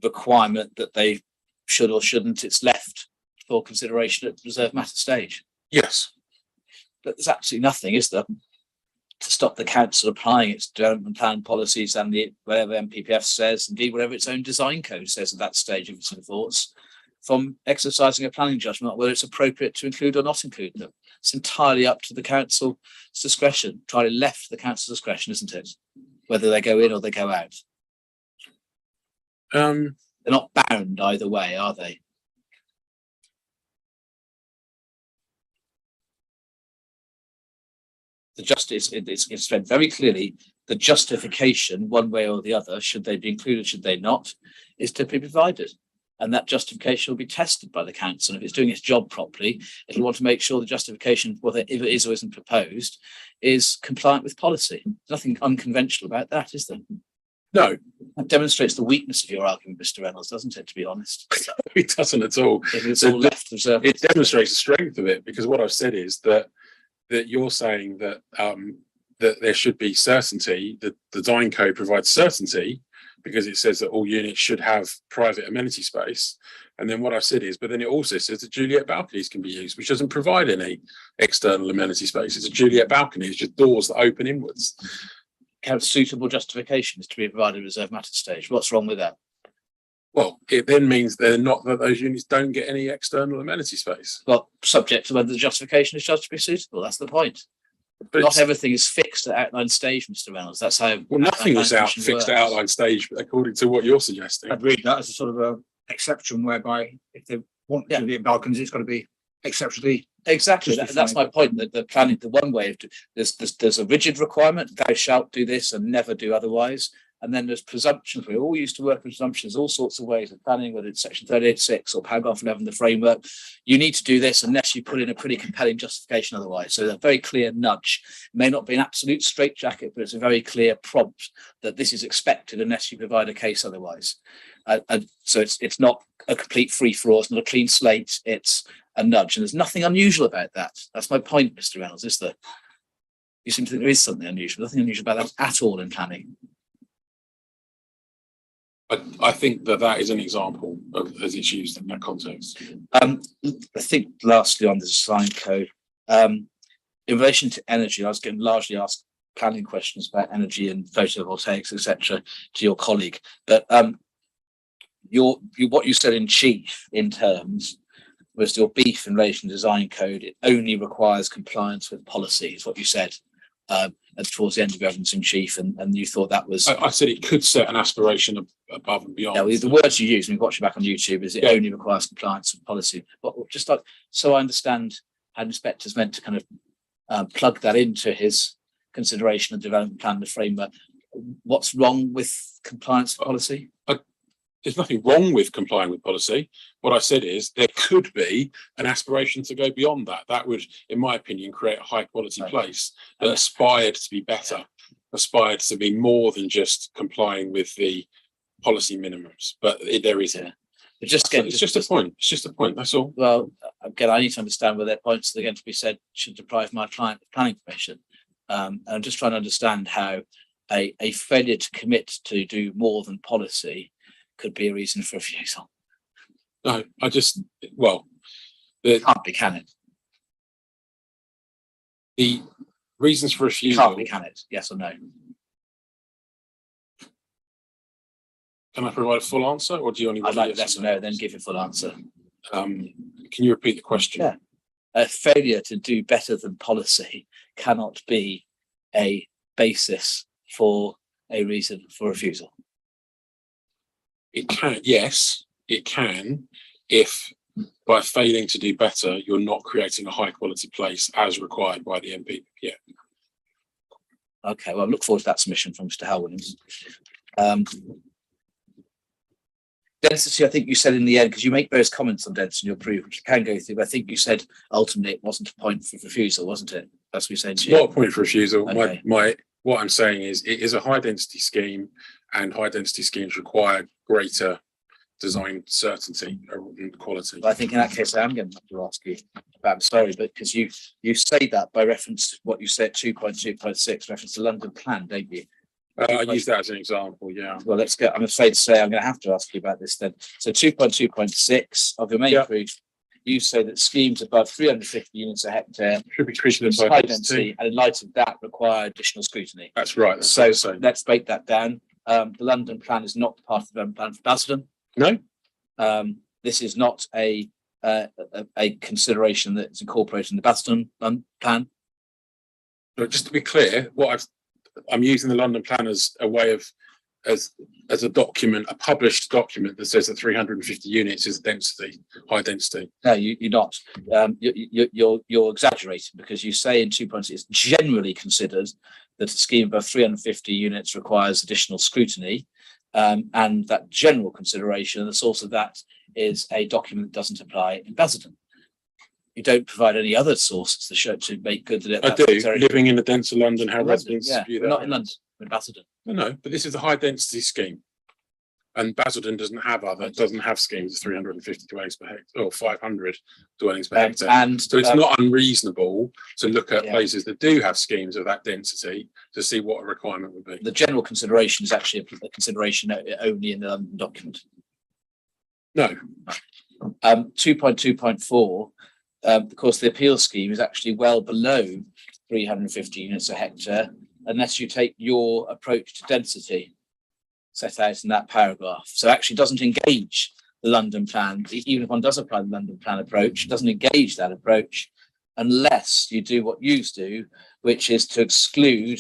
D: requirement that they should or shouldn't. It's left for consideration at reserved matter stage.
E: yes.
D: But there's absolutely nothing, is there, to stop the council applying its development plan policies and whatever MPPF says, indeed whatever its own design code says at that stage of its thoughts, from exercising a planning judgment whether it's appropriate to include or not include them. It's entirely up to the council's discretion, entirely left to the council's discretion, isn't it? Whether they go in or they go out. They're not bound either way, are they? The justice, it's said very clearly, the justification, one way or the other, should they be included, should they not, is to be provided. And that justification will be tested by the council. If it's doing its job properly, it'll want to make sure the justification, whether if it is or isn't proposed, is compliant with policy. There's nothing unconventional about that, is there?
E: No,
D: That demonstrates the weakness of your argument, Mr. Reynolds, doesn't it, to be honest?
E: it doesn't at all.
D: If it's
E: So
D: all left reserved.
E: It demonstrates the strength of it, because what I've said is that you're saying that that there should be certainty. The design code provides certainty because it says that all units should have private amenity space. And then what I've said is, but then it also says that Juliet balconies can be used, which doesn't provide any external amenity space. It's a Juliet balcony, it's just doors that open inwards.
D: Have suitable justification is to be provided at reserved matter stage. What's wrong with that?
E: Well, it then means that those units don't get any external amenity space.
D: Well, subject to whether the justification is judged to be suitable. That's the point.
E: But
D: Not everything is fixed at outline stage, Mr. Reynolds. That's how.
E: well, nothing is
D: outline
E: fixed
D: works.
E: at outline stage, according to what you're suggesting.
A: I'd read that as a sort of a exception whereby if they want to do balconies, it's got to be exceptionally.
D: Exactly.
A: Just
D: That's my point. That the planning, the one way of there's a rigid requirement. Thou shalt do this and never do otherwise. And then there's presumptions. We all used to work with presumptions, all sorts of ways of planning, whether it's section 38.6 or paragraph 11, the framework. You need to do this unless you put in a pretty compelling justification otherwise. So a very clear nudge. It may not be an absolute straitjacket, but it's a very clear prompt that this is expected unless you provide a case otherwise. And so it's not a complete free-for-all, it's not a clean slate, it's a nudge. And there's nothing unusual about that. That's my point, Mr. Reynolds, is that you seem to think there is something unusual. Nothing unusual about that at all in planning.
E: I think that is an example of as it's used in that context.
D: I think lastly on the design code, in relation to energy, I was getting largely asked planning questions about energy and photovoltaics, etc., to your colleague. But what you said in chief in terms was your beef in relation to design code. It only requires compliance with policy, is what you said. towards the end of your evidence in chief, and you thought that was.
E: I said it could set an aspiration above and beyond.
D: Yeah, well, the words you use when you watch it back on YouTube is it only requires compliance with policy. But just like, so I understand how the inspector's meant to kind of plug that into his consideration of development plan, the framework. What's wrong with compliance with policy?
E: There's nothing wrong with complying with policy. What I said is there could be an aspiration to go beyond that. That would, in my opinion, create a high quality place that aspired to be better, aspired to be more than just complying with the policy minimums. But there is
D: But just again,
E: it's just a point. It's just a point. That's all.
D: Well, again, I need to understand where their points that are going to be said should deprive my client of planning permission. And I'm just trying to understand how a failure to commit to do more than policy could be a reason for refusal.
E: No,
D: It can't be, can it?
E: the reasons for
D: It
E: refusal.
D: can't be, can it? Yes or no?
E: Can I provide a full answer, or do you only
D: I'd
E: want
D: like
E: yes
D: yes or no, then give a full answer.
E: Can you repeat the question?
D: Yeah. A failure to do better than policy cannot be a basis for a reason for refusal.
E: It can, yes, it can, if by failing to do better, you're not creating a high quality place as required by the MP. Yeah.
D: Okay, well, I look forward to that submission from Mr. Hal Williams. Density, I think you said in the end, because you make various comments on density in your proof, which you can go through, but I think you said ultimately it wasn't a point for refusal, wasn't it? That's what you're saying.
E: It's not a point for refusal.
D: Okay.
E: What I'm saying is it is a high density scheme, and high density schemes require greater design certainty and quality.
D: But I think in that case, I am going to have to ask you, but I'm sorry, but because you say that by reference to what you said, 2.2.6, reference to London plan, don't you?
E: I use that as an example, yeah.
D: Well, let's go. I'm afraid to say I'm going to have to ask you about this then. So 2.2.6 of your main
E: Yeah.
D: proof, you say that schemes above 350 units a hectare
E: Should be treated as
D: high
E: high
D: density,
E: density.
D: and in light of that require additional scrutiny.
E: That's right. That's
D: So
E: what I'm saying.
D: let's break that down. The London plan is not part of the development plan for Basildon.
E: No,
D: This is not a consideration that's incorporated in the Basildon plan.
E: but just to be clear, I'm using the London plan as a way of, as a document, a published document that says that 350 units is density, high density.
D: No, you're not. You're exaggerating, because you say in 2.6 it's generally considered that a scheme above 350 units requires additional scrutiny, and that general consideration, the source of that is a document that doesn't apply in Basildon. You don't provide any other sources to show, to make good that
E: I
D: that's
E: do,
D: necessary.
E: living in the denser London, how
D: London,
E: residents
D: yeah,
E: view
D: we're
E: that.
D: not in London, we're in Basildon.
E: No, but this is a high density scheme. And Basildon doesn't have schemes of 350 dwellings per hectare or 500 dwellings per hectare.
D: And
E: So it's not unreasonable to look at
D: Yeah.
E: places that do have schemes of that density to see what a requirement would be.
D: the general consideration is actually a consideration only in the London document.
E: No,
D: 2.2.4, of course, the appeal scheme is actually well below 350 units a hectare, unless you take your approach to density set out in that paragraph. So actually doesn't engage the London plan, even if one does apply the London plan approach, it doesn't engage that approach unless you do what you do, which is to exclude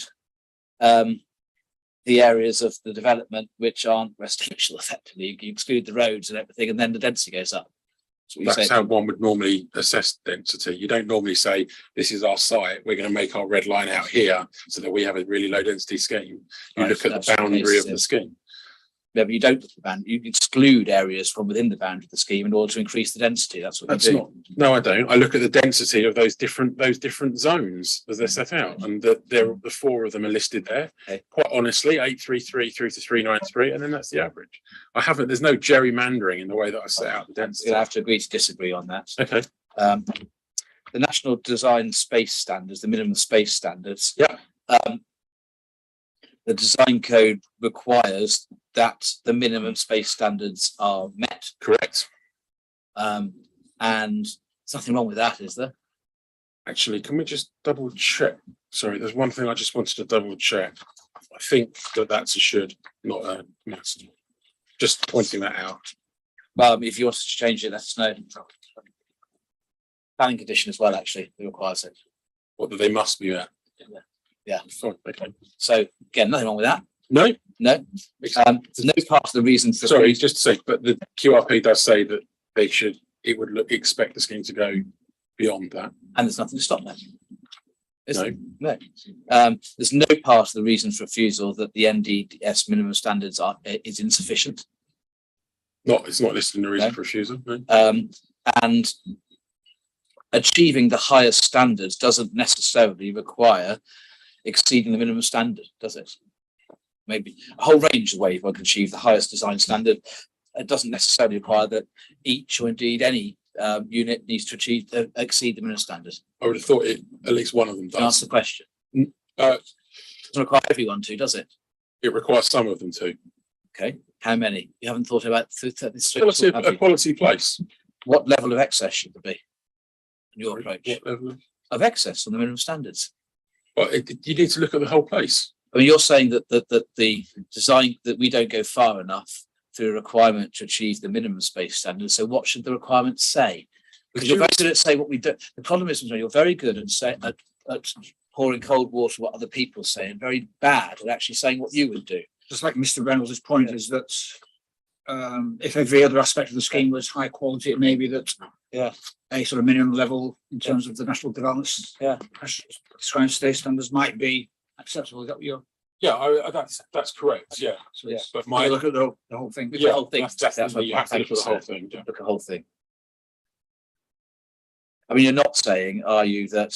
D: the areas of the development which aren't residential effectively. You exclude the roads and everything, and then the density goes up.
E: that's how one would normally assess density. You don't normally say, this is our site, we're going to make our red line out here so that we have a really low density scheme. You
D: Right,
E: look at
D: that's
E: the
D: the
E: boundary
D: case,
E: of
D: yeah.
E: the scheme.
D: Yeah, but you don't look at the boundary, you exclude areas from within the boundary of the scheme in order to increase the density. That's what
E: That's
D: you do.
E: not, no, I don't. I look at the density of those different zones as they're set out, and the four of them are listed there.
D: Okay.
E: Quite honestly, 833 through to 393, and then that's the average. There's no gerrymandering in the way that I set out the
D: You're
E: density.
D: gonna have to agree to disagree on that.
E: Okay.
D: The National Design Space Standards, the minimum space standards.
E: Yeah.
D: The design code requires that the minimum space standards are met.
E: Correct.
D: And there's nothing wrong with that, is there?
E: Actually, can we just double check? Sorry, there's one thing I just wanted to double check. I think that's a should, not a must. Just pointing that out.
D: If you want to change it, let us know. Planning condition as well, actually, it requires it.
E: What that they must be at. Fine, okay.
D: So again, nothing wrong with that.
E: No,
D: No, there's no part of the reason for
E: sorry, just to say, but the QRP does say that it would expect the scheme to go beyond that.
D: and there's nothing to stop that. Is
E: No.
D: there? No. There's no part of the reason for refusal that the NDS minimum standards is insufficient.
E: It's not listed in the reason
D: No.
E: for refusal. No.
D: And achieving the highest standards doesn't necessarily require exceeding the minimum standard, does it? Maybe a whole range of ways one can achieve the highest design standard. It doesn't necessarily require that each or indeed any unit needs to exceed the minimum standard.
E: I would have thought at least one of them
D: To answer
E: does.
D: the question.
E: Uh,
D: Doesn't require everyone to, does it?
E: it requires some of them to.
D: Okay. How many? You haven't thought about this.
E: A quality place.
D: What level of excess should there be in your approach
E: What level?
D: of excess on the minimum standards?
E: Well, you need to look at the whole place.
D: I mean, you're saying that the design, that we don't go far enough through a requirement to achieve the minimum space standard. So what should the requirement say? Because you're very good at saying what we do. The problem is, you're very good at pouring cold water what other people say, and very bad at actually saying what you would do.
A: Just like Mr. Reynolds' point is that if every other aspect of the scheme was high quality, it may be that a sort of minimum level in terms of the national development described state standards might be acceptable. Is that what you're?
E: Yeah, that's correct. Yeah,
A: So it's-
E: but
A: you look at the whole thing.
D: The
E: yeah,
D: whole thing.
E: That's
D: That's what
E: you have to look at the
D: I'm
E: whole
D: saying.
E: thing. Yeah.
D: Look at the whole thing. I mean, you're not saying, are you, that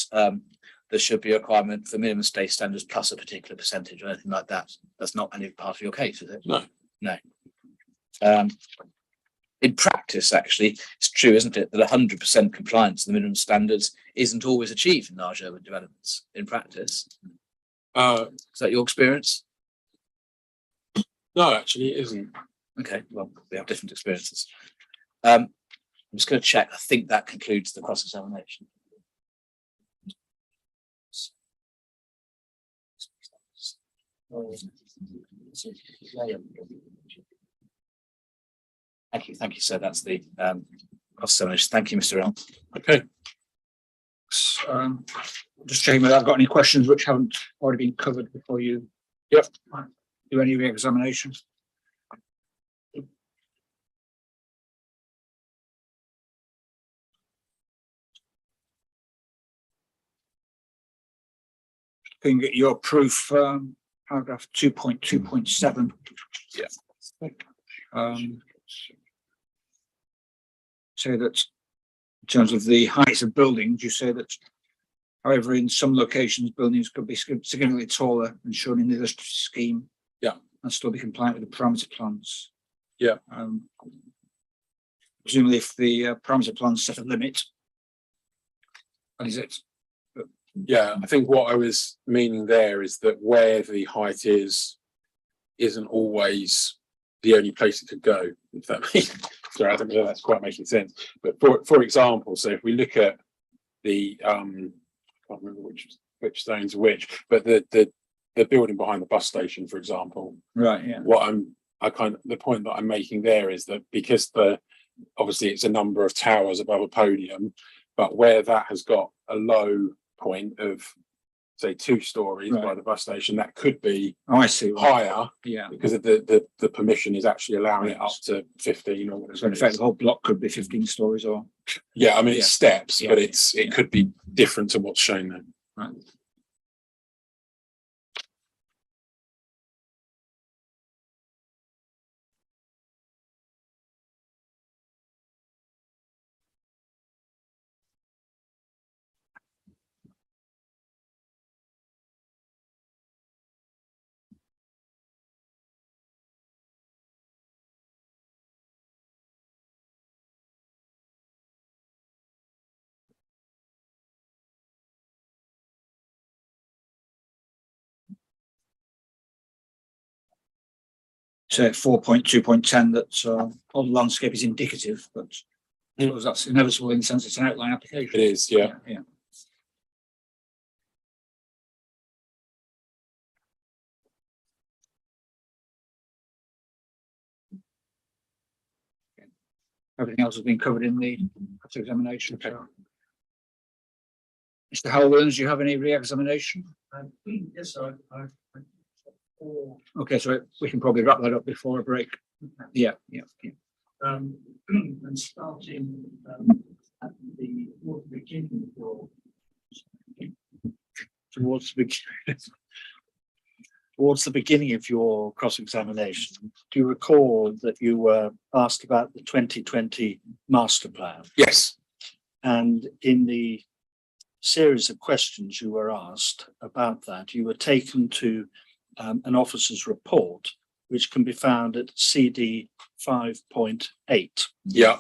D: there should be a requirement for minimum space standards plus a particular percentage or anything like that? That's not any part of your case, is it?
E: No.
D: No. In practice, actually, it's true, isn't it, that 100% compliance with the minimum standards isn't always achieved in large urban developments. In practice, is that your experience?
E: No, actually, it isn't.
D: Okay, well, we have different experiences. I'm just going to check. I think that concludes the cross-examination. Thank you, sir. That's the cross-examination. Thank you, Mr. Elm.
E: Okay.
A: Just checking whether I've got any questions which haven't already been covered before you.
E: Yep.
A: Do any re-examination. Looking at your proof, paragraph 2.2.7.
E: Yeah.
A: Say that in terms of the heights of buildings, you say that however, in some locations, buildings could be significantly taller than shown in the illustrative scheme.
E: Yeah.
A: And still be compliant with the parameter plans.
E: Yeah.
A: Presumably if the parameter plans set a limit. What is it?
E: Yeah, I think what I was meaning there is that where the height isn't always the only place it could go. If that means, sorry, I don't know if that's quite making sense. But for example, so if we look at the I can't remember which stone's which, but the building behind the bus station, for example.
A: Right. Yeah.
E: The point that I'm making there is that because obviously it's a number of towers above a podium, but where that has got a low point of say 2 stories by the bus station, that could be
A: I see.
E: higher.
A: Yeah.
E: Because of the permission is actually allowing it up to 15 or whatever.
A: So in effect, the whole block could be 15 stories or.
E: Yeah, I mean it's steps,
A: Yeah.
E: but it could be different to what's shown there.
A: Right. Say 4.2.10 that all the landscape is indicative, but I suppose that's inevitable in the sense it's an outline application.
E: It is, yeah.
A: Yeah. Everything else has been covered in the examination.
E: Okay.
A: So Mr. Howlands, do you have any re-examination?
H: Yes, sir.
A: Okay, so we can probably wrap that up before a break. Yeah.
H: And starting at the beginning of your
C: Towards the towards the beginning of your cross-examination, do you recall that you were asked about the 2020 master plan?
E: Yes,
C: And in the series of questions you were asked about that, you were taken to an officer's report, which can be found at CD 5.8.
E: yeah,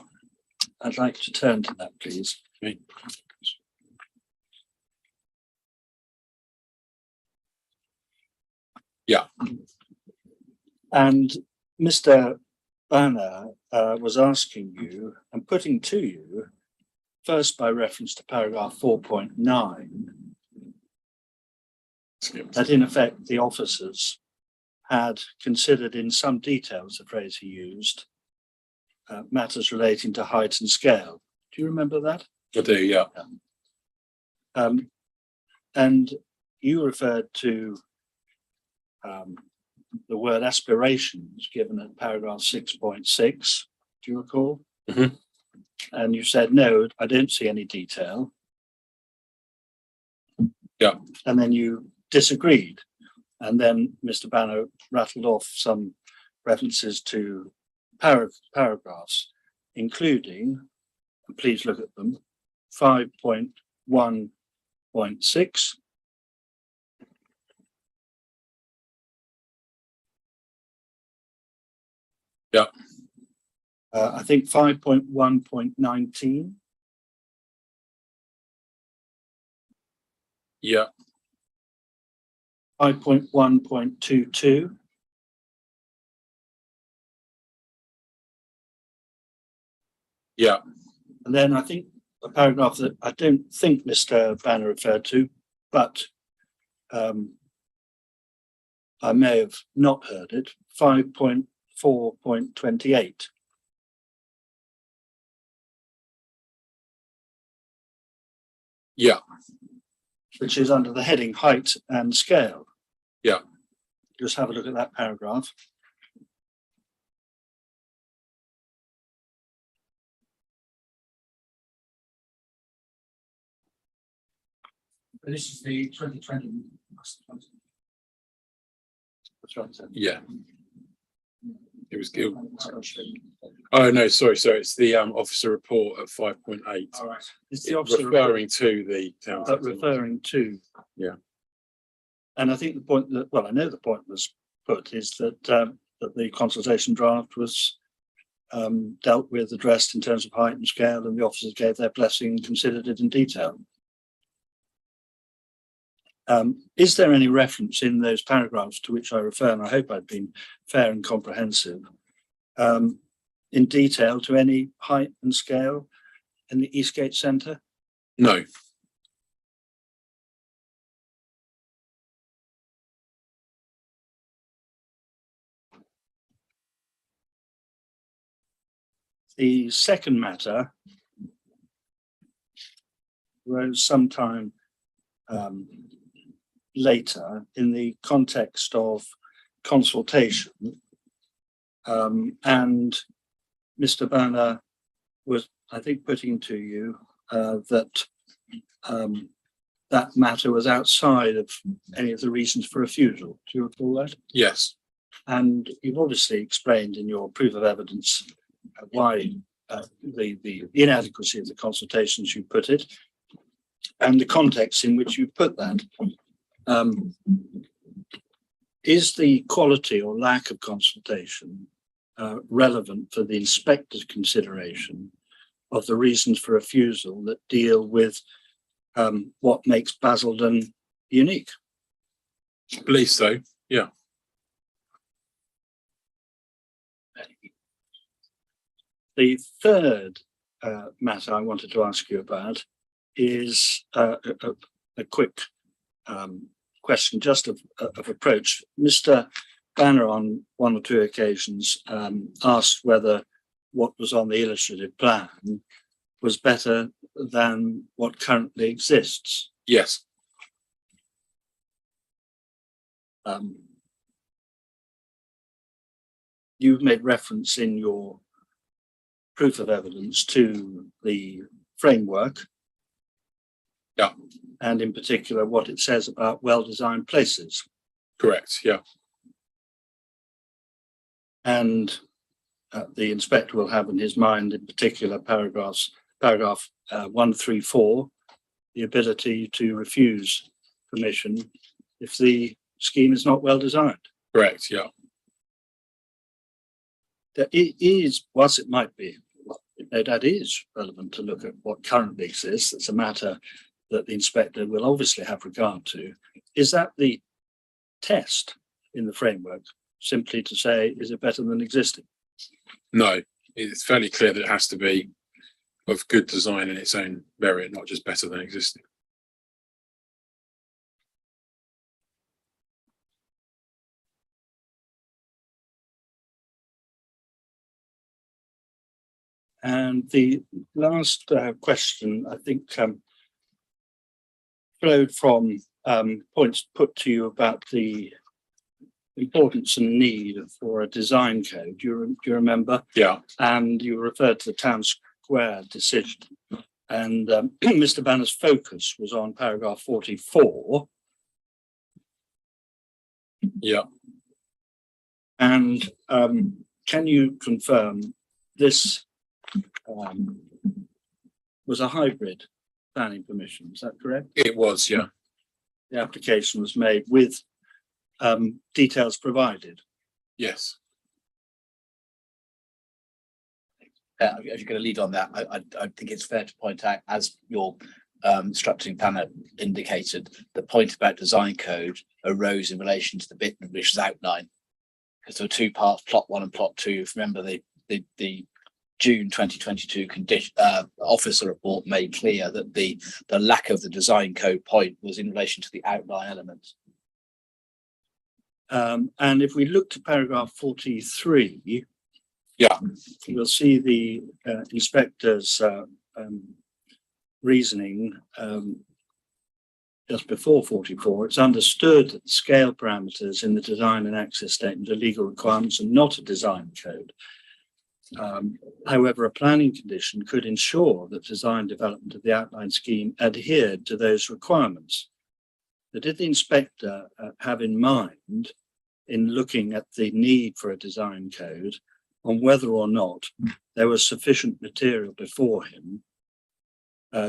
C: I'd like to turn to that, please.
E: Yeah.
C: And Mr. Banner was asking you and putting to you, first by reference to paragraph 4.9, that in effect the officers had considered in some detail, was the phrase he used, matters relating to height and scale. Do you remember that?
E: I do, yeah.
C: And you referred to the word aspirations given at paragraph 6.6. Do you recall?
E: Mhm.
C: And you said, no, I don't see any detail.
E: Yeah.
C: And then you disagreed. And then Mr. Banner rattled off some references to paragraphs, including, and please look at them, 5.1.6.
E: Yeah.
C: I think 5.1.19.
E: Yeah,
C: 5.1.22.
E: yeah,
C: And then I think a paragraph that I don't think Mr. Banner referred to, but I may have not heard it, 5.4.28.
E: yeah,
C: Which is under the heading height and scale.
E: Yeah.
C: Just have a look at that paragraph.
A: This is the 2020.
C: That's right. Sir.
E: yeah. It was good. Oh, no, sorry. It's the officer report at 5.8.
A: All right.
C: It's the officer
E: Referring to the town.
C: but referring to.
E: Yeah.
C: And I think the point that, well, I know the point was put is that that the consultation draft was dealt with, addressed in terms of height and scale, and the officers gave their blessing and considered it in detail. Is there any reference in those paragraphs to which I refer, and I hope I've been fair and comprehensive, in detail to any height and scale in the Eastgate Centre?
E: No,
C: The second matter rose sometime later in the context of consultation, and Mr. Banner was, I think, putting to you that that matter was outside of any of the reasons for refusal. Do you recall that?
E: yes,
C: And you've obviously explained in your proof of evidence why the inadequacy of the consultations you put it, and the context in which you put that. Is the quality or lack of consultation relevant for the inspector's consideration of the reasons for refusal that deal with what makes Basildon unique?
E: I believe so. Yeah.
C: The third matter I wanted to ask you about is a quick question just of approach. Mr. Banner on one or two occasions asked whether what was on the illustrative plan was better than what currently exists.
E: Yes,
C: You've made reference in your proof of evidence to the framework.
E: Yeah.
C: And in particular, what it says about well-designed places.
E: correct. Yeah,
C: And the inspector will have in his mind, in particular, paragraph 134, the ability to refuse permission if the scheme is not well designed.
E: correct. Yeah,
C: That it is, whilst it might be, no doubt is relevant to look at what currently exists. It's a matter that the inspector will obviously have regard to. Is that the test in the framework? Simply to say, is it better than existing?
E: no, it's fairly clear that it has to be of good design in its own merit, not just better than existing.
C: And the last question, I think, flowed from points put to you about the importance and need for a design code. Do you remember?
E: Yeah,
C: And you referred to the Town Square decision. And Mr. Banner's focus was on paragraph 44.
E: yeah,
C: And can you confirm this was a hybrid planning permission? Is that correct?
E: it was. Yeah,
C: The application was made with details provided.
E: yes,
D: If you're going to lead on that, I think it's fair to point out, as your instructing planner indicated, the point about design code arose in relation to the bit which is outline. Because there were two parts, plot 1 and plot 2. If you remember, the June 2022 condition officer report made clear that the lack of the design code point was in relation to the outline elements.
C: And if we look to paragraph 43,
E: yeah,
C: you'll see the inspector's reasoning just before 44. It's understood that the scale parameters in the design and access statement are legal requirements and not a design code. However, a planning condition could ensure that design development of the outline scheme adhered to those requirements. But did the inspector have in mind, in looking at the need for a design code, on whether or not there was sufficient material before him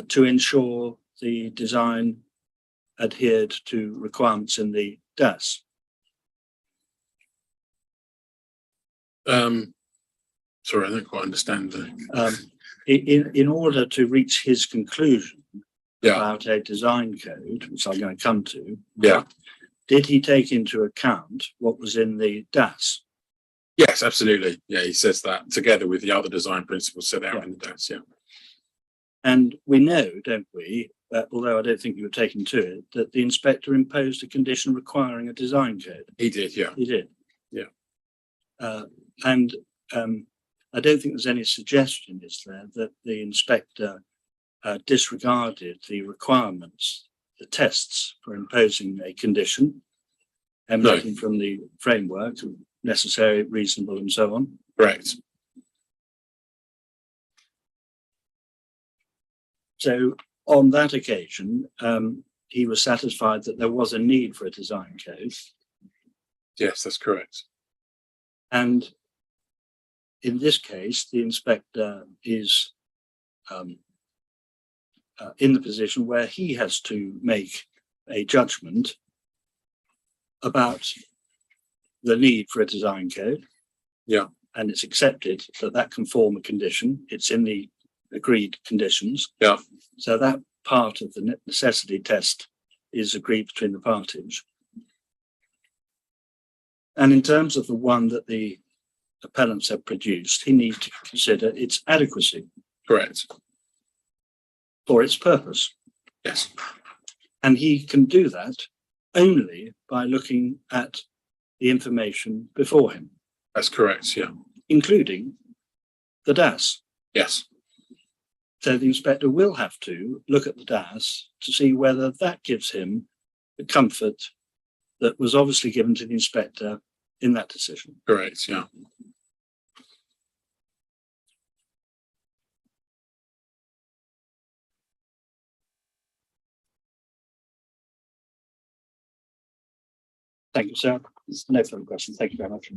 C: to ensure the design adhered to requirements in the DAS?
E: Sorry, I don't quite understand the.
C: In order to reach his conclusion
E: Yeah,
C: about a design code, which I'm going to come to,
E: yeah,
C: did he take into account what was in the DAS?
E: yes, absolutely. Yeah, he says that together with the other design principles set out in the DAS. Yeah,
C: And we know, don't we, although I don't think you were taken to it, that the inspector imposed a condition requiring a design code.
E: he did. Yeah,
C: He did.
E: Yeah.
C: And I don't think there's any suggestion, is there, that the inspector disregarded the requirements, the tests for imposing a condition, emanating from the framework, necessary, reasonable, and so on.
E: correct.
C: So on that occasion, he was satisfied that there was a need for a design code.
E: Yes, that's correct.
C: And in this case, the inspector is in the position where he has to make a judgment about the need for a design code.
E: Yeah.
C: And it's accepted that that can form a condition. It's in the agreed conditions.
E: Yeah.
C: So that part of the necessity test is agreed between the parties. And in terms of the one that the appellants have produced, he needs to consider its adequacy
E: Correct.
C: for its purpose.
E: Yes.
C: And he can do that only by looking at the information before him,
E: That's correct. Yeah.
C: including the DAS.
E: Yes.
C: So the inspector will have to look at the DAS to see whether that gives him the comfort that was obviously given to the inspector in that decision.
E: Correct, yeah.
C: Thank you, sir. No further questions. Thank you very much.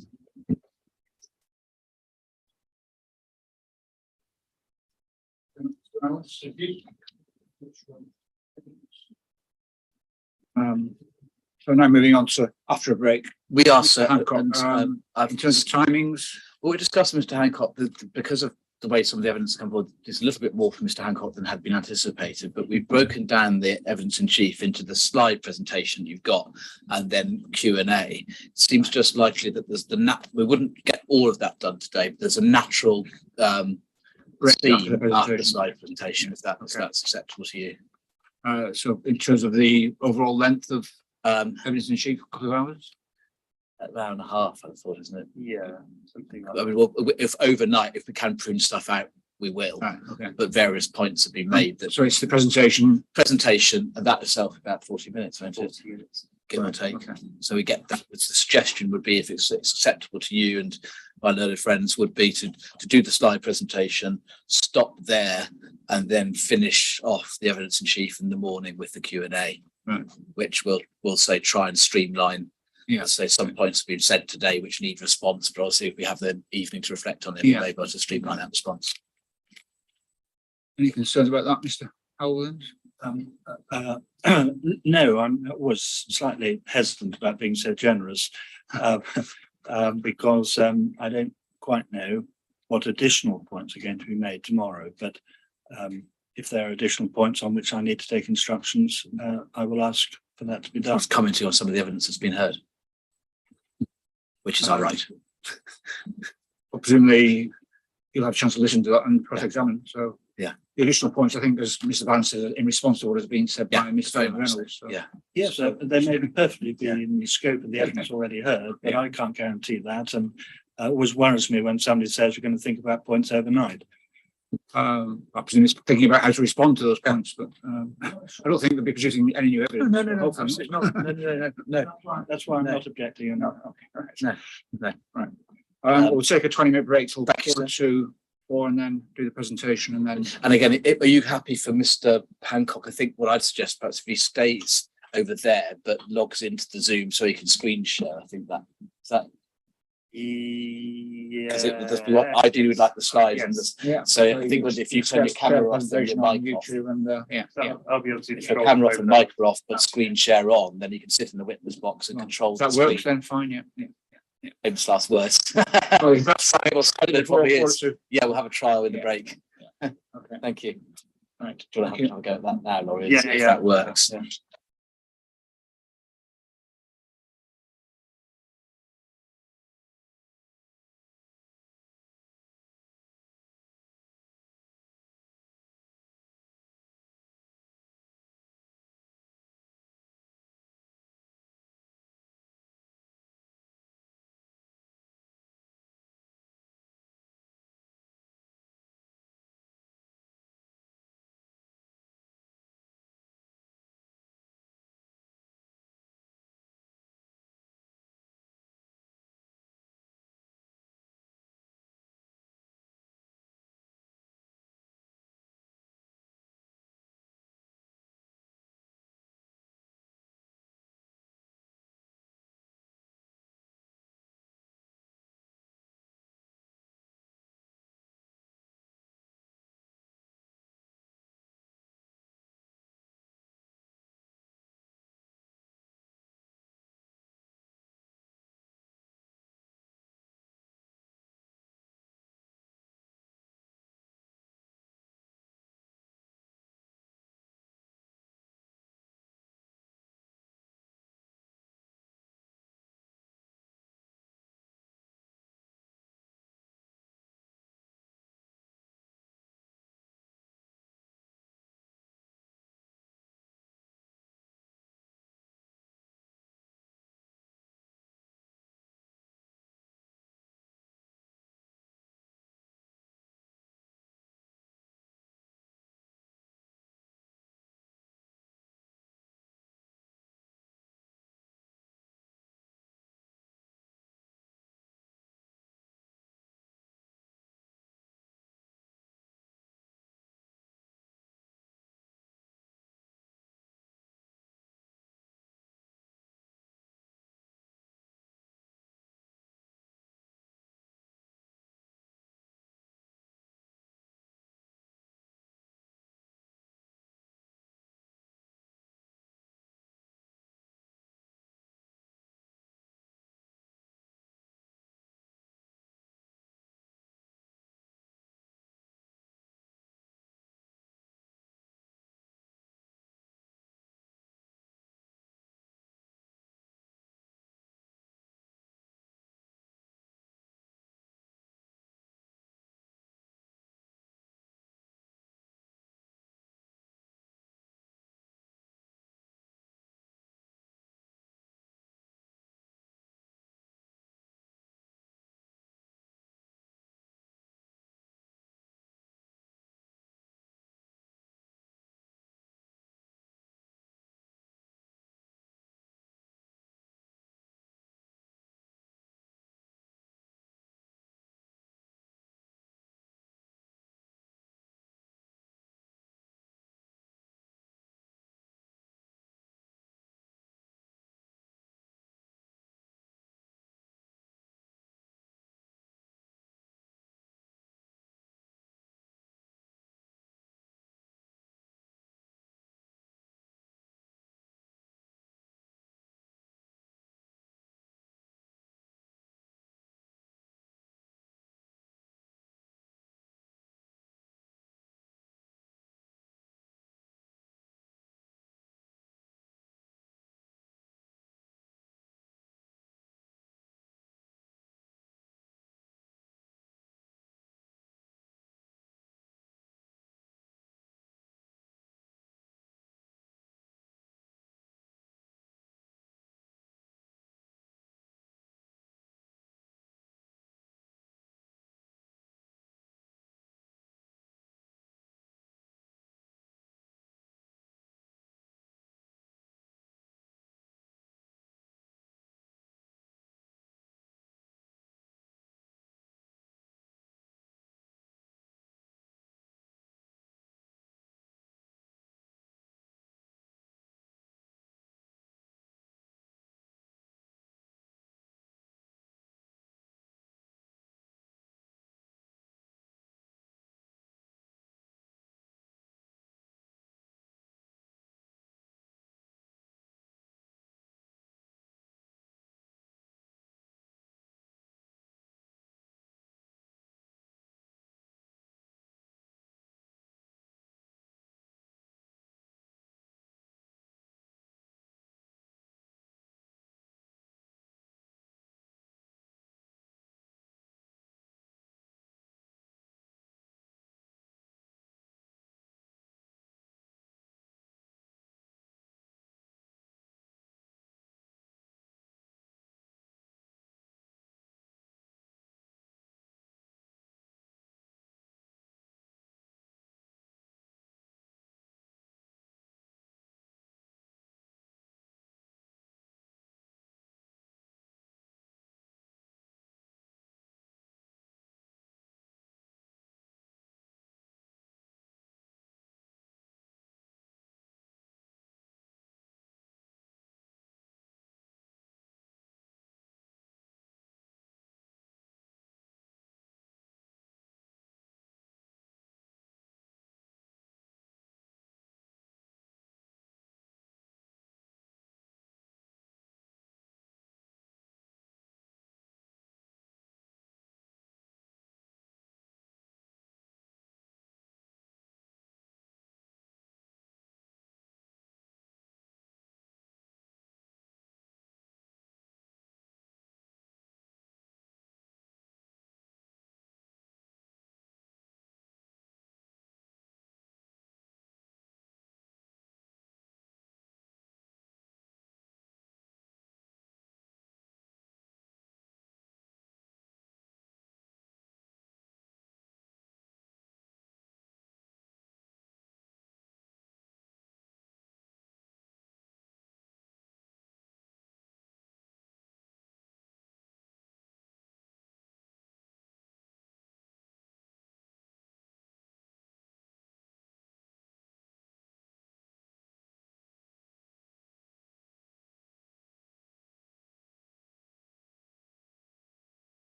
A: So now moving on to after a break.
D: We are,
A: Mr.
D: sir.
A: Hancock,
D: And,
A: in terms of timings,
D: Well, we discussed, Mr. Hancock, that because of the way some of the evidence has come forward, there's a little bit more from Mr. Hancock than had been anticipated, but we've broken down the evidence in chief into the slide presentation you've got and then Q&A. It seems just likely that there's we wouldn't get all of that done today, but there's a natural
A: break after the
D: theme after the
A: presentation.
D: slide presentation, if that's acceptable to you.
A: So in terms of the overall length of
D: Um,
A: evidence in chief, a couple of hours.
D: an hour and a half, I thought, isn't it?
F: Yeah, something like
D: I mean, well, if overnight, if we can prune stuff out, we will.
A: Right, okay.
D: But various points have been made that
A: So it's the presentation.
D: presentation and that itself about 40 minutes, won't it?
F: 40 minutes.
D: Give or
A: Right,
D: take.
A: okay.
D: So we get that. The suggestion would be, if it's acceptable to you and my learned friends, would be to do the slide presentation, stop there, and then finish off the evidence in chief in the morning with the Q&A,
A: Right.
D: which we'll say try and streamline.
A: Yeah.
D: Say some points have been said today which need response, but obviously if we have the evening to reflect on it,
A: Yeah.
D: we'll be able to streamline that response.
A: Any concerns about that, Mr. Howland?
C: No, I was slightly hesitant about being so generous because I don't quite know what additional points are going to be made tomorrow. But if there are additional points on which I need to take instructions, I will ask for that to be
D: I
C: done.
D: was commenting on some of the evidence that's been heard, which is all right.
A: Well, presumably you'll have a chance to listen to that and cross-examine. So
D: Yeah.
A: the additional points, I think, as Mr. Van said, in response to what has been said
D: Yeah,
A: by Mr.
D: very much so.
A: Reynolds. So.
D: Yeah.
C: Yes, they may be perfectly be in the scope of the
A: Yeah.
C: evidence already heard, but
A: Yeah.
C: I can't guarantee that. And it always worries me when somebody says we're going to think about points overnight.
A: I presume it's thinking about how to respond to those points, but I don't think they'll be producing any new evidence. Hopefully.
C: absolutely not. No. That's why I'm not objecting. And
A: Okay, all right.
D: No.
A: Right. We'll take a 20-minute break till
D: Thank you,
A: 4 and then do the presentation and then.
D: And again, are you happy for Mr. Hancock? I think what I'd suggest perhaps if he stays over there but logs into the Zoom so he can screen share. I think that is that because there's a lot. Ideally, we'd like the slides and the,
A: Yeah.
D: so I think if you turn your camera off and your
A: on
D: mic off,
A: YouTube and yeah.
F: I'll be able to.
D: if your camera off and mic are off, but screen share on, then you can sit in the witness box and control
A: If that
D: the
A: works,
D: screen.
A: then fine. Yeah.
D: Famous last words.
A: Well, that's
D: Well, it probably
A: Four
D: is.
A: to-
D: Yeah, we'll have a trial in the
A: Yeah.
D: break.
A: Okay.
D: Thank you.
A: Right.
D: Do you want to have a go at that now, Laurie?
F: Yeah,
D: If
F: yeah.
D: that works.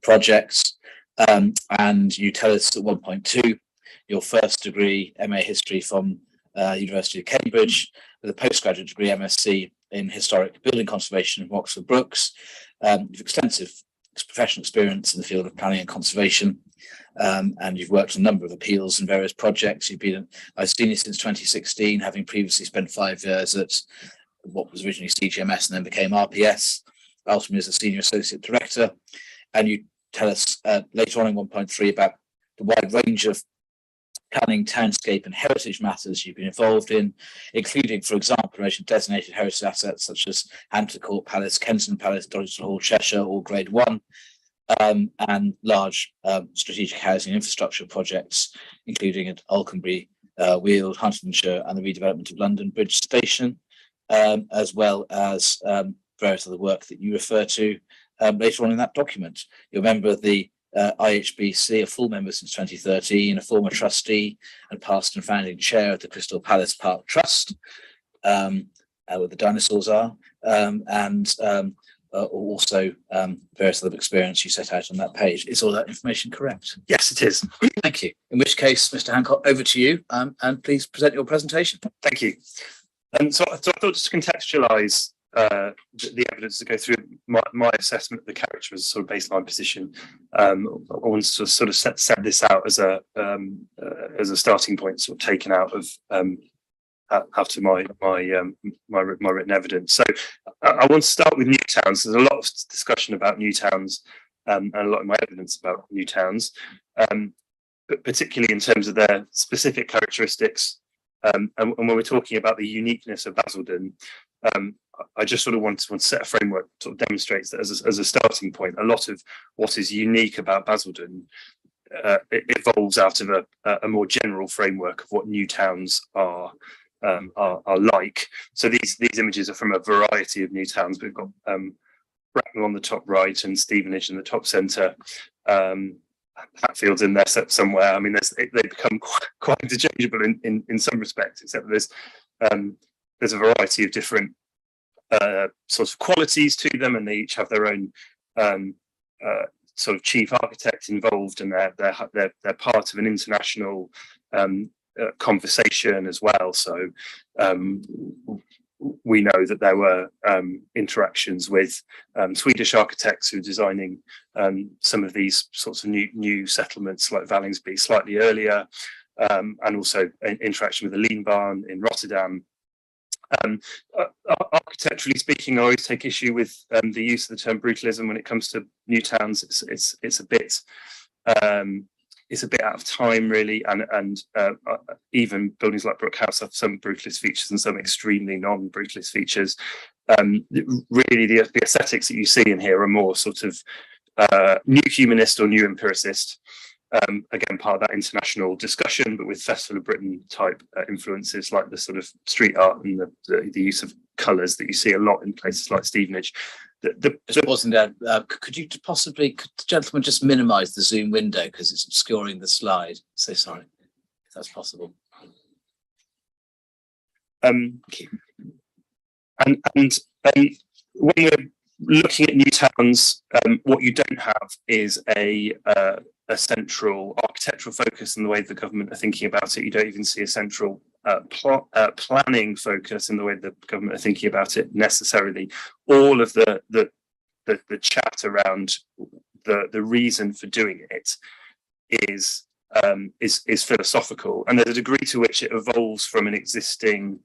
D: projects. And you tell us at 1.2 your first degree MA History from University of Cambridge with a postgraduate degree MSc in Historic Building Conservation from Oxford Brookes. You've extensive professional experience in the field of planning and conservation, and you've worked on a number of appeals and various projects. I've seen you since 2016, having previously spent 5 years at what was originally CGMS and then became RPS, ultimately as a senior associate director. And you tell us later on in 1.3 about the wide range of planning, townscape and heritage matters you've been involved in, including, for example, relation to designated heritage assets such as Hampton Court Palace, Kensington Palace, Donington Hall, Cheshire, all grade 1, and large strategic housing infrastructure projects, including at Alconbury, Weald, Huntingdonshire and the redevelopment of London Bridge Station, as well as various other work that you refer to later on in that document. You're a member of the IHBC, a full member since 2013, a former trustee and past and founding chair of the Crystal Palace Park Trust, where the dinosaurs are, and also various other experience you set out on that page. Is all that information correct?
F: Yes, it is.
D: Thank you. In which case, Mr. Hancock, over to you, and please present your presentation.
F: Thank you. So I thought just to contextualise the evidence, to go through my assessment of the character as a sort of baseline position. I want to sort of set this out as a starting point, sort of taken out of after my written evidence. So I want to start with new towns. There's a lot of discussion about new towns and a lot of my evidence about new towns, but particularly in terms of their specific characteristics. And when we're talking about the uniqueness of Basildon, I just sort of want to set a framework that sort of demonstrates that as a starting point, a lot of what is unique about Basildon it evolves out of a more general framework of what new towns are like. So these images are from a variety of new towns. We've got Bracknell on the top right and Stevenage in the top centre. Hatfield's in there somewhere. I mean, they become quite interchangeable in some respects, except that there's a variety of different sorts of qualities to them, and they each have their own sort of chief architect involved, and they're part of an international conversation as well. So we know that there were interactions with Swedish architects who were designing some of these sorts of new settlements like Vallingsby slightly earlier, and also interaction with the Lean Barn in Rotterdam. Architecturally speaking, I always take issue with the use of the term brutalism when it comes to new towns. It's a bit out of time, really, and even buildings like Brook House have some brutalist features and some extremely non-brutalist features. Really, the aesthetics that you see in here are more sort of new humanist or new empiricist. Again, part of that international discussion, but with Festival of Britain type influences, like the sort of street art and the use of colours that you see a lot in places like Stevenage.
D: Wasn't there? Could the gentleman just minimise the Zoom window because it's obscuring the slide? So sorry, if that's possible.
F: And when we're looking at new towns, what you don't have is a central architectural focus in the way the government are thinking about it. You don't even see a central planning focus in the way the government are thinking about it necessarily. All of the chat around the reason for doing it is philosophical, and there's a degree to which it evolves from an existing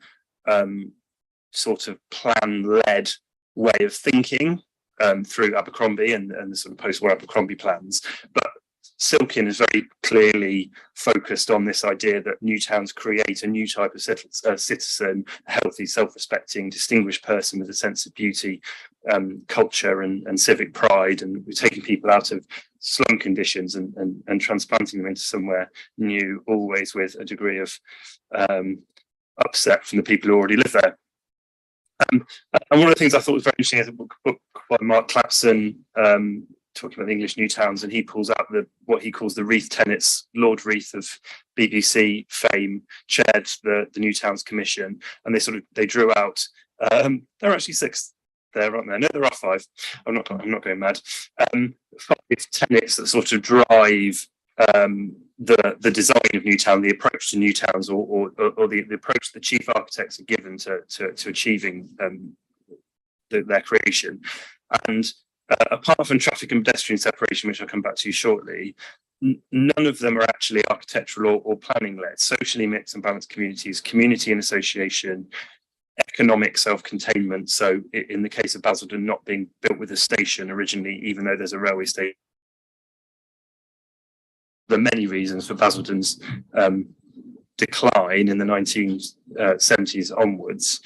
F: sort of plan-led way of thinking through Abercrombie and the sort of post-war Abercrombie plans. But Silkin is very clearly focused on this idea that new towns create a new type of citizen, a healthy, self-respecting, distinguished person with a sense of beauty, culture and civic pride, and we're taking people out of slum conditions and transplanting them into somewhere new, always with a degree of upset from the people who already live there. And one of the things I thought was very interesting is a book by Mark Clapson, talking about the English new towns, and he pulls out what he calls the Reith tenets. Lord Reith of BBC fame chaired the New Towns Commission, and they drew out. There are actually 6 there, aren't there? No, there are 5. I'm not going mad. 5 it's tenets that sort of drive the design of Newtown, the approach to new towns, or the approach the chief architects are given to achieving their creation. And apart from traffic and pedestrian separation, which I'll come back to shortly, none of them are actually architectural or planning led. Socially mixed and balanced communities, community and association, economic self-containment. So in the case of Basildon not being built with a station originally, even though there's a railway station, there are many reasons for Basildon's decline in the 1970s onwards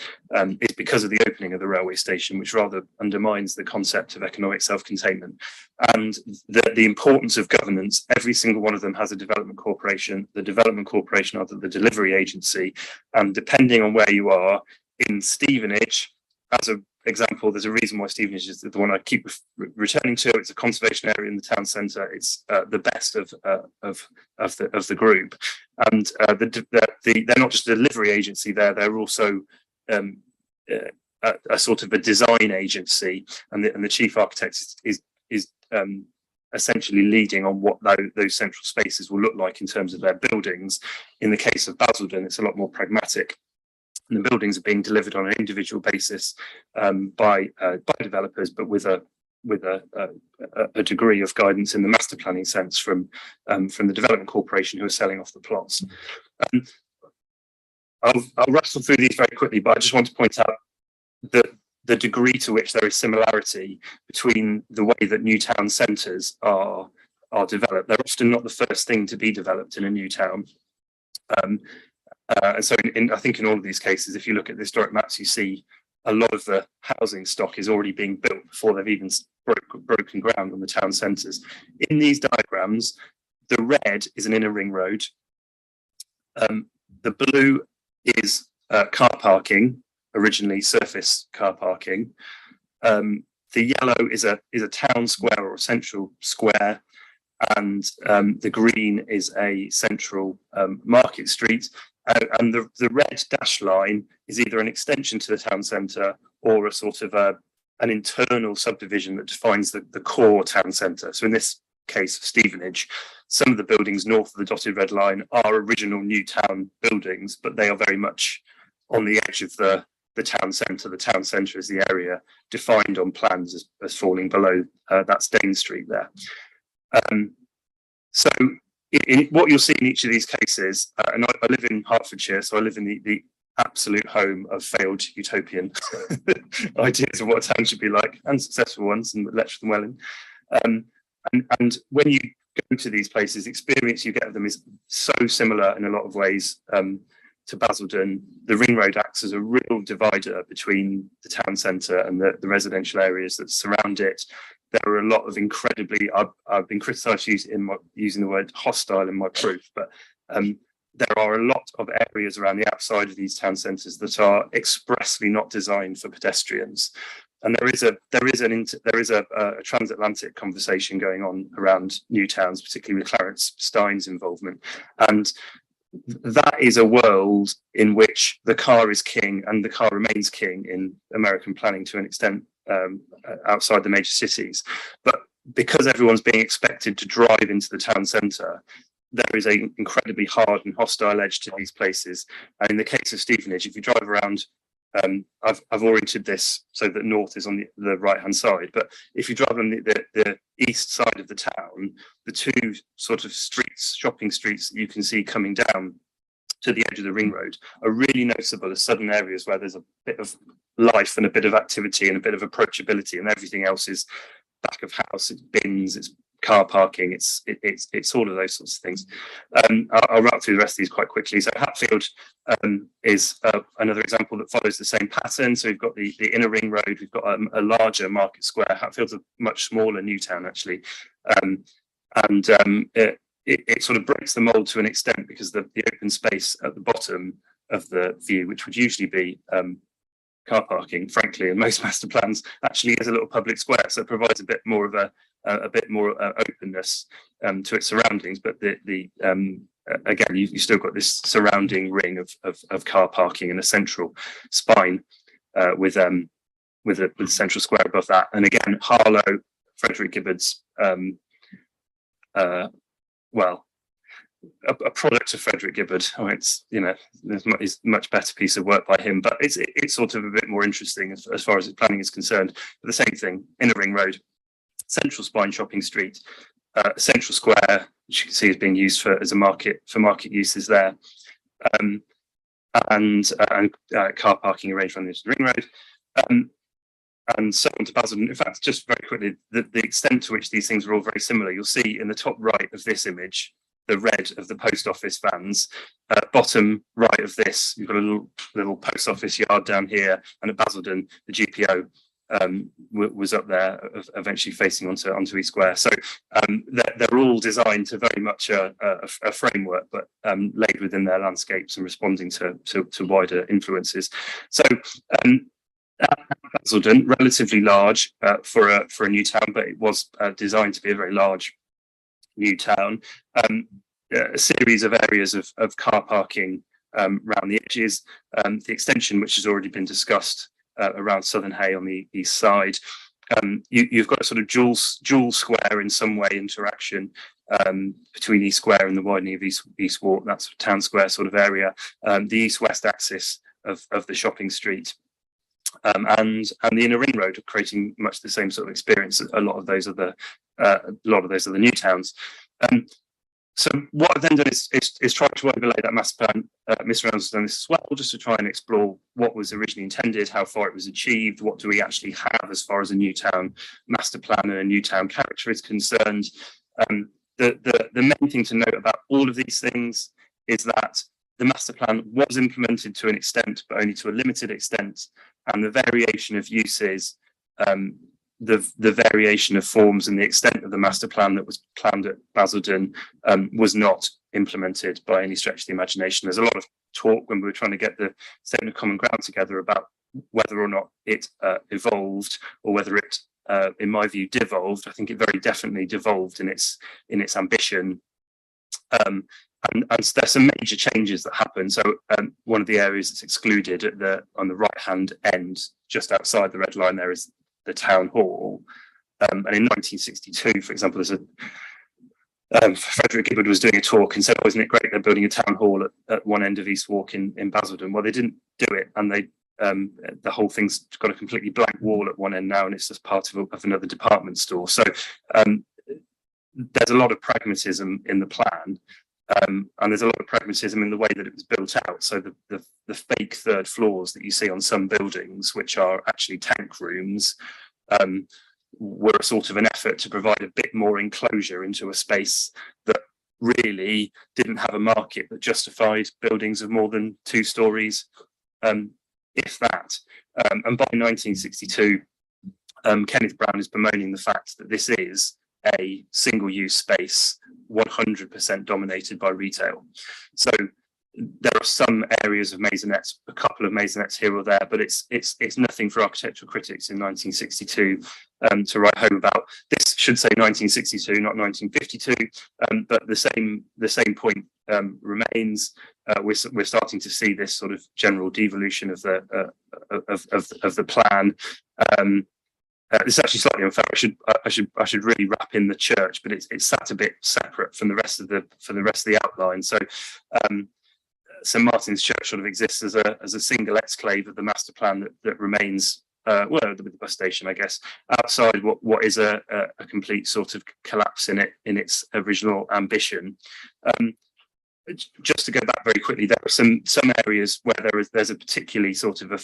F: is because of the opening of the railway station, which rather undermines the concept of economic self-containment. And the importance of governance, every single one of them has a development corporation. The development corporation are the delivery agency, and depending on where you are in Stevenage, as an example, there's a reason why Stevenage is the one I keep returning to. It's a conservation area in the town centre. It's the best of the group, and they're not just a delivery agency there. They're also a sort of a design agency, and the chief architect is essentially leading on what those central spaces will look like in terms of their buildings. In the case of Basildon, it's a lot more pragmatic. And the buildings are being delivered on an individual basis by developers, but with a degree of guidance in the master planning sense from the development corporation who are selling off the plots. I'll rattle through these very quickly, but I just want to point out the degree to which there is similarity between the way that new town centres are developed. They're often not the first thing to be developed in a new town. And so I think in all of these cases, if you look at the historic maps, you see a lot of the housing stock is already being built before they've even broken ground on the town centres. In these diagrams, the red is an inner ring road. The blue is car parking, originally surface car parking. The yellow is a town square or a central square, and the green is a central market street. And the red dashed line is either an extension to the town centre or a sort of an internal subdivision that defines the core town centre. So in this case of Stevenage, some of the buildings north of the dotted red line are original new town buildings, but they are very much on the edge of the town centre. The town centre is the area defined on plans as falling below that's Dane Street there. So what you'll see in each of these cases, and I live in Hertfordshire, so I live in the absolute home of failed utopian ideas of what a town should be like, and successful ones, and lecture them well in. And when you go to these places, the experience you get of them is so similar in a lot of ways to Basildon. The ring road acts as a real divider between the town centre and the residential areas that surround it. There are a lot of incredibly, I've been criticised using the word hostile in my proof, but there are a lot of areas around the outside of these town centres that are expressly not designed for pedestrians. And there is a transatlantic conversation going on around new towns, particularly with Clarence Stein's involvement. And that is a world in which the car is king, and the car remains king in American planning to an extent outside the major cities. But because everyone's being expected to drive into the town centre, there is an incredibly hard and hostile edge to these places. And in the case of Stevenage, if you drive around, I've oriented this so that north is on the right hand side, but if you drive on the east side of the town, the two sort of shopping streets that you can see coming down to the edge of the ring road are really noticeable as sudden areas where there's a bit of life and a bit of activity and a bit of approachability, and everything else is back of house, it's bins, it's car parking, it's all of those sorts of things. I'll wrap through the rest of these quite quickly. So Hatfield is another example that follows the same pattern. So we've got the inner ring road, we've got a larger market square. Hatfield's a much smaller new town actually, it sort of breaks the mold to an extent because the open space at the bottom of the view, which would usually be car parking, frankly, in most master plans, actually is a little public square, so it provides a bit more of openness to its surroundings. But again, you still got this surrounding ring of car parking and a central spine with a central square above that. And again, Harlow, Frederick Gibbard's well, a product of Frederick Gibbard. Oh, it's, you know, there's much better piece of work by him, but it's sort of a bit more interesting as far as its planning is concerned. But the same thing, Inner Ring Road, Central Spine Shopping Street, Central Square, which you can see is being used for market uses there, and car parking arranged on the Ring Road, and so on to Basildon. In fact, just very quickly, the extent to which these things are all very similar, you'll see in the top right of this image, the red of the post office vans. Bottom right of this, you've got a little post office yard down here, and at Basildon, the GPO was up there, eventually facing onto East Square. So they're all designed to very much a framework, but laid within their landscapes and responding to wider influences. So Basildon, relatively large for a new town, but it was designed to be a very large new town. A series of areas of car parking around the edges, the extension which has already been discussed around Southern Hay on the east side. You've got a sort of dual square in some way interaction between East Square and the widening of East Walk, that's town square sort of area, the east-west axis of the shopping street. And the Inner Ring Road, creating much the same sort of experience a lot of those other new towns. So what I've then done is try to overlay that master plan. Mr. Reynolds has done this as well, just to try and explore what was originally intended, how far it was achieved, what do we actually have as far as a new town master plan and a new town character is concerned. The main thing to note about all of these things is that the master plan was implemented to an extent, but only to a limited extent, and the variation of uses, the variation of forms and the extent of the master plan that was planned at Basildon was not implemented by any stretch of the imagination. There's a lot of talk when we were trying to get the statement of common ground together about whether or not it evolved, or whether it, in my view, devolved. I think it very definitely devolved in its ambition. And there's some major changes that happen. So one of the areas that's excluded on the right hand end, just outside the red line, there is the town hall. And in 1962, for example, there's Frederick Gibbard was doing a talk and said, "Oh, isn't it great they're building a town hall at one end of East Walk in Basildon?" Well, they didn't do it, and the whole thing's got a completely blank wall at one end now, and it's just part of another department store. So there's a lot of pragmatism in the plan. And there's a lot of pragmatism in the way that it was built out. So the fake third floors that you see on some buildings, which are actually tank rooms, were a sort of an effort to provide a bit more enclosure into a space that really didn't have a market that justified buildings of more than 2 stories, if that. And by 1962, Kenneth Brown is bemoaning the fact that this is a single-use space 100% dominated by retail. So there are some areas of maisonettes, a couple of maisonettes here or there, but it's nothing for architectural critics in 1962 to write home about. This should say 1962, not 1952, but the same point remains. We're starting to see this sort of general devolution of the plan. It's actually slightly unfair. I should really wrap in the church, but it's sat a bit separate from the rest of the outline. So St Martin's Church sort of exists as a single exclave of the master plan that remains well, with the bus station, I guess, outside what is a complete sort of collapse in its original ambition. Just to go back very quickly, there are some areas where there's a particularly sort of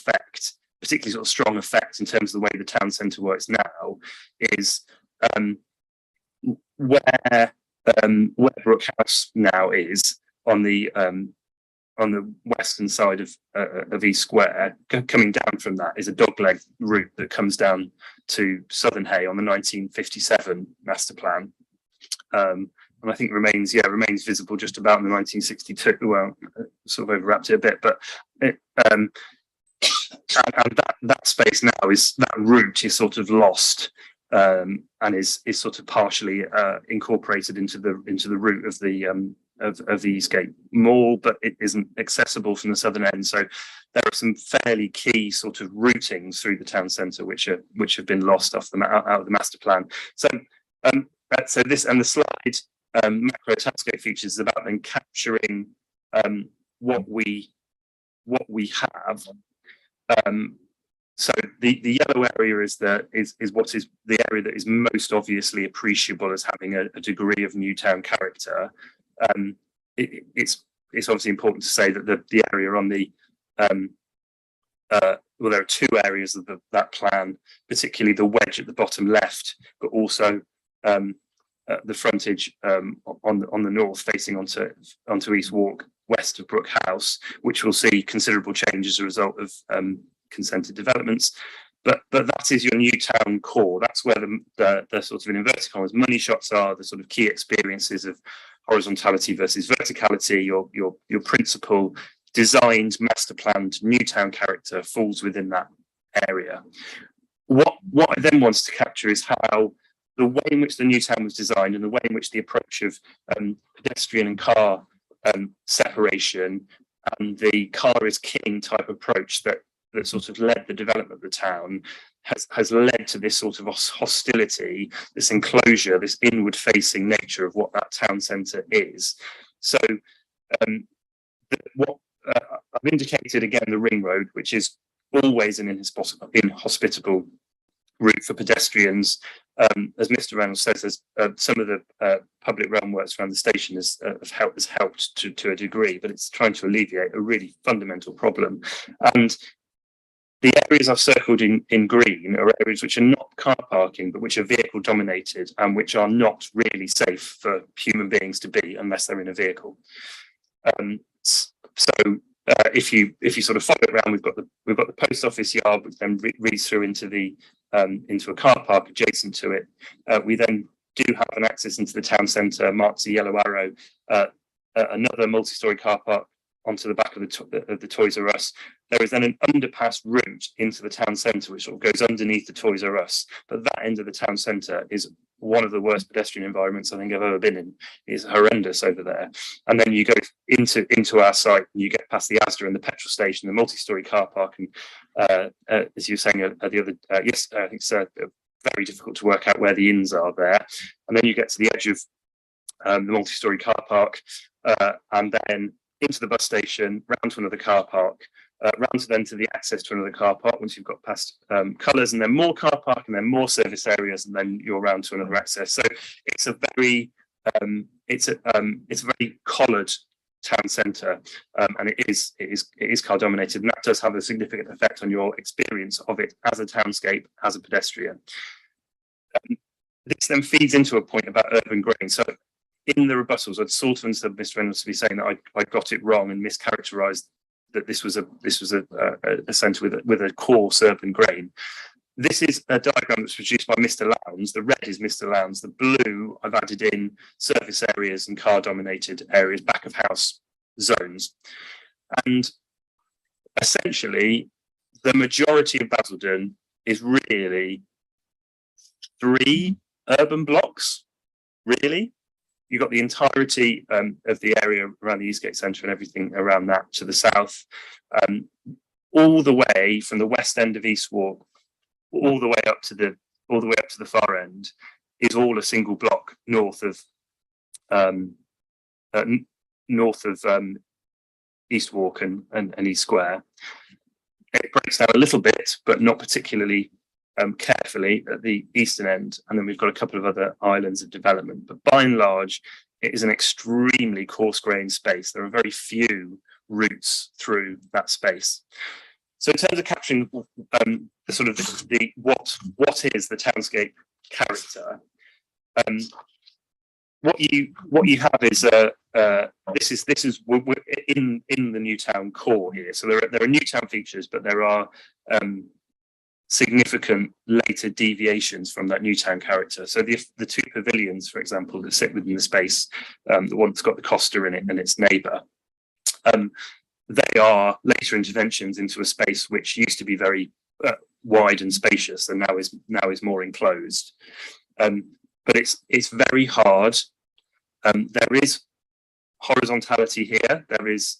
F: strong effect in terms of the way the town centre works now, is where Brook House now is on the western side of East Square. Coming down from that is a dogleg route that comes down to Southern Hay on the 1957 master plan, and I think remains visible just about in the 1962. Well, sort of overwrapped it a bit, but and that space now that route is sort of lost, and is sort of partially incorporated into the route of the Eastgate Mall, but it isn't accessible from the southern end. So there are some fairly key sort of routings through the town centre which have been lost out of the master plan. So this and the slide macro townscape features is about then capturing what we have. So the yellow area is what is the area that is most obviously appreciable as having a degree of new town character. It's obviously important to say that the area on the well, there are two areas of that plan, particularly the wedge at the bottom left, but also the frontage on the north facing onto East Walk west of Brook House, which will see considerable change as a result of consented developments. But that is your new town core. That's where the sort of in inverted commas money shots are, the sort of key experiences of horizontality versus verticality. Your principal designed, master planned new town character falls within that area. What I then wanted to capture is how the way in which the new town was designed and the way in which the approach of pedestrian and car separation and the car is king type approach that sort of led the development of the town has led to this sort of hostility, this enclosure, this inward facing nature of what that town centre is. So what I've indicated again the ring road, which is always an inhospitable route for pedestrians. As Mr. Reynolds says, there's some of the public realm works around the station has helped to a degree, but it's trying to alleviate a really fundamental problem. And the areas I've circled in green are areas which are not car parking, but which are vehicle dominated and which are not really safe for human beings to be unless they're in a vehicle. If you sort of follow it around, we've got the post office yard, which then reads through into a car park adjacent to it. We then do have an access into the town centre, marked as a yellow arrow, another multi-storey car park onto the back of the Toys R Us. There is then an underpass route into the town centre, which sort of goes underneath the Toys R Us. But that end of the town centre is one of the worst pedestrian environments I think I've ever been in. It's horrendous over there. And then you go into our site and you get past the Asda and the petrol station, the multi-storey car park, and as you were saying the other yes, I think it's very difficult to work out where the inns are there. And then you get to the edge of the multi-storey car park, and then into the bus station, round to another car park, round to the access to another car park once you've got past colours, and then more car park, and then more service areas, and then you're round to another access. So it's a very very collared town centre, and it is car dominated, and that does have a significant effect on your experience of it as a townscape, as a pedestrian. This then feeds into a point about urban grain. So in the rebuttals, I'd sort of understood Mr. Reynolds to be saying that I got it wrong and mischaracterised that this was a centre with a coarse urban grain. This is a diagram that's produced by Mr. Lowndes. The red is Mr. Lowndes. The blue, I've added in service areas and car-dominated areas, back of house zones. And essentially, the majority of Basildon is really 3 urban blocks, really. You've got the entirety of the area around the Eastgate Centre and everything around that to the south, all the way from the west end of East Walk, all the way up to the far end, is all a single block north of East Walk and East Square. It breaks down a little bit, but not particularly carefully at the eastern end, and then we've got a couple of other islands of development, but by and large it is an extremely coarse-grained space. There are very few routes through that space. So in terms of capturing the sort of what is the townscape character, what you have is this is we're in the new town core here. So there are new town features, but there are significant later deviations from that new town character. So the 2 pavilions, for example, that sit within the space, the one that's got the Costa in it and its neighbour, they are later interventions into a space which used to be very wide and spacious, and now is more enclosed. But it's very hard. There is horizontality here. There is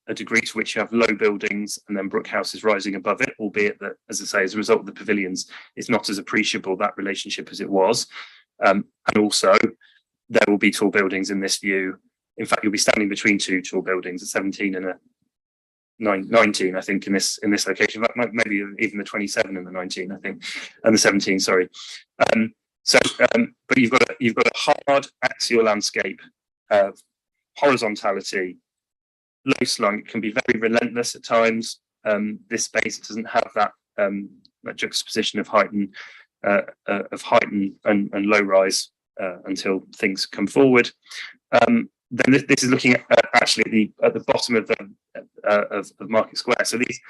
F: a degree to which you have low buildings and then Brook House is rising above it, albeit that, as I say, as a result of the pavilions, it's not as appreciable, that relationship, as it was. And also, there will be tall buildings in this view. In fact, you'll be standing between two tall buildings, a 17 and a 19, I think, in this location. Maybe even the 27 and the 19, I think, and the 17. Sorry. But you've got a hard axial landscape, horizontality, low slung. It can be very relentless at times. This space doesn't have that juxtaposition of height and low rise until things come forward. Then this is looking at actually at the bottom of Market Square. So these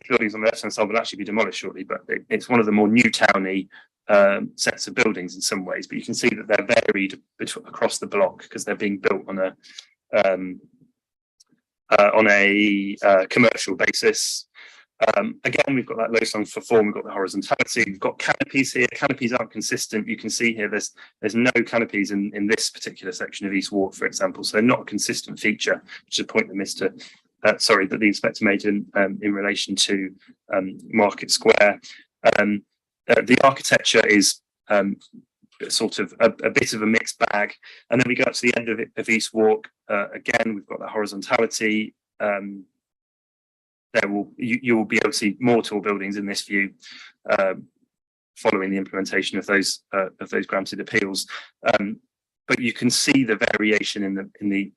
F: buildings on the left hand side will actually be demolished shortly, but it's one of the more new towny sets of buildings in some ways. But you can see that they're varied across the block because they're being built on a commercial basis. Again, we've got that low slung for form, we've got the horizontality, we've got canopies here. Canopies aren't consistent. You can see here there's no canopies in this particular section of East Walk, for example, so they're not a consistent feature, which is a point that that the inspector made in relation to Market Square. The architecture is sort of a bit of a mixed bag, and then we go up to the end of East Walk. Again, we've got that horizontality. You will be able to see more tall buildings in this view, following the implementation of those granted appeals. But you can see the variation in the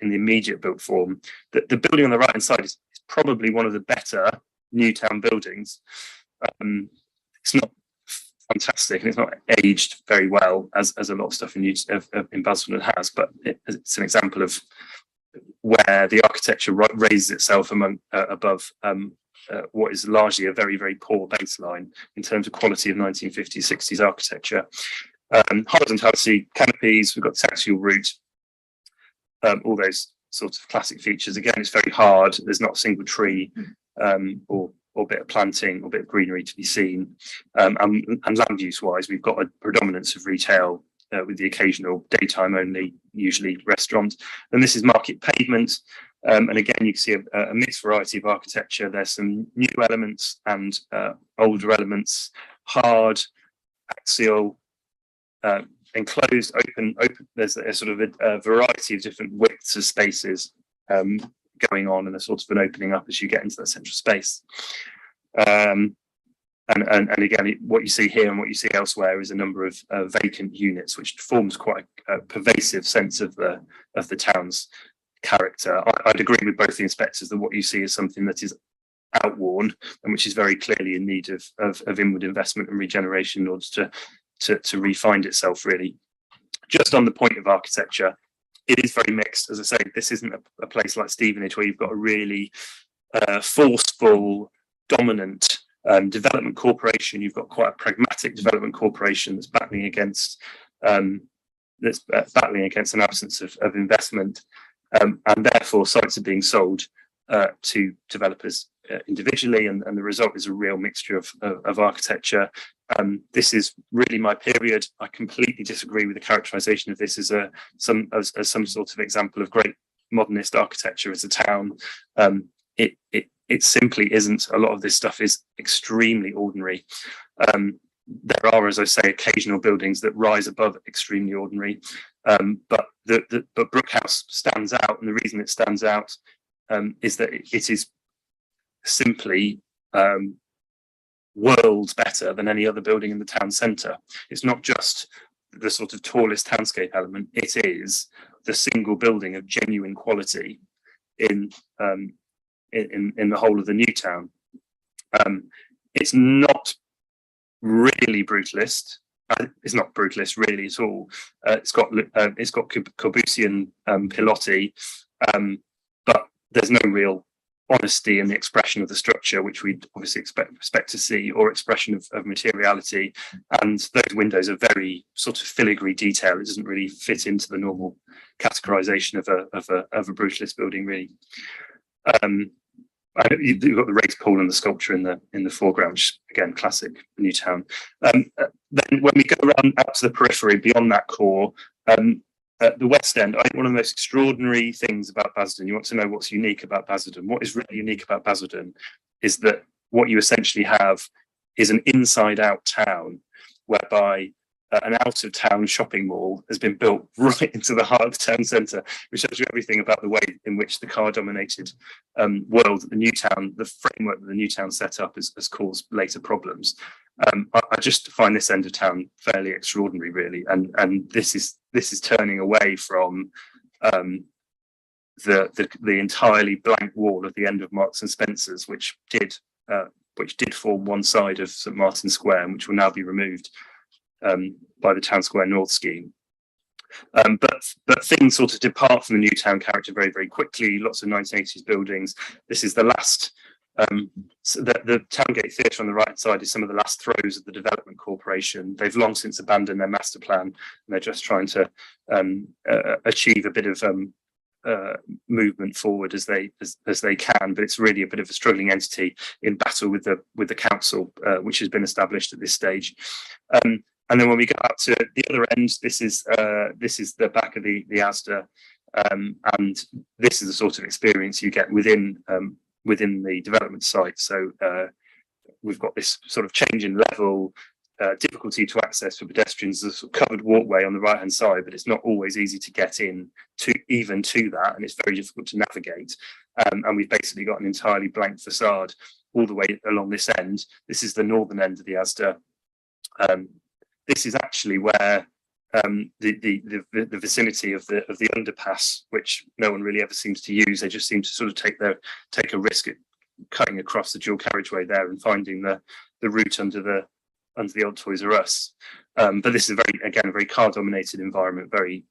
F: immediate built form. The building on the right hand side is probably one of the better new town buildings. It's not fantastic and it's not aged very well as a lot of stuff in Basildon has, but it's an example of where the architecture raises itself above what is largely a very, very poor baseline in terms of quality of 1950s, 60s architecture. Horizontality, canopies, we've got axial route, all those sorts of classic features. Again, it's very hard. There's not a single tree or bit of planting or bit of greenery to be seen. And land use wise, we've got a predominance of retail with the occasional daytime only, usually restaurant. And this is market pavement. And again, you can see a mixed variety of architecture. There's some new elements and older elements, hard, axial, enclosed, open. There's a sort of a variety of different widths of spaces going on, and a sort of an opening up as you get into that central space. And again, what you see here and what you see elsewhere is a number of vacant units, which forms quite a pervasive sense of the town's character. I'd agree with both the inspectors that what you see is something that is outworn and which is very clearly in need of inward investment and regeneration in order to re-find itself, really. Just on the point of architecture, it is very mixed. As I say, this isn't a place like Stevenage where you've got a really forceful, dominant development corporation. You've got quite a pragmatic development corporation that's battling against an absence of investment, and therefore sites are being sold to developers individually, and the result is a real mixture of architecture. This is really my period. I completely disagree with the characterisation of this as some sort of example of great modernist architecture as a town. It simply isn't. A lot of this stuff is extremely ordinary. There are, as I say, occasional buildings that rise above extremely ordinary, but Brooke House stands out, and the reason it stands out is that it is simply worlds better than any other building in the town centre. It's not just the sort of tallest townscape element; it is the single building of genuine quality in the whole of the new town. It's not really brutalist. It's not brutalist really at all. It's got Corbusian pilotti, but there's no real honesty in the expression of the structure, which we'd obviously expect to see, or expression of materiality. And those windows are very sort of filigree detail. It doesn't really fit into the normal categorization of a brutalist building, really. You've got the raised pool and the sculpture in the foreground, which again, classic Newtown. Then when we go around out to the periphery beyond that core, at the West End, I think one of the most extraordinary things about Basildon, you want to know what's unique about Basildon. What is really unique about Basildon is that what you essentially have is an inside-out town, whereby an out of town shopping mall has been built right into the heart of the town centre, which shows you everything about the way in which the car dominated world, the new town, the framework that the new town set up has caused later problems. I just find this end of town fairly extraordinary, really, and this is turning away from the entirely blank wall at the end of Marks and Spencer's, which did form one side of St Martin's Square, and which will now be removed by the Town Square North scheme. But things sort of depart from the new town character very, very quickly. Lots of 1980s buildings. This is the last. So the Towngate Theatre on the right side is some of the last throes of the Development Corporation. They've long since abandoned their master plan, and they're just trying to achieve a bit of movement forward as they can. But it's really a bit of a struggling entity in battle with the council, which has been established at this stage. And then when we go out to the other end, this is the back of the Asda, and this is the sort of experience you get within the development site. So we've got this sort of change in level, difficulty to access for pedestrians. There's a sort of covered walkway on the right hand side, but it's not always easy to get in to that, and it's very difficult to navigate. And we've basically got an entirely blank facade all the way along this end. This is the northern end of the Asda. This is actually where the vicinity of the underpass, which no one really ever seems to use. They just seem to sort of take a risk at cutting across the dual carriageway there and finding the route under the old Toys R Us. But this is a very car dominated environment, very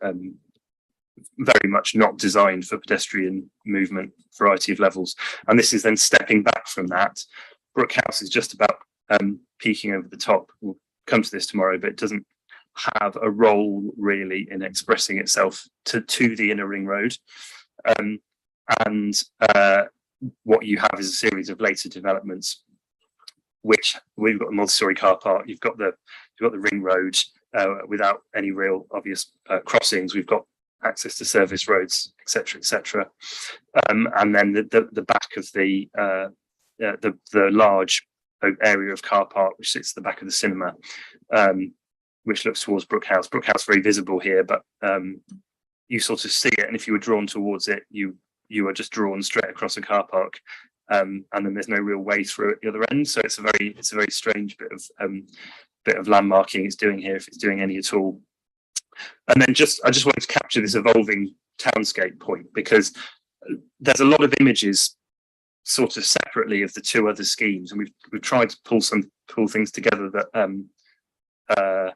F: much not designed for pedestrian movement, variety of levels. And this is then stepping back from that. Brook House is just about peeking over the top. We'll come to this tomorrow, but it doesn't have a role really in expressing itself to the inner ring road. And what you have is a series of later developments, which we've got a multi-story car park. You've got the ring road without any real obvious crossings. We've got access to service roads, etc., etc. And then the back of the large area of car park, which sits at the back of the cinema, which looks towards Brook House. Brook House very visible here, but you sort of see it, and if you were drawn towards it, you are just drawn straight across a car park, and then there's no real way through at the other end. So it's a very strange bit of landmarking it's doing here, if it's doing any at all. And then I just wanted to capture this evolving townscape point, because there's a lot of images sort of separately of the two other schemes, and we've tried to pull things together that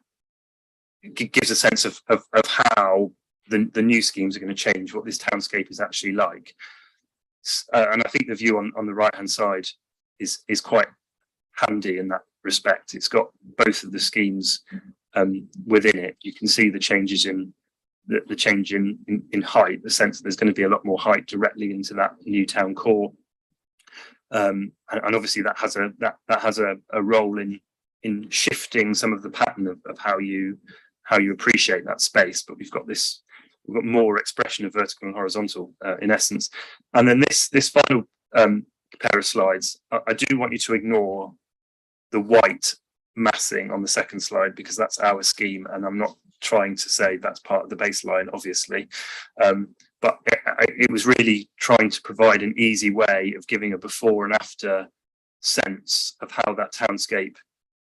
F: gives a sense of how the new schemes are going to change what this townscape is actually like. And I think the view on the right hand side is quite handy in that respect. It's got both of the schemes within it. You can see the changes in the change in height, the sense that there's going to be a lot more height directly into that new town core. And obviously that has a role in shifting some of the pattern of how you appreciate that space. But we've got more expression of vertical and horizontal in essence. And then this final pair of slides, I do want you to ignore the white massing on the second slide, because that's our scheme, and I'm not trying to say that's part of the baseline, obviously. But it was really trying to provide an easy way of giving a before and after sense of how that townscape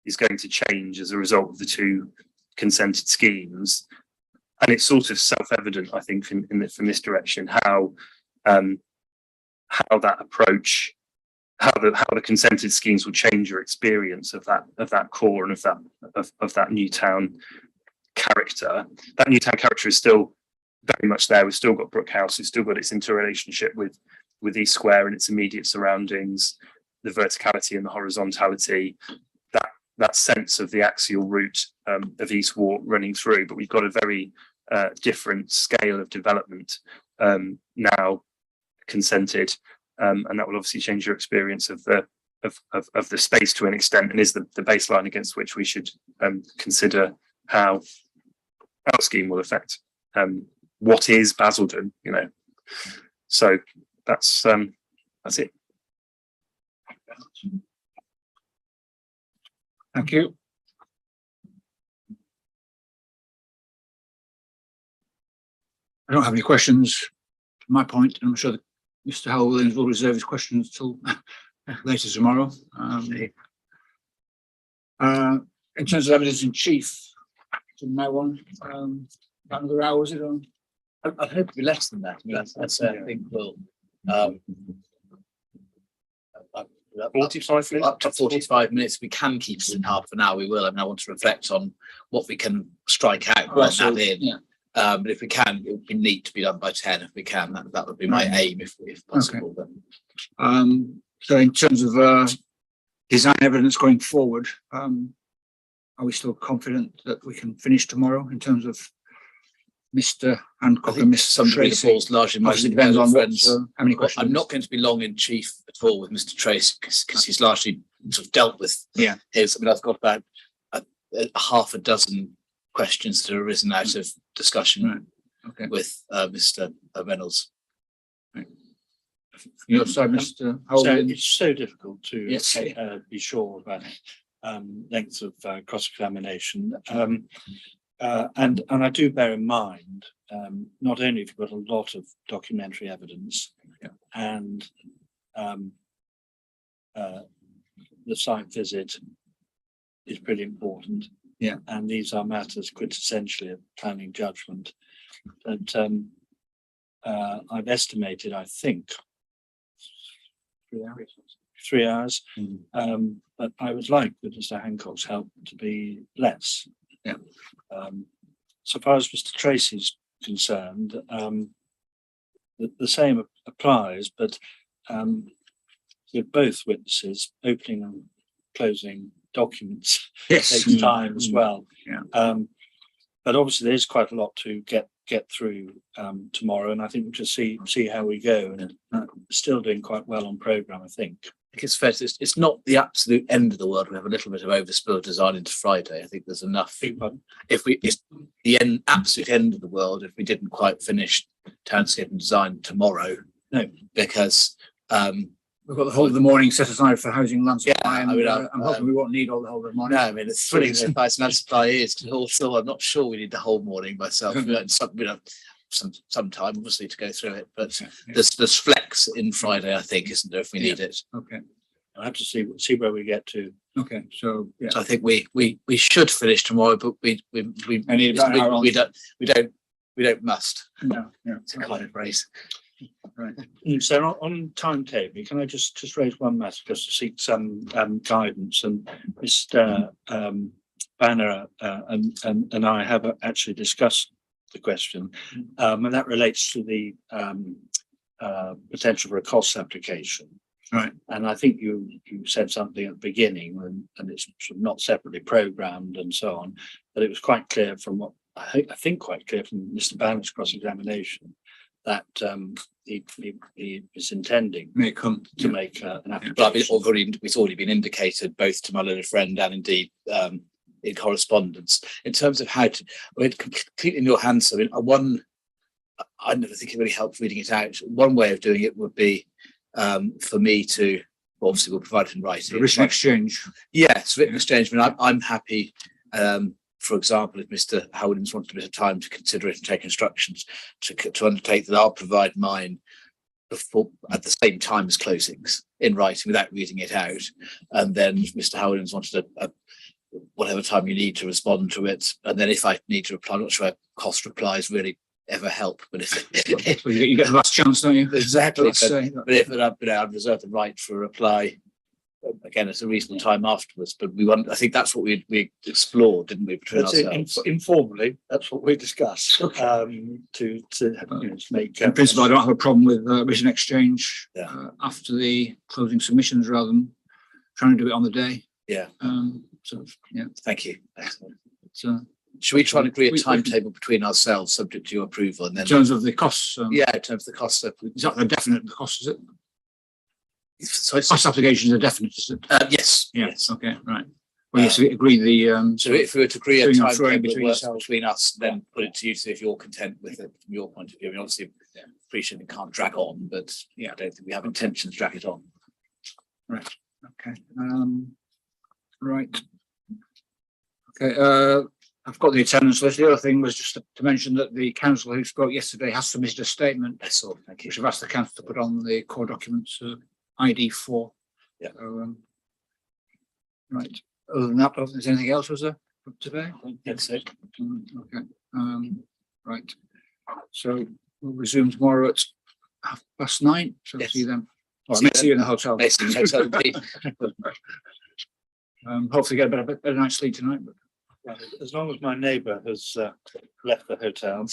F: is going to change as a result of the two consented schemes. And it's sort of self-evident, I think, from this direction, how that approach, how the consented schemes will change your experience of that core and of that new town character. That new town character is still very much there. We've still got Brook House. It's still got its interrelationship with East Square and its immediate surroundings, the verticality and the horizontality, that sense of the axial route of East Walk running through. But we've got a very different scale of development now consented, and that will obviously change your experience of the space to an extent, and is the baseline against which we should consider how our scheme will affect what is Basildon, So that's it.
A: Thank you. I don't have any questions from my point, and I'm sure that Mr. Howell Williams will reserve his questions till later tomorrow. In terms of evidence in chief, from now on, another hour, is it on?
D: I hope it'll be less than that. I mean, that's I think we'll
F: 45 minutes.
D: up to 45 minutes. We can keep it in half an hour. We will. I mean, I want to reflect on what we can strike out,
A: Right,
D: add
A: so,
D: in.
A: yeah.
D: But if we can, it would be neat to be done by 10 if we can. That would be my aim if possible. But
A: So in terms of design evidence going forward, are we still confident that we can finish tomorrow in terms of Mr.
D: I
A: Hancock and
D: think
A: Mr.
D: some of the
A: Tracy?
D: balls largely
A: Obviously
D: my
A: depends on what,
D: friends.
A: how many
D: Well,
A: questions.
D: I'm not going to be long in chief at all with Mr. Tracy because he's largely sort of dealt with his. I mean, I've got about a half a dozen questions that have arisen out of discussion
A: Okay.
D: with Mr. Reynolds.
A: Your side, Mr. Howell
C: So
A: Williams?
C: it's so difficult to
A: Yes.
C: be sure about lengths of cross-examination. And I do bear in mind, not only have you got a lot of documentary evidence and the site visit is pretty important.
A: Yeah.
C: And these are matters quintessentially of planning judgment. But I've estimated, I think, 3 hours. But I would like with Mr. Hancock's help to be less.
A: Yeah.
C: So far as Mr. Tracy's concerned, the same applies, but with both witnesses, opening and closing documents takes time as well.
A: Yeah.
C: But obviously there's quite a lot to get through tomorrow, and I think we'll just see how we go. And still doing quite well on programme, I think.
D: I think it's fair to, it's not the absolute end of the world. We have a little bit of overspill design into Friday. I think there's enough. If it's the absolute end of the world if we didn't quite finish Townscape and design tomorrow.
A: No,
D: because
A: we've got the whole of the morning set aside for housing land supply.
D: Yeah,
A: And,
D: I mean,
A: I'm hoping we won't need all the whole of the morning.
D: no, I mean it's thrilling as far as land supply is. Also, I'm not sure we need the whole morning myself. Some time obviously to go through it, but there's flex in Friday, I think, isn't there, if we need it.
A: Okay.
C: I'll have to see where we get to.
A: Okay. So yeah.
D: So I think we should finish tomorrow, but we
A: need about an hour on.
D: we don't must.
A: No. Yeah.
D: It's a kind of phrase.
A: Right.
C: So on timetable, can I just raise one matter just to seek some guidance? And Mr. Banner and I have actually discussed the question, and that relates to the potential for a cost application.
A: Right.
C: And I think you said something at the beginning, and it's sort of not separately programmed and so on, but it was quite clear from what I think quite clear from Mr. Banner's cross-examination that he is intending
A: May come
C: to make an application.
D: But it's already been indicated both to my learned friend and indeed in correspondence in terms of how to. It's completely in your hands. I mean, I never think it really helps reading it out. One way of doing it would be for me to obviously we'll provide it in writing.
A: written exchange.
D: Yes, written exchange. I mean, I'm happy. For example, if Mr. Howard wanted a bit of time to consider it and take instructions to undertake that, I'll provide mine before at the same time as closings in writing without reading it out. And then if Mr. Howard wanted a whatever time you need to respond to it, and then if I need to reply, I'm not sure cost replies really ever help, but if
A: So you get the last chance, don't you?
D: exactly,
A: Let's say.
D: but if I'd reserve the right for a reply again at a reasonable time afterwards. But I think that's what we explored, didn't we, between ourselves?
C: Informally, that's what we discussed. To make.
A: In principle, I don't have a problem with written exchange
D: Yeah.
A: after the closing submissions rather than trying to do it on the day.
D: Yeah.
A: So yeah.
D: Thank you. Excellent.
A: So
D: Should we try and agree a
A: We-
D: timetable between ourselves, subject to your approval, and
A: in
D: then
A: terms of the costs,
D: yeah, in terms of the cost of
A: is that the definite cost? Is it?
D: so
A: Cost applications are definite, is it?
D: yes,
A: Yeah.
D: yes.
A: Okay. Right. Well, yes, we agree the
D: So if we were to agree a
A: Doing and throwing
D: timetable that
A: between
D: works
A: yourselves.
D: between us, then put it to you, see if you're content with it from your point of view. I mean, obviously, appreciate it can't drag on, but yeah, I don't think we have intention to drag it on.
A: okay. Right. Okay. I've got the attendance list. The other thing was just to mention that the council who spoke yesterday has submitted a statement,
D: That's all. Thank you.
A: which I've asked the council to put on the core documents, ID 4.
C: Yeah.
A: So, right. Other than that, is there anything else was there for today?
C: That's it.
A: Okay. Right. So we'll resume tomorrow at 9:30. So
D: Yes.
A: see you then. Or
D: See you
A: see you in the hotel.
D: Basically, hotel B.
A: Hopefully get a better night's sleep tonight. But
C: As long as my neighbour has left the hotel.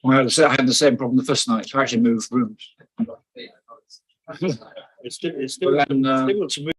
A: I had the same problem the first night. So I actually moved rooms.
C: It's still
A: But then,
C: able to move